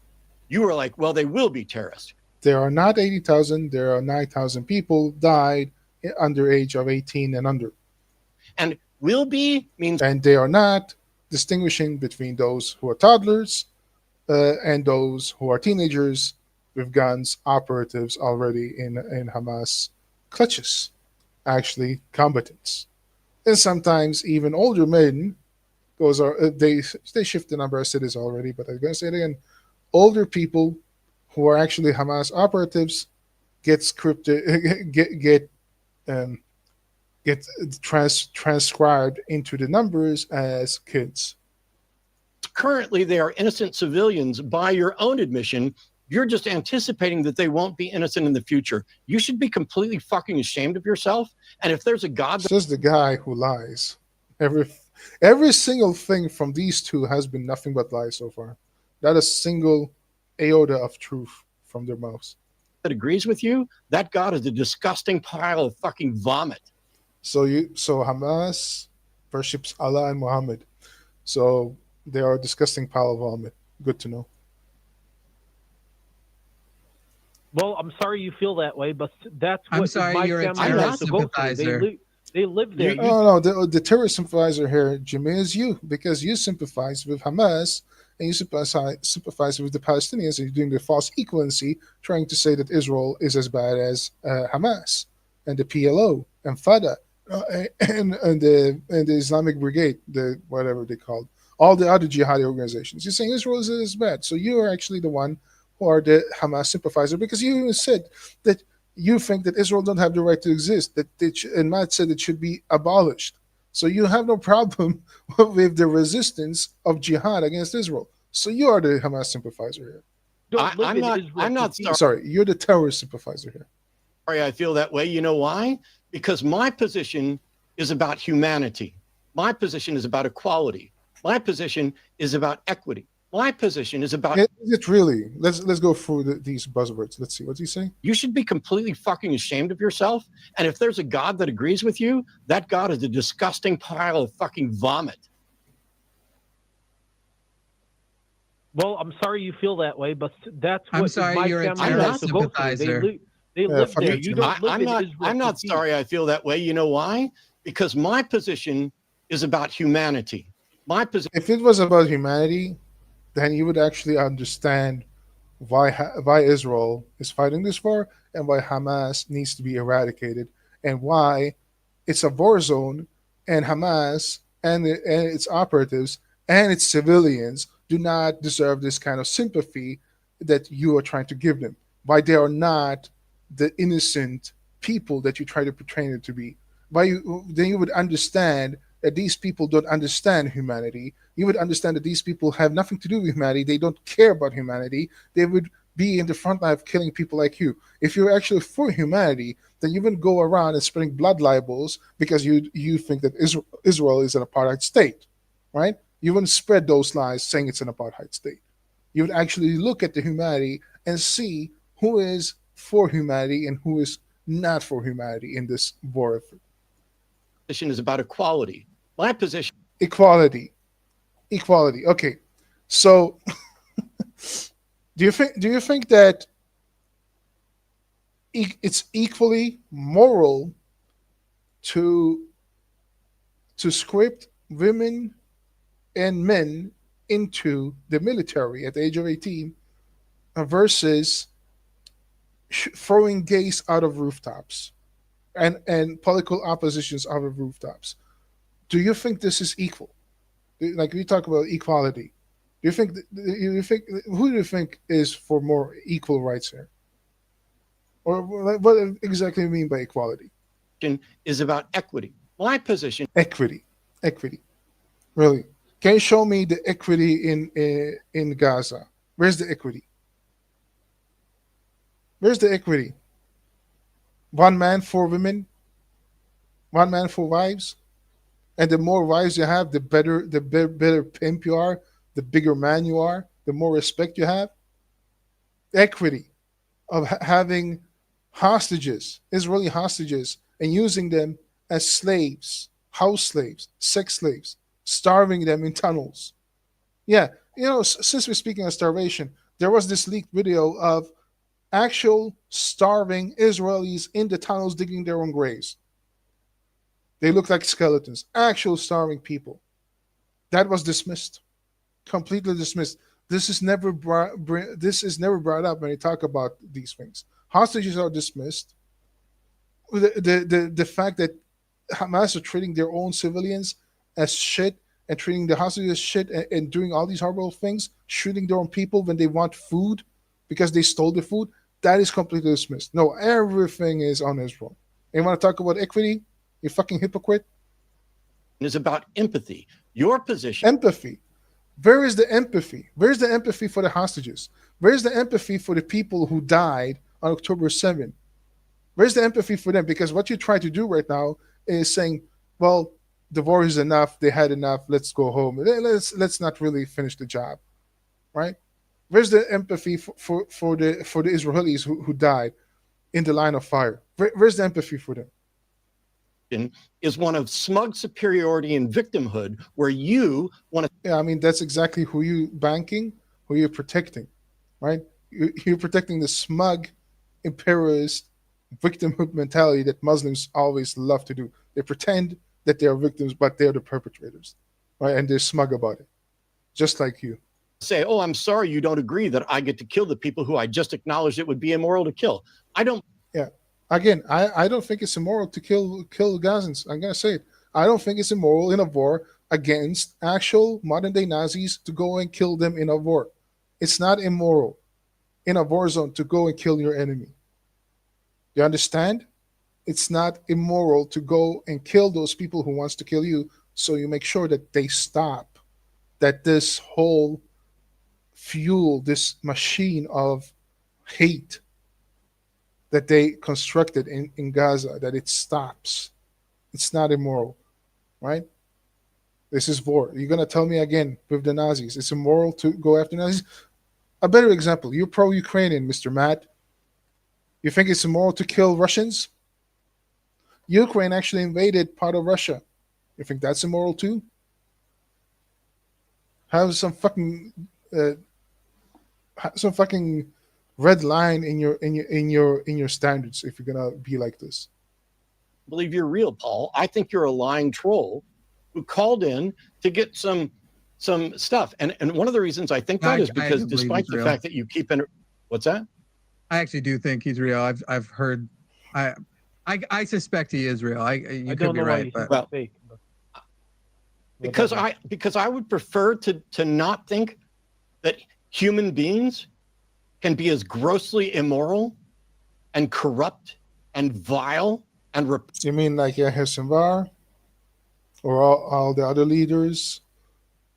you were like, well, they will be terrorists. There are not 80,000. There are 9,000 people died under age of 18 and under. And will be means. And they are not distinguishing between those who are toddlers and those who are teenagers with guns, operatives already in Hamas clutches, actually combatants. And sometimes even older men, they shift the number, I said this already, but I'm going to say it again. Older people who are actually Hamas operatives get scripted, get transcribed into the numbers as kids. Currently, they are innocent civilians by your own admission. You're just anticipating that they won't be innocent in the future. You should be completely fucking ashamed of yourself. And if there's a God, says the guy who lies. Every single thing from these two has been nothing but lies so far. Not a single iota of truth from their mouths. That agrees with you, that God is a disgusting pile of fucking vomit. So Hamas worships Allah and Muhammad. So they are a disgusting pile of vomit. Good to know. Well, I'm sorry you feel that way, but that's what I'm sorry, my you're a family terrorist has to go through. sympathizer. They live there. No, the terrorist sympathizer here, Jimmy, is you, because you sympathize with Hamas and you sympathize with the Palestinians, and you're doing the false equivalency, trying to say that Israel is as bad as Hamas and the PLO and Fatah and the Islamic Brigade, the whatever they called, all the other jihadi organizations. You're saying Israel is as bad, so you are actually the one who are the Hamas sympathizer, because you even said that you think that Israel don't have the right to exist, and Matt said it should be abolished. So you have no problem with the resistance of jihad against Israel. So you are the Hamas sympathizer here. I'm not sorry. Sorry, you're the terrorist sympathizer here. Sorry, I feel that way. You know why? Because my position is about humanity. My position is about equality. My position is about equity. My position is about. Is it really? Let's go through these buzzwords. Let's see. What's he saying? You should be completely fucking ashamed of yourself. And if there's a God that agrees with you, that God is a disgusting pile of fucking vomit. Well, I'm sorry you feel that way, but that's what I'm sorry, my you're a family terrorist has to go through. sympathizer. They live there. You don't live in Israel. I'm not sorry I feel that way. You know why? Because my position is about humanity. My position. If it was about humanity, then you would actually understand why Israel is fighting this war and why Hamas needs to be eradicated and why it's a war zone and Hamas and its operatives and its civilians do not deserve this kind of sympathy that you are trying to give them. Why they are not the innocent people that you try to portray them to be. Then you would understand that these people don't understand humanity. You would understand that these people have nothing to do with humanity. They don't care about humanity. They would be in the front line of killing people like you. If you're actually for humanity, then you wouldn't go around and spreading blood libels because you think that Israel is an apartheid state, right? You wouldn't spread those lies saying it's an apartheid state. You would actually look at the humanity and see who is for humanity and who is not for humanity in this war effort. Position is about equality. My position. Equality. Okay. So do you think that it's equally moral to script women and men into the military at the age of 18 versus throwing gays out of rooftops and political oppositions out of rooftops. Do you think this is equal? Like we talk about equality. Do you think? Who do you think is for more equal rights here? Or what exactly do you mean by equality? Is about equity. My position. Equity. Really? Can you show me the equity in Gaza? Where's the equity? Where's the equity? One man, 4 women. One man, 4 wives. And the more wives you have, the better pimp you are, the bigger man you are, the more respect you have. Equity of having hostages, Israeli hostages, and using them as slaves, house slaves, sex slaves, starving them in tunnels. Yeah, since we're speaking of starvation, there was this leaked video of actual starving Israelis in the tunnels digging their own graves. They look like skeletons, actual starving people. That was dismissed, completely dismissed. This is never brought up when you talk about these things. Hostages are dismissed. The fact that Hamas are treating their own civilians as shit and treating the hostages as shit and doing all these horrible things, shooting their own people when they want food because they stole the food, that is completely dismissed. No, everything is on Israel. And you want to talk about equity? You fucking hypocrite. Is about empathy. Your position. Empathy. Where is the empathy? Where's the empathy for the hostages? Where's the empathy for the people who died on October 7th? Where's the empathy for them? Because what you try to do right now is saying, well, the war is enough. They had enough. Let's go home. Let's not really finish the job, right? Where's the empathy for the Israelis who died in the line of fire? Where's the empathy for them? Is one of smug superiority and victimhood, where you want to. Yeah, I mean that's exactly who you banking, who you're protecting, right? You're protecting the smug, imperialist, victimhood mentality that Muslims always love to do. They pretend that they are victims, but they're the perpetrators, right? And they're smug about it, just like you. Say, oh, I'm sorry you don't agree that I get to kill the people who I just acknowledged it would be immoral to kill. I don't. Yeah. Again, I don't think it's immoral to kill Gazans. I'm going to say it. I don't think it's immoral in a war against actual modern-day Nazis to go and kill them in a war. It's not immoral in a war zone to go and kill your enemy. You understand? It's not immoral to go and kill those people who wants to kill you, so you make sure that they stop, that this whole fuel, this machine of hate that they constructed in Gaza, that it stops. It's not immoral, right? This is war. You're going to tell me again with the Nazis, it's immoral to go after Nazis? A better example, you're pro-Ukrainian, Mr. Matt. You think it's immoral to kill Russians? Ukraine actually invaded part of Russia. You think that's immoral too? Have some fucking red line in your standards if you're gonna be like this. I believe you're real, Paul. I think you're a lying troll who called in to get some stuff. And one of the reasons I think that is because despite the fact that you keep in, what's that? I actually do think he's real. I've heard. I suspect he is real. You could be right, but well, because I would prefer to not think that human beings can be as grossly immoral and corrupt and vile and you mean like Yahya Sinwar or all the other leaders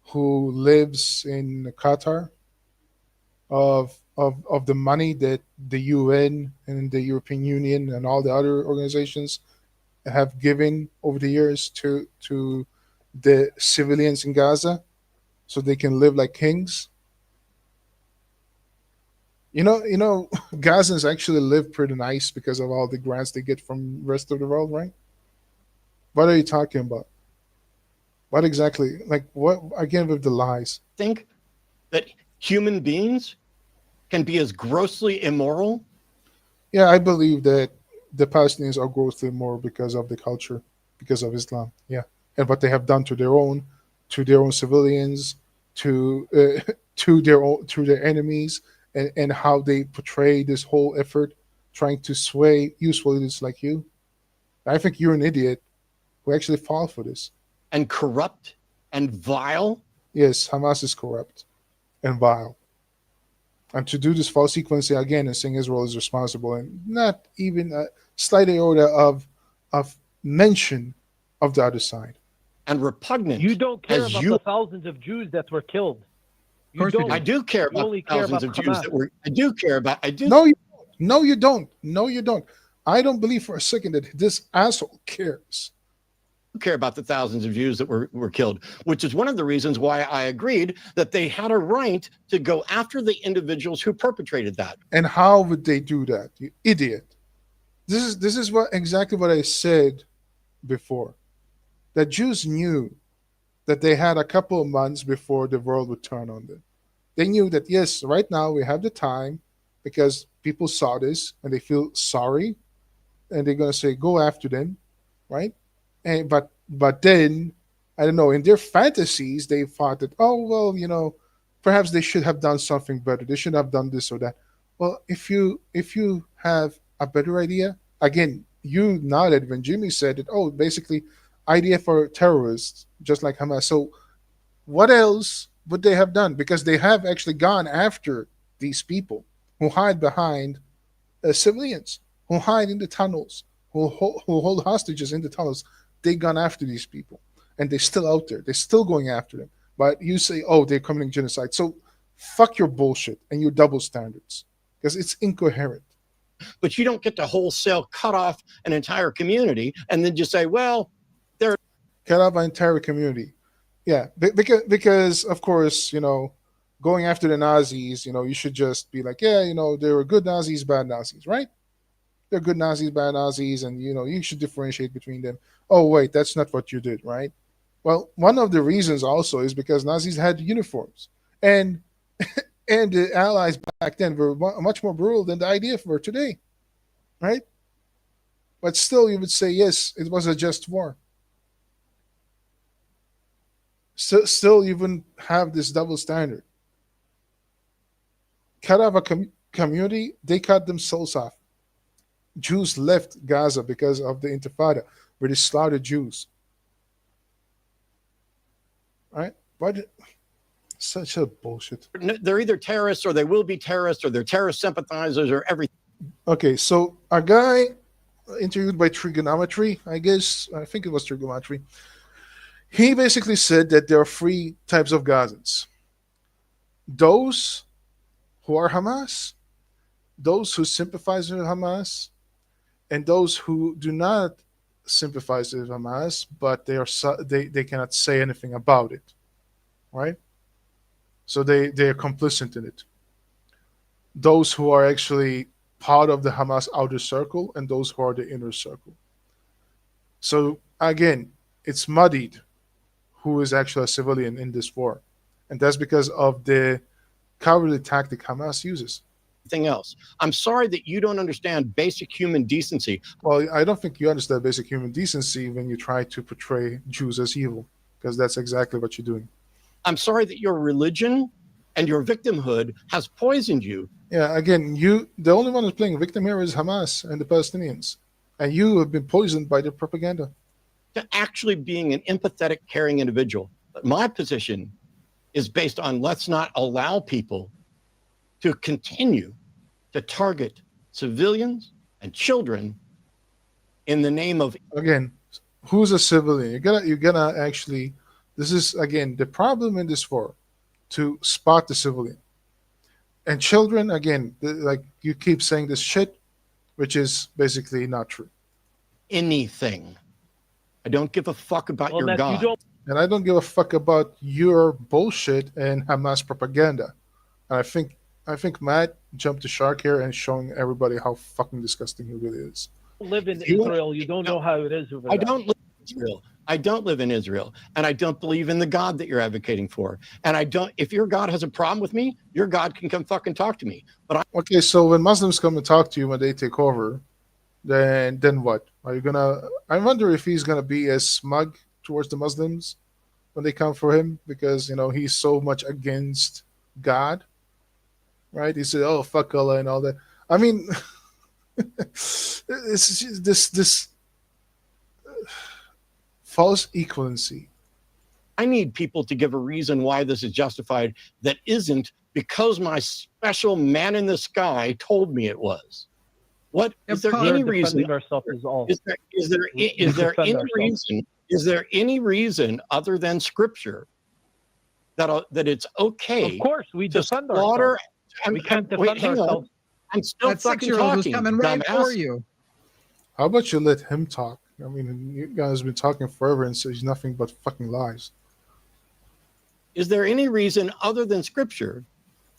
who lives in Qatar of the money that the UN and the European Union and all the other organizations have given over the years to the civilians in Gaza so they can live like kings? You know, Gazans actually live pretty nice because of all the grants they get from the rest of the world, right? What are you talking about? What exactly? Like what, again, with the lies? Think that human beings can be as grossly immoral? Yeah, I believe that the Palestinians are grossly immoral because of the culture, because of Islam. Yeah, and what they have done to their own civilians, to their enemies, and how they portray this whole effort trying to sway useful idiots like you. I think you're an idiot who actually fall for this. And corrupt and vile? Yes, Hamas is corrupt and vile. And to do this false sequencing again and saying Israel is responsible, and not even a slight iota of mention of the other side. And repugnant. You don't care about the thousands of Jews that were killed. You don't. I do care about thousands of Jews that were. I do care about. I do. No, you don't. No, you don't. I don't believe for a second that this asshole cares. Care about the thousands of Jews that were killed, which is one of the reasons why I agreed that they had a right to go after the individuals who perpetrated that. And how would they do that, you idiot? This is exactly what I said before. That Jews knew that they had a couple of months before the world would turn on them. They knew that, yes, right now we have the time because people saw this and they feel sorry and they're going to say, go after them, right? And but then, I don't know, in their fantasies, they thought that, oh, well, perhaps they should have done something better. They should have done this or that. Well, if you have a better idea, again, you nodded when Jimmy said that, oh, basically, idea for terrorists, just like Hamas. So what else would they have done? Because they have actually gone after these people who hide behind civilians, who hide in the tunnels, who hold hostages in the tunnels. They gone after these people, and they're still out there. They're still going after them. But you say, oh, they're committing genocide. So fuck your bullshit and your double standards, because it's incoherent. But you don't get to wholesale cut off an entire community and then just say, well, they're cut off an entire community. Yeah, because of course, going after the Nazis, you should just be like, yeah, there were good Nazis, bad Nazis, right? They're good Nazis, bad Nazis, and you should differentiate between them. Oh wait, that's not what you did, right? Well, one of the reasons also is because Nazis had uniforms, and and the Allies back then were much more brutal than the IDF were today, right? But still, you would say yes, it was a just war. Still, you wouldn't have this double standard. Cut off a community, they cut themselves off. Jews left Gaza because of the Intifada, where they slaughtered Jews. Right? But such a bullshit. They're either terrorists or they will be terrorists or they're terrorist sympathizers or everything. Okay, so a guy interviewed by Trigonometry, I think it was Trigonometry, he basically said that there are three types of Gazans. Those who are Hamas, those who sympathize with Hamas, and those who do not sympathize with Hamas, but they cannot say anything about it, right? So they are complicit in it. Those who are actually part of the Hamas outer circle and those who are the inner circle. So again, it's muddied who is actually a civilian in this war, and that's because of the cowardly tactic Hamas uses. Else. I'm sorry that you don't understand basic human decency. Well, I don't think you understand basic human decency when you try to portray Jews as evil, because that's exactly what you're doing. I'm sorry that your religion and your victimhood has poisoned you. Yeah, again, the only one who's playing victim here is Hamas and the Palestinians, and you have been poisoned by their propaganda. To actually being an empathetic, caring individual. But my position is based on let's not allow people to continue to target civilians and children in the name of... Again, who's a civilian? You're gonna actually... This is, again, the problem in this war, to spot the civilian. And children, again, like you keep saying this shit, which is basically not true. Anything. I don't give a fuck about your God. And I don't give a fuck about your bullshit and Hamas propaganda. And I think Matt jumped the shark here and showing everybody how fucking disgusting he really is. You live in Israel. You don't know how it is over there. I don't live in Israel. I don't live in Israel. And I don't believe in the God that you're advocating for. And I don't, if your God has a problem with me, your God can come fucking talk to me. But okay, so when Muslims come and talk to you when they take over, then what? Are you gonna... I wonder if he's gonna be as smug towards the Muslims when they come for him, because he's so much against God. right? He said, "Oh, fuck Allah" and all that. I mean, this false equivalency. I need people to give a reason why this is justified that isn't because my special man in the sky told me it was. What is there any reason? Is there any reason other than Scripture that it's okay? Of course, we to defend slaughter. ourselves. We can't defend ourselves. I'm still That fucking 6-year-old was talking. coming right dumbass. for you. How about you let him talk? I mean, you guys have been talking forever and says nothing but fucking lies. Is there any reason other than Scripture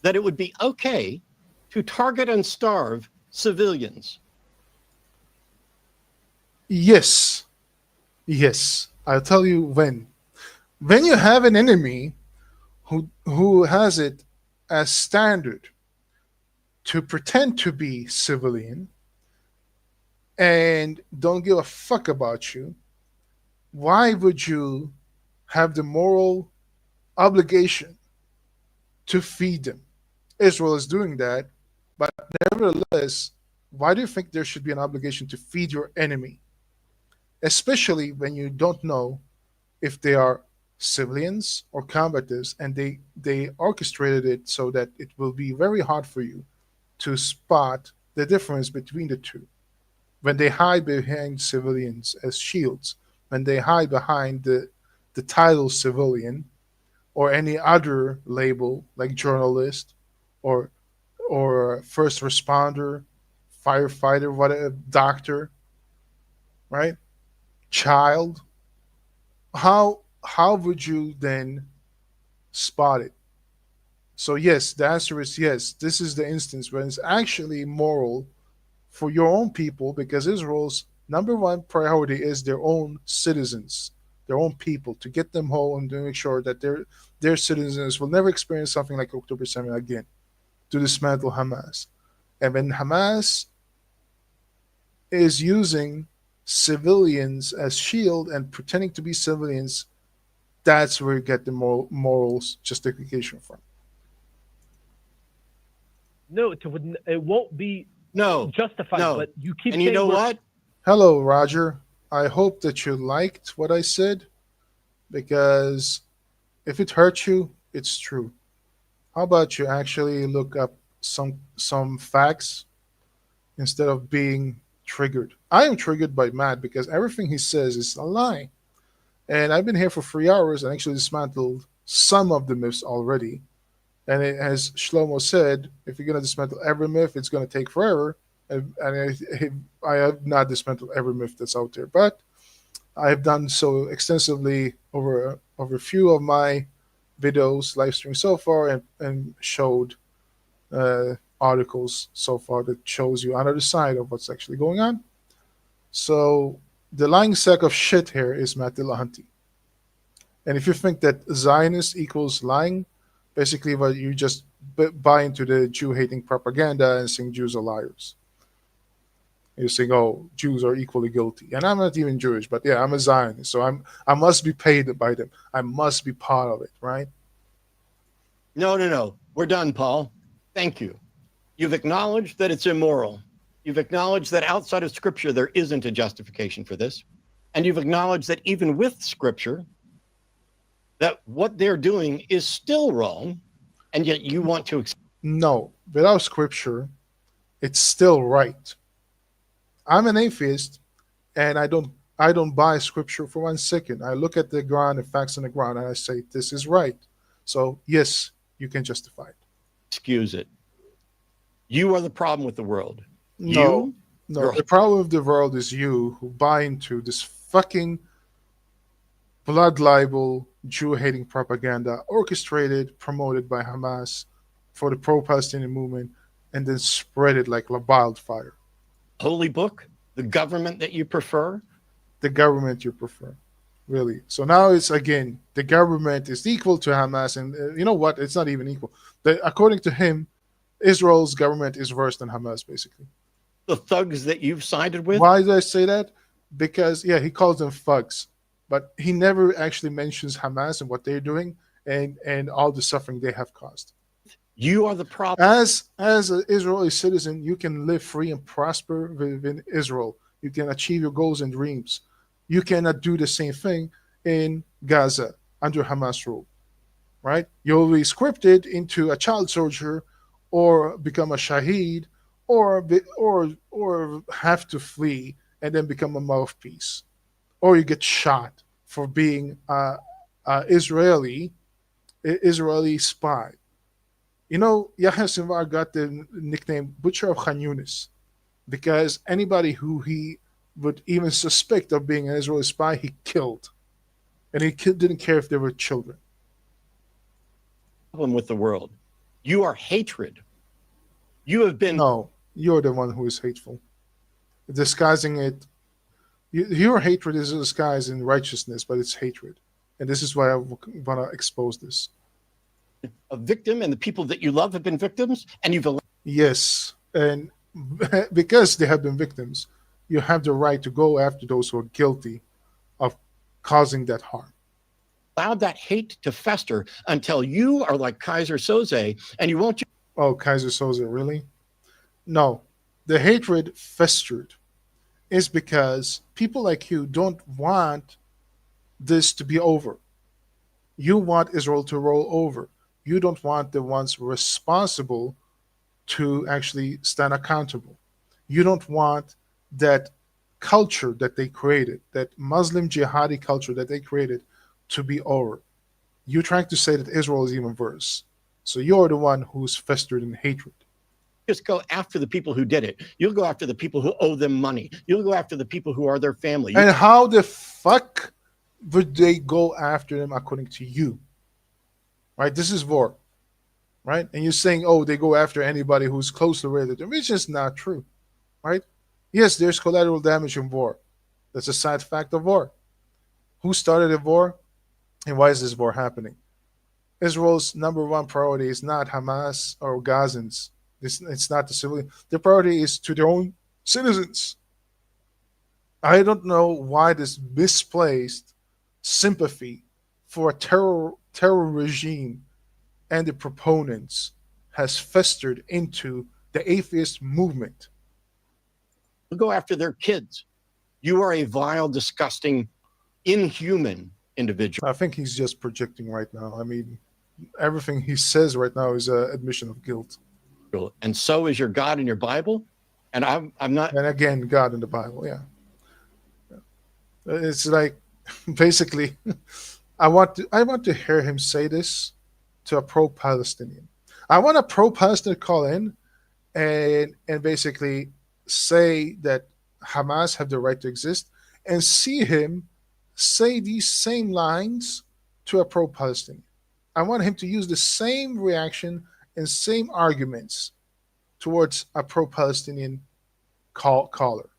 that it would be okay to target and starve civilians? Yes. Yes. I'll tell you when. When you have an enemy who has it as standard to pretend to be civilian and don't give a fuck about you, why would you have the moral obligation to feed them? Israel is doing that, but nevertheless, why do you think there should be an obligation to feed your enemy? Especially when you don't know if they are civilians or combatives, and they orchestrated it so that it will be very hard for you to spot the difference between the two. When they hide behind civilians as shields, when they hide behind the title civilian or any other label like journalist or first responder, firefighter, whatever, doctor, right? Child. How would you then spot it? So yes, the answer is yes. This is the instance when it's actually moral for your own people, because Israel's number one priority is their own citizens, their own people, to get them home and to make sure that their citizens will never experience something like October 7 again, to dismantle Hamas. And when Hamas is using civilians as shield and pretending to be civilians, that's where you get the morals justification from. No, it won't be justified. No. But you keep and you know what? Hello, Roger. I hope that you liked what I said, because if it hurt you, it's true. How about you actually look up some facts instead of being triggered? I am triggered by Matt because everything he says is a lie. And I've been here for 3 hours and actually dismantled some of the myths already. And as Shlomo said, if you're going to dismantle every myth, it's going to take forever. And I have not dismantled every myth that's out there, but I have done so extensively over a few of my videos, live streams so far, and showed articles so far that shows you another side of what's actually going on. So the lying sack of shit here is Matt Dillahunty. And if you think that Zionist equals lying, basically what you just buy into the Jew-hating propaganda and saying Jews are liars. You're saying, oh, Jews are equally guilty. And I'm not even Jewish, but yeah, I'm a Zionist. So I must be paid by them. I must be part of it, right? No. We're done, Paul. Thank you. You've acknowledged that it's immoral. You've acknowledged that outside of Scripture, there isn't a justification for this. And you've acknowledged that even with Scripture, that what they're doing is still wrong, and yet you want to... No, without Scripture, it's still right. I'm an atheist, and I don't buy Scripture for 1 second. I look at the ground, the facts on the ground, and I say, this is right. So, yes, you can justify it. Excuse it. You are the problem with the world. No, the problem with the world is you who buy into this fucking blood libel, Jew-hating propaganda orchestrated, promoted by Hamas for the pro-Palestinian movement, and then spread it like a wildfire. Holy book? The government that you prefer? The government you prefer, really. So now it's, again, the government is equal to Hamas, and you know what? It's not even equal. According to him, Israel's government is worse than Hamas, basically. The thugs that you've sided with? Why did I say that? Because, yeah, he calls them thugs, but he never actually mentions Hamas and what they're doing and all the suffering they have caused. You are the problem. As an Israeli citizen, you can live free and prosper within Israel. You can achieve your goals and dreams. You cannot do the same thing in Gaza under Hamas rule, right? You'll be scripted into a child soldier, or become a shaheed, or have to flee and then become a mouthpiece, or you get shot for being a Israeli spy. You know, Yahya Sinwar got the nickname Butcher of Khan Yunis because anybody who he would even suspect of being an Israeli spy, he killed. And he didn't care if they were children. Problem with the world. You are hatred. You have been... No, you're the one who is hateful. Disguising it. Your hatred is disguised in righteousness, but it's hatred. And this is why I want to expose this. A victim, and the people that you love have been victims, and you've... Yes, and because they have been victims, you have the right to go after those who are guilty of causing that harm. Allowed that hate to fester until you are like Kaiser Soze, and you won't... Oh, Kaiser Soze, really? No, the hatred festered is because people like you don't want this to be over. You want Israel to roll over. You don't want the ones responsible to actually stand accountable. You don't want that culture that they created, that Muslim jihadi culture that they created, to be over. You're trying to say that Israel is even worse. So you're the one who's festered in hatred. Just go after the people who did it. You'll go after the people who owe them money. You'll go after the people who are their family. And how the fuck would they go after them according to you? Right? This is war. Right? And you're saying, oh, they go after anybody who's closely related to them, which is not true. Right? Yes, there's collateral damage in war. That's a side fact of war. Who started the war? And why is this war happening? Israel's number one priority is not Hamas or Gazans. It's not the civilian. The priority is to their own citizens. I don't know why this misplaced sympathy for a terror regime and the proponents has festered into the atheist movement. Go after their kids. You are a vile, disgusting, inhuman individual. I think he's just projecting right now. I mean, everything he says right now is an admission of guilt. And so is your God in your Bible. And I'm not. And again, God in the Bible, yeah. It's like basically, I want to hear him say this to a pro-Palestinian. I want a pro-Palestinian call in and basically say that Hamas have the right to exist, and see him say these same lines to a pro-Palestinian. I want him to use the same reaction and same arguments towards a pro-Palestinian caller.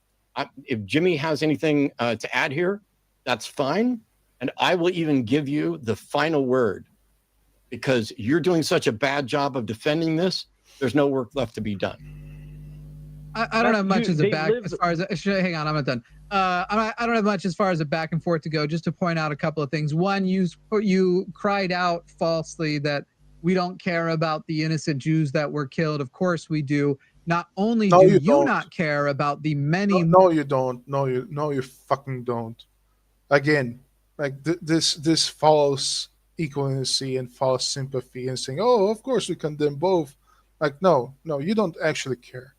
If Jimmy has anything to add here, that's fine. And I will even give you the final word, because you're doing such a bad job of defending this. There's no work left to be done. I don't have much as a back as far as hang on, I'm not done. I don't have much as far as a back and forth to go. Just to point out a couple of things. One, you cried out falsely that we don't care about the innocent Jews that were killed. Of course we do. Not only do you not care about the many. No, you don't. No, you fucking don't. Again, like this false equivalency and false sympathy and saying, oh, of course we condemn both. Like, no, you don't actually care.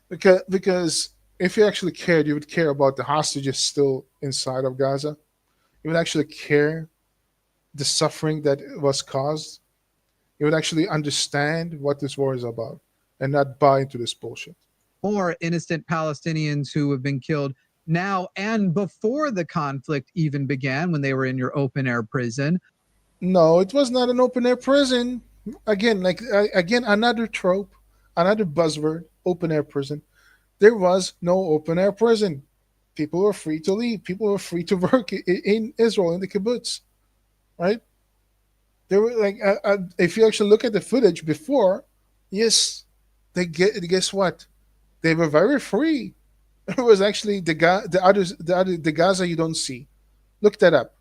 Because if you actually cared, you would care about the hostages still inside of Gaza. You would actually care the suffering that was caused. You would actually understand what this war is about and not buy into this bullshit. More innocent Palestinians who have been killed now and before the conflict even began, when they were in your open air prison. No, it was not an open air prison. Again, another trope, another buzzword, open air prison. There was no open air prison. People were free to leave. People were free to work in Israel, in the kibbutz, right? There were like, if you actually look at the footage before, yes, guess what? They were very free. It was actually the Gaza you don't see. Look that up.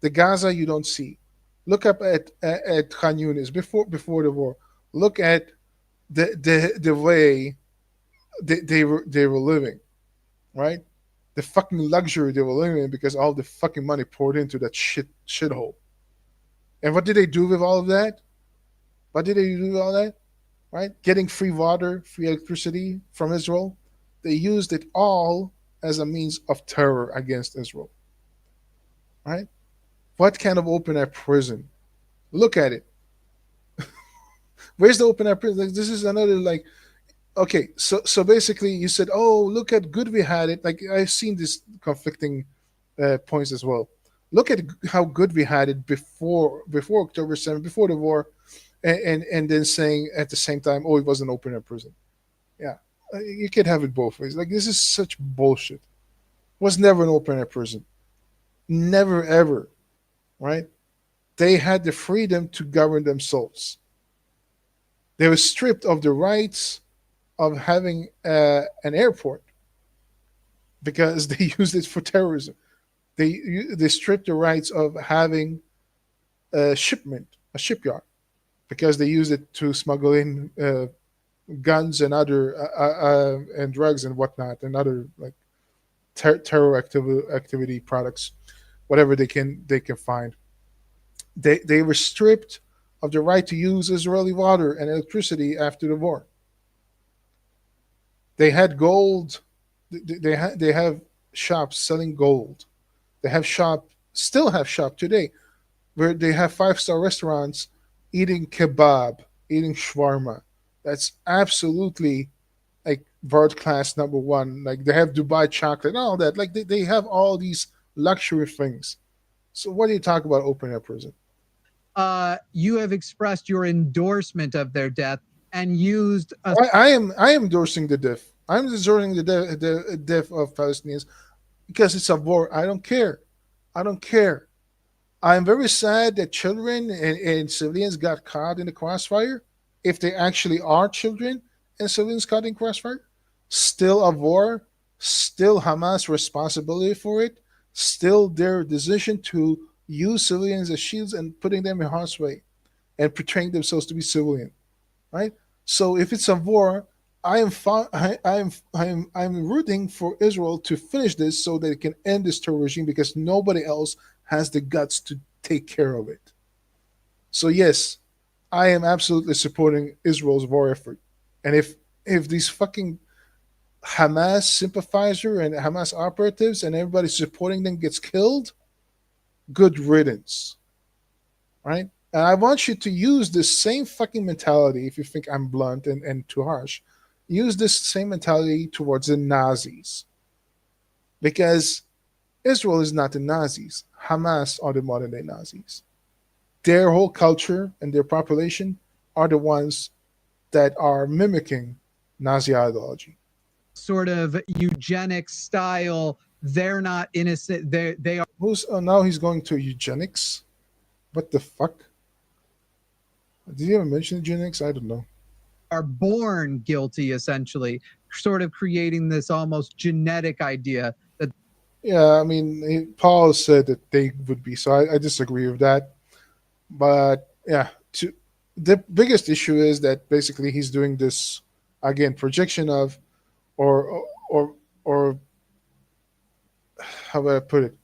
The Gaza you don't see. Look up at Khan Yunis before the war. Look at the way they were living, right? The fucking luxury they were living in because all the fucking money poured into that shithole. And what did they do with all of that? What did they do with all that? Right? Getting free water, free electricity from Israel. They used it all as a means of terror against Israel. Right? What kind of open air prison? Look at it. Where's the open air prison? Like, this is another like, okay, so basically you said, oh, look at good we had it. Like I've seen these conflicting points as well. Look at how good we had it before October 7th, before the war, and then saying at the same time, oh, it was an open air prison. Yeah, you can't have it both ways. Like this is such bullshit. It was never an open air prison. Never ever, right? They had the freedom to govern themselves. They were stripped of the rights of having an airport because they used it for terrorism. They stripped the rights of having a shipyard, because they used it to smuggle in guns and other and drugs and whatnot and other like terror activity products, whatever they can find. They were stripped of the right to use Israeli water and electricity after the war. They had gold. They have shops selling gold. They still have shop today, where they have 5-star restaurants eating kebab, eating shawarma. That's absolutely like world class number one. Like they have Dubai chocolate and all that. Like they have all these luxury things. So what do you talk about open air prison? You have expressed your endorsement of their death and used. I am endorsing the death. I'm endorsing the death of Palestinians because it's a war. I don't care. I'm very sad that children and civilians got caught in the crossfire. If they actually are children and civilians caught in crossfire, still a war, still Hamas responsibility for it, still their decision to use civilians as shields and putting them in harm's way and portraying themselves to be civilian, right? So if it's a war, I'm rooting for Israel to finish this so that it can end this terror regime because nobody else has the guts to take care of it. So yes, I am absolutely supporting Israel's war effort. And if these fucking Hamas sympathizer and Hamas operatives and everybody supporting them gets killed, good riddance, right? And I want you to use this same fucking mentality. If you think I'm blunt and too harsh, use this same mentality towards the Nazis, because Israel is not the Nazis. Hamas are the modern day Nazis. Their whole culture and their population are the ones that are mimicking Nazi ideology. Sort of eugenics style. They're not innocent. They are. Now he's going to eugenics? What the fuck? Did he ever mention eugenics? I don't know. Are born guilty, essentially, sort of creating this almost genetic idea that. Yeah, I mean, Paul said that they would be, so I disagree with that. But yeah, the biggest issue is that basically he's doing this again projection of, or how would I put it?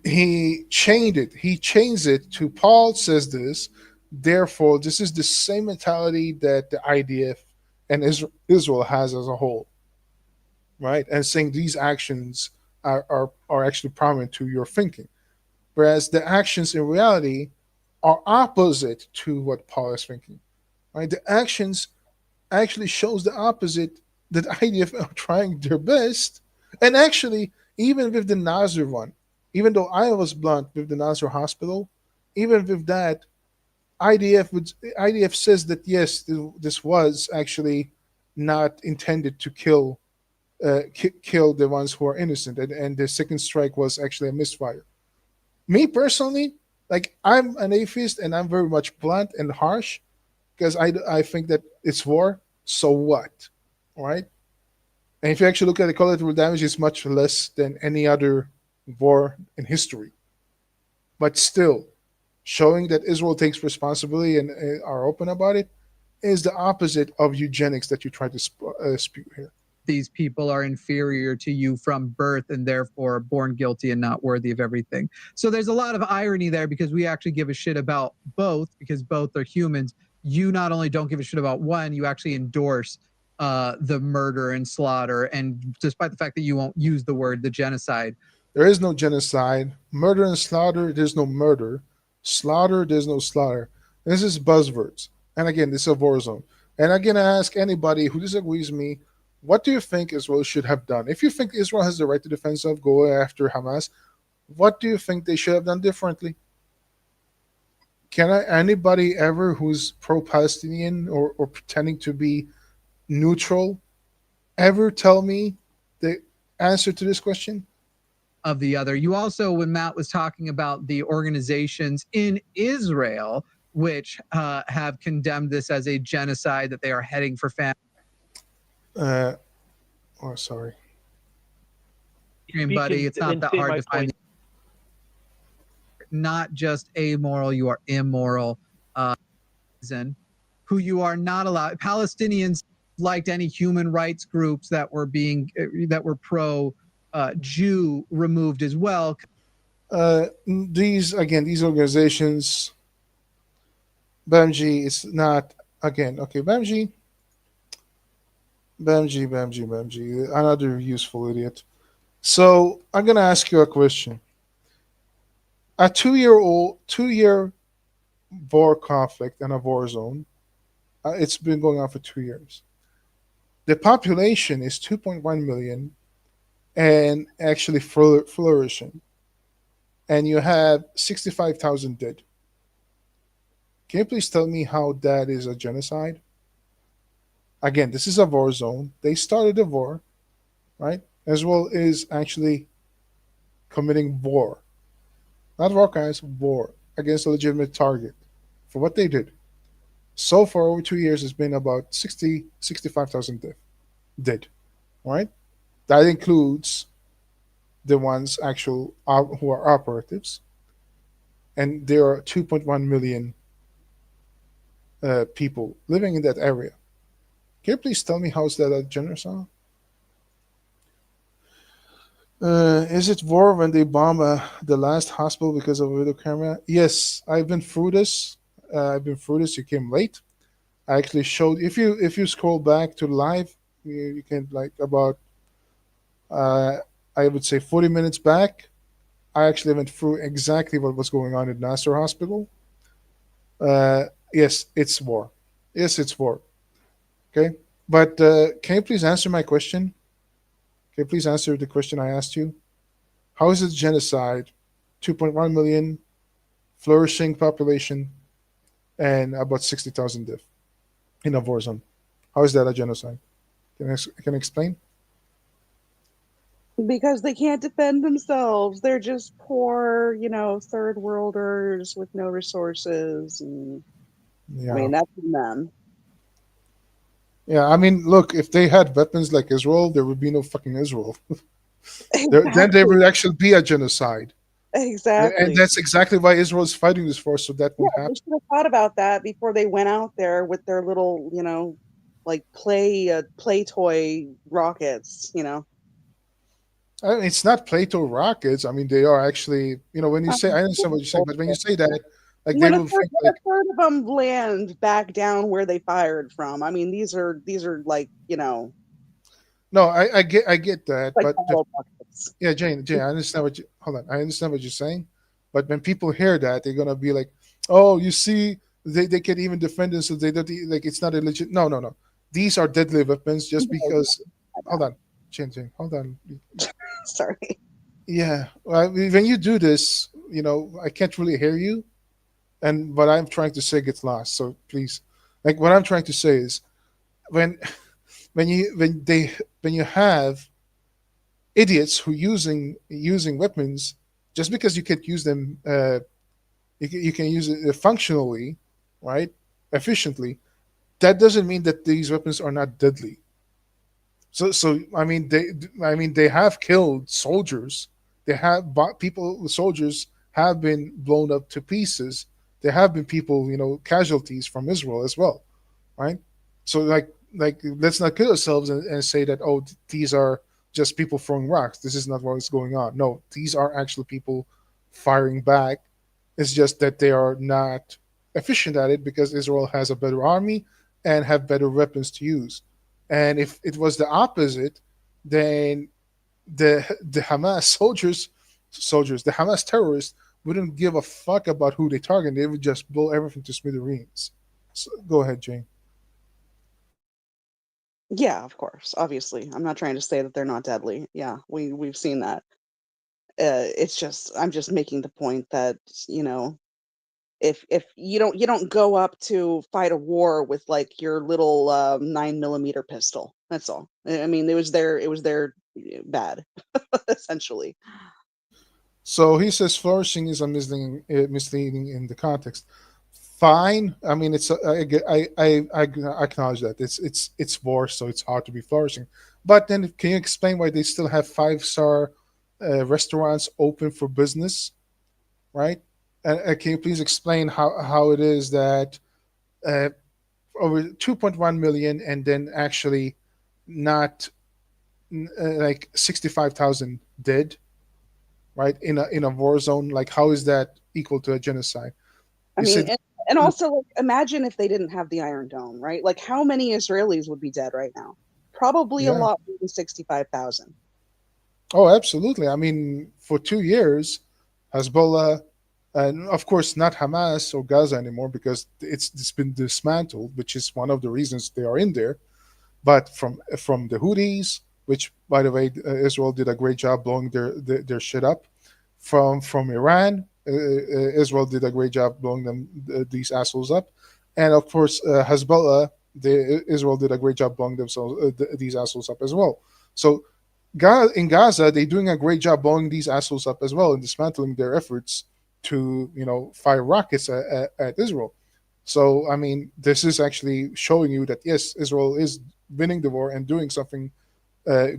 He chained it. He chains it to Paul says this. Therefore, this is the same mentality that the IDF and Israel has as a whole, right? And saying these actions are actually prominent to your thinking, whereas the actions in reality are opposite to what Paul is thinking, right? The actions actually shows the opposite, that IDF are trying their best. And actually, even with the Nasser one, even though I was blunt with the Nasser hospital, even with that, IDF says that yes, this was actually not intended to kill the ones who are innocent, and the second strike was actually a misfire. Me personally, like I'm an atheist and I'm very much blunt and harsh because I think that it's war. So what, all right? And if you actually look at the collateral damage, it's much less than any other war in history. But still, showing that Israel takes responsibility and are open about it, is the opposite of eugenics that you try to spew here. These people are inferior to you from birth and therefore born guilty and not worthy of everything. So there's a lot of irony there because we actually give a shit about both because both are humans. You not only don't give a shit about one, you actually endorse the murder and slaughter. And despite the fact that you won't use the word, the genocide. There is no genocide. Murder and slaughter, there's no murder. Slaughter, there's no slaughter. This is buzzwords. And again, this is a war zone. And again, I ask anybody who disagrees with me, what do you think Israel should have done? If you think Israel has the right to defend itself, go after Hamas. What do you think they should have done differently? Can anybody ever who's pro-Palestinian or pretending to be neutral ever tell me the answer to this question? Of the other. You also, when Matt was talking about the organizations in Israel, which have condemned this as a genocide, that they are heading for family. Sorry. Buddy, it's not that hard to find. Not just amoral, you are immoral. Who you are not allowed. Palestinians, like any human rights groups that were pro Jew, removed as well. These organizations, Bamji, it's not again. Okay, Bamji, another useful idiot. So I'm gonna ask you a question. A 2-year war conflict and a war zone. It's been going on for 2 years. The population is 2.1 million and actually flourishing. And you have 65,000 dead. Can you please tell me how that is a genocide? Again, this is a war zone. They started the war, right? Israel is actually committing war. Not war crimes, war against a legitimate target for what they did. So far, over 2 years, it's been about 65,000 dead, right? That includes the ones who are operatives. And there are 2.1 million people living in that area. Can you please tell me how is that a genocide? Is it war when they bomb the last hospital because of a video camera? Yes, I've been through this. You came late. I actually showed. If you scroll back to live, you can about. I would say 40 minutes back. I actually went through exactly what was going on at Nasser Hospital. Yes, it's war. Yes, it's war. Okay, but can you please answer my question? Can you please answer the question I asked you? How is it genocide? 2.1 million, flourishing population, and about 60,000 deaths in a war zone. How is that a genocide? Can I explain? Because they can't defend themselves. They're just poor, third worlders with no resources. And, yeah. I mean, that's them. Yeah, I mean, look, if they had weapons like Israel, there would be no fucking Israel. Then there would actually be a genocide. Exactly. And that's exactly why Israel is fighting this for, so that won't happen. They should have thought about that before they went out there with their little, play toy rockets, I mean, it's not Plato rockets. I mean, they are actually, when you say, I understand what you're saying, but when you say that, they will think a third of them land back down where they fired from. I mean, these are No, I get that, like but yeah, Jane, I understand I understand what you're saying, but when people hear that, they're gonna be like, oh, you see, they can even defend themselves. They don't it's not a legit. No. These are deadly weapons just because. Hold on, Jane, hold on. Sorry. Yeah, when you do this, I can't really hear you. And what I'm trying to say gets lost. So please, what I'm trying to say is, when you have idiots who using weapons, just because you can use them, you can use it functionally, right, efficiently. That doesn't mean that these weapons are not deadly. So I mean they have killed soldiers. They have soldiers have been blown up to pieces there have been people, casualties from Israel as well, right? So like let's not kill ourselves and say that, oh, these are just people throwing rocks. This is not what's going on. No, these are actually people firing back. It's just that they are not efficient at it because Israel has a better army and have better weapons to use. And if it was the opposite, then the Hamas the Hamas terrorists wouldn't give a fuck about who they target. They would just blow everything to smithereens. So, go ahead, Jane. Yeah, of course. Obviously, I'm not trying to say that they're not deadly. Yeah, we've seen that. It's just I'm just making the point that if you don't go up to fight a war with like your little 9mm pistol. That's all. I mean, it was their bad, essentially. So he says flourishing is a misleading in the context. Fine. I mean, I acknowledge that it's war, so it's hard to be flourishing. But then, can you explain why they still have 5-star restaurants open for business, right? And can you please explain how it is that over 2.1 million and then actually not like 65,000 dead, right, in a war zone? Like, how is that equal to a genocide? I mean, and also, like, imagine if they didn't have the Iron Dome, right? Like, how many Israelis would be dead right now? Probably a lot more than 65,000. Oh, absolutely. I mean, for 2 years, Hezbollah, and of course not Hamas or Gaza anymore because it's been dismantled, which is one of the reasons they are in there. But from the Houthis, which, by the way, Israel did a great job blowing their shit up. From Iran, Israel did a great job blowing these assholes up, and of course Hezbollah, Israel did a great job blowing these assholes up as well. So in Gaza, they're doing a great job blowing these assholes up as well and dismantling their efforts to fire rockets at Israel. So I mean, this is actually showing you that yes, Israel is winning the war and doing something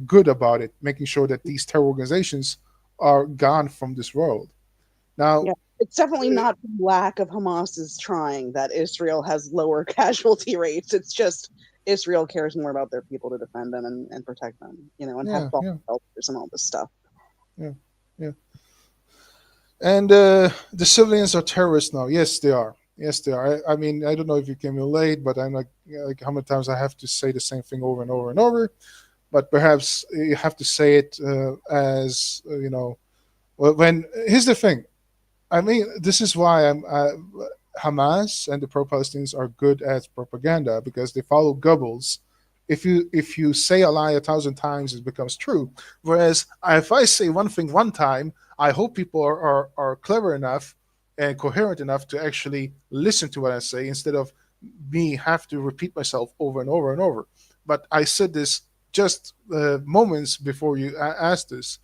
good about it, making sure that these terror organizations are gone from this world. Now, it's definitely not lack of Hamas's trying that Israel has lower casualty rates. It's just Israel cares more about their people to defend them and protect them, and have bomb shelters and all this stuff. Yeah. And the civilians are terrorists now. Yes, they are. Yes, they are. I mean, I don't know if you came in late, but I'm like how many times I have to say the same thing over and over and over. But perhaps you have to say it as when here's the thing. I mean, this is why Hamas and the pro-Palestinians are good at propaganda because they follow Goebbels. If you say a lie 1,000 times, it becomes true. Whereas if I say one thing one time, I hope people are clever enough and coherent enough to actually listen to what I say instead of me have to repeat myself over and over and over. But I said this just moments before you asked this,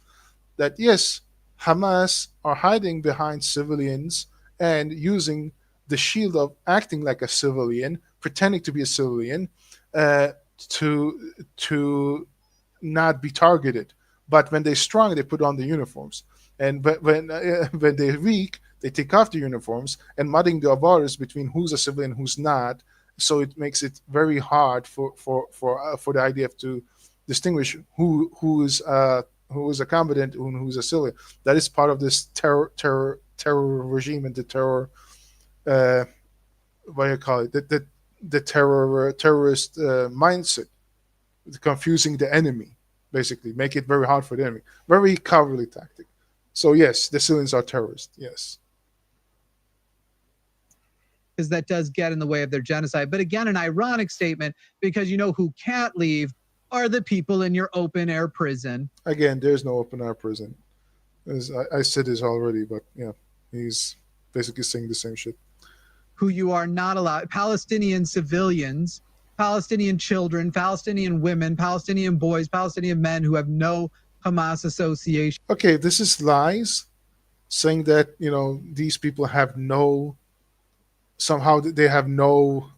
that yes, Hamas are hiding behind civilians and using the shield of acting like a civilian, pretending to be a civilian, to not be targeted. But when they're strong, they put on the uniforms, and when they're weak, they take off the uniforms and mudding the waters between who's a civilian, who's not. So it makes it very hard for the IDF to distinguish who is a combatant and who's a civilian. That is part of this terror regime and the terror. What do you call it? The terrorist mindset, confusing the enemy, basically make it very hard for the enemy. Very cowardly tactic. So yes, the civilians are terrorists. Yes. Because that does get in the way of their genocide. But again, an ironic statement because who can't leave are the people in your open air prison. Again, there's no open air prison. As I said this already, but yeah, he's basically saying the same shit. Who you are not allowed, Palestinian civilians, Palestinian children, Palestinian women, Palestinian boys, Palestinian men who have no Hamas association. Okay, this is lies, saying that these people have no, somehow they have no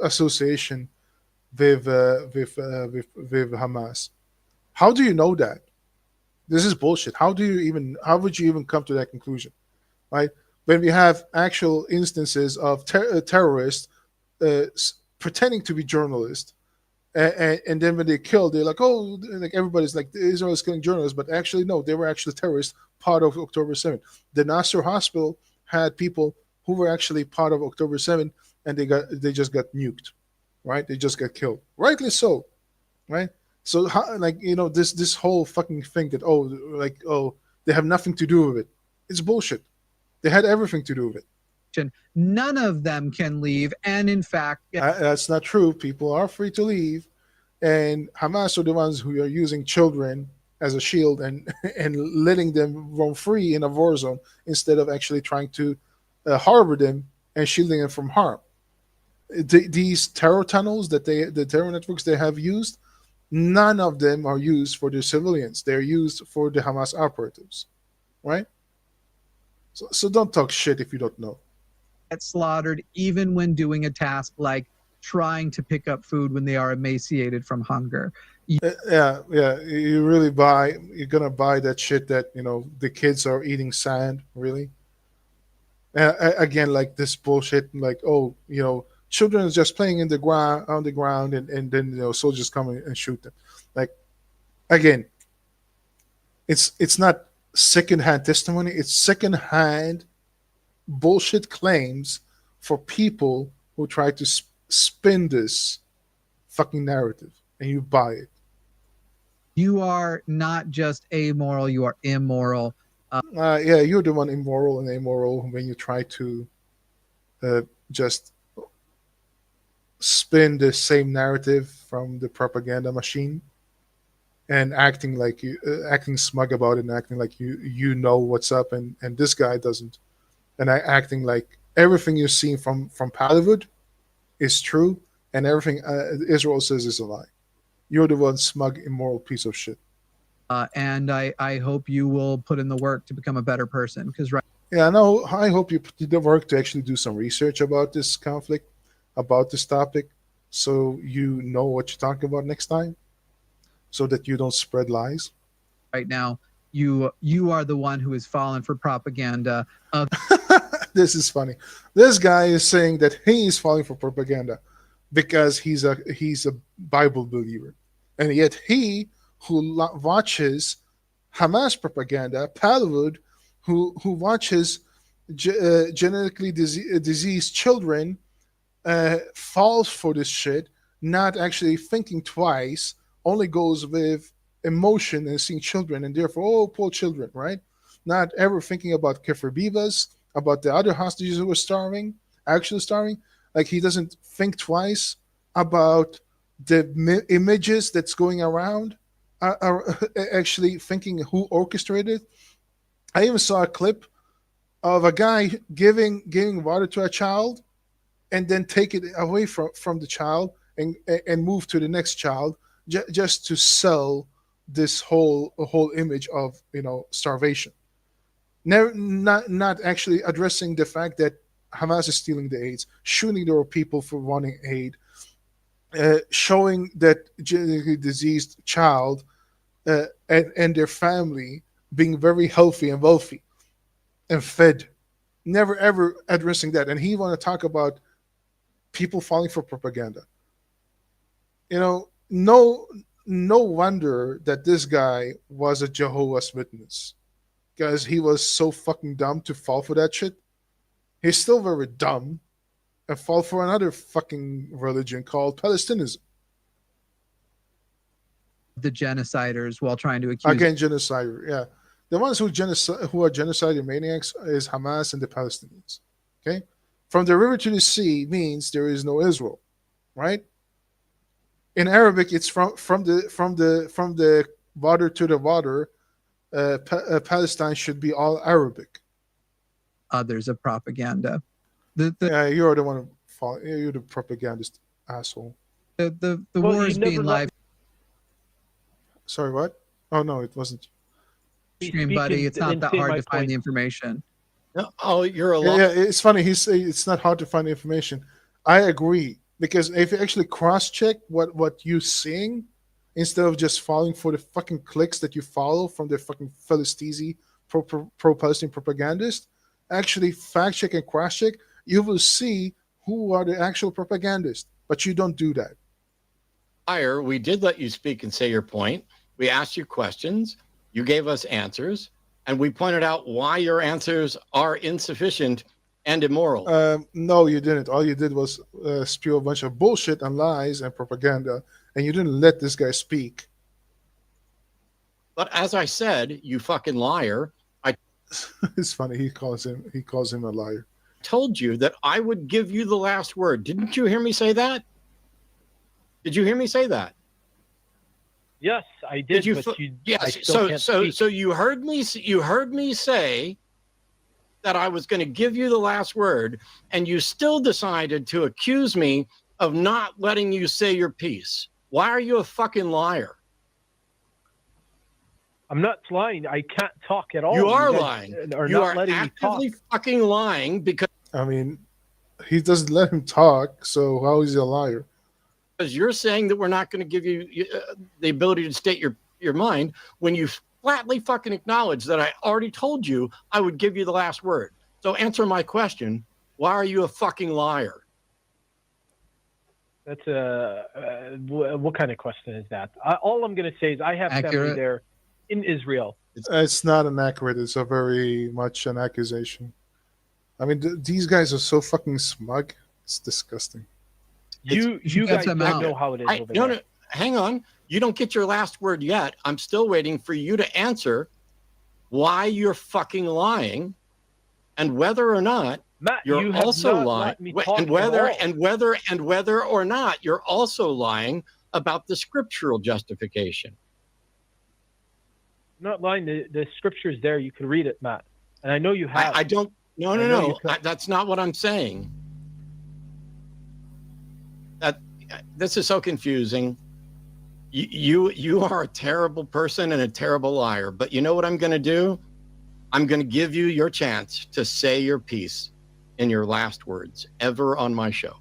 association with Hamas. How do you know that? This is bullshit. How would you even come to that conclusion, right? when we have actual instances of terrorists pretending to be journalists, and then when they kill, they're like, oh, like everybody's like Israel is killing journalists, but actually no, they were actually terrorists, part of October 7th. The Nasser Hospital had people who were actually part of October 7th, and they just got nuked, right? They just got killed, rightly so, right? So how, like, you know, this whole fucking thing that they have nothing to do with it, it's bullshit. They had everything to do with it. None of them can leave, and in fact, that's not true. People are free to leave, and Hamas are the ones who are using children as a shield and letting them roam free in a war zone instead of actually trying to harbor them and shielding them from harm. These terror tunnels the terror networks they have used, none of them are used for the civilians. They're used for the Hamas operatives, right? So don't talk shit if you don't know. Get slaughtered even when doing a task like trying to pick up food when they are emaciated from hunger. Yeah. You're gonna buy that shit that, you know, the kids are eating sand, really? Again, like this bullshit, like, oh, you know, children are just playing on the ground, and then, you know, soldiers come and shoot them. Like, again, it's not secondhand testimony, it's secondhand bullshit claims for people who try to spin this fucking narrative, and you buy it. You are not just amoral, you are immoral. Yeah, you're the one immoral and amoral when you try to just spin the same narrative from the propaganda machine and acting like acting smug about it, and acting like you know what's up, and this guy doesn't, and acting like everything you've seen from Pallywood is true, and everything Israel says is a lie. You're the one smug, immoral piece of shit. And I hope you will put in the work to become a better person. Yeah, no, I hope you put in the work to actually do some research about this conflict, about this topic, so you know what you're talking about next time, so that you don't spread lies. Right now, you are the one who has fallen for propaganda of. This is funny. This guy is saying that he is falling for propaganda because he's a Bible believer, and yet he who watches Hamas propaganda, Pallywood, who watches genetically diseased children, falls for this shit, not actually thinking twice, only goes with emotion and seeing children, and therefore, oh, poor children, right? Not ever thinking about Kefir Bibas, about the other hostages who were actually starving. Like, he doesn't think twice about the images that's going around, are actually thinking who orchestrated. I even saw a clip of a guy giving water to a child and then take it away from the child and move to the next child just to sell this whole image of, you know, starvation. Not actually addressing the fact that Hamas is stealing the AIDS, shooting their people for wanting aid, showing that genetically diseased child and their family being very healthy and wealthy and fed. Never ever addressing that. And he want to talk about people falling for propaganda. You know, no wonder that this guy was a Jehovah's Witness, because he was so fucking dumb to fall for that shit. He's still very dumb and fall for another fucking religion called Palestinianism. The genociders while trying to accuse. Again, genocider, yeah. The ones who are genocidal maniacs is Hamas and the Palestinians. Okay? From the river to the sea means there is no Israel, right? In Arabic, it's from the water to the water. Palestine should be all Arabic. Others of propaganda. Yeah, you're the one you're the propagandist asshole. The war is being live. Sorry, what? Oh no, it wasn't. Stream, buddy. It's not that hard to find the information. No, oh, you're a lot. Yeah, it's funny. He's saying it's not hard to find the information. I agree, because if you actually cross-check what you're seeing, instead of just falling for the fucking clicks that you follow from the fucking Philistine pro-Palestinian propagandist, actually fact check and cross check, you will see who are the actual propagandists. But you don't do that. Liar, we did let you speak and say your point. We asked you questions. You gave us answers. And we pointed out why your answers are insufficient and immoral. No, you didn't. All you did was spew a bunch of bullshit and lies and propaganda, and you didn't let this guy speak. But as I said, you fucking liar. It's funny. He calls him a liar. Told you that I would give you the last word. Didn't you hear me say that? Did you hear me say that? Yes, I did. Yes. So you heard me. You heard me say that I was going to give you the last word, and you still decided to accuse me of not letting you say your piece. Why are you a fucking liar? I'm not lying. I can't talk at all. You are lying. You are actively fucking lying because. I mean, he doesn't let him talk, so how is he a liar? Because you're saying that we're not going to give you the ability to state your mind when you flatly fucking acknowledge that I already told you I would give you the last word. So answer my question. Why are you a fucking liar? That's what kind of question is that? All I'm going to say is I have family there in Israel. It's not inaccurate. It's a very much an accusation. I mean, these guys are so fucking smug. It's disgusting. You guys don't know how it is over there. No, hang on. You don't get your last word yet. I'm still waiting for you to answer why you're fucking lying and whether or not Matt, you're also lying. And whether or not you're also lying about the scriptural justification. I'm not lying. The scripture's there. You can read it, Matt. And I know you have. I don't. No. That's not what I'm saying. This is so confusing. You are a terrible person and a terrible liar. But you know what I'm going to do? I'm going to give you your chance to say your piece in your last words ever on my show.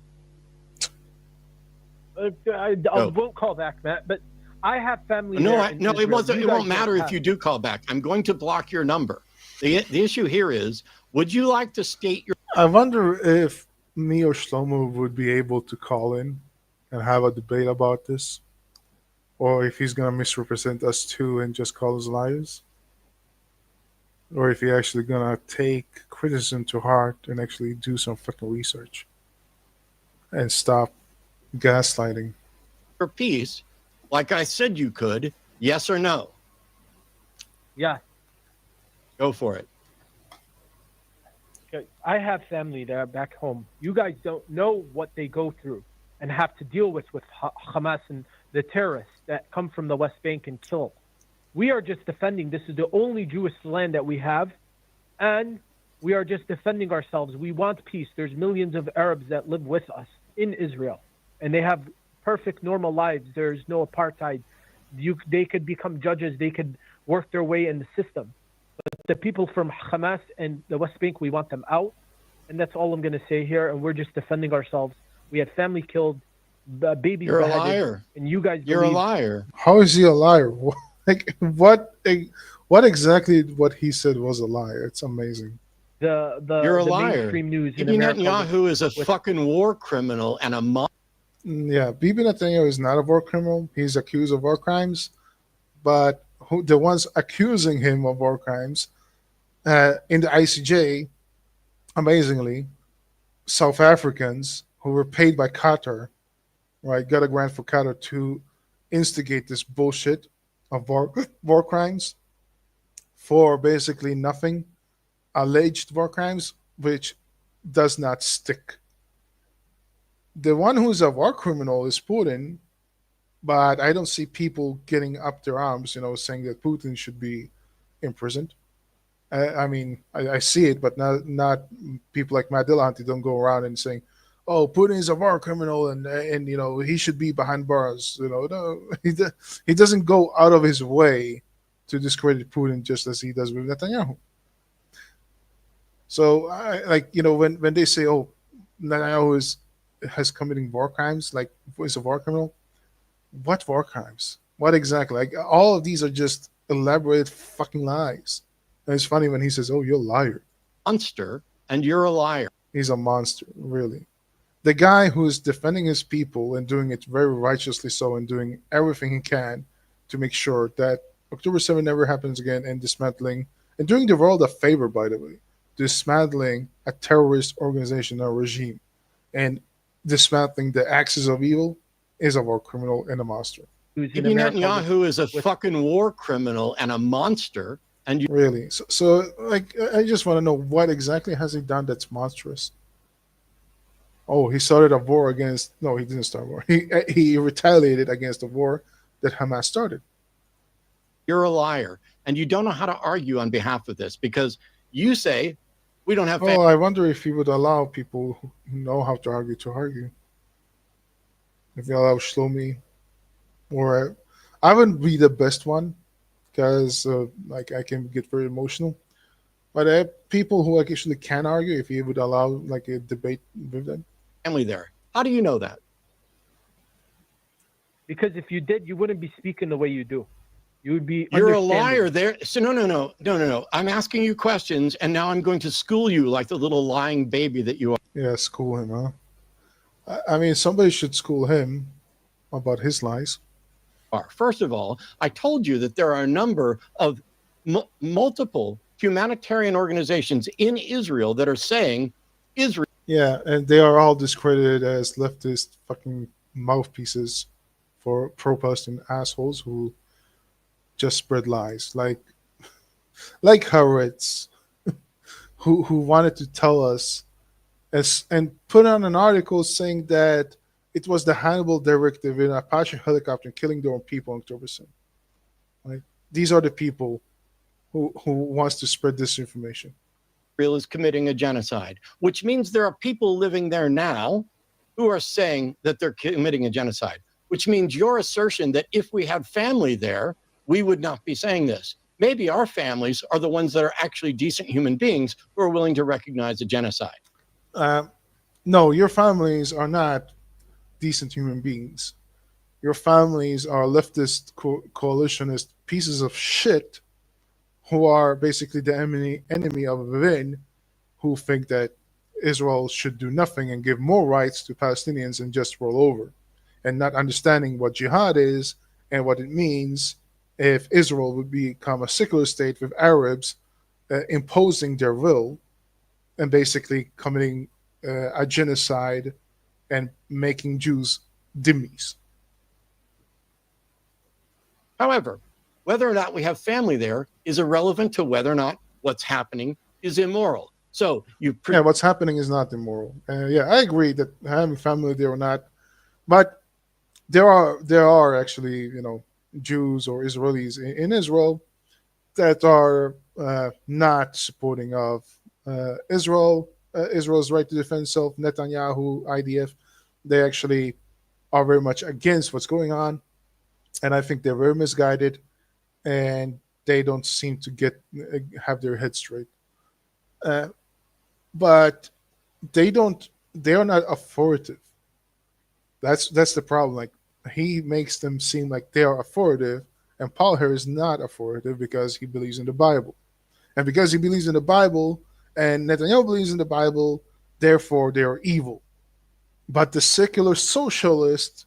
I won't call back, Matt. But I have family. It won't matter if you do call back. I'm going to block your number. The issue here is, would you like to state your? I wonder if me or Shlomo would be able to call in and have a debate about this, or if he's gonna misrepresent us too and just call us liars, or if he's actually gonna take criticism to heart and actually do some fucking research and stop gaslighting. Your piece, like I said you could, yes or no? Yeah. Go for it. Okay. I have family there back home. You guys don't know what they go through and have to deal with Hamas and the terrorists that come from the West Bank and kill. We are just defending. This is the only Jewish land that we have, and we are just defending ourselves. We want peace. There's millions of Arabs that live with us in Israel, and they have perfect, normal lives. There's no apartheid. They could become judges. They could work their way in the system. But the people from Hamas and the West Bank, we want them out, and that's all I'm going to say here, and we're just defending ourselves. We had family killed, babies You're beheaded, a liar. And you guys You're a liar. How is he a liar? Like what exactly what he said was a lie? It's amazing. You're a liar. Mainstream news in Bibi America Netanyahu is a fucking war criminal and a Yeah, Bibi Netanyahu is not a war criminal. He's accused of war crimes, but the ones accusing him of war crimes in the ICJ, amazingly, South Africans who were paid by Qatar, right, got a grant for Qatar to instigate this bullshit of war crimes for basically nothing, alleged war crimes, which does not stick. The one who's a war criminal is Putin, but I don't see people getting up their arms, saying that Putin should be imprisoned. I mean, I see it, but not people like Matt Dillahunty don't go around and saying, "Oh, Putin is a war criminal and he should be behind bars." No, he doesn't go out of his way to discredit Putin just as he does with Netanyahu. So, when they say, "Oh, Netanyahu has committing war crimes," like is a war criminal, what war crimes? What exactly? Like all of these are just elaborate fucking lies. And it's funny when he says, "Oh, you're a liar." monster and you're a liar. He's a monster, really. The guy who's defending his people and doing it very righteously so, and doing everything he can to make sure that October 7 never happens again, and dismantling, and doing the world a favor, by the way, dismantling a terrorist organization or regime, and dismantling the axis of evil, is a war criminal and a monster. Bibi Netanyahu is a fucking war criminal and a monster. And you really, so like, I just want to know, what exactly has he done that's monstrous? Oh, he started a war against. No, he didn't start a war. He retaliated against a war that Hamas started. You're a liar, and you don't know how to argue on behalf of this, because you say we don't have. Oh, I wonder if he would allow people who know how to argue. If you allow Shlomi, or I wouldn't be the best one, because like, I can get very emotional. But people who actually can argue, if he would allow like a debate with them. Family there. How do you know that? Because if you did, you wouldn't be speaking the way you do. You would be. You're a liar there. So no. I'm asking you questions, and now I'm going to school you like the little lying baby that you are. Yeah, school him, huh? I mean, somebody should school him about his lies. First of all, I told you that there are a number of multiple humanitarian organizations in Israel that are saying Israel. Yeah, and they are all discredited as leftist fucking mouthpieces for pro-Palestinian assholes who just spread lies, like Haaretz, who wanted to tell us and put on an article saying that it was the Hannibal directive in an Apache helicopter killing their own people on October 7th. Right? These are the people who wants to spread disinformation. Israel is committing a genocide, which means there are people living there now who are saying that they're committing a genocide, which means your assertion that if we had family there, we would not be saying this. Maybe our families are the ones that are actually decent human beings who are willing to recognize a genocide. No, your families are not decent human beings. Your families are leftist coalitionist pieces of shit who are basically the enemy of within, who think that Israel should do nothing and give more rights to Palestinians and just roll over, and not understanding what jihad is and what it means if Israel would become a secular state with Arabs imposing their will and basically committing a genocide and making Jews dhimmis. However, whether or not we have family there is irrelevant to whether or not what's happening is immoral. So what's happening is not immoral. Yeah, I agree that having family there or not, but there are actually, Jews or Israelis in Israel that are not supporting of Israel's right to defend itself. Netanyahu, IDF, they actually are very much against what's going on, and I think they're very misguided, and they don't seem to have their head straight. But they are not authoritative. That's the problem. Like, he makes them seem like they are authoritative, and Paul here is not authoritative because he believes in the Bible. And because he believes in the Bible and Netanyahu believes in the Bible, therefore they are evil. But the secular socialist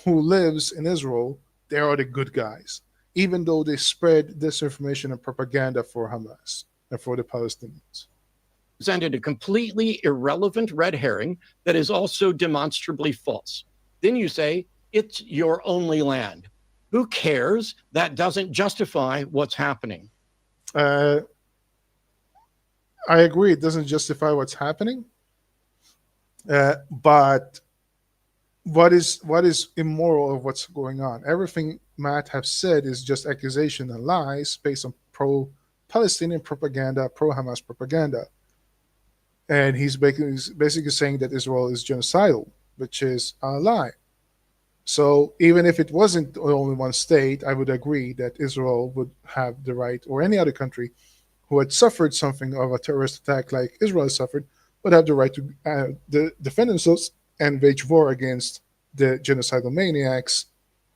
who lives in Israel, they are the good guys, even though they spread disinformation and propaganda for Hamas and for the Palestinians. Presented a completely irrelevant red herring that is also demonstrably false. Then you say, it's your only land. Who cares? That doesn't justify what's happening. I agree, it doesn't justify what's happening. But what is immoral of what's going on? Everything Matt has said is just accusation and lies based on pro-Palestinian propaganda, pro-Hamas propaganda. And he's basically saying that Israel is genocidal, which is a lie. So even if it wasn't only one state, I would agree that Israel would have the right, or any other country who had suffered something of a terrorist attack like Israel has suffered, would have the right to defend themselves and wage war against the genocidal maniacs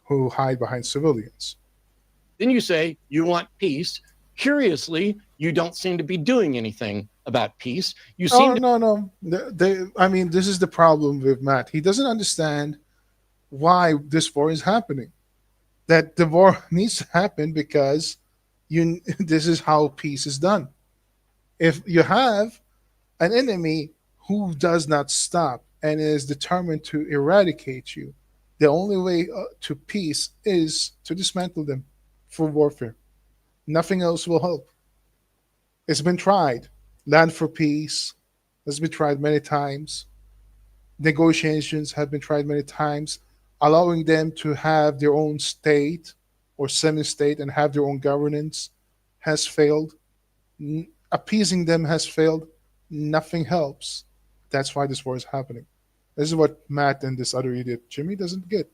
who hide behind civilians. Then you say you want peace. Curiously, you don't seem to be doing anything about peace. You seem no. I mean, this is the problem with Matt. He doesn't understand why this war is happening. That the war needs to happen because this is how peace is done. If you have an enemy who does not stop and is determined to eradicate you, the only way to peace is to dismantle them for warfare. Nothing else will help. It's been tried. Land for peace has been tried many times. Negotiations have been tried many times. Allowing them to have their own state or semi-state and have their own governance has failed. Appeasing them has failed. Nothing helps. That's why this war is happening. This is what Matt and this other idiot Jimmy doesn't get.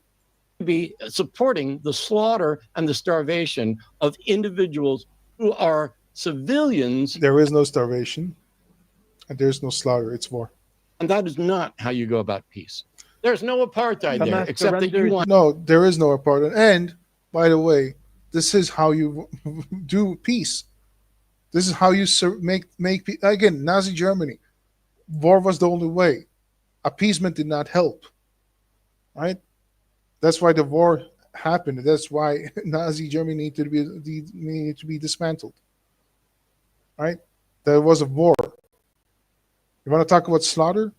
be supporting the slaughter and the starvation of individuals who are civilians. There is no starvation and there's no slaughter. It's war. And that is not how you go about peace. There's no apartheid there, except that you want. No, there is no apartheid. And by the way, this is how you do peace. This is how you make peace. Again, Nazi Germany, war was the only way. Appeasement did not help. Right? That's why the war happened. That's why Nazi Germany needed to be dismantled. Right? There was a war. You want to talk about slaughter?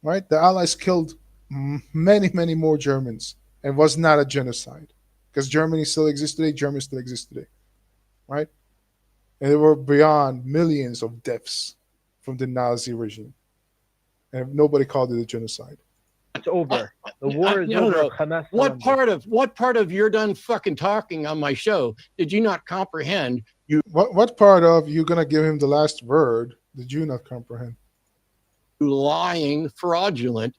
Right? The Allies killed many, many more Germans. And it was not a genocide. Because Germany still exists today. Germany still exists today. Right? And there were beyond millions of deaths from the Nazi regime. And nobody called it a genocide. It's over. The war is over. Hamas What part of you're done fucking talking on my show did you not comprehend? What part of you gonna give him the last word did you not comprehend? You lying, fraudulent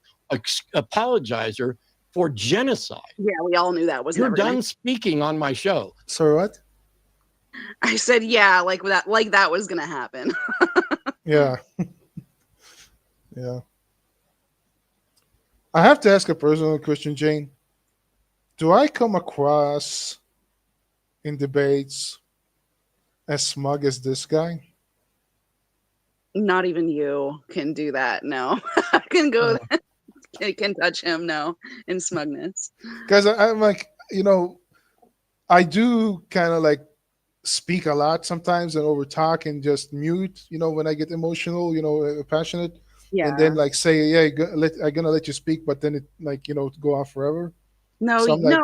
apologizer for genocide. Yeah, we all knew that was. You're done speaking on my show. Sorry, what? I said, yeah, like that was gonna happen. Yeah. Yeah. I have to ask a personal question, Jane. Do I come across in debates as smug as this guy? Not even you can do that. No, I can go. I can touch him. No, in smugness. Because I'm like, I do kind of like speak a lot sometimes and over talk and just mute. When I get emotional, passionate. Yeah. And then like say, yeah, I'm gonna let you speak, but then it go off forever. No, So I'm like,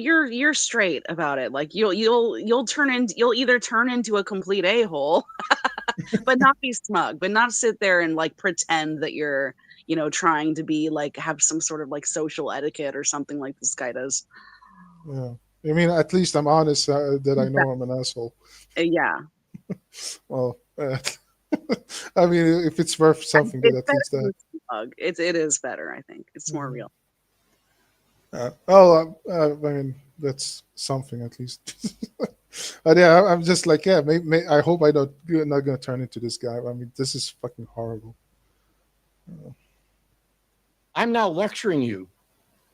you're straight about it. Like you'll either turn into a complete a-hole, but not be smug, but not sit there and like pretend that you're, trying to be like have some sort of like social etiquette or something like this guy does. Yeah. I mean, at least I'm honest that I know I'm an asshole. Yeah. Well, I mean, if it's worth something, It's at least that. smug. It is better. I think it's more real. I mean, that's something at least. But yeah, I'm just like, yeah, I hope you're not going to turn into this guy. I mean, this is fucking horrible. I'm now lecturing you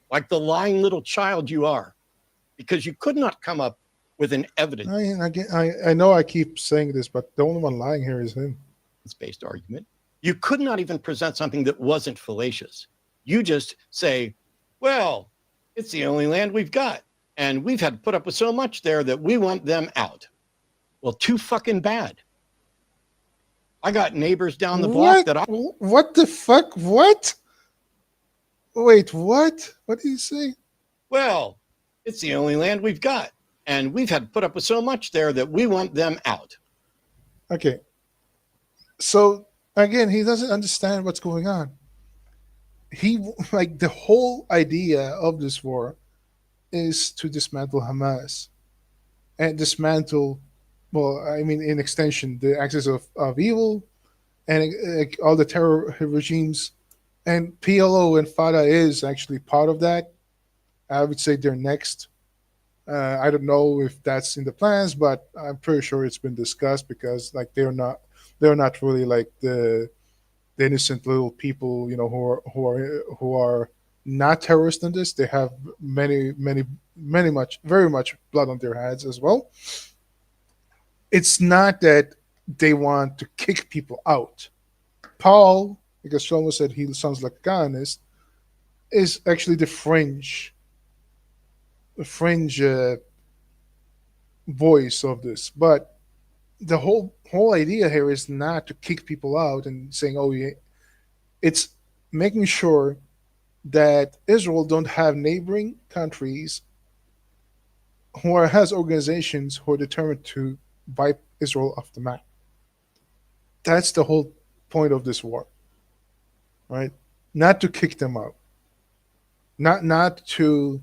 like the lying little child you are, because you could not come up with an evidence. I know I keep saying this, but the only one lying here is him. Based argument. You could not even present something that wasn't fallacious. You just say, well, it's the only land we've got, and we've had to put up with so much there that we want them out. Well, too fucking bad. I got neighbors down the block What the fuck? What? Wait, what? What did you say? Well, it's the only land we've got, and we've had to put up with so much there that we want them out. Okay. So again, he doesn't understand what's going on. The whole idea of this war is to dismantle Hamas and dismantle, well, I mean, in extension, the axis of evil and all the terror regimes. And PLO and Fatah is actually part of that. I would say they're next. I don't know if that's in the plans, but I'm pretty sure it's been discussed because they're not really like the innocent little people, who are not terrorists in this. They have very much blood on their hands as well. It's not that they want to kick people out. Paul, because Shlomo said he sounds like a Zionist, is actually the fringe voice of this. But the whole idea here is not to kick people out and saying, oh, yeah, it's making sure that Israel don't have neighboring countries who has organizations who are determined to wipe Israel off the map. That's the whole point of this war, right? Not to kick them out, not to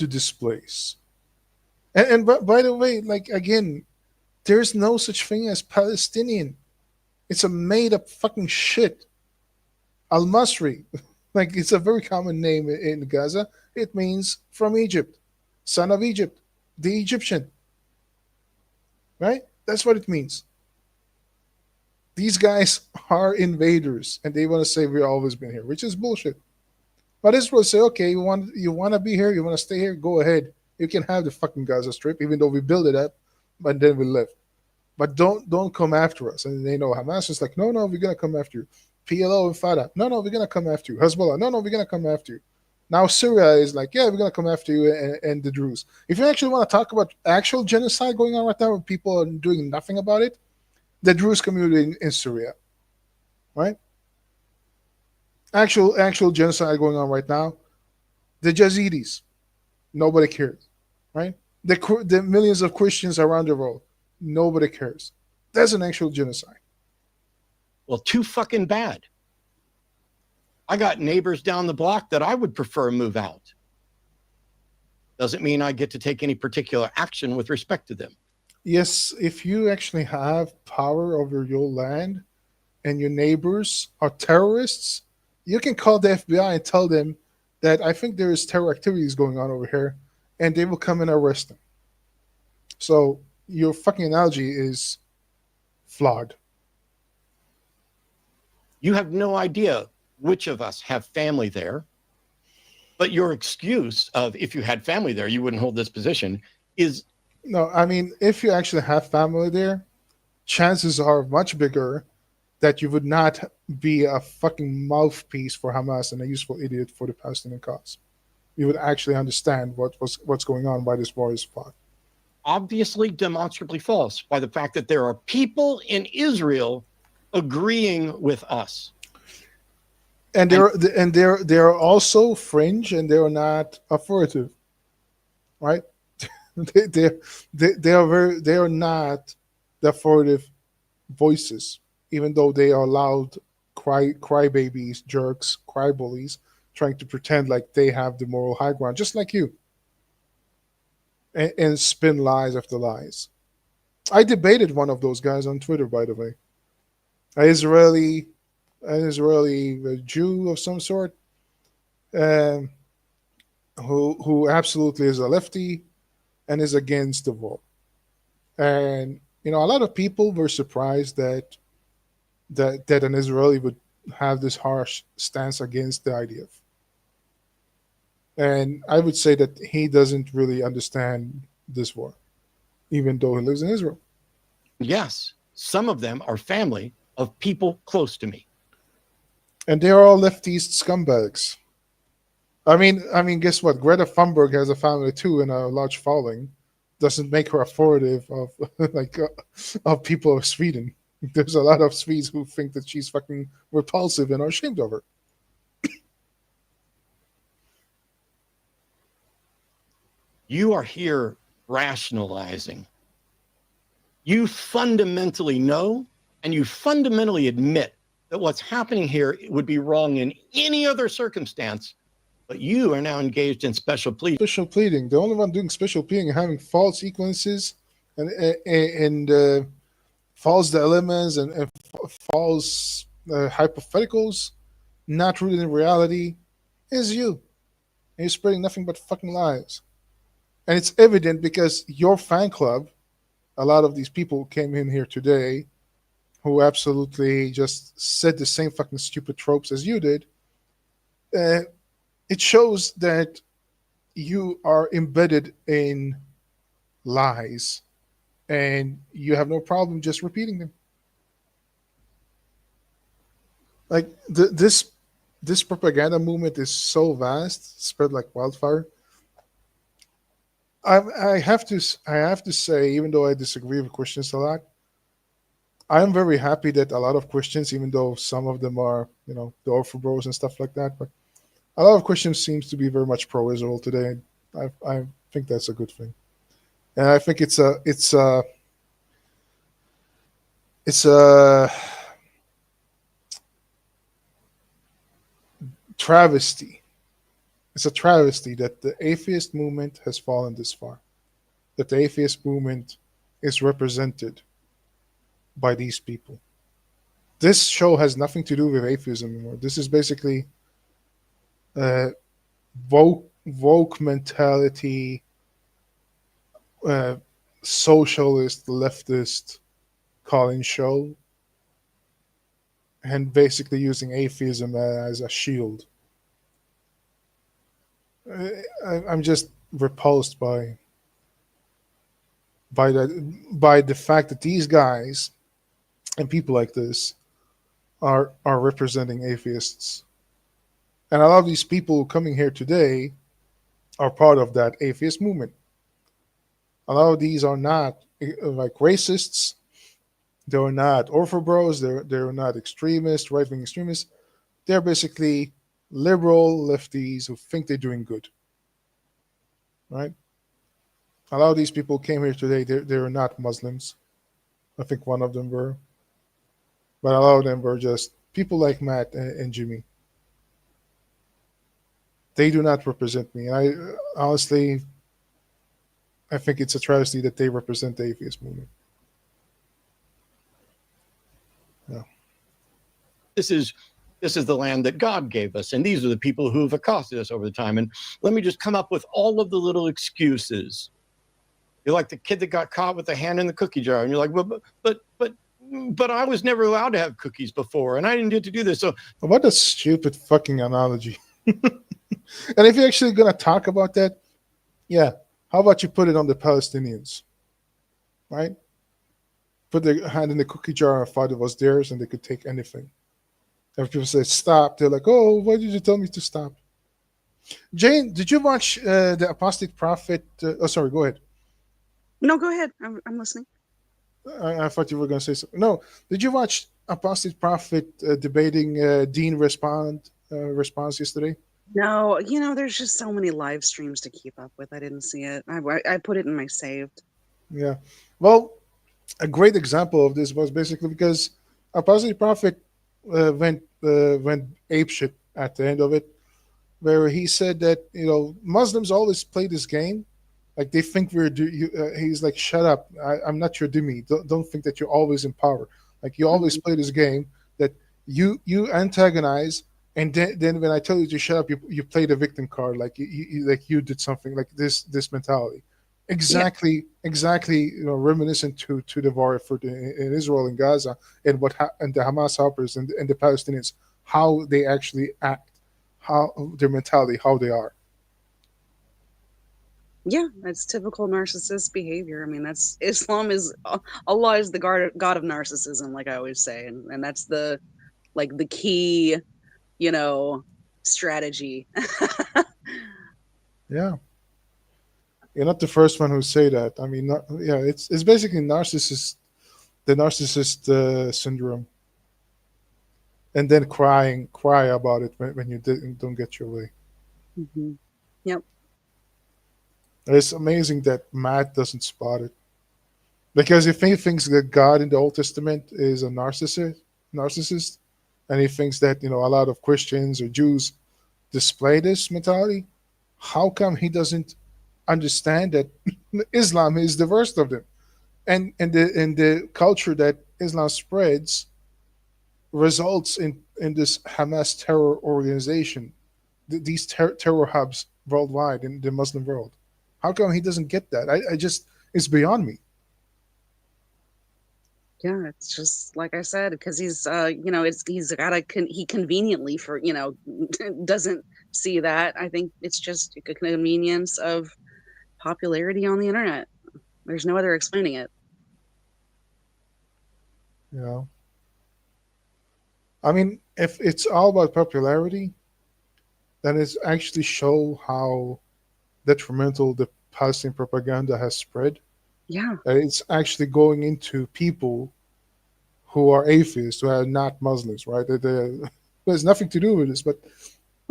displace. And by the way, like, again, there's no such thing as Palestinian. It's a made up fucking shit. Al-Masri, like, it's a very common name in Gaza. It means from Egypt, son of Egypt, the Egyptian, right? That's what it means. These guys are invaders, and they want to say we've always been here, which is bullshit. But Israel say, okay, you want to be here, you want to stay here, go ahead. You can have the fucking Gaza Strip, even though we build it up, but then we live. But don't come after us. And they know Hamas is like, no, we're gonna come after you. PLO and Fatah, no, we're gonna come after you. Hezbollah, no, we're gonna come after you. Now Syria is like, yeah, we're gonna come after you, and the Druze. If you actually want to talk about actual genocide going on right now, where people are doing nothing about it, the Druze community in Syria, right? Actual genocide going on right now. The Yazidis, nobody cares, right? The millions of Christians around the world, nobody cares. That's an actual genocide. Well, too fucking bad. I got neighbors down the block that I would prefer move out. Doesn't mean I get to take any particular action with respect to them. Yes, if you actually have power over your land and your neighbors are terrorists, you can call the FBI and tell them that I think there is terror activities going on over here, and they will come and arrest them. So your fucking analogy is flawed. You have no idea which of us have family there, but your excuse of if you had family there, you wouldn't hold this position is... No, I mean, if you actually have family there, chances are much bigger that you would not be a fucking mouthpiece for Hamas and a useful idiot for the Palestinian cause. You would actually understand what's going on, why this war is fought. Obviously demonstrably false by the fact that there are people in Israel agreeing with us. And they're also fringe, and they're not authoritative, right? they are not the authoritative voices, even though they are loud crybabies, jerks, cry bullies, trying to pretend like they have the moral high ground, just like you, and spin lies after lies. I debated one of those guys on Twitter, by the way, an Israeli Jew of some sort, who absolutely is a lefty and is against the war. And a lot of people were surprised that an Israeli would have this harsh stance against the IDF. And I would say that he doesn't really understand this war, even though he lives in Israel. Yes, some of them are family of people close to me. And they're all leftist scumbags. I mean, guess what? Greta Thunberg has a family too, and a large following. Doesn't make her authoritative of of people of Sweden. There's a lot of Swedes who think that she's fucking repulsive and are ashamed of her. You are here rationalizing. You fundamentally know, and you fundamentally admit that what's happening here would be wrong in any other circumstance, but you are now engaged in special pleading. Special pleading. The only one doing special pleading and having false sequences and false dilemmas and false hypotheticals, not rooted in reality, is you. And you're spreading nothing but fucking lies. And it's evident because your fan club, a lot of these people came in here today who absolutely just said the same fucking stupid tropes as you did. It shows that you are embedded in lies and you have no problem just repeating them. Like this propaganda movement is so vast, spread like wildfire. I have to say, even though I disagree with Christians a lot, I am very happy that a lot of Christians, even though some of them are, the Orthodox and stuff like that, but a lot of Christians seems to be very much pro-Israel today. I think that's a good thing, and I think it's a travesty. It's a travesty that the atheist movement has fallen this far. That the atheist movement is represented by these people. This show has nothing to do with atheism anymore. This is basically woke mentality, socialist, leftist call-in show, and basically using atheism as a shield. I'm just repulsed by the fact that these guys and people like this are representing atheists, and a lot of these people coming here today are part of that atheist movement. A lot of these are not like racists. They're not orthobros. They're not extremists, right-wing extremists. They're basically liberal lefties who think they're doing good. Right? A lot of these people came here today. They're not Muslims. I think one of them were. But a lot of them were just people like Matt and Jimmy. They do not represent me. I honestly, I think it's a travesty that they represent the atheist movement. Yeah. This is the land that God gave us, and these are the people who have accosted us over the time. And let me just come up with all of the little excuses. You're like the kid that got caught with a hand in the cookie jar, and you're like, but I was never allowed to have cookies before, and I didn't get to do this. So what a stupid fucking analogy. And if you're actually going to talk about that, yeah, how about you put it on the Palestinians, right? Put their hand in the cookie jar and thought it was theirs, and they could take anything. And if people say stop, they're like, oh, why did you tell me to stop? Jane, did you watch the Apostate Prophet? Oh, sorry, go ahead. No, go ahead. I'm listening. I thought you were going to say something. No, did you watch Apostate Prophet debating Dean response yesterday? No, there's just so many live streams to keep up with. I didn't see it. I put it in my saved. Yeah. Well, a great example of this was basically because Apostate Prophet went apeshit at the end of it, where he said that Muslims always play this game, like they think he's like, shut up, I'm not your dhimmi. Don't think that you're always in power. Like you always play this game that you antagonize, and then when I tell you to shut up, you play the victim card, like you did something, like this mentality. Exactly, reminiscent to the war effort in Israel and Gaza, and and the Hamas helpers and the Palestinians, how they actually act, how their mentality, how they are. Yeah, that's typical narcissist behavior. I mean, that's Allah is the god of narcissism, like I always say, and that's the key, strategy. Yeah. You're not the first one who say that. I mean, it's basically the narcissist syndrome, and then cry about it when you don't get your way. Mm-hmm. Yep. It's amazing that Matt doesn't spot it, because if he thinks that God in the Old Testament is a narcissist, and he thinks that a lot of Christians or Jews display this mentality, how come he doesn't understand that Islam is the worst of them, and the culture that Islam spreads results in this Hamas terror organization, these terror hubs worldwide in the Muslim world? How come he doesn't get that? It's beyond me. Yeah, it's just like I said, because he's he conveniently doesn't see that. I think it's just a convenience of popularity on the internet. There's no other explaining it. You know, I mean, if it's all about popularity, then it's actually show how detrimental the Palestinian propaganda has spread. Yeah. It's actually going into people who are atheists, who are not Muslims, right? There's nothing to do with this, but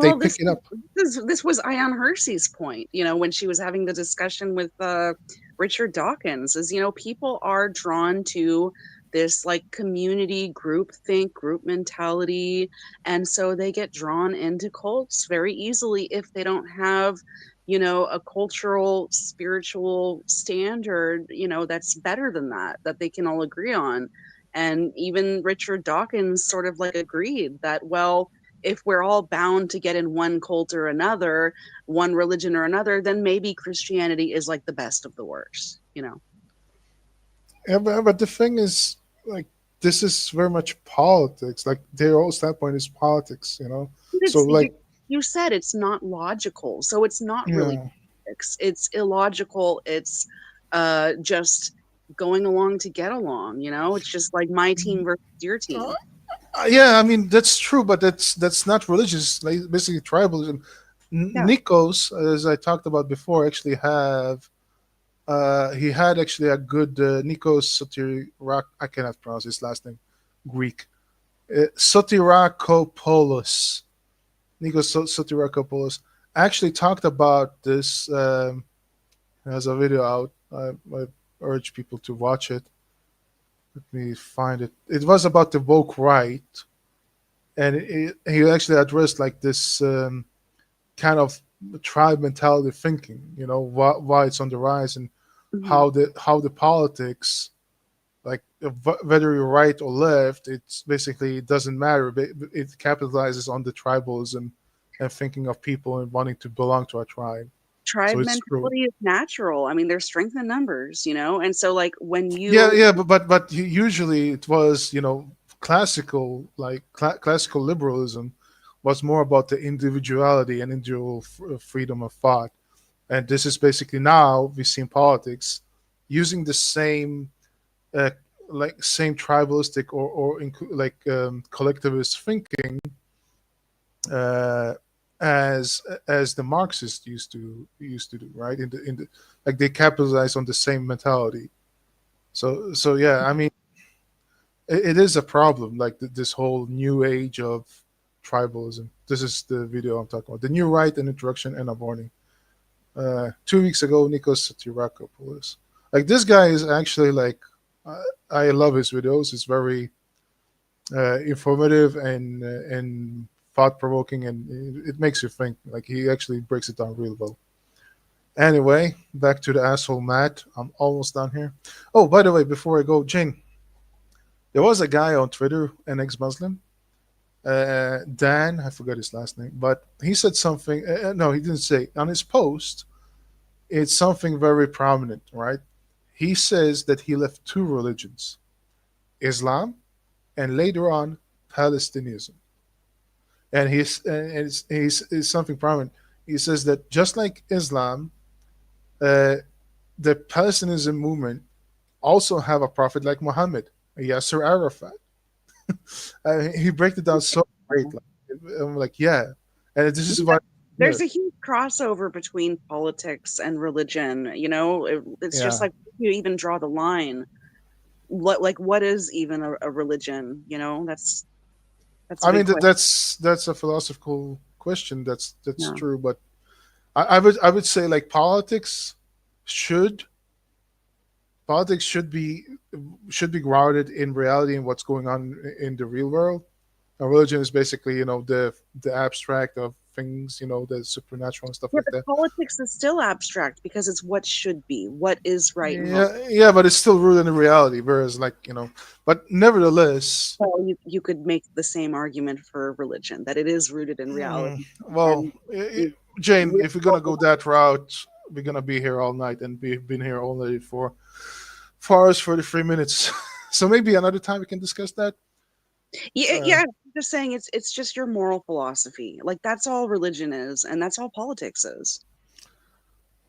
they Well, pick it up. this was Ion Hersey's point, when she was having the discussion with Richard Dawkins, is people are drawn to this like community group mentality, and so they get drawn into cults very easily if they don't have a cultural spiritual standard that's better than that they can all agree on. And even Richard Dawkins sort of like agreed that, well, if we're all bound to get in one cult or another, one religion or another, then maybe Christianity is like the best of the worst, Yeah, but the thing is, like, this is very much politics. Like, their whole standpoint is politics, So, like, you said it's not logical, so it's not really politics. It's illogical. It's just going along to get along. It's just like my team versus your team. Yeah, I mean that's true, but that's not religious. Like, basically, tribalism. Nikos, as I talked about before, actually he had actually a good Nikos Sotirak. I cannot pronounce his last name, Greek. Sotirakopoulos. Nikos Sotirakopoulos actually talked about this. Has a video out. I urge people to watch it. Let me find it. It was about the woke right, and he actually addressed like this kind of tribe mentality thinking. Why it's on the rise, and how the politics, like whether you're right or left, it doesn't matter. It capitalizes on the tribalism and thinking of people and wanting to belong to a tribe. Tribe mentality is natural. I mean, there's strength in numbers, and so like when you but usually it was classical classical liberalism was more about the individuality and individual freedom of thought, and this is basically now we see in politics using the same same tribalistic or collectivist thinking as the Marxists used to do, right? In the like they capitalize on the same mentality. So yeah, I mean, it is a problem. Like this whole new age of tribalism. This is the video I'm talking about. The New Right, an Introduction and a Warning. 2 weeks ago, Nikos Sotirakopoulos. Like this guy is actually like, I love his videos. It's very informative and thought-provoking, and it makes you think. Like he actually breaks it down real well. Anyway, back to the asshole Matt. I'm almost done here. Oh, by the way, before I go, Jane, there was a guy on Twitter, an ex-Muslim, Dan, I forgot his last name, but he said something. No, he didn't say. On his post, it's something very prominent, right? He says that he left two religions, Islam and later on Palestinianism. And he's something prominent. He says that just like Islam, the Palestinianism movement also have a prophet like Muhammad, Yasser Arafat. He breaks it down so great. I'm like, yeah. And this is why there's a huge crossover between politics and religion. It's just like you even draw the line. What is even a religion? That's I mean, that's a philosophical question. That's true, but I would say like politics should be grounded in reality and what's going on in the real world. And religion is basically the abstract of things, the supernatural and stuff like that. Politics is still abstract because it's what should be, what is right. Yeah, but it's still rooted in reality. Whereas, but nevertheless, well, you could make the same argument for religion that it is rooted in reality. Well, Jane, if we're gonna go that route, we're gonna be here all night, and we've been here already for 4 hours 43 minutes. So maybe another time we can discuss that. Yeah. I'm just saying it's just your moral philosophy. Like that's all religion is, and that's all politics is.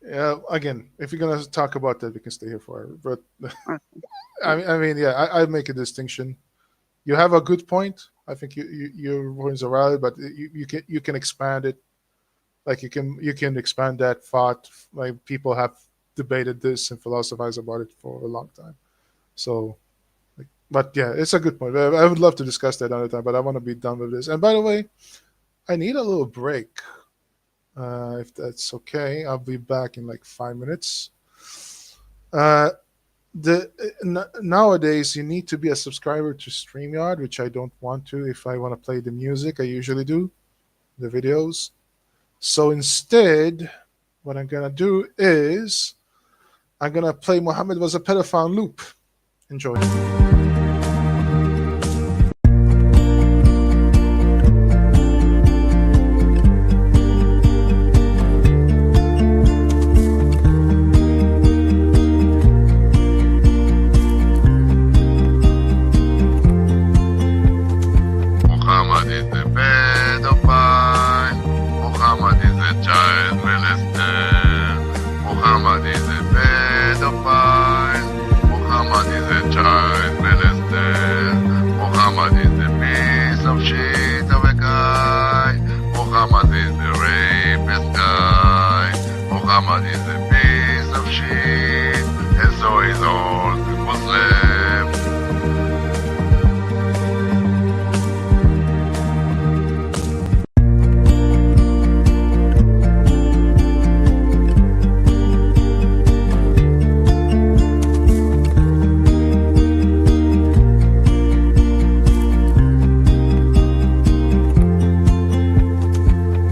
Yeah. Again, if you're gonna talk about that, we can stay here forever. But I mean, yeah, I make a distinction. you have a good point. I think your points are valid, but you can expand it. Like you can expand that thought. Like people have debated this and philosophized about it for a long time. So, but yeah, it's a good point. I would love to discuss that another time, but I want to be done with this. And by the way, I need a little break. If that's okay, I'll be back in like 5 minutes. Nowadays you need to be a subscriber to StreamYard, which I don't want to. If I want to play the music, I usually do the videos. So instead, what I'm gonna do is I'm gonna play Muhammad Was a Pedophile loop. Enjoy. Muhammad is a pedophile. Muhammad is a child molester. Muhammad is a pedophile. Muhammad is a child molester. Muhammad is a piece of shit of a guy. Muhammad is a rapist guy. Muhammad is a piece of shit, and so is all that was left.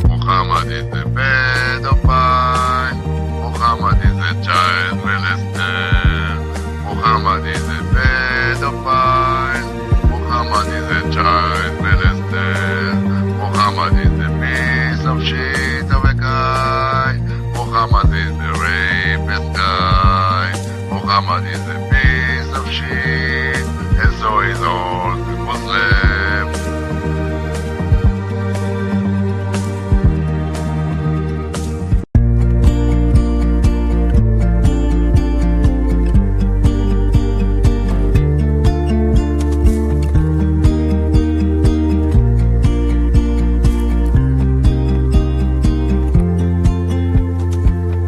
Muhammad is a pedophile. Muhammad is a child molester. Muhammad is a pedophile. Muhammad is a child molester. Muhammad is a piece of shit of a guy. Muhammad is a rapist guy. Muhammad is a piece of shit, and so is all that was left.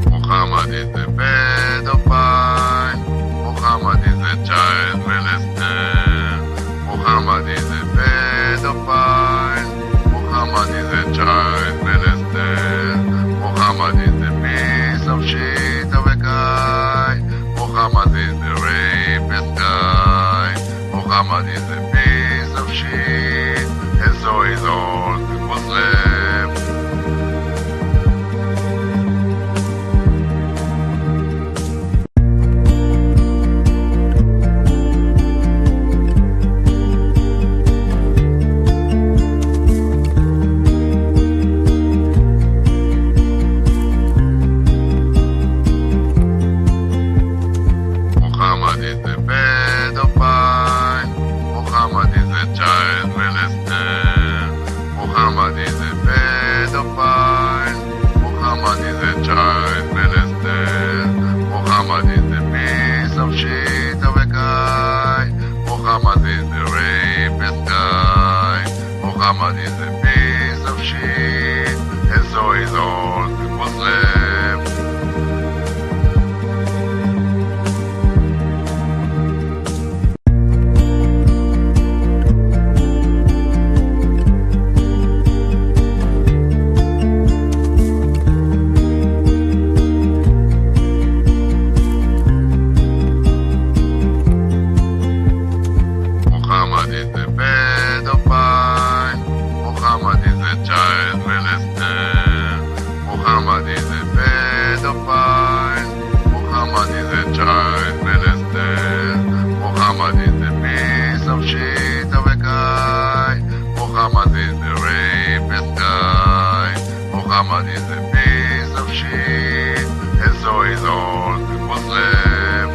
Muhammad is a pedophile. Muhammad is a child molester. Muhammad is a pedophile. Muhammad is a child molester. Muhammad is a piece of shit of a guy. Muhammad is a rapist guy. Muhammad is a piece of shit, and so is all that was left. Muhammad is a pedophile. Muhammad is a child molester. Muhammad is a pedophile. Muhammad is a child molester. Muhammad is a piece of shit of a guy. Muhammad is a rapist guy. Muhammad is a piece of shit, and so is all that was left. Muhammad is a pedophile. Muhammad is a child molester. Muhammad is a pedophile. Muhammad is a child molester. Muhammad is a piece of shit of a guy. Muhammad is a rapist guy. Muhammad is a piece of shit, and so is all that was left.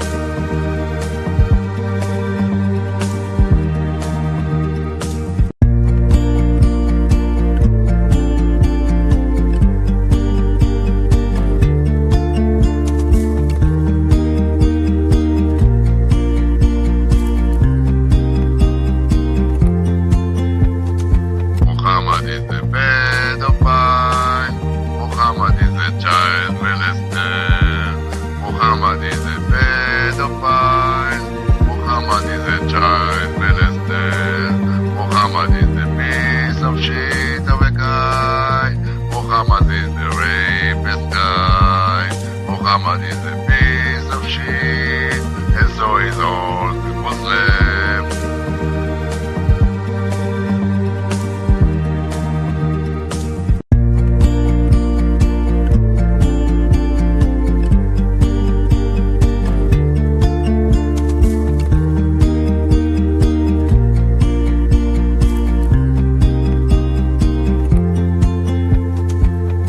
Muhammad is a piece of shit, and so is all that was left.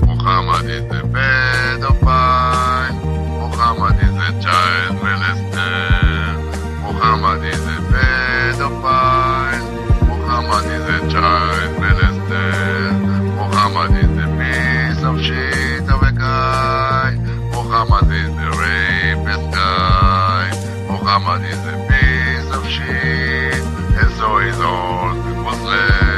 Muhammad is a pedophile. Muhammad is a child molester. Muhammad is a pedophile. Muhammad is a child molester. Muhammad is a piece of shit of a guy. Muhammad is a rapist guy. Muhammad is a piece of shit, and so is all that was left.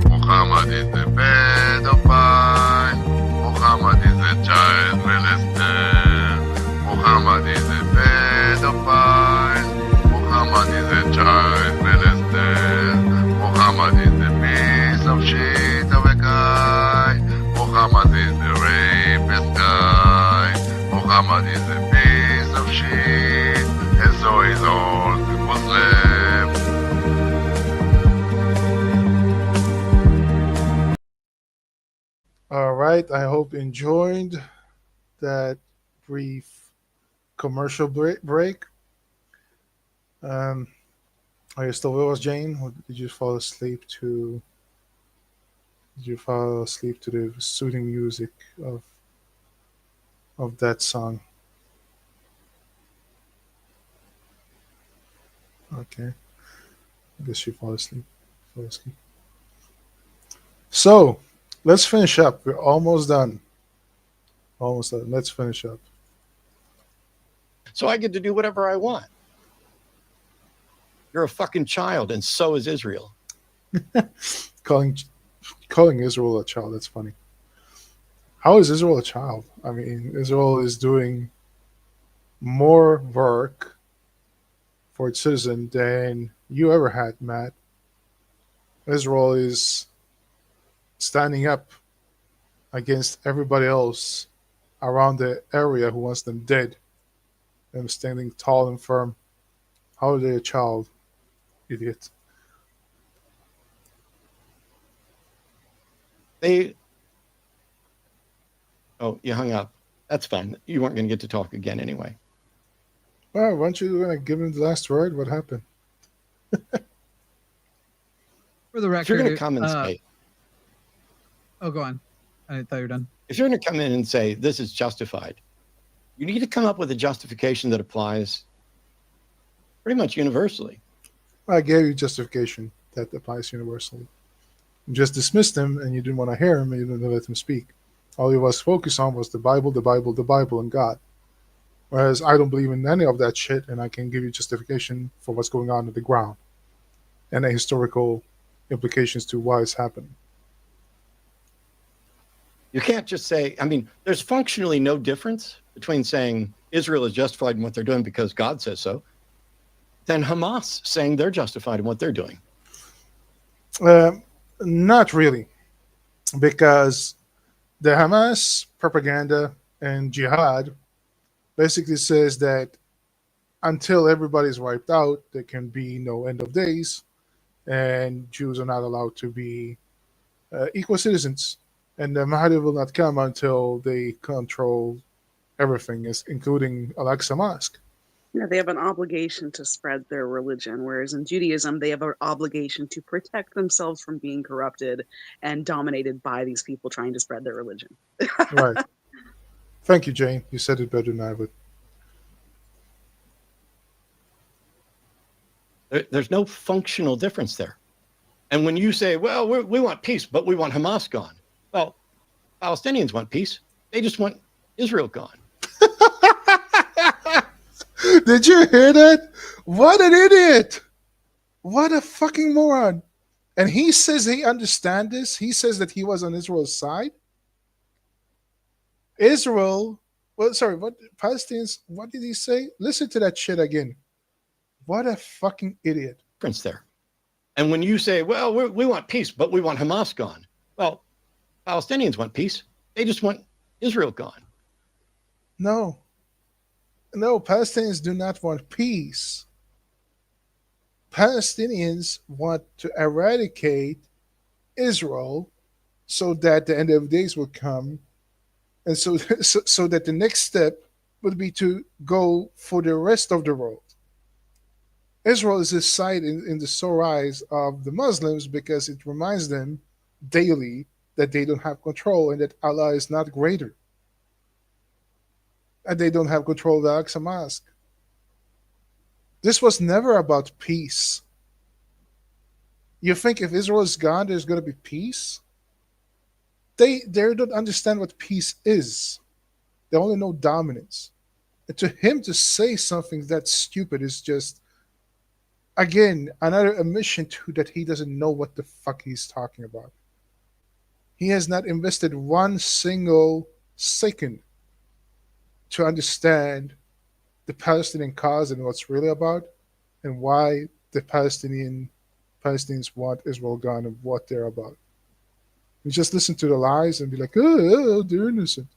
Muhammad is a pedophile. Muhammad is a child molester. Muhammad is a pedophile. Muhammad is a child molester. Muhammad is a piece of shit of a guy. Muhammad is a rapist guy. Muhammad is a piece of shit, and so is all that was left. All right. I hope you enjoyed that brief commercial break. Are you still with us, Jane? Or did you fall asleep to? Did you fall asleep to the soothing music of that song? Okay. I guess you fall asleep. So let's finish up. We're almost done. Almost done. Let's finish up. So I get to do whatever I want. You're a fucking child, and so is Israel. Calling Israel a child, that's funny. How is Israel a child? I mean, Israel is doing more work for its citizen than you ever had, Matt. Israel is standing up against everybody else around the area who wants them dead, and standing tall and firm. How are they a child, idiot? Oh, you hung up. That's fine. You weren't going to get to talk again anyway. Well, weren't you going to give him the last word? What happened? For the record, If you're going to come and say, oh, go on. I thought you were done. if you're going to come in and say this is justified, you need to come up with a justification that applies pretty much universally. I gave you justification that applies universally. You just dismissed him, and you didn't want to hear him, and you didn't let him speak. All he was focused on was the Bible, the Bible, the Bible, and God. Whereas I don't believe in any of that shit, and I can give you justification for what's going on the ground and the historical implications to why it's happening. You can't just say, I mean, there's functionally no difference between saying Israel is justified in what they're doing because God says so, than Hamas saying they're justified in what they're doing. Not really, because the Hamas propaganda and jihad basically says that until everybody's wiped out, there can be no end of days, and Jews are not allowed to be equal citizens. And the Mahdi will not come until they control everything, including Al-Aqsa Mosque. Yeah, they have an obligation to spread their religion, whereas in Judaism, they have an obligation to protect themselves from being corrupted and dominated by these people trying to spread their religion. Right. Thank you, Jane. You said it better than I would. There's no functional difference there. And when you say, well, we want peace, but we want Hamas gone. Well, Palestinians want peace. They just want Israel gone. Did you hear that? What an idiot! What a fucking moron! And he says he understands this. He says that he was on Israel's side. Israel, well, sorry, what Palestinians, what did he say? Listen to that shit again. What a fucking idiot. Difference there. And when you say, well, we want peace, but we want Hamas gone. Well, Palestinians want peace. They just want Israel gone. No. No, Palestinians do not want peace. Palestinians want to eradicate Israel so that the end of days will come, and so that the next step would be to go for the rest of the world. Israel is a sight in the sore eyes of the Muslims because it reminds them daily that they don't have control and that Allah is not greater. And they don't have control of the Al-Aqsa Mosque. This was never about peace. You think if Israel is gone, there's going to be peace? They don't understand what peace is. They only know dominance. And to him to say something that stupid is just, again, another admission to that he doesn't know what the fuck he's talking about. He has not invested one single second to understand the Palestinian cause and what's really about, and why the Palestinians want Israel gone and what they're about. You just listen to the lies and be like, oh, they're innocent.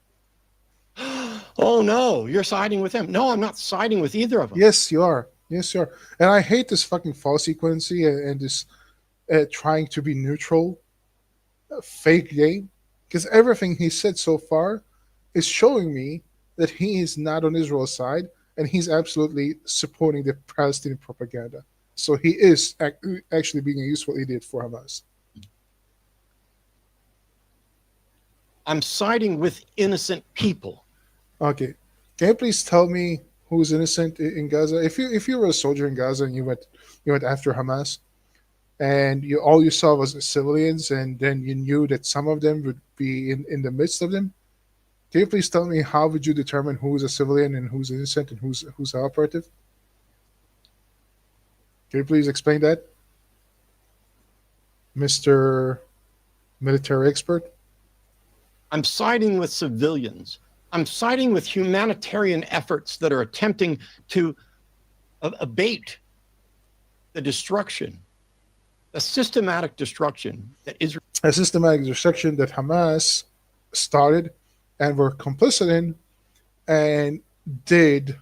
Oh, no, you're siding with them. No, I'm not siding with either of them. Yes, you are. Yes, you are. And I hate this fucking false equivalency and this trying to be neutral fake game, because everything he said so far is showing me that he is not on Israel's side and he's absolutely supporting the Palestinian propaganda. So he is actually being a useful idiot for Hamas. I'm siding with innocent people. Okay. Can you please tell me who's innocent in Gaza? If you were a soldier in Gaza and you went after Hamas, and all you saw was civilians, and then you knew that some of them would be in the midst of them, can you please tell me how would you determine who is a civilian and who's innocent and who's an operative? Can you please explain that, Mr. Military Expert? I'm siding with civilians. I'm siding with humanitarian efforts that are attempting to abate the destruction, the systematic destruction that Israel... A systematic destruction that Hamas started and were complicit in, and did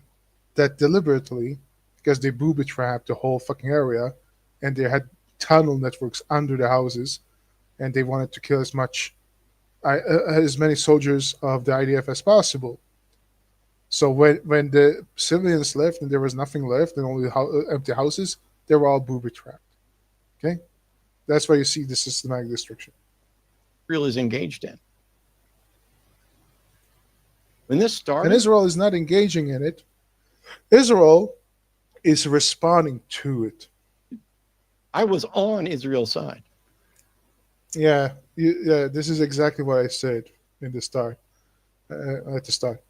that deliberately because they booby-trapped the whole fucking area, and they had tunnel networks under the houses, and they wanted to kill as many soldiers of the IDF as possible. So when the civilians left and there was nothing left and only empty houses, they were all booby-trapped. Okay? That's why you see the systematic destruction. Israel is engaged in. When this started... And Israel is not engaging in it. Israel is responding to it. I was on Israel's side. Yeah, this is exactly what I said in the start, at the start.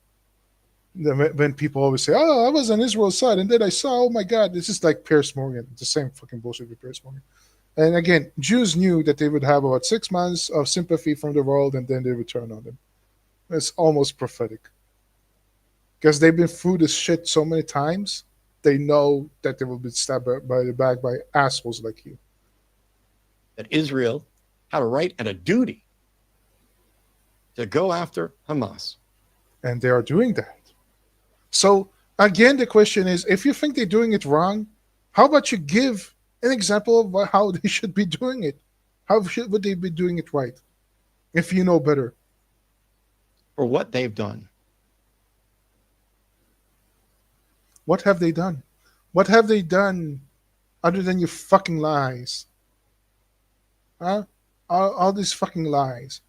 When people always say, oh, I was on Israel's side, and then I saw, oh my God, this is like Piers Morgan, the same fucking bullshit with Piers Morgan. And again, Jews knew that they would have about 6 months of sympathy from the world, and then they would turn on them. It's almost prophetic. Because they've been through this shit so many times, they know that they will be stabbed by the back by assholes like you. That Israel had a right and a duty to go after Hamas. And they are doing that. So, again, the question is, if you think they're doing it wrong, how about you give an example of how they should be doing it? How would they be doing it right, if you know better? For what they've done. What have they done? What have they done other than your fucking lies? Huh? All these fucking lies.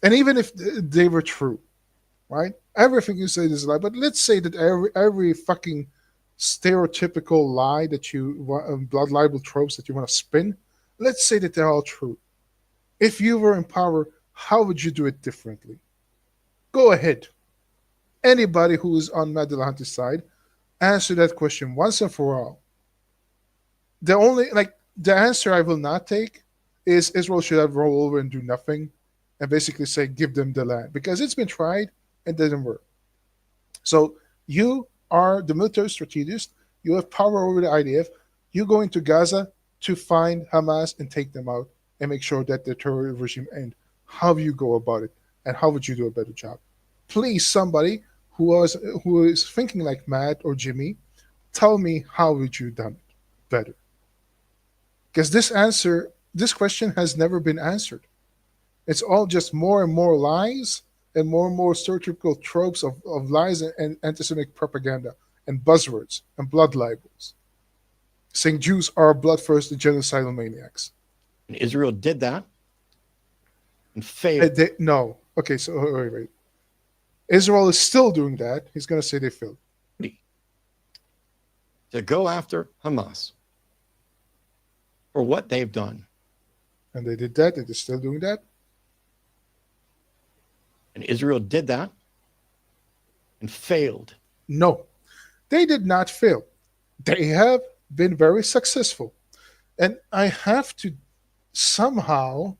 And even if they were true, right? Everything you say is a lie. But let's say that every fucking stereotypical lie that you want, blood libel tropes that you want to spin, let's say that they're all true. If you were in power, how would you do it differently? Go ahead. Anybody who is on Matt Dillahunty's side, answer that question once and for all. The answer I will not take is Israel should have roll over and do nothing and basically say, give them the land, because it's been tried and didn't work. So you are the military strategist. You have power over the IDF. You go into Gaza to find Hamas and take them out and make sure that the terror regime ends. How do you go about it? And how would you do a better job? Please, somebody who is thinking like Matt or Jimmy, tell me how would you done it better? Because this question has never been answered. It's all just more and more lies and more stereotypical tropes of lies and anti-Semitic propaganda and buzzwords and blood libels, saying Jews are bloodthirsty genocidal maniacs. And Israel did that and failed. No. Okay, so wait. Israel is still doing that. He's going to say they failed. To go after Hamas for what they've done. And they did that, and they're still doing that. And Israel did that and failed. No, they did not fail. They have been very successful. And I have to somehow,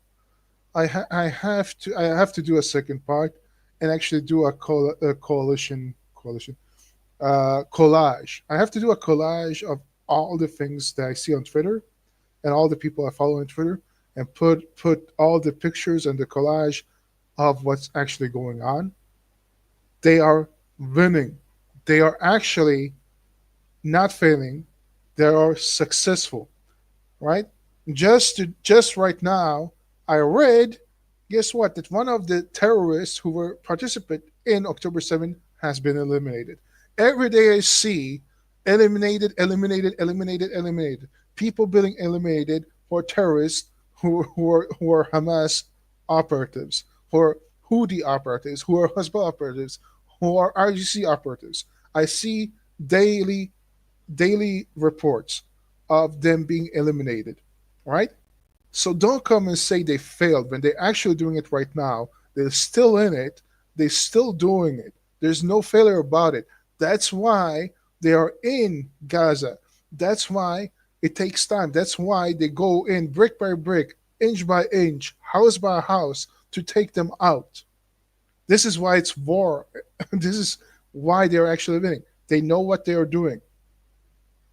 I have to do a second part and actually do a collage. I have to do a collage of all the things that I see on Twitter and all the people I follow on Twitter, and put all the pictures and the collage of what's actually going on. They are winning. They are actually not failing. They are successful, right? Just right now, I read, guess what? That one of the terrorists who were participant in October 7th has been eliminated. Every day I see eliminated. People being eliminated for terrorists who are Hamas operatives, who are Houthi operatives, who are Hezbollah operatives, who are RGC operatives. I see daily reports of them being eliminated, right? So don't come and say they failed when they're actually doing it right now. They're still in it. They're still doing it. There's no failure about it. That's why they are in Gaza. That's why it takes time. That's why they go in brick by brick, inch by inch, house by house to take them out. This is why it's war. This is why they're actually winning. They know what they are doing.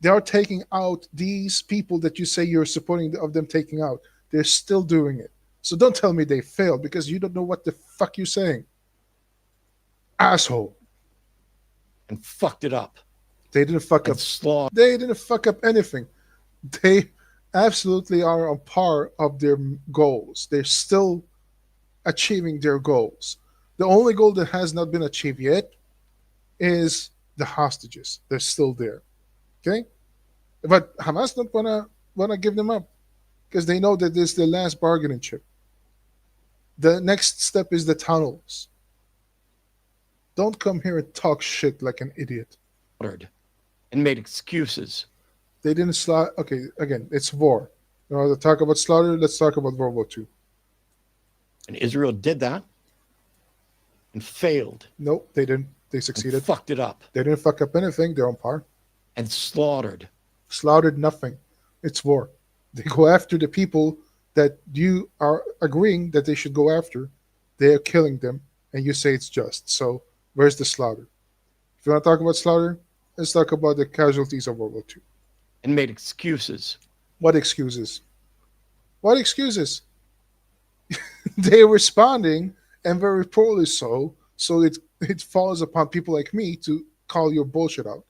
They are taking out these people that you say you're supporting of them taking out. They're still doing it. So don't tell me they failed, because you don't know what the fuck you're saying. Asshole. And fucked it up. They didn't fuck up. They didn't fuck up anything. They absolutely are on par of their goals. They're still achieving their goals. The only goal that has not been achieved yet is the hostages. They're still there. Okay? But Hamas don't wanna give them up, because they know that this is the last bargaining chip. The next step is the tunnels. Don't come here and talk shit like an idiot. And made excuses. They didn't slaughter. Okay, again, it's war. You know, to talk about slaughter, let's talk about World War II. And Israel did that and failed. Nope, they didn't. They succeeded. And fucked it up. They didn't fuck up anything. They're on par. And slaughtered. Slaughtered nothing. It's war. They go after the people that you are agreeing that they should go after. They are killing them, and you say it's just. So where's the slaughter? If you want to talk about slaughter, let's talk about the casualties of World War II. And made excuses. What excuses? What excuses? They're responding, and very poorly so. So it falls upon people like me to call your bullshit out,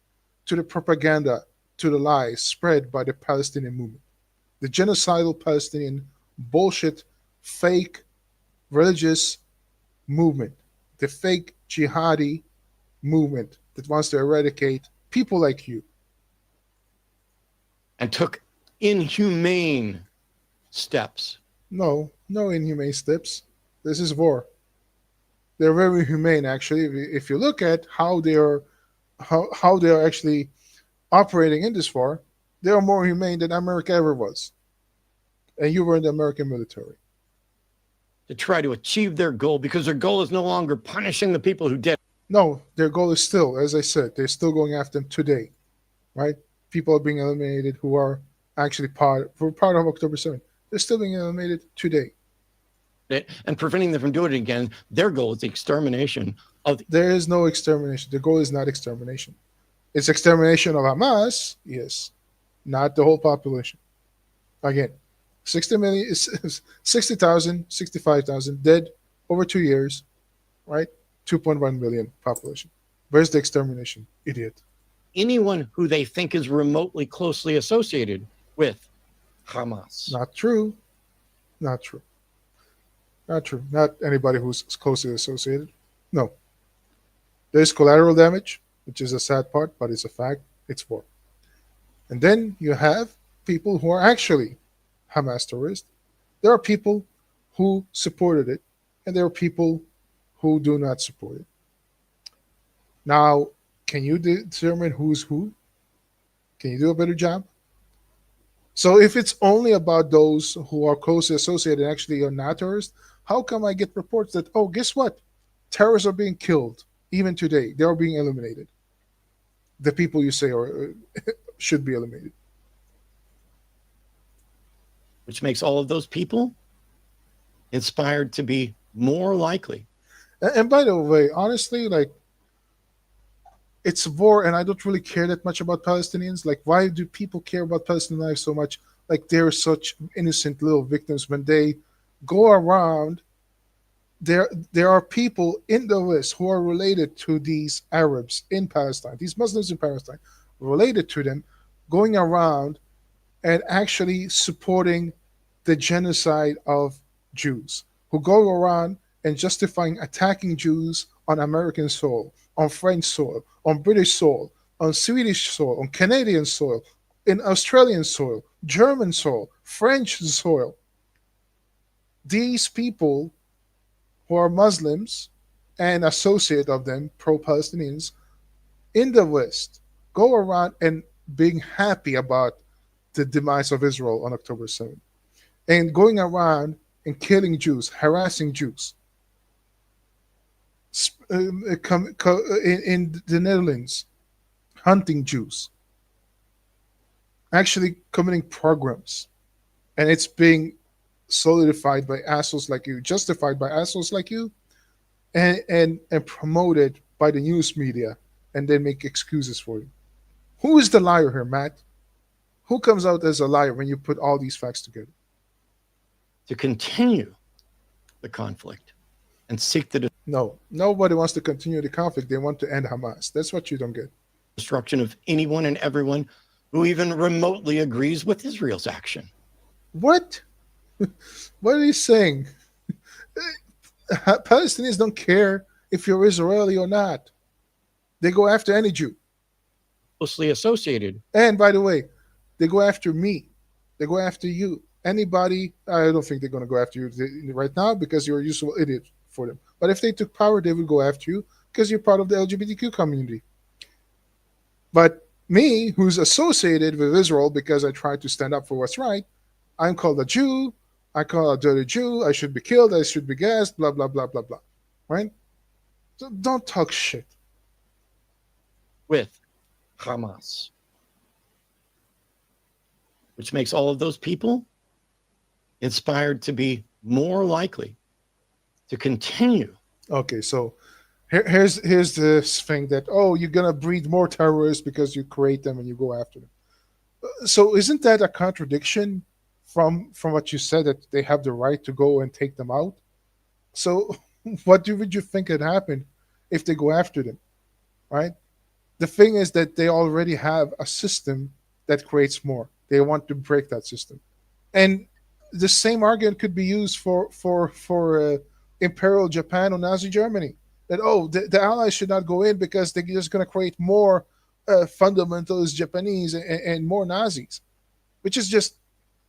to the propaganda, to the lies spread by the Palestinian movement, the genocidal Palestinian bullshit, fake religious movement, the fake jihadi movement that wants to eradicate people like you. And took inhumane steps. No inhumane steps. This is war. They're very humane, actually. If you look at how they are actually operating in this war, they are more humane than America ever was. And you were in the American military. To try to achieve their goal, because their goal is no longer punishing the people who did. No, their goal is still, as I said, they're still going after them today, right? People are being eliminated who are actually part of October 7th. They're still being eliminated today. And preventing them from doing it again, their goal is the extermination of. There is no extermination. The goal is not extermination. It's extermination of Hamas, yes, not the whole population. Again, 60 million, 60,000, 65,000 dead over 2 years, right? 2.1 million population. Where's the extermination, idiot? Anyone who they think is remotely closely associated with Hamas. Not true. Not true. Not true. Not anybody who's closely associated. No. There's collateral damage, which is a sad part, but it's a fact. It's war. And then you have people who are actually Hamas terrorists. There are people who supported it, and there are people who do not support it. Now, can you determine who's who? Can you do a better job? So if it's only about those who are closely associated and actually are not terrorists, how come I get reports that, oh, guess what? Terrorists are being killed, even today. They are being eliminated. The people you say are should be eliminated. Which makes all of those people inspired to be more likely. And by the way, honestly, like, it's war, and I don't really care that much about Palestinians. Like, why do people care about Palestinian lives so much? Like, they're such innocent little victims when they go around. There are people in the West who are related to these Arabs in Palestine, these Muslims in Palestine, related to them, going around and actually supporting the genocide of Jews, who go around and justifying attacking Jews on American soil, on French soil, on British soil, on Swedish soil, on Canadian soil, in Australian soil, German soil, French soil. These people who are Muslims and associate of them, pro-Palestinians, in the West, go around and being happy about the demise of Israel on October 7th, and going around and killing Jews, harassing Jews. In the Netherlands, hunting Jews, actually committing pogroms, and it's being solidified by assholes like you, justified by assholes like you, and promoted by the news media, and then make excuses for you. Who is the liar here, Matt? Who comes out as a liar when you put all these facts together? To continue the conflict and seek the No, nobody wants to continue the conflict. They want to end Hamas. That's what you don't get. destruction of anyone and everyone who even remotely agrees with Israel's action. What? What are you saying? Palestinians don't care if you're Israeli or not. They go after any Jew. Closely associated. And by the way, they go after me. They go after you. Anybody, I don't think they're going to go after you right now because you're a useful idiot for them. But if they took power, they would go after you because you're part of the LGBTQ community. But me, who's associated with Israel because I try to stand up for what's right, I'm called a Jew. I call a dirty Jew. I should be killed. I should be gassed. Blah, blah, blah, blah, blah. Right? So don't talk shit. With Hamas. Which makes all of those people inspired to be more likely to continue. Okay, so here's this thing that, oh, you're going to breed more terrorists because you create them and you go after them. So isn't that a contradiction from what you said, that they have the right to go and take them out? So what would you think had happened if they go after them, right? The thing is that they already have a system that creates more. They want to break that system. And the same argument could be used for Imperial Japan or Nazi Germany. That, oh, the Allies should not go in because they're just going to create more fundamentalist Japanese and more Nazis, which is just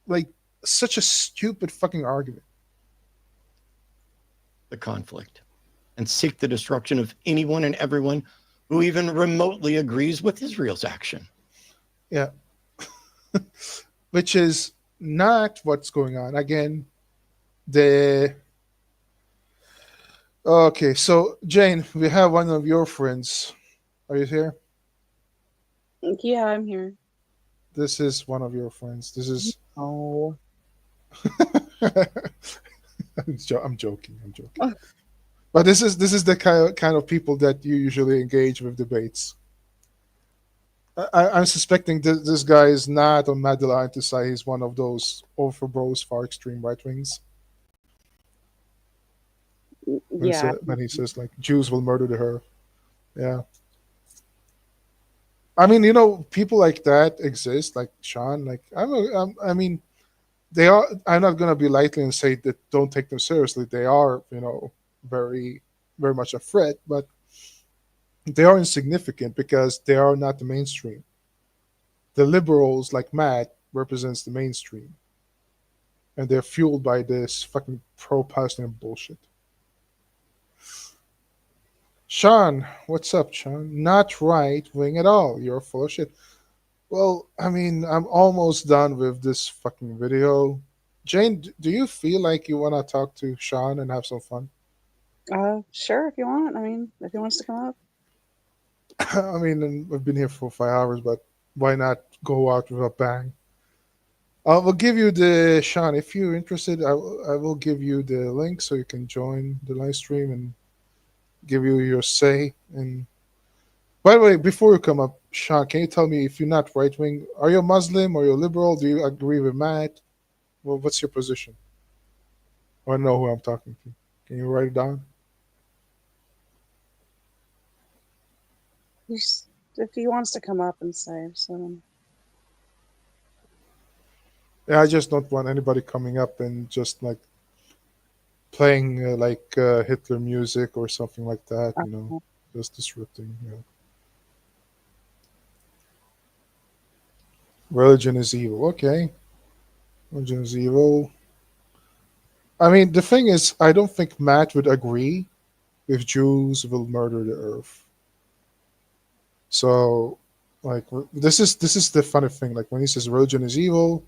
like such a stupid fucking argument. The conflict and seek the destruction of anyone and everyone who even remotely agrees with Israel's action. Yeah. Which is not what's going on. Again, okay, so Jane, we have one of your friends. Are you here? Yeah, I'm here. This is one of your friends. This is I'm joking. But this is the kind of people that you usually engage with debates. I'm suspecting this guy is not on Mad Dillahunty side. He's one of those overbros, far extreme right wings. Yeah. When he says like Jews will murder her, yeah. I mean, people like that exist, like Sean. Like I mean, they are. I'm not gonna be lightly and say that don't take them seriously. They are, very, very much a threat, but they are insignificant because they are not the mainstream. The liberals, like Matt, represents the mainstream, and they're fueled by this fucking pro-Palestinian bullshit. Sean, what's up, Sean? Not right wing at all. You're full of shit. Well, I mean, I'm almost done with this fucking video. Jane, do you feel like you want to talk to Sean and have some fun? Sure, if you want. I mean, if he wants to come up. I mean, I've been here for 5 hours, but why not go out with a bang? I will give you Sean, if you're interested, I will give you the link so you can join the live stream and give you your say. And by the way, before you come up, Sean, can you tell me if you're not right wing, are you a Muslim or you're liberal? Do you agree with Matt? Well, what's your position? I know who I'm talking to. Can you write it down? If he wants to come up and say so. Yeah, I just don't want anybody coming up and just like playing Hitler music or something like that, just disrupting. Religion is evil. Okay. Religion is evil. I mean, the thing is, I don't think Matt would agree if Jews will murder the earth. So, like, this is the funny thing. Like, when he says religion is evil,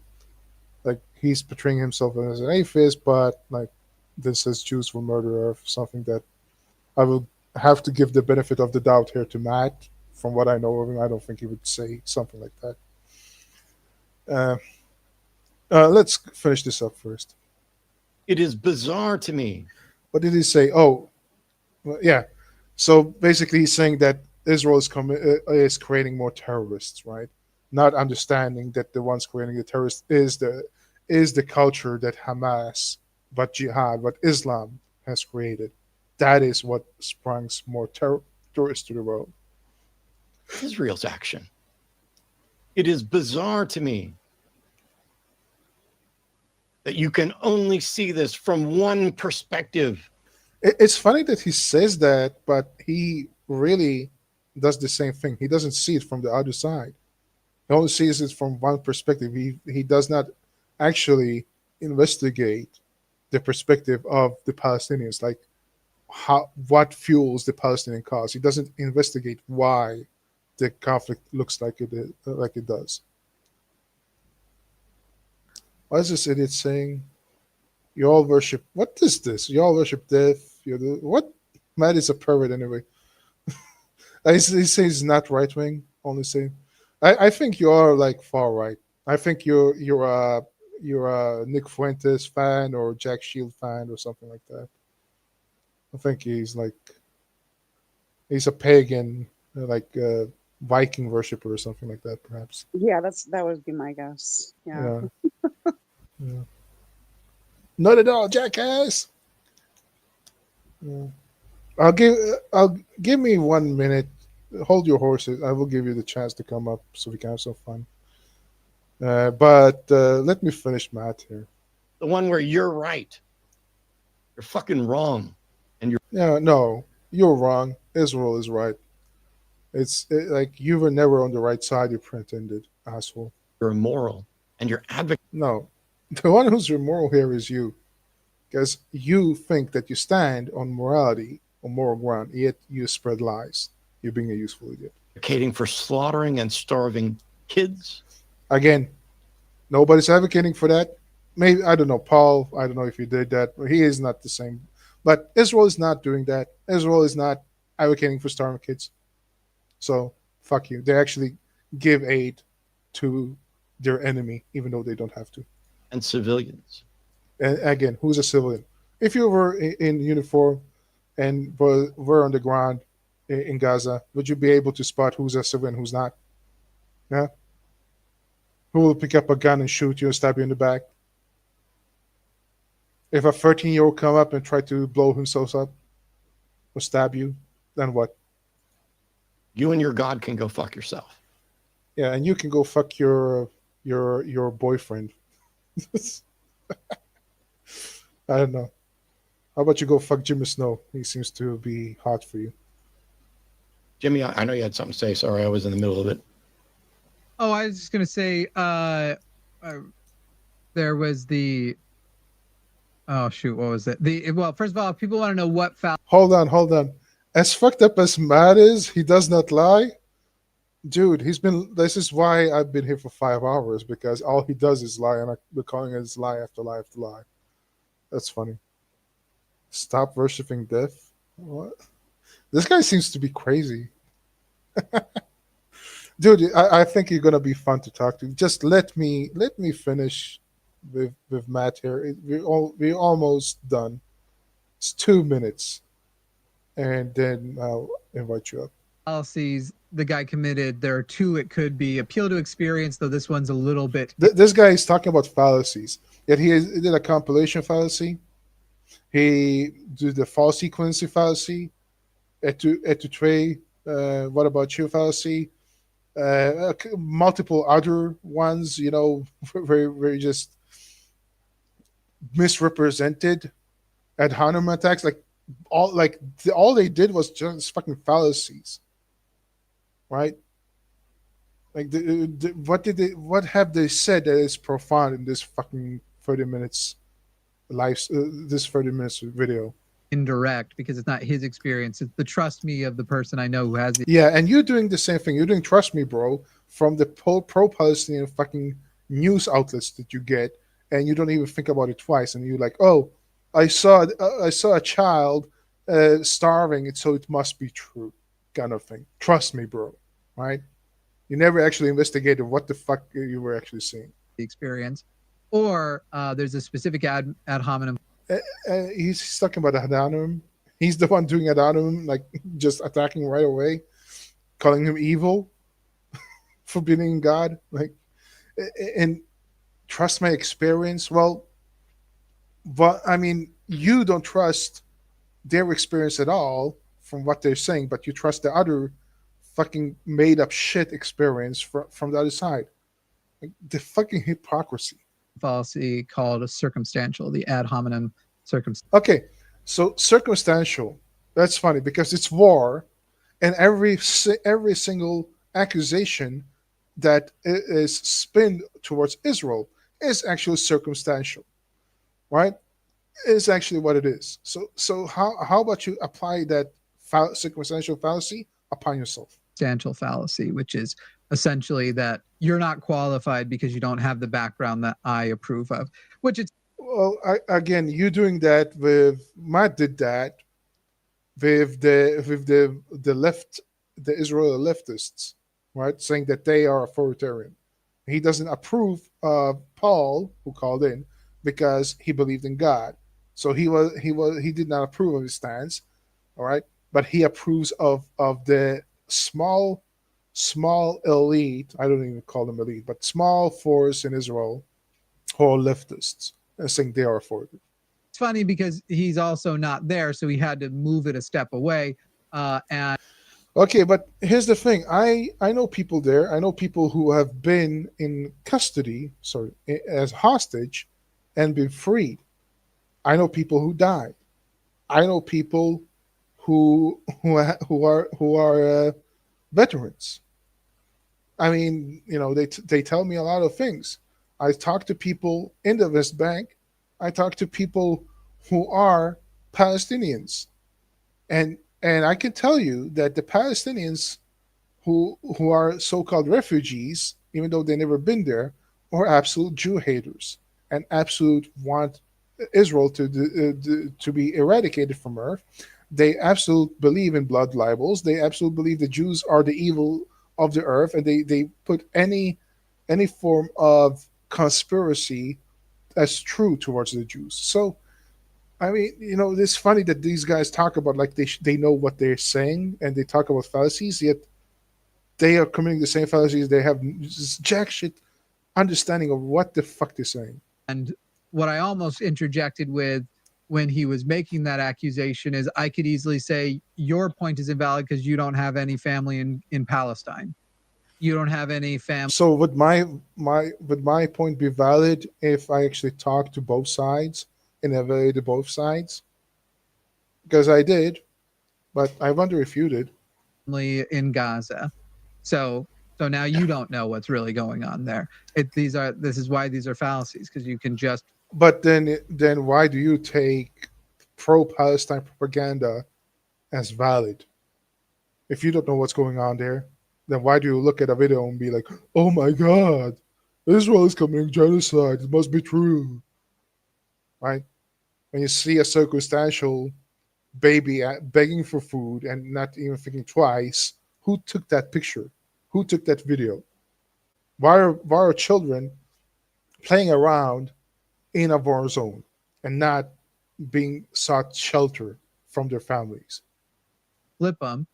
like, he's portraying himself as an atheist, but, like, this says Jews will murder earth, something that I will have to give the benefit of the doubt here to Matt. From what I know of him, I don't think he would say something like that. Let's finish this up first. It is bizarre to me. What did he say? Oh, well, yeah. So basically, he's saying that Israel is creating more terrorists, right? Not understanding that the ones creating the terrorists is the culture that Hamas, but jihad, what Islam has created. That is what springs more terrorists to the world. Israel's action. It is bizarre to me that you can only see this from one perspective. It's funny that he says that, but he really does the same thing. He doesn't see it from the other side. He only sees it from one perspective. He does not actually investigate the perspective of the Palestinians, like what fuels the Palestinian cause. He doesn't investigate why the conflict looks like it does. What is this idiot saying? You all worship. What is this? You all worship death. What? Matt is a pervert anyway. He says he's not right wing. Only saying. I think you are like far right. I think you're a Nick Fuentes fan or Jack Shield fan or something like that. I think he's a pagan, like Viking worshiper or something like that, perhaps. Yeah, that would be my guess. Yeah. Yeah. Not at all, jackass. Yeah. I'll give me 1 minute. Hold your horses. I will give you the chance to come up so we can have some fun. But let me finish Matt here. The one where you're right. You're fucking wrong. And no, you're wrong. Israel is right. It's like you were never on the right side, you pretended, asshole. You're immoral. And you're advocate. No. The one who's immoral here is you. Because you think that you stand on morality, on moral ground, yet you spread lies. You're being a useful idiot. Advocating for slaughtering and starving kids. Again, nobody's advocating for that. Maybe, I don't know, Paul, I don't know if you did that. He is not the same. But Israel is not doing that. Israel is not advocating for starving kids. So, fuck you. They actually give aid to their enemy, even though they don't have to. And civilians. And again, who's a civilian? If you were in uniform and were on the ground in Gaza, would you be able to spot who's a civilian, who's not? Yeah. Who will pick up a gun and shoot you and stab you in the back? If a 13-year-old come up and try to blow himself up or stab you, then what? You and your God can go fuck yourself. Yeah, and you can go fuck your boyfriend. I don't know. How about you go fuck Jimmy Snow? He seems to be hot for you. Jimmy, I know you had something to say. Sorry, I was in the middle of it. Oh, I was just gonna say, there was the. Oh shoot, what was it? Well, first of all, people want to know what foul. Hold on. As fucked up as Matt is, he does not lie. Dude, this is why I've been here for 5 hours, because all he does is lie, and we're calling it lie after lie after lie. That's funny. Stop worshiping death? What? This guy seems to be crazy. Dude, I think you're gonna be fun to talk to. Just let me finish with Matt here. We're almost done. It's 2 minutes, and then I'll invite you up. Fallacies the guy committed. There are two. It could be appeal to experience, though this one's a little bit. This guy is talking about fallacies. Yet he did a compilation fallacy. He did the false equivalency fallacy. Etutre, what about you fallacy? Multiple other ones, very just misrepresented ad hominem attacks. All they did was just fucking fallacies, right? Like what have they said that is profound in this fucking 30 minutes this 30 minutes video? Indirect, because it's not his experience. It's the trust me of the person I know who has it. Yeah, and you're doing the same thing. You're doing trust me, bro, from the pro-Palestinian fucking news outlets that you get, and you don't even think about it twice. And you're like, oh, I saw a child starving, so it must be true, kind of thing. Trust me, bro, right? You never actually investigated what the fuck you were actually seeing. The experience, or there's a specific ad hominem. He's talking about ad hominem. He's the one doing ad hominem, like just attacking right away, calling him evil, forbidding God. And trust my experience. Well, but I mean, you don't trust their experience at all from what they're saying, but you trust the other fucking made up shit experience from the other side. The fucking hypocrisy. Fallacy called a circumstantial, the ad hominem circumstance. Okay, so circumstantial, that's funny because it's war, and every single accusation that is spinned towards Israel is actually circumstantial, right? It's actually what it is. So how about you apply that circumstantial fallacy upon yourself? Circumstantial fallacy, which is essentially that you're not qualified because you don't have the background that I approve of, which is. Well, again, you doing that with Matt did that with the left, the Israeli leftists, right? Saying that they are authoritarian. He doesn't approve of Paul, who called in, because he believed in God. So he did not approve of his stance, all right? But he approves of the small elite. I don't even call them elite, but small force in Israel who are leftists. I think they are authoritative. It's funny because he's also not there, so he had to move it a step away. And okay, but here's the thing: I know people there. I know people who have been in custody, as hostage, and been freed. I know people who died. I know people who are veterans. I mean, they tell me a lot of things. I talk to people in the West Bank. I talk to people who are Palestinians, and I can tell you that the Palestinians who are so-called refugees, even though they've never been there, are absolute Jew haters and absolute want Israel to be eradicated from Earth. They absolutely believe in blood libels. They absolutely believe the Jews are the evil of the earth, and they put any form of conspiracy as true towards the Jews. So, I mean, it's funny that these guys talk about like they know what they're saying, and they talk about fallacies, yet they are committing the same fallacies. They have just jack shit understanding of what the fuck they're saying. And what I almost interjected with when he was making that accusation is I could easily say your point is invalid because you don't have any family in Palestine. You don't have any family. So would my point be valid if I actually talked to both sides and evaluated both sides? Because I did, but I wonder if you did. In Gaza. So now you don't know what's really going on there. This is why these are fallacies, because you can just. But then why do you take pro-Palestine propaganda as valid? If you don't know what's going on there, then why do you look at a video and be like, oh my God, Israel is committing genocide. It must be true. Right? When you see a circumstantial baby begging for food and not even thinking twice, who took that picture? Who took that video? Why are children playing around in a war zone and not being sought shelter from their families? Flip them,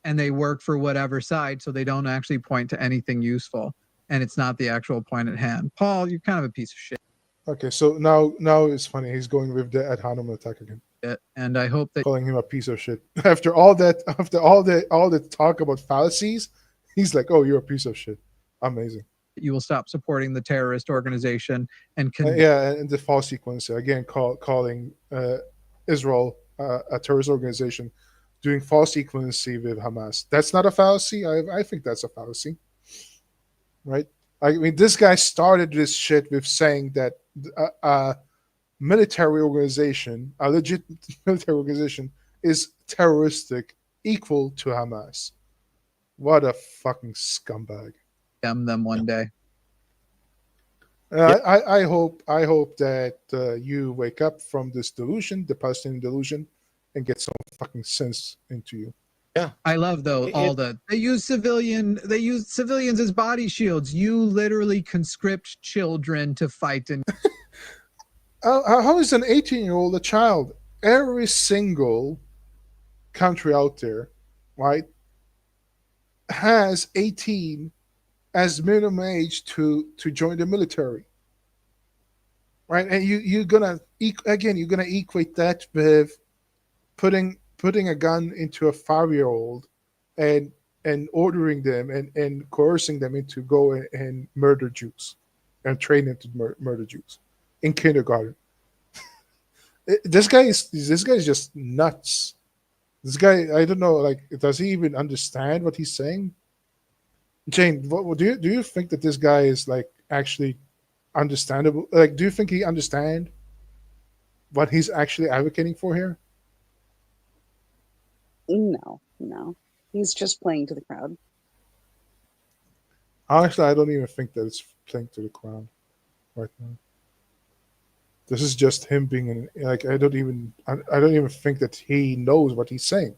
and they work for whatever side, so they don't actually point to anything useful, and it's not the actual point at hand. Paul, you're kind of a piece of shit. Okay, so now it's funny. He's going with the ad hominem attack again. And I hope that calling him a piece of shit after all the talk about fallacies, he's like, "Oh, you're a piece of shit." Amazing. You will stop supporting the terrorist organization and and the false sequence again, calling Israel a terrorist organization, doing false equivalency with Hamas. That's not a fallacy. I think that's a fallacy, right? I mean, this guy started this shit with saying that military organization, a legit military organization, is terroristic, equal to Hamas. What a fucking scumbag! Them one day. I hope that you wake up from this delusion, the Palestinian delusion, and get some fucking sense into you. Yeah, I love though they use civilians as body shields. You literally conscript children to fight in. How is an 18-year-old a child? Every single country out there, right, has 18 as minimum age to join the military, right? And you're gonna equate that with putting a gun into a 5-year-old and ordering them and coercing them into go and murder Jews and train them to murder Jews in kindergarten. This guy is just nuts. This guy, I don't know, like, does he even understand what he's saying? Jane, what do you think that this guy is like actually understandable? Like, do you think he understand what he's actually advocating for here? No. He's just playing to the crowd. Honestly, I don't even think that it's playing to the crowd right now. This is just him being like, I don't even think that he knows what he's saying.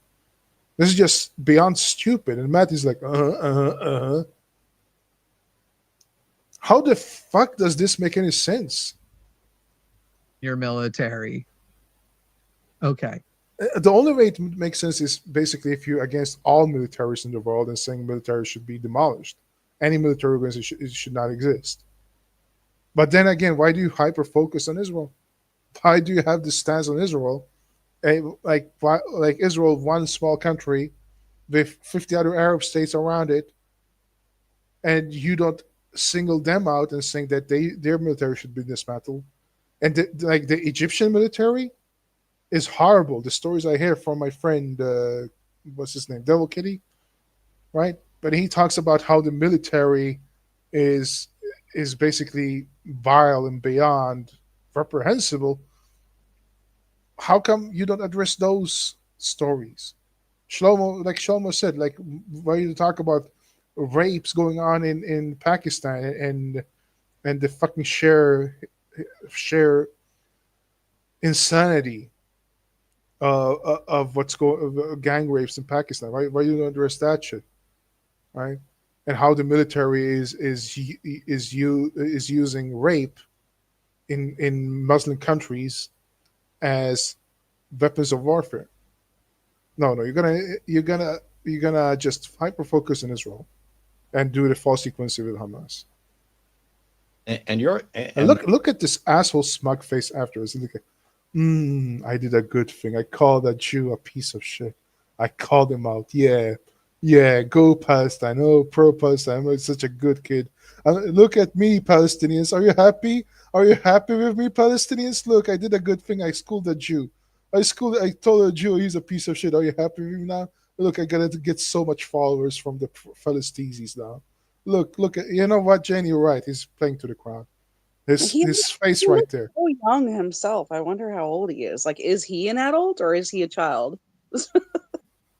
This is just beyond stupid. And Matt is like, How the fuck does this make any sense? Your military. Okay. The only way it makes sense is basically if you're against all militaries in the world and saying military should be demolished. Any military organization should not exist. But then again, why do you hyper focus on Israel? Why do you have this stance on Israel? Like Israel, one small country with 50 other Arab states around it, and you don't single them out and saying that their military should be dismantled. And the Egyptian military is horrible. The stories I hear from my friend, what's his name, Devil Kitty, right? But he talks about how the military is basically vile and beyond reprehensible. How come you don't address those stories? Shlomo said, like, why you talk about rapes going on in Pakistan and the fucking share insanity of what's going gang rapes in Pakistan. Why you don't address that shit, right? And how the military is using rape in Muslim countries as weapons of warfare. No, you're gonna just hyper focus on Israel and do the false sequence with Hamas. And look at this asshole smug face afterwards. And look at, I did a good thing. I called that Jew a piece of shit. I called him out. Yeah, go Palestine. Oh, pro Palestine. I'm such a good kid. Look at me, Palestinians. Are you happy? Are you happy with me, Palestinians? Look, I did a good thing. I schooled a Jew. I told a Jew he's a piece of shit. Are you happy with me now? Look, I gotta get so much followers from the Philistines now. Look at, you know what, Jane, you're right. He's playing to the crowd. His face right there. So young himself. I wonder how old he is. Like, is he an adult or is he a child?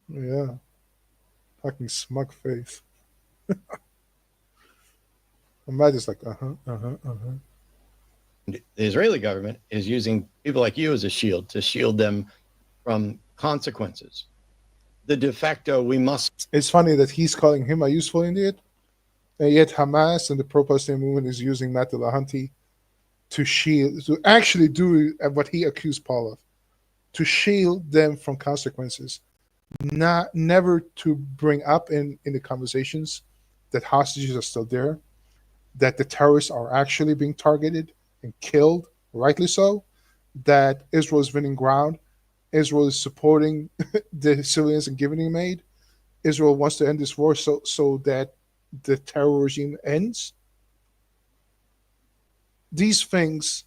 Yeah. Fucking smug face. Matt is like, The Israeli government is using people like you as a shield to shield them from consequences. The de facto, we must. It's funny that he's calling him a useful idiot, and yet Hamas and the pro-Palestinian movement is using Matt Dillahunty to actually do what he accused Paul of, to shield them from consequences, never to bring up in the conversations that hostages are still there, that the terrorists are actually being targeted and killed, rightly so, that Israel is winning ground, Israel is supporting the civilians and giving them aid, Israel wants to end this war so that the terror regime ends. These things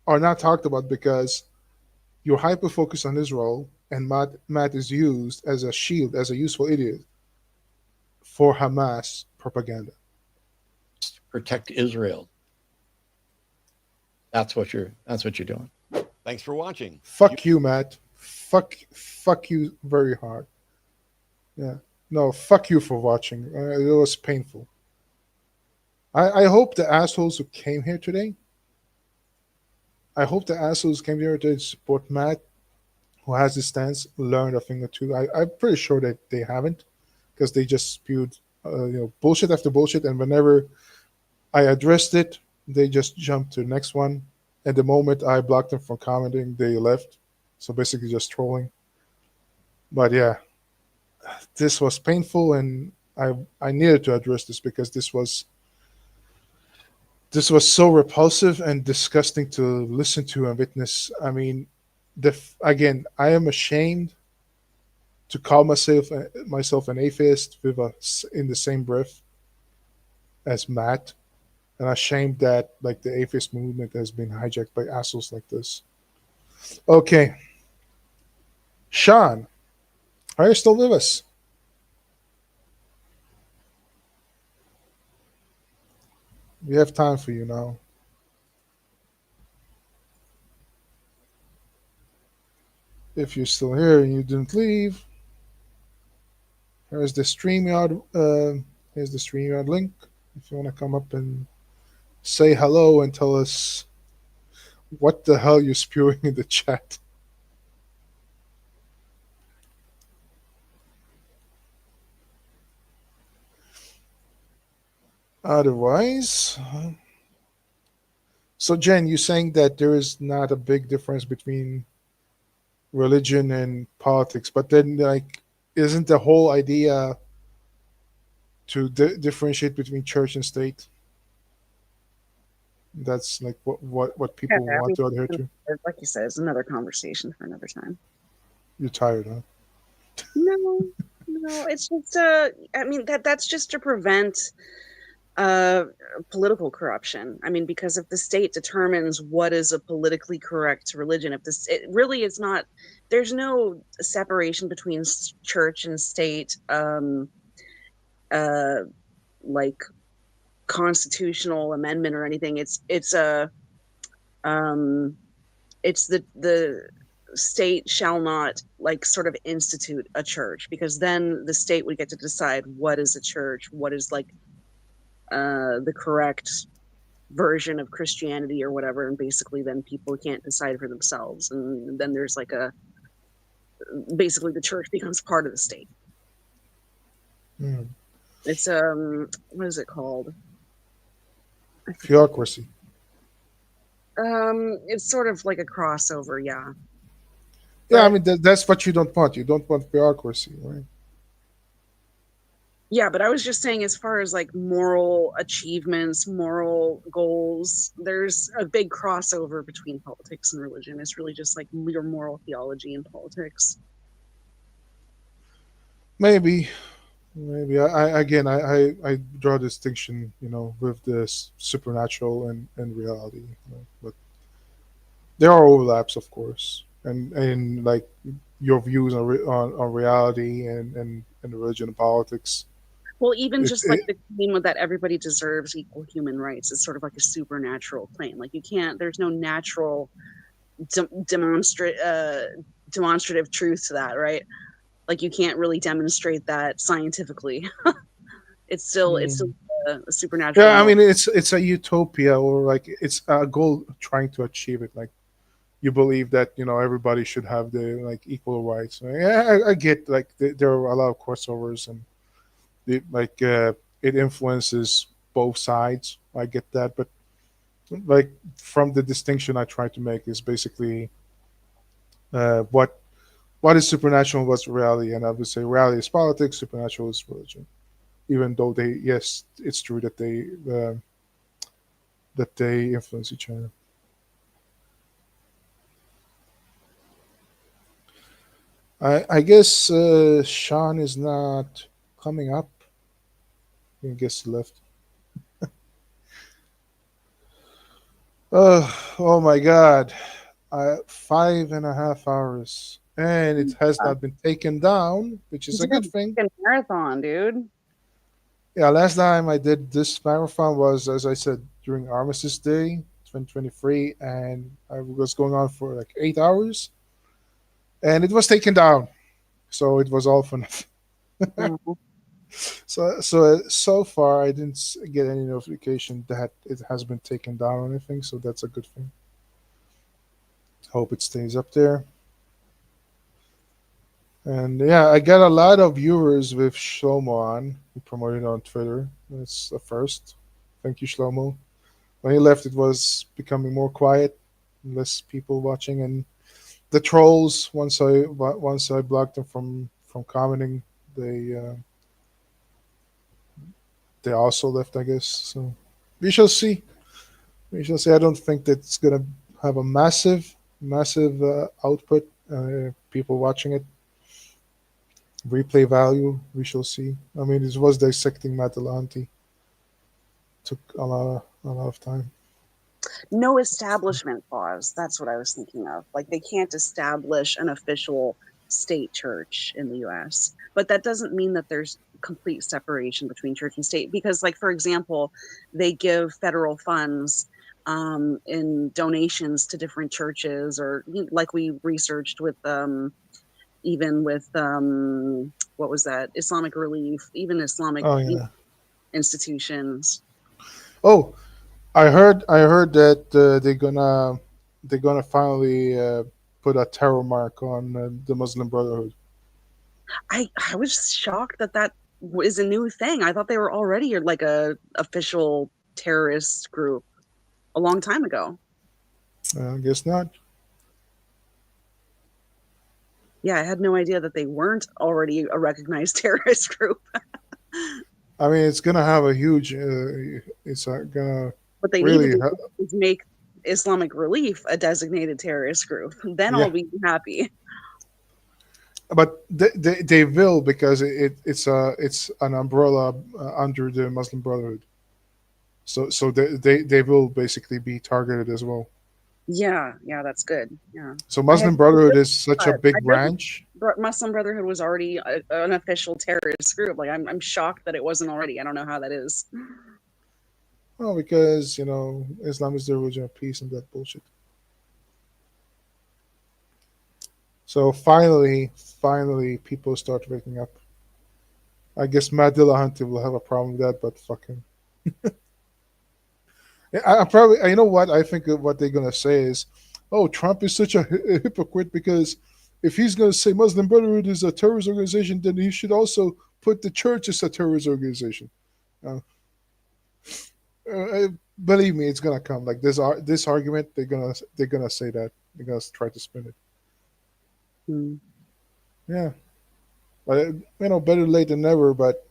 are not talked about because you're hyper-focused on Israel, and Matt is used as a shield, as a useful idiot for Hamas propaganda. Protect Israel. That's what you're doing. Thanks for watching. Fuck you, Matt. Fuck you very hard. Yeah. No, fuck you for watching. It was painful. I hope the assholes who came here today, to support Matt, who has this stance, learned a thing or two. I'm pretty sure that they haven't, because they just spewed bullshit after bullshit, and whenever I addressed it, they just jumped to the next one. And the moment I blocked them from commenting, they left. So basically just trolling. But yeah, this was painful, and I needed to address this because this was so repulsive and disgusting to listen to and witness. I mean, again, I am ashamed to call myself an atheist in the same breath as Matt, and I'm ashamed that like the atheist movement has been hijacked by assholes like this. Okay, Sean, are you still with us? We have time for you now. If you're still here and you didn't leave, here's the StreamYard. Here's the StreamYard link. If you want to come up and say hello and tell us what the hell you're spewing in the chat. Otherwise, so Jen, you're saying that there is not a big difference between religion and politics, but then like, isn't the whole idea to differentiate between church and state? That's like what people want to adhere to. Like you said, it's another conversation for another time. You're tired, huh? No, it's just I mean that's just to prevent political corruption. I mean, because if the state determines what is a politically correct religion, it really is not, there's no separation between church and state, like constitutional amendment or anything. It's the state shall not like sort of institute a church, because then the state would get to decide what is a church, what is like the correct version of Christianity or whatever, and basically then people can't decide for themselves, and then there's like basically the church becomes part of the state. It's what is it called? Theocracy. It's sort of like a crossover, yeah. Yeah, I mean that's what you don't want. You don't want bureaucracy, right? Yeah, but I was just saying, as far as like moral achievements, moral goals, there's a big crossover between politics and religion. It's really just like your moral theology and politics. Maybe. I draw a distinction, with this supernatural and reality, but there are overlaps, of course, and like your views on reality and religion and politics. Well, even just like the claim that everybody deserves equal human rights is sort of like a supernatural claim. Like you can't, there's no natural demonstrative truth to that, right? Like you can't really demonstrate that scientifically. It's still a supernatural. Yeah, I mean it's a utopia, or like it's a goal trying to achieve it. Like you believe that everybody should have the like equal rights. Yeah, I get like there are a lot of crossovers and it influences both sides. I get that, but like from the distinction I try to make is basically what is supernatural and what's reality, and I would say reality is politics, supernatural is religion. Even though it's true that they influence each other. I guess Sean is not coming up. I guess he left. Oh my God. 5.5 hours. And it has not been taken down, which is a good thing. Marathon, dude. Yeah, last time I did this marathon was, as I said, during Armistice Day, 2023, and I was going on for like 8 hours. And it was taken down. So it was all for nothing. Mm-hmm. So far I didn't get any notification that it has been taken down or anything, so that's a good thing. Hope it stays up there. And yeah, I got a lot of viewers with Shlomo on, who promoted on Twitter. That's a first. Thank you, Shlomo. When he left, it was becoming more quiet, less people watching, and the trolls. Once I blocked them from commenting, they also left, I guess. So we shall see. I don't think that's gonna have a massive output. People watching it. Replay value, we shall see. I mean, it was dissecting Dillahunty. Took a lot of time. No establishment clause. That's what I was thinking of. Like they can't establish an official state church in the U.S., but that doesn't mean that there's complete separation between church and state. Because, like for example, they give federal funds in donations to different churches, or like we researched with even with what was that, Islamic Relief, even Islamic institutions. Oh, I heard that they're gonna finally put a terror mark on the Muslim Brotherhood. I was shocked that is a new thing. I thought they were already like a official terrorist group a long time ago. I guess not. Yeah, I had no idea that they weren't already a recognized terrorist group. I mean, it's gonna have a huge. It's gonna. What they really need to do is make Islamic Relief a designated terrorist group. Then I'll be happy. But they will, because it's an umbrella under the Muslim Brotherhood. So they will basically be targeted as well. Yeah, that's good. Yeah. So Muslim Brotherhood is such a big branch. Muslim Brotherhood was already an official terrorist group. Like I'm shocked that it wasn't already. I don't know how that is. Well, because Islam is the religion of peace and that bullshit. So finally, people start waking up. I guess Matt Dillahunty will have a problem with that, but fuck him. I probably, you know what? I think what they're gonna say is, "Oh, Trump is such a hypocrite, because if he's gonna say Muslim Brotherhood is a terrorist organization, then he should also put the church as a terrorist organization." Believe me, it's gonna come. Like this argument, they're gonna say that. They're gonna try to spin it. Yeah, but better late than never. But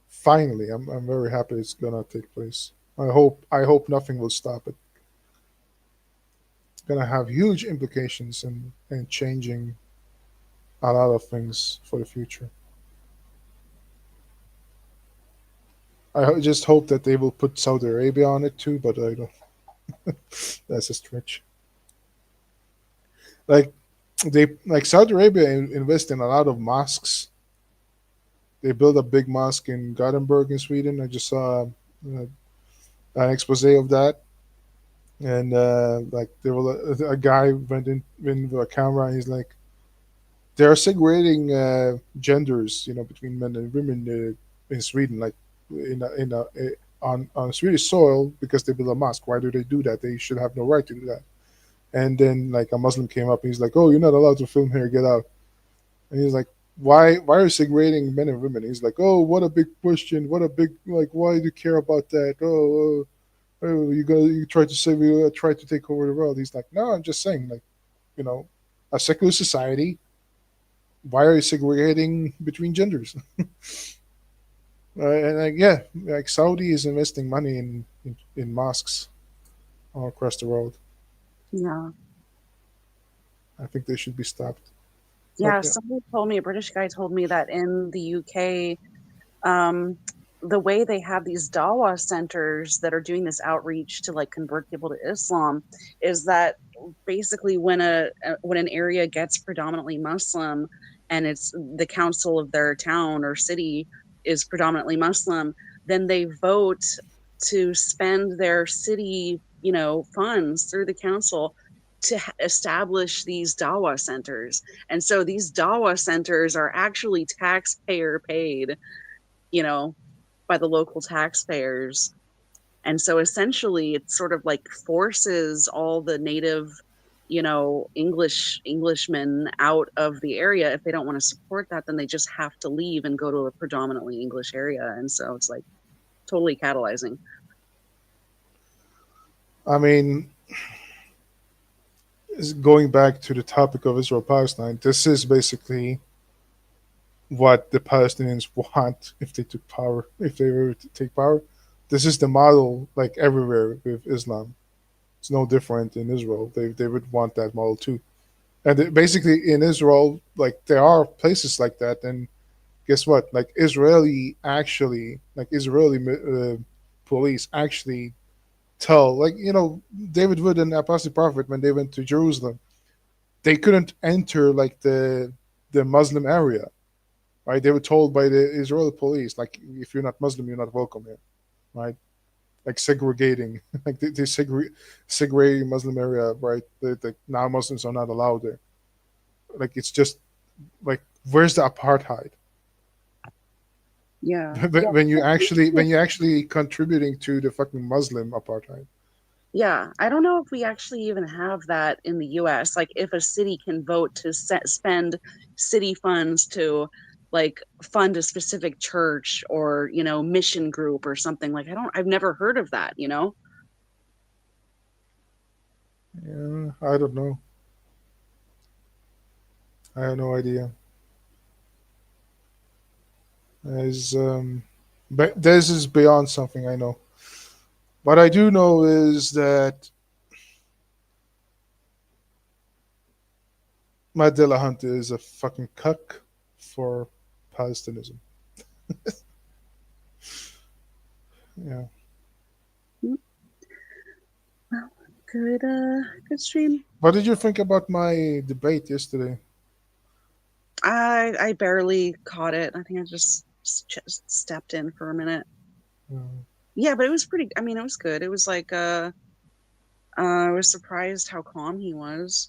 finally, I'm very happy it's gonna take place. I hope nothing will stop it. It's gonna have huge implications and changing a lot of things for the future. Just hope that they will put Saudi Arabia on it too, but I don't. That's a stretch. Like Saudi Arabia invest in a lot of mosques. They built a big mosque in Gothenburg in Sweden. I just saw an expose of that, and like there was a guy went in with a camera and he's like, they're segregating genders, between men and women in Sweden, like on Swedish soil because they built a mosque. Why do they do that? They should have no right to do that. And then like a Muslim came up and he's like, oh, you're not allowed to film here, get out. And he's like, why are you segregating men and women? He's like, oh, what a big question, what a big, like, why do you care about that? You try to say we try to take over the world. He's like, no, I'm just saying, like, a secular society, why are you segregating between genders? And like Saudi is investing money in mosques all across the world. Yeah. I think they should be stopped. Yeah, somebody told me, a British guy told me that in the UK, the way they have these Dawah centers that are doing this outreach to like convert people to Islam is that basically when an area gets predominantly Muslim and it's the council of their town or city is predominantly Muslim, then they vote to spend their city, funds through the council to establish these Dawah centers. And so these Dawah centers are actually taxpayer paid, by the local taxpayers. And so essentially it sort of like forces all the native, Englishmen out of the area. If they don't want to support that, then they just have to leave and go to a predominantly English area. And so it's like totally catalyzing. I mean, going back to the topic of Israel-Palestine, this is basically what the Palestinians want if they took power, if they were to take power. This is the model, like everywhere with Islam. It's no different in Israel. They would want that model too. And basically in Israel, like there are places like that. And guess what? Like Israeli police actually tell, like, David Wood and Apostle Prophet, when they went to Jerusalem, they couldn't enter like the Muslim area, right? They were told by the Israeli police, like, if you're not Muslim, you're not welcome here, right? Like segregating, like they segregating Muslim area, right? The now Muslims are not allowed there. Like it's just like, where's the apartheid? Yeah. when you actually contributing to the fucking Muslim apartheid. Yeah, I don't know if we actually even have that in the U.S. Like, if a city can vote to spend city funds to, like, fund a specific church or, mission group or something. Like, I've never heard of that, Yeah, I don't know. I have no idea. But this is beyond something I know. What I do know is that Matt Dillahunty is a fucking cuck for Palestinism. Yeah. Well, good stream. What did you think about my debate yesterday? I barely caught it. I think I just stepped in for a minute. Yeah, but it was pretty. I mean, it was good. It was like I was surprised how calm he was.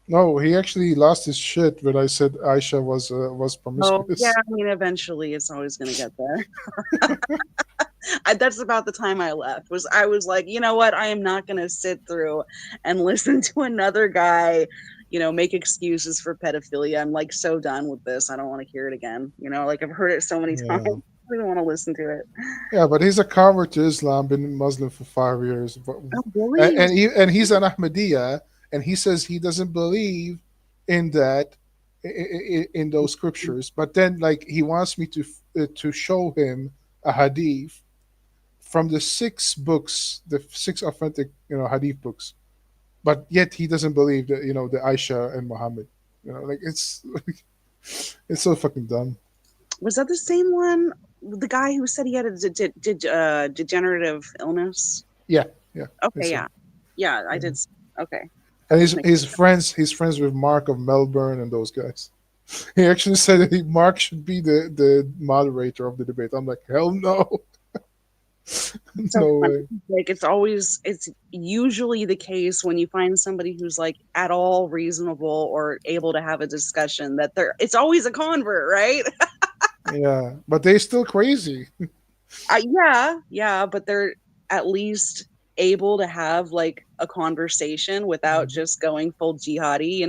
No, he actually lost his shit when I said Aisha was promiscuous. Oh, yeah, I mean, eventually it's always going to get there. That's about the time I left. I was like, you know what? I am not going to sit through and listen to another guy, make excuses for pedophilia. I'm like so done with this. I don't want to hear it again. Like I've heard it so many times. don't want to listen to it. Yeah, but he's a convert to Islam, been Muslim for 5 years. Oh, really? And he's an Ahmadiyya, and he says he doesn't believe in that, in those scriptures. But then, like, he wants me to show him a hadith from the 6 books, the 6 authentic, hadith books. But yet he doesn't believe that, the Aisha and Muhammad. Like, it's so fucking dumb. Was that the same one? The guy who said he had a degenerative illness? Yeah. Okay, yeah. I did. Okay. And he's friends with Mark of Melbourne and those guys. He actually said that Mark should be the moderator of the debate. I'm like, hell no. No way. Like, it's usually the case when you find somebody who's like at all reasonable or able to have a discussion that it's always a convert, right? Yeah, but they're still crazy. Yeah, but they're at least able to have like a conversation without just going full jihadi,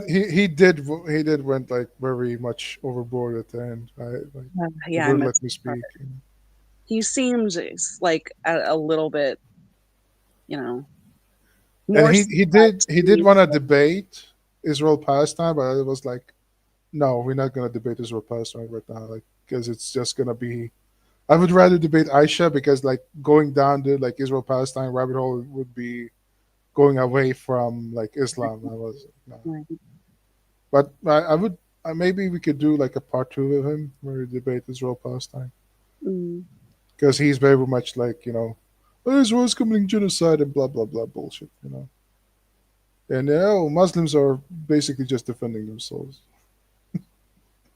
He did went like very much overboard at the end. He wouldn't let me speak. He seems like a little bit, And he did want to debate Israel Palestine, but it was like, no, we're not going to debate Israel Palestine right now, like, because it's just going to be. I would rather debate Aisha, because like going down the like Israel Palestine rabbit hole would be going away from like Islam. But I would maybe we could do like a part 2 of him where we debate Israel Palestine, because he's very much like Israel's committing genocide and blah blah blah bullshit, and Muslims are basically just defending themselves.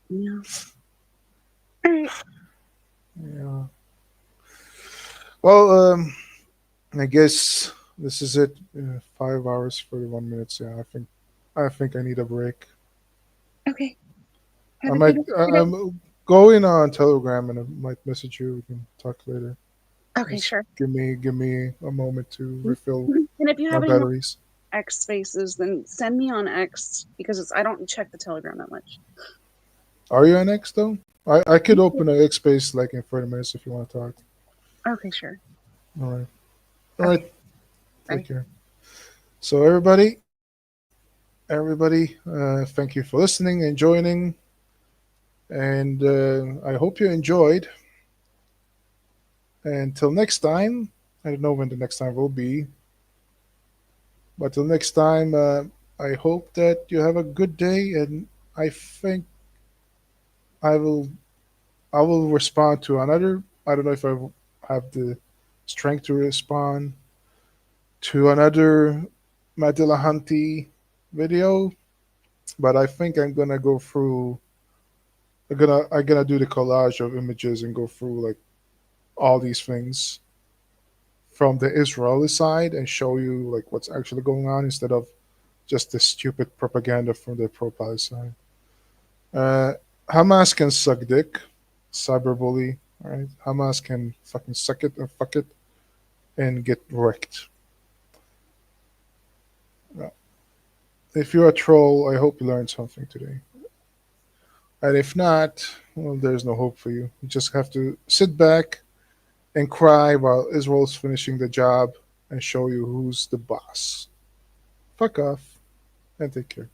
Yeah. Yeah. Well, I guess this is it. 5 hours 41 minutes. Yeah, I think I need a break. Okay. I'm going on Telegram and I might message you. We can talk later. Okay, sure. Give me a moment to refill And if you my have any batteries. X spaces, then send me on X, because I don't check the Telegram that much. Are you on X though? I could open an X space like in 30 minutes if you want to talk. Okay, sure. All right. Take care. So everybody, thank you for listening and joining. And I hope you enjoyed. Until next time, I don't know when the next time will be. But till next time, I hope that you have a good day. And I think I will respond to another. I don't know if I have the strength to respond to another Dillahunty video, but I think I'm gonna go through. I'm gonna do the collage of images and go through like all these things from the Israeli side and show you like what's actually going on instead of just the stupid propaganda from the pro-Palestine side. Hamas can suck dick, cyberbully. All right, Hamas can fucking suck it and fuck it and get wrecked. If you're a troll, I hope you learned something today. And if not, well, there's no hope for you. You just have to sit back and cry while Israel's finishing the job and show you who's the boss. Fuck off and take care.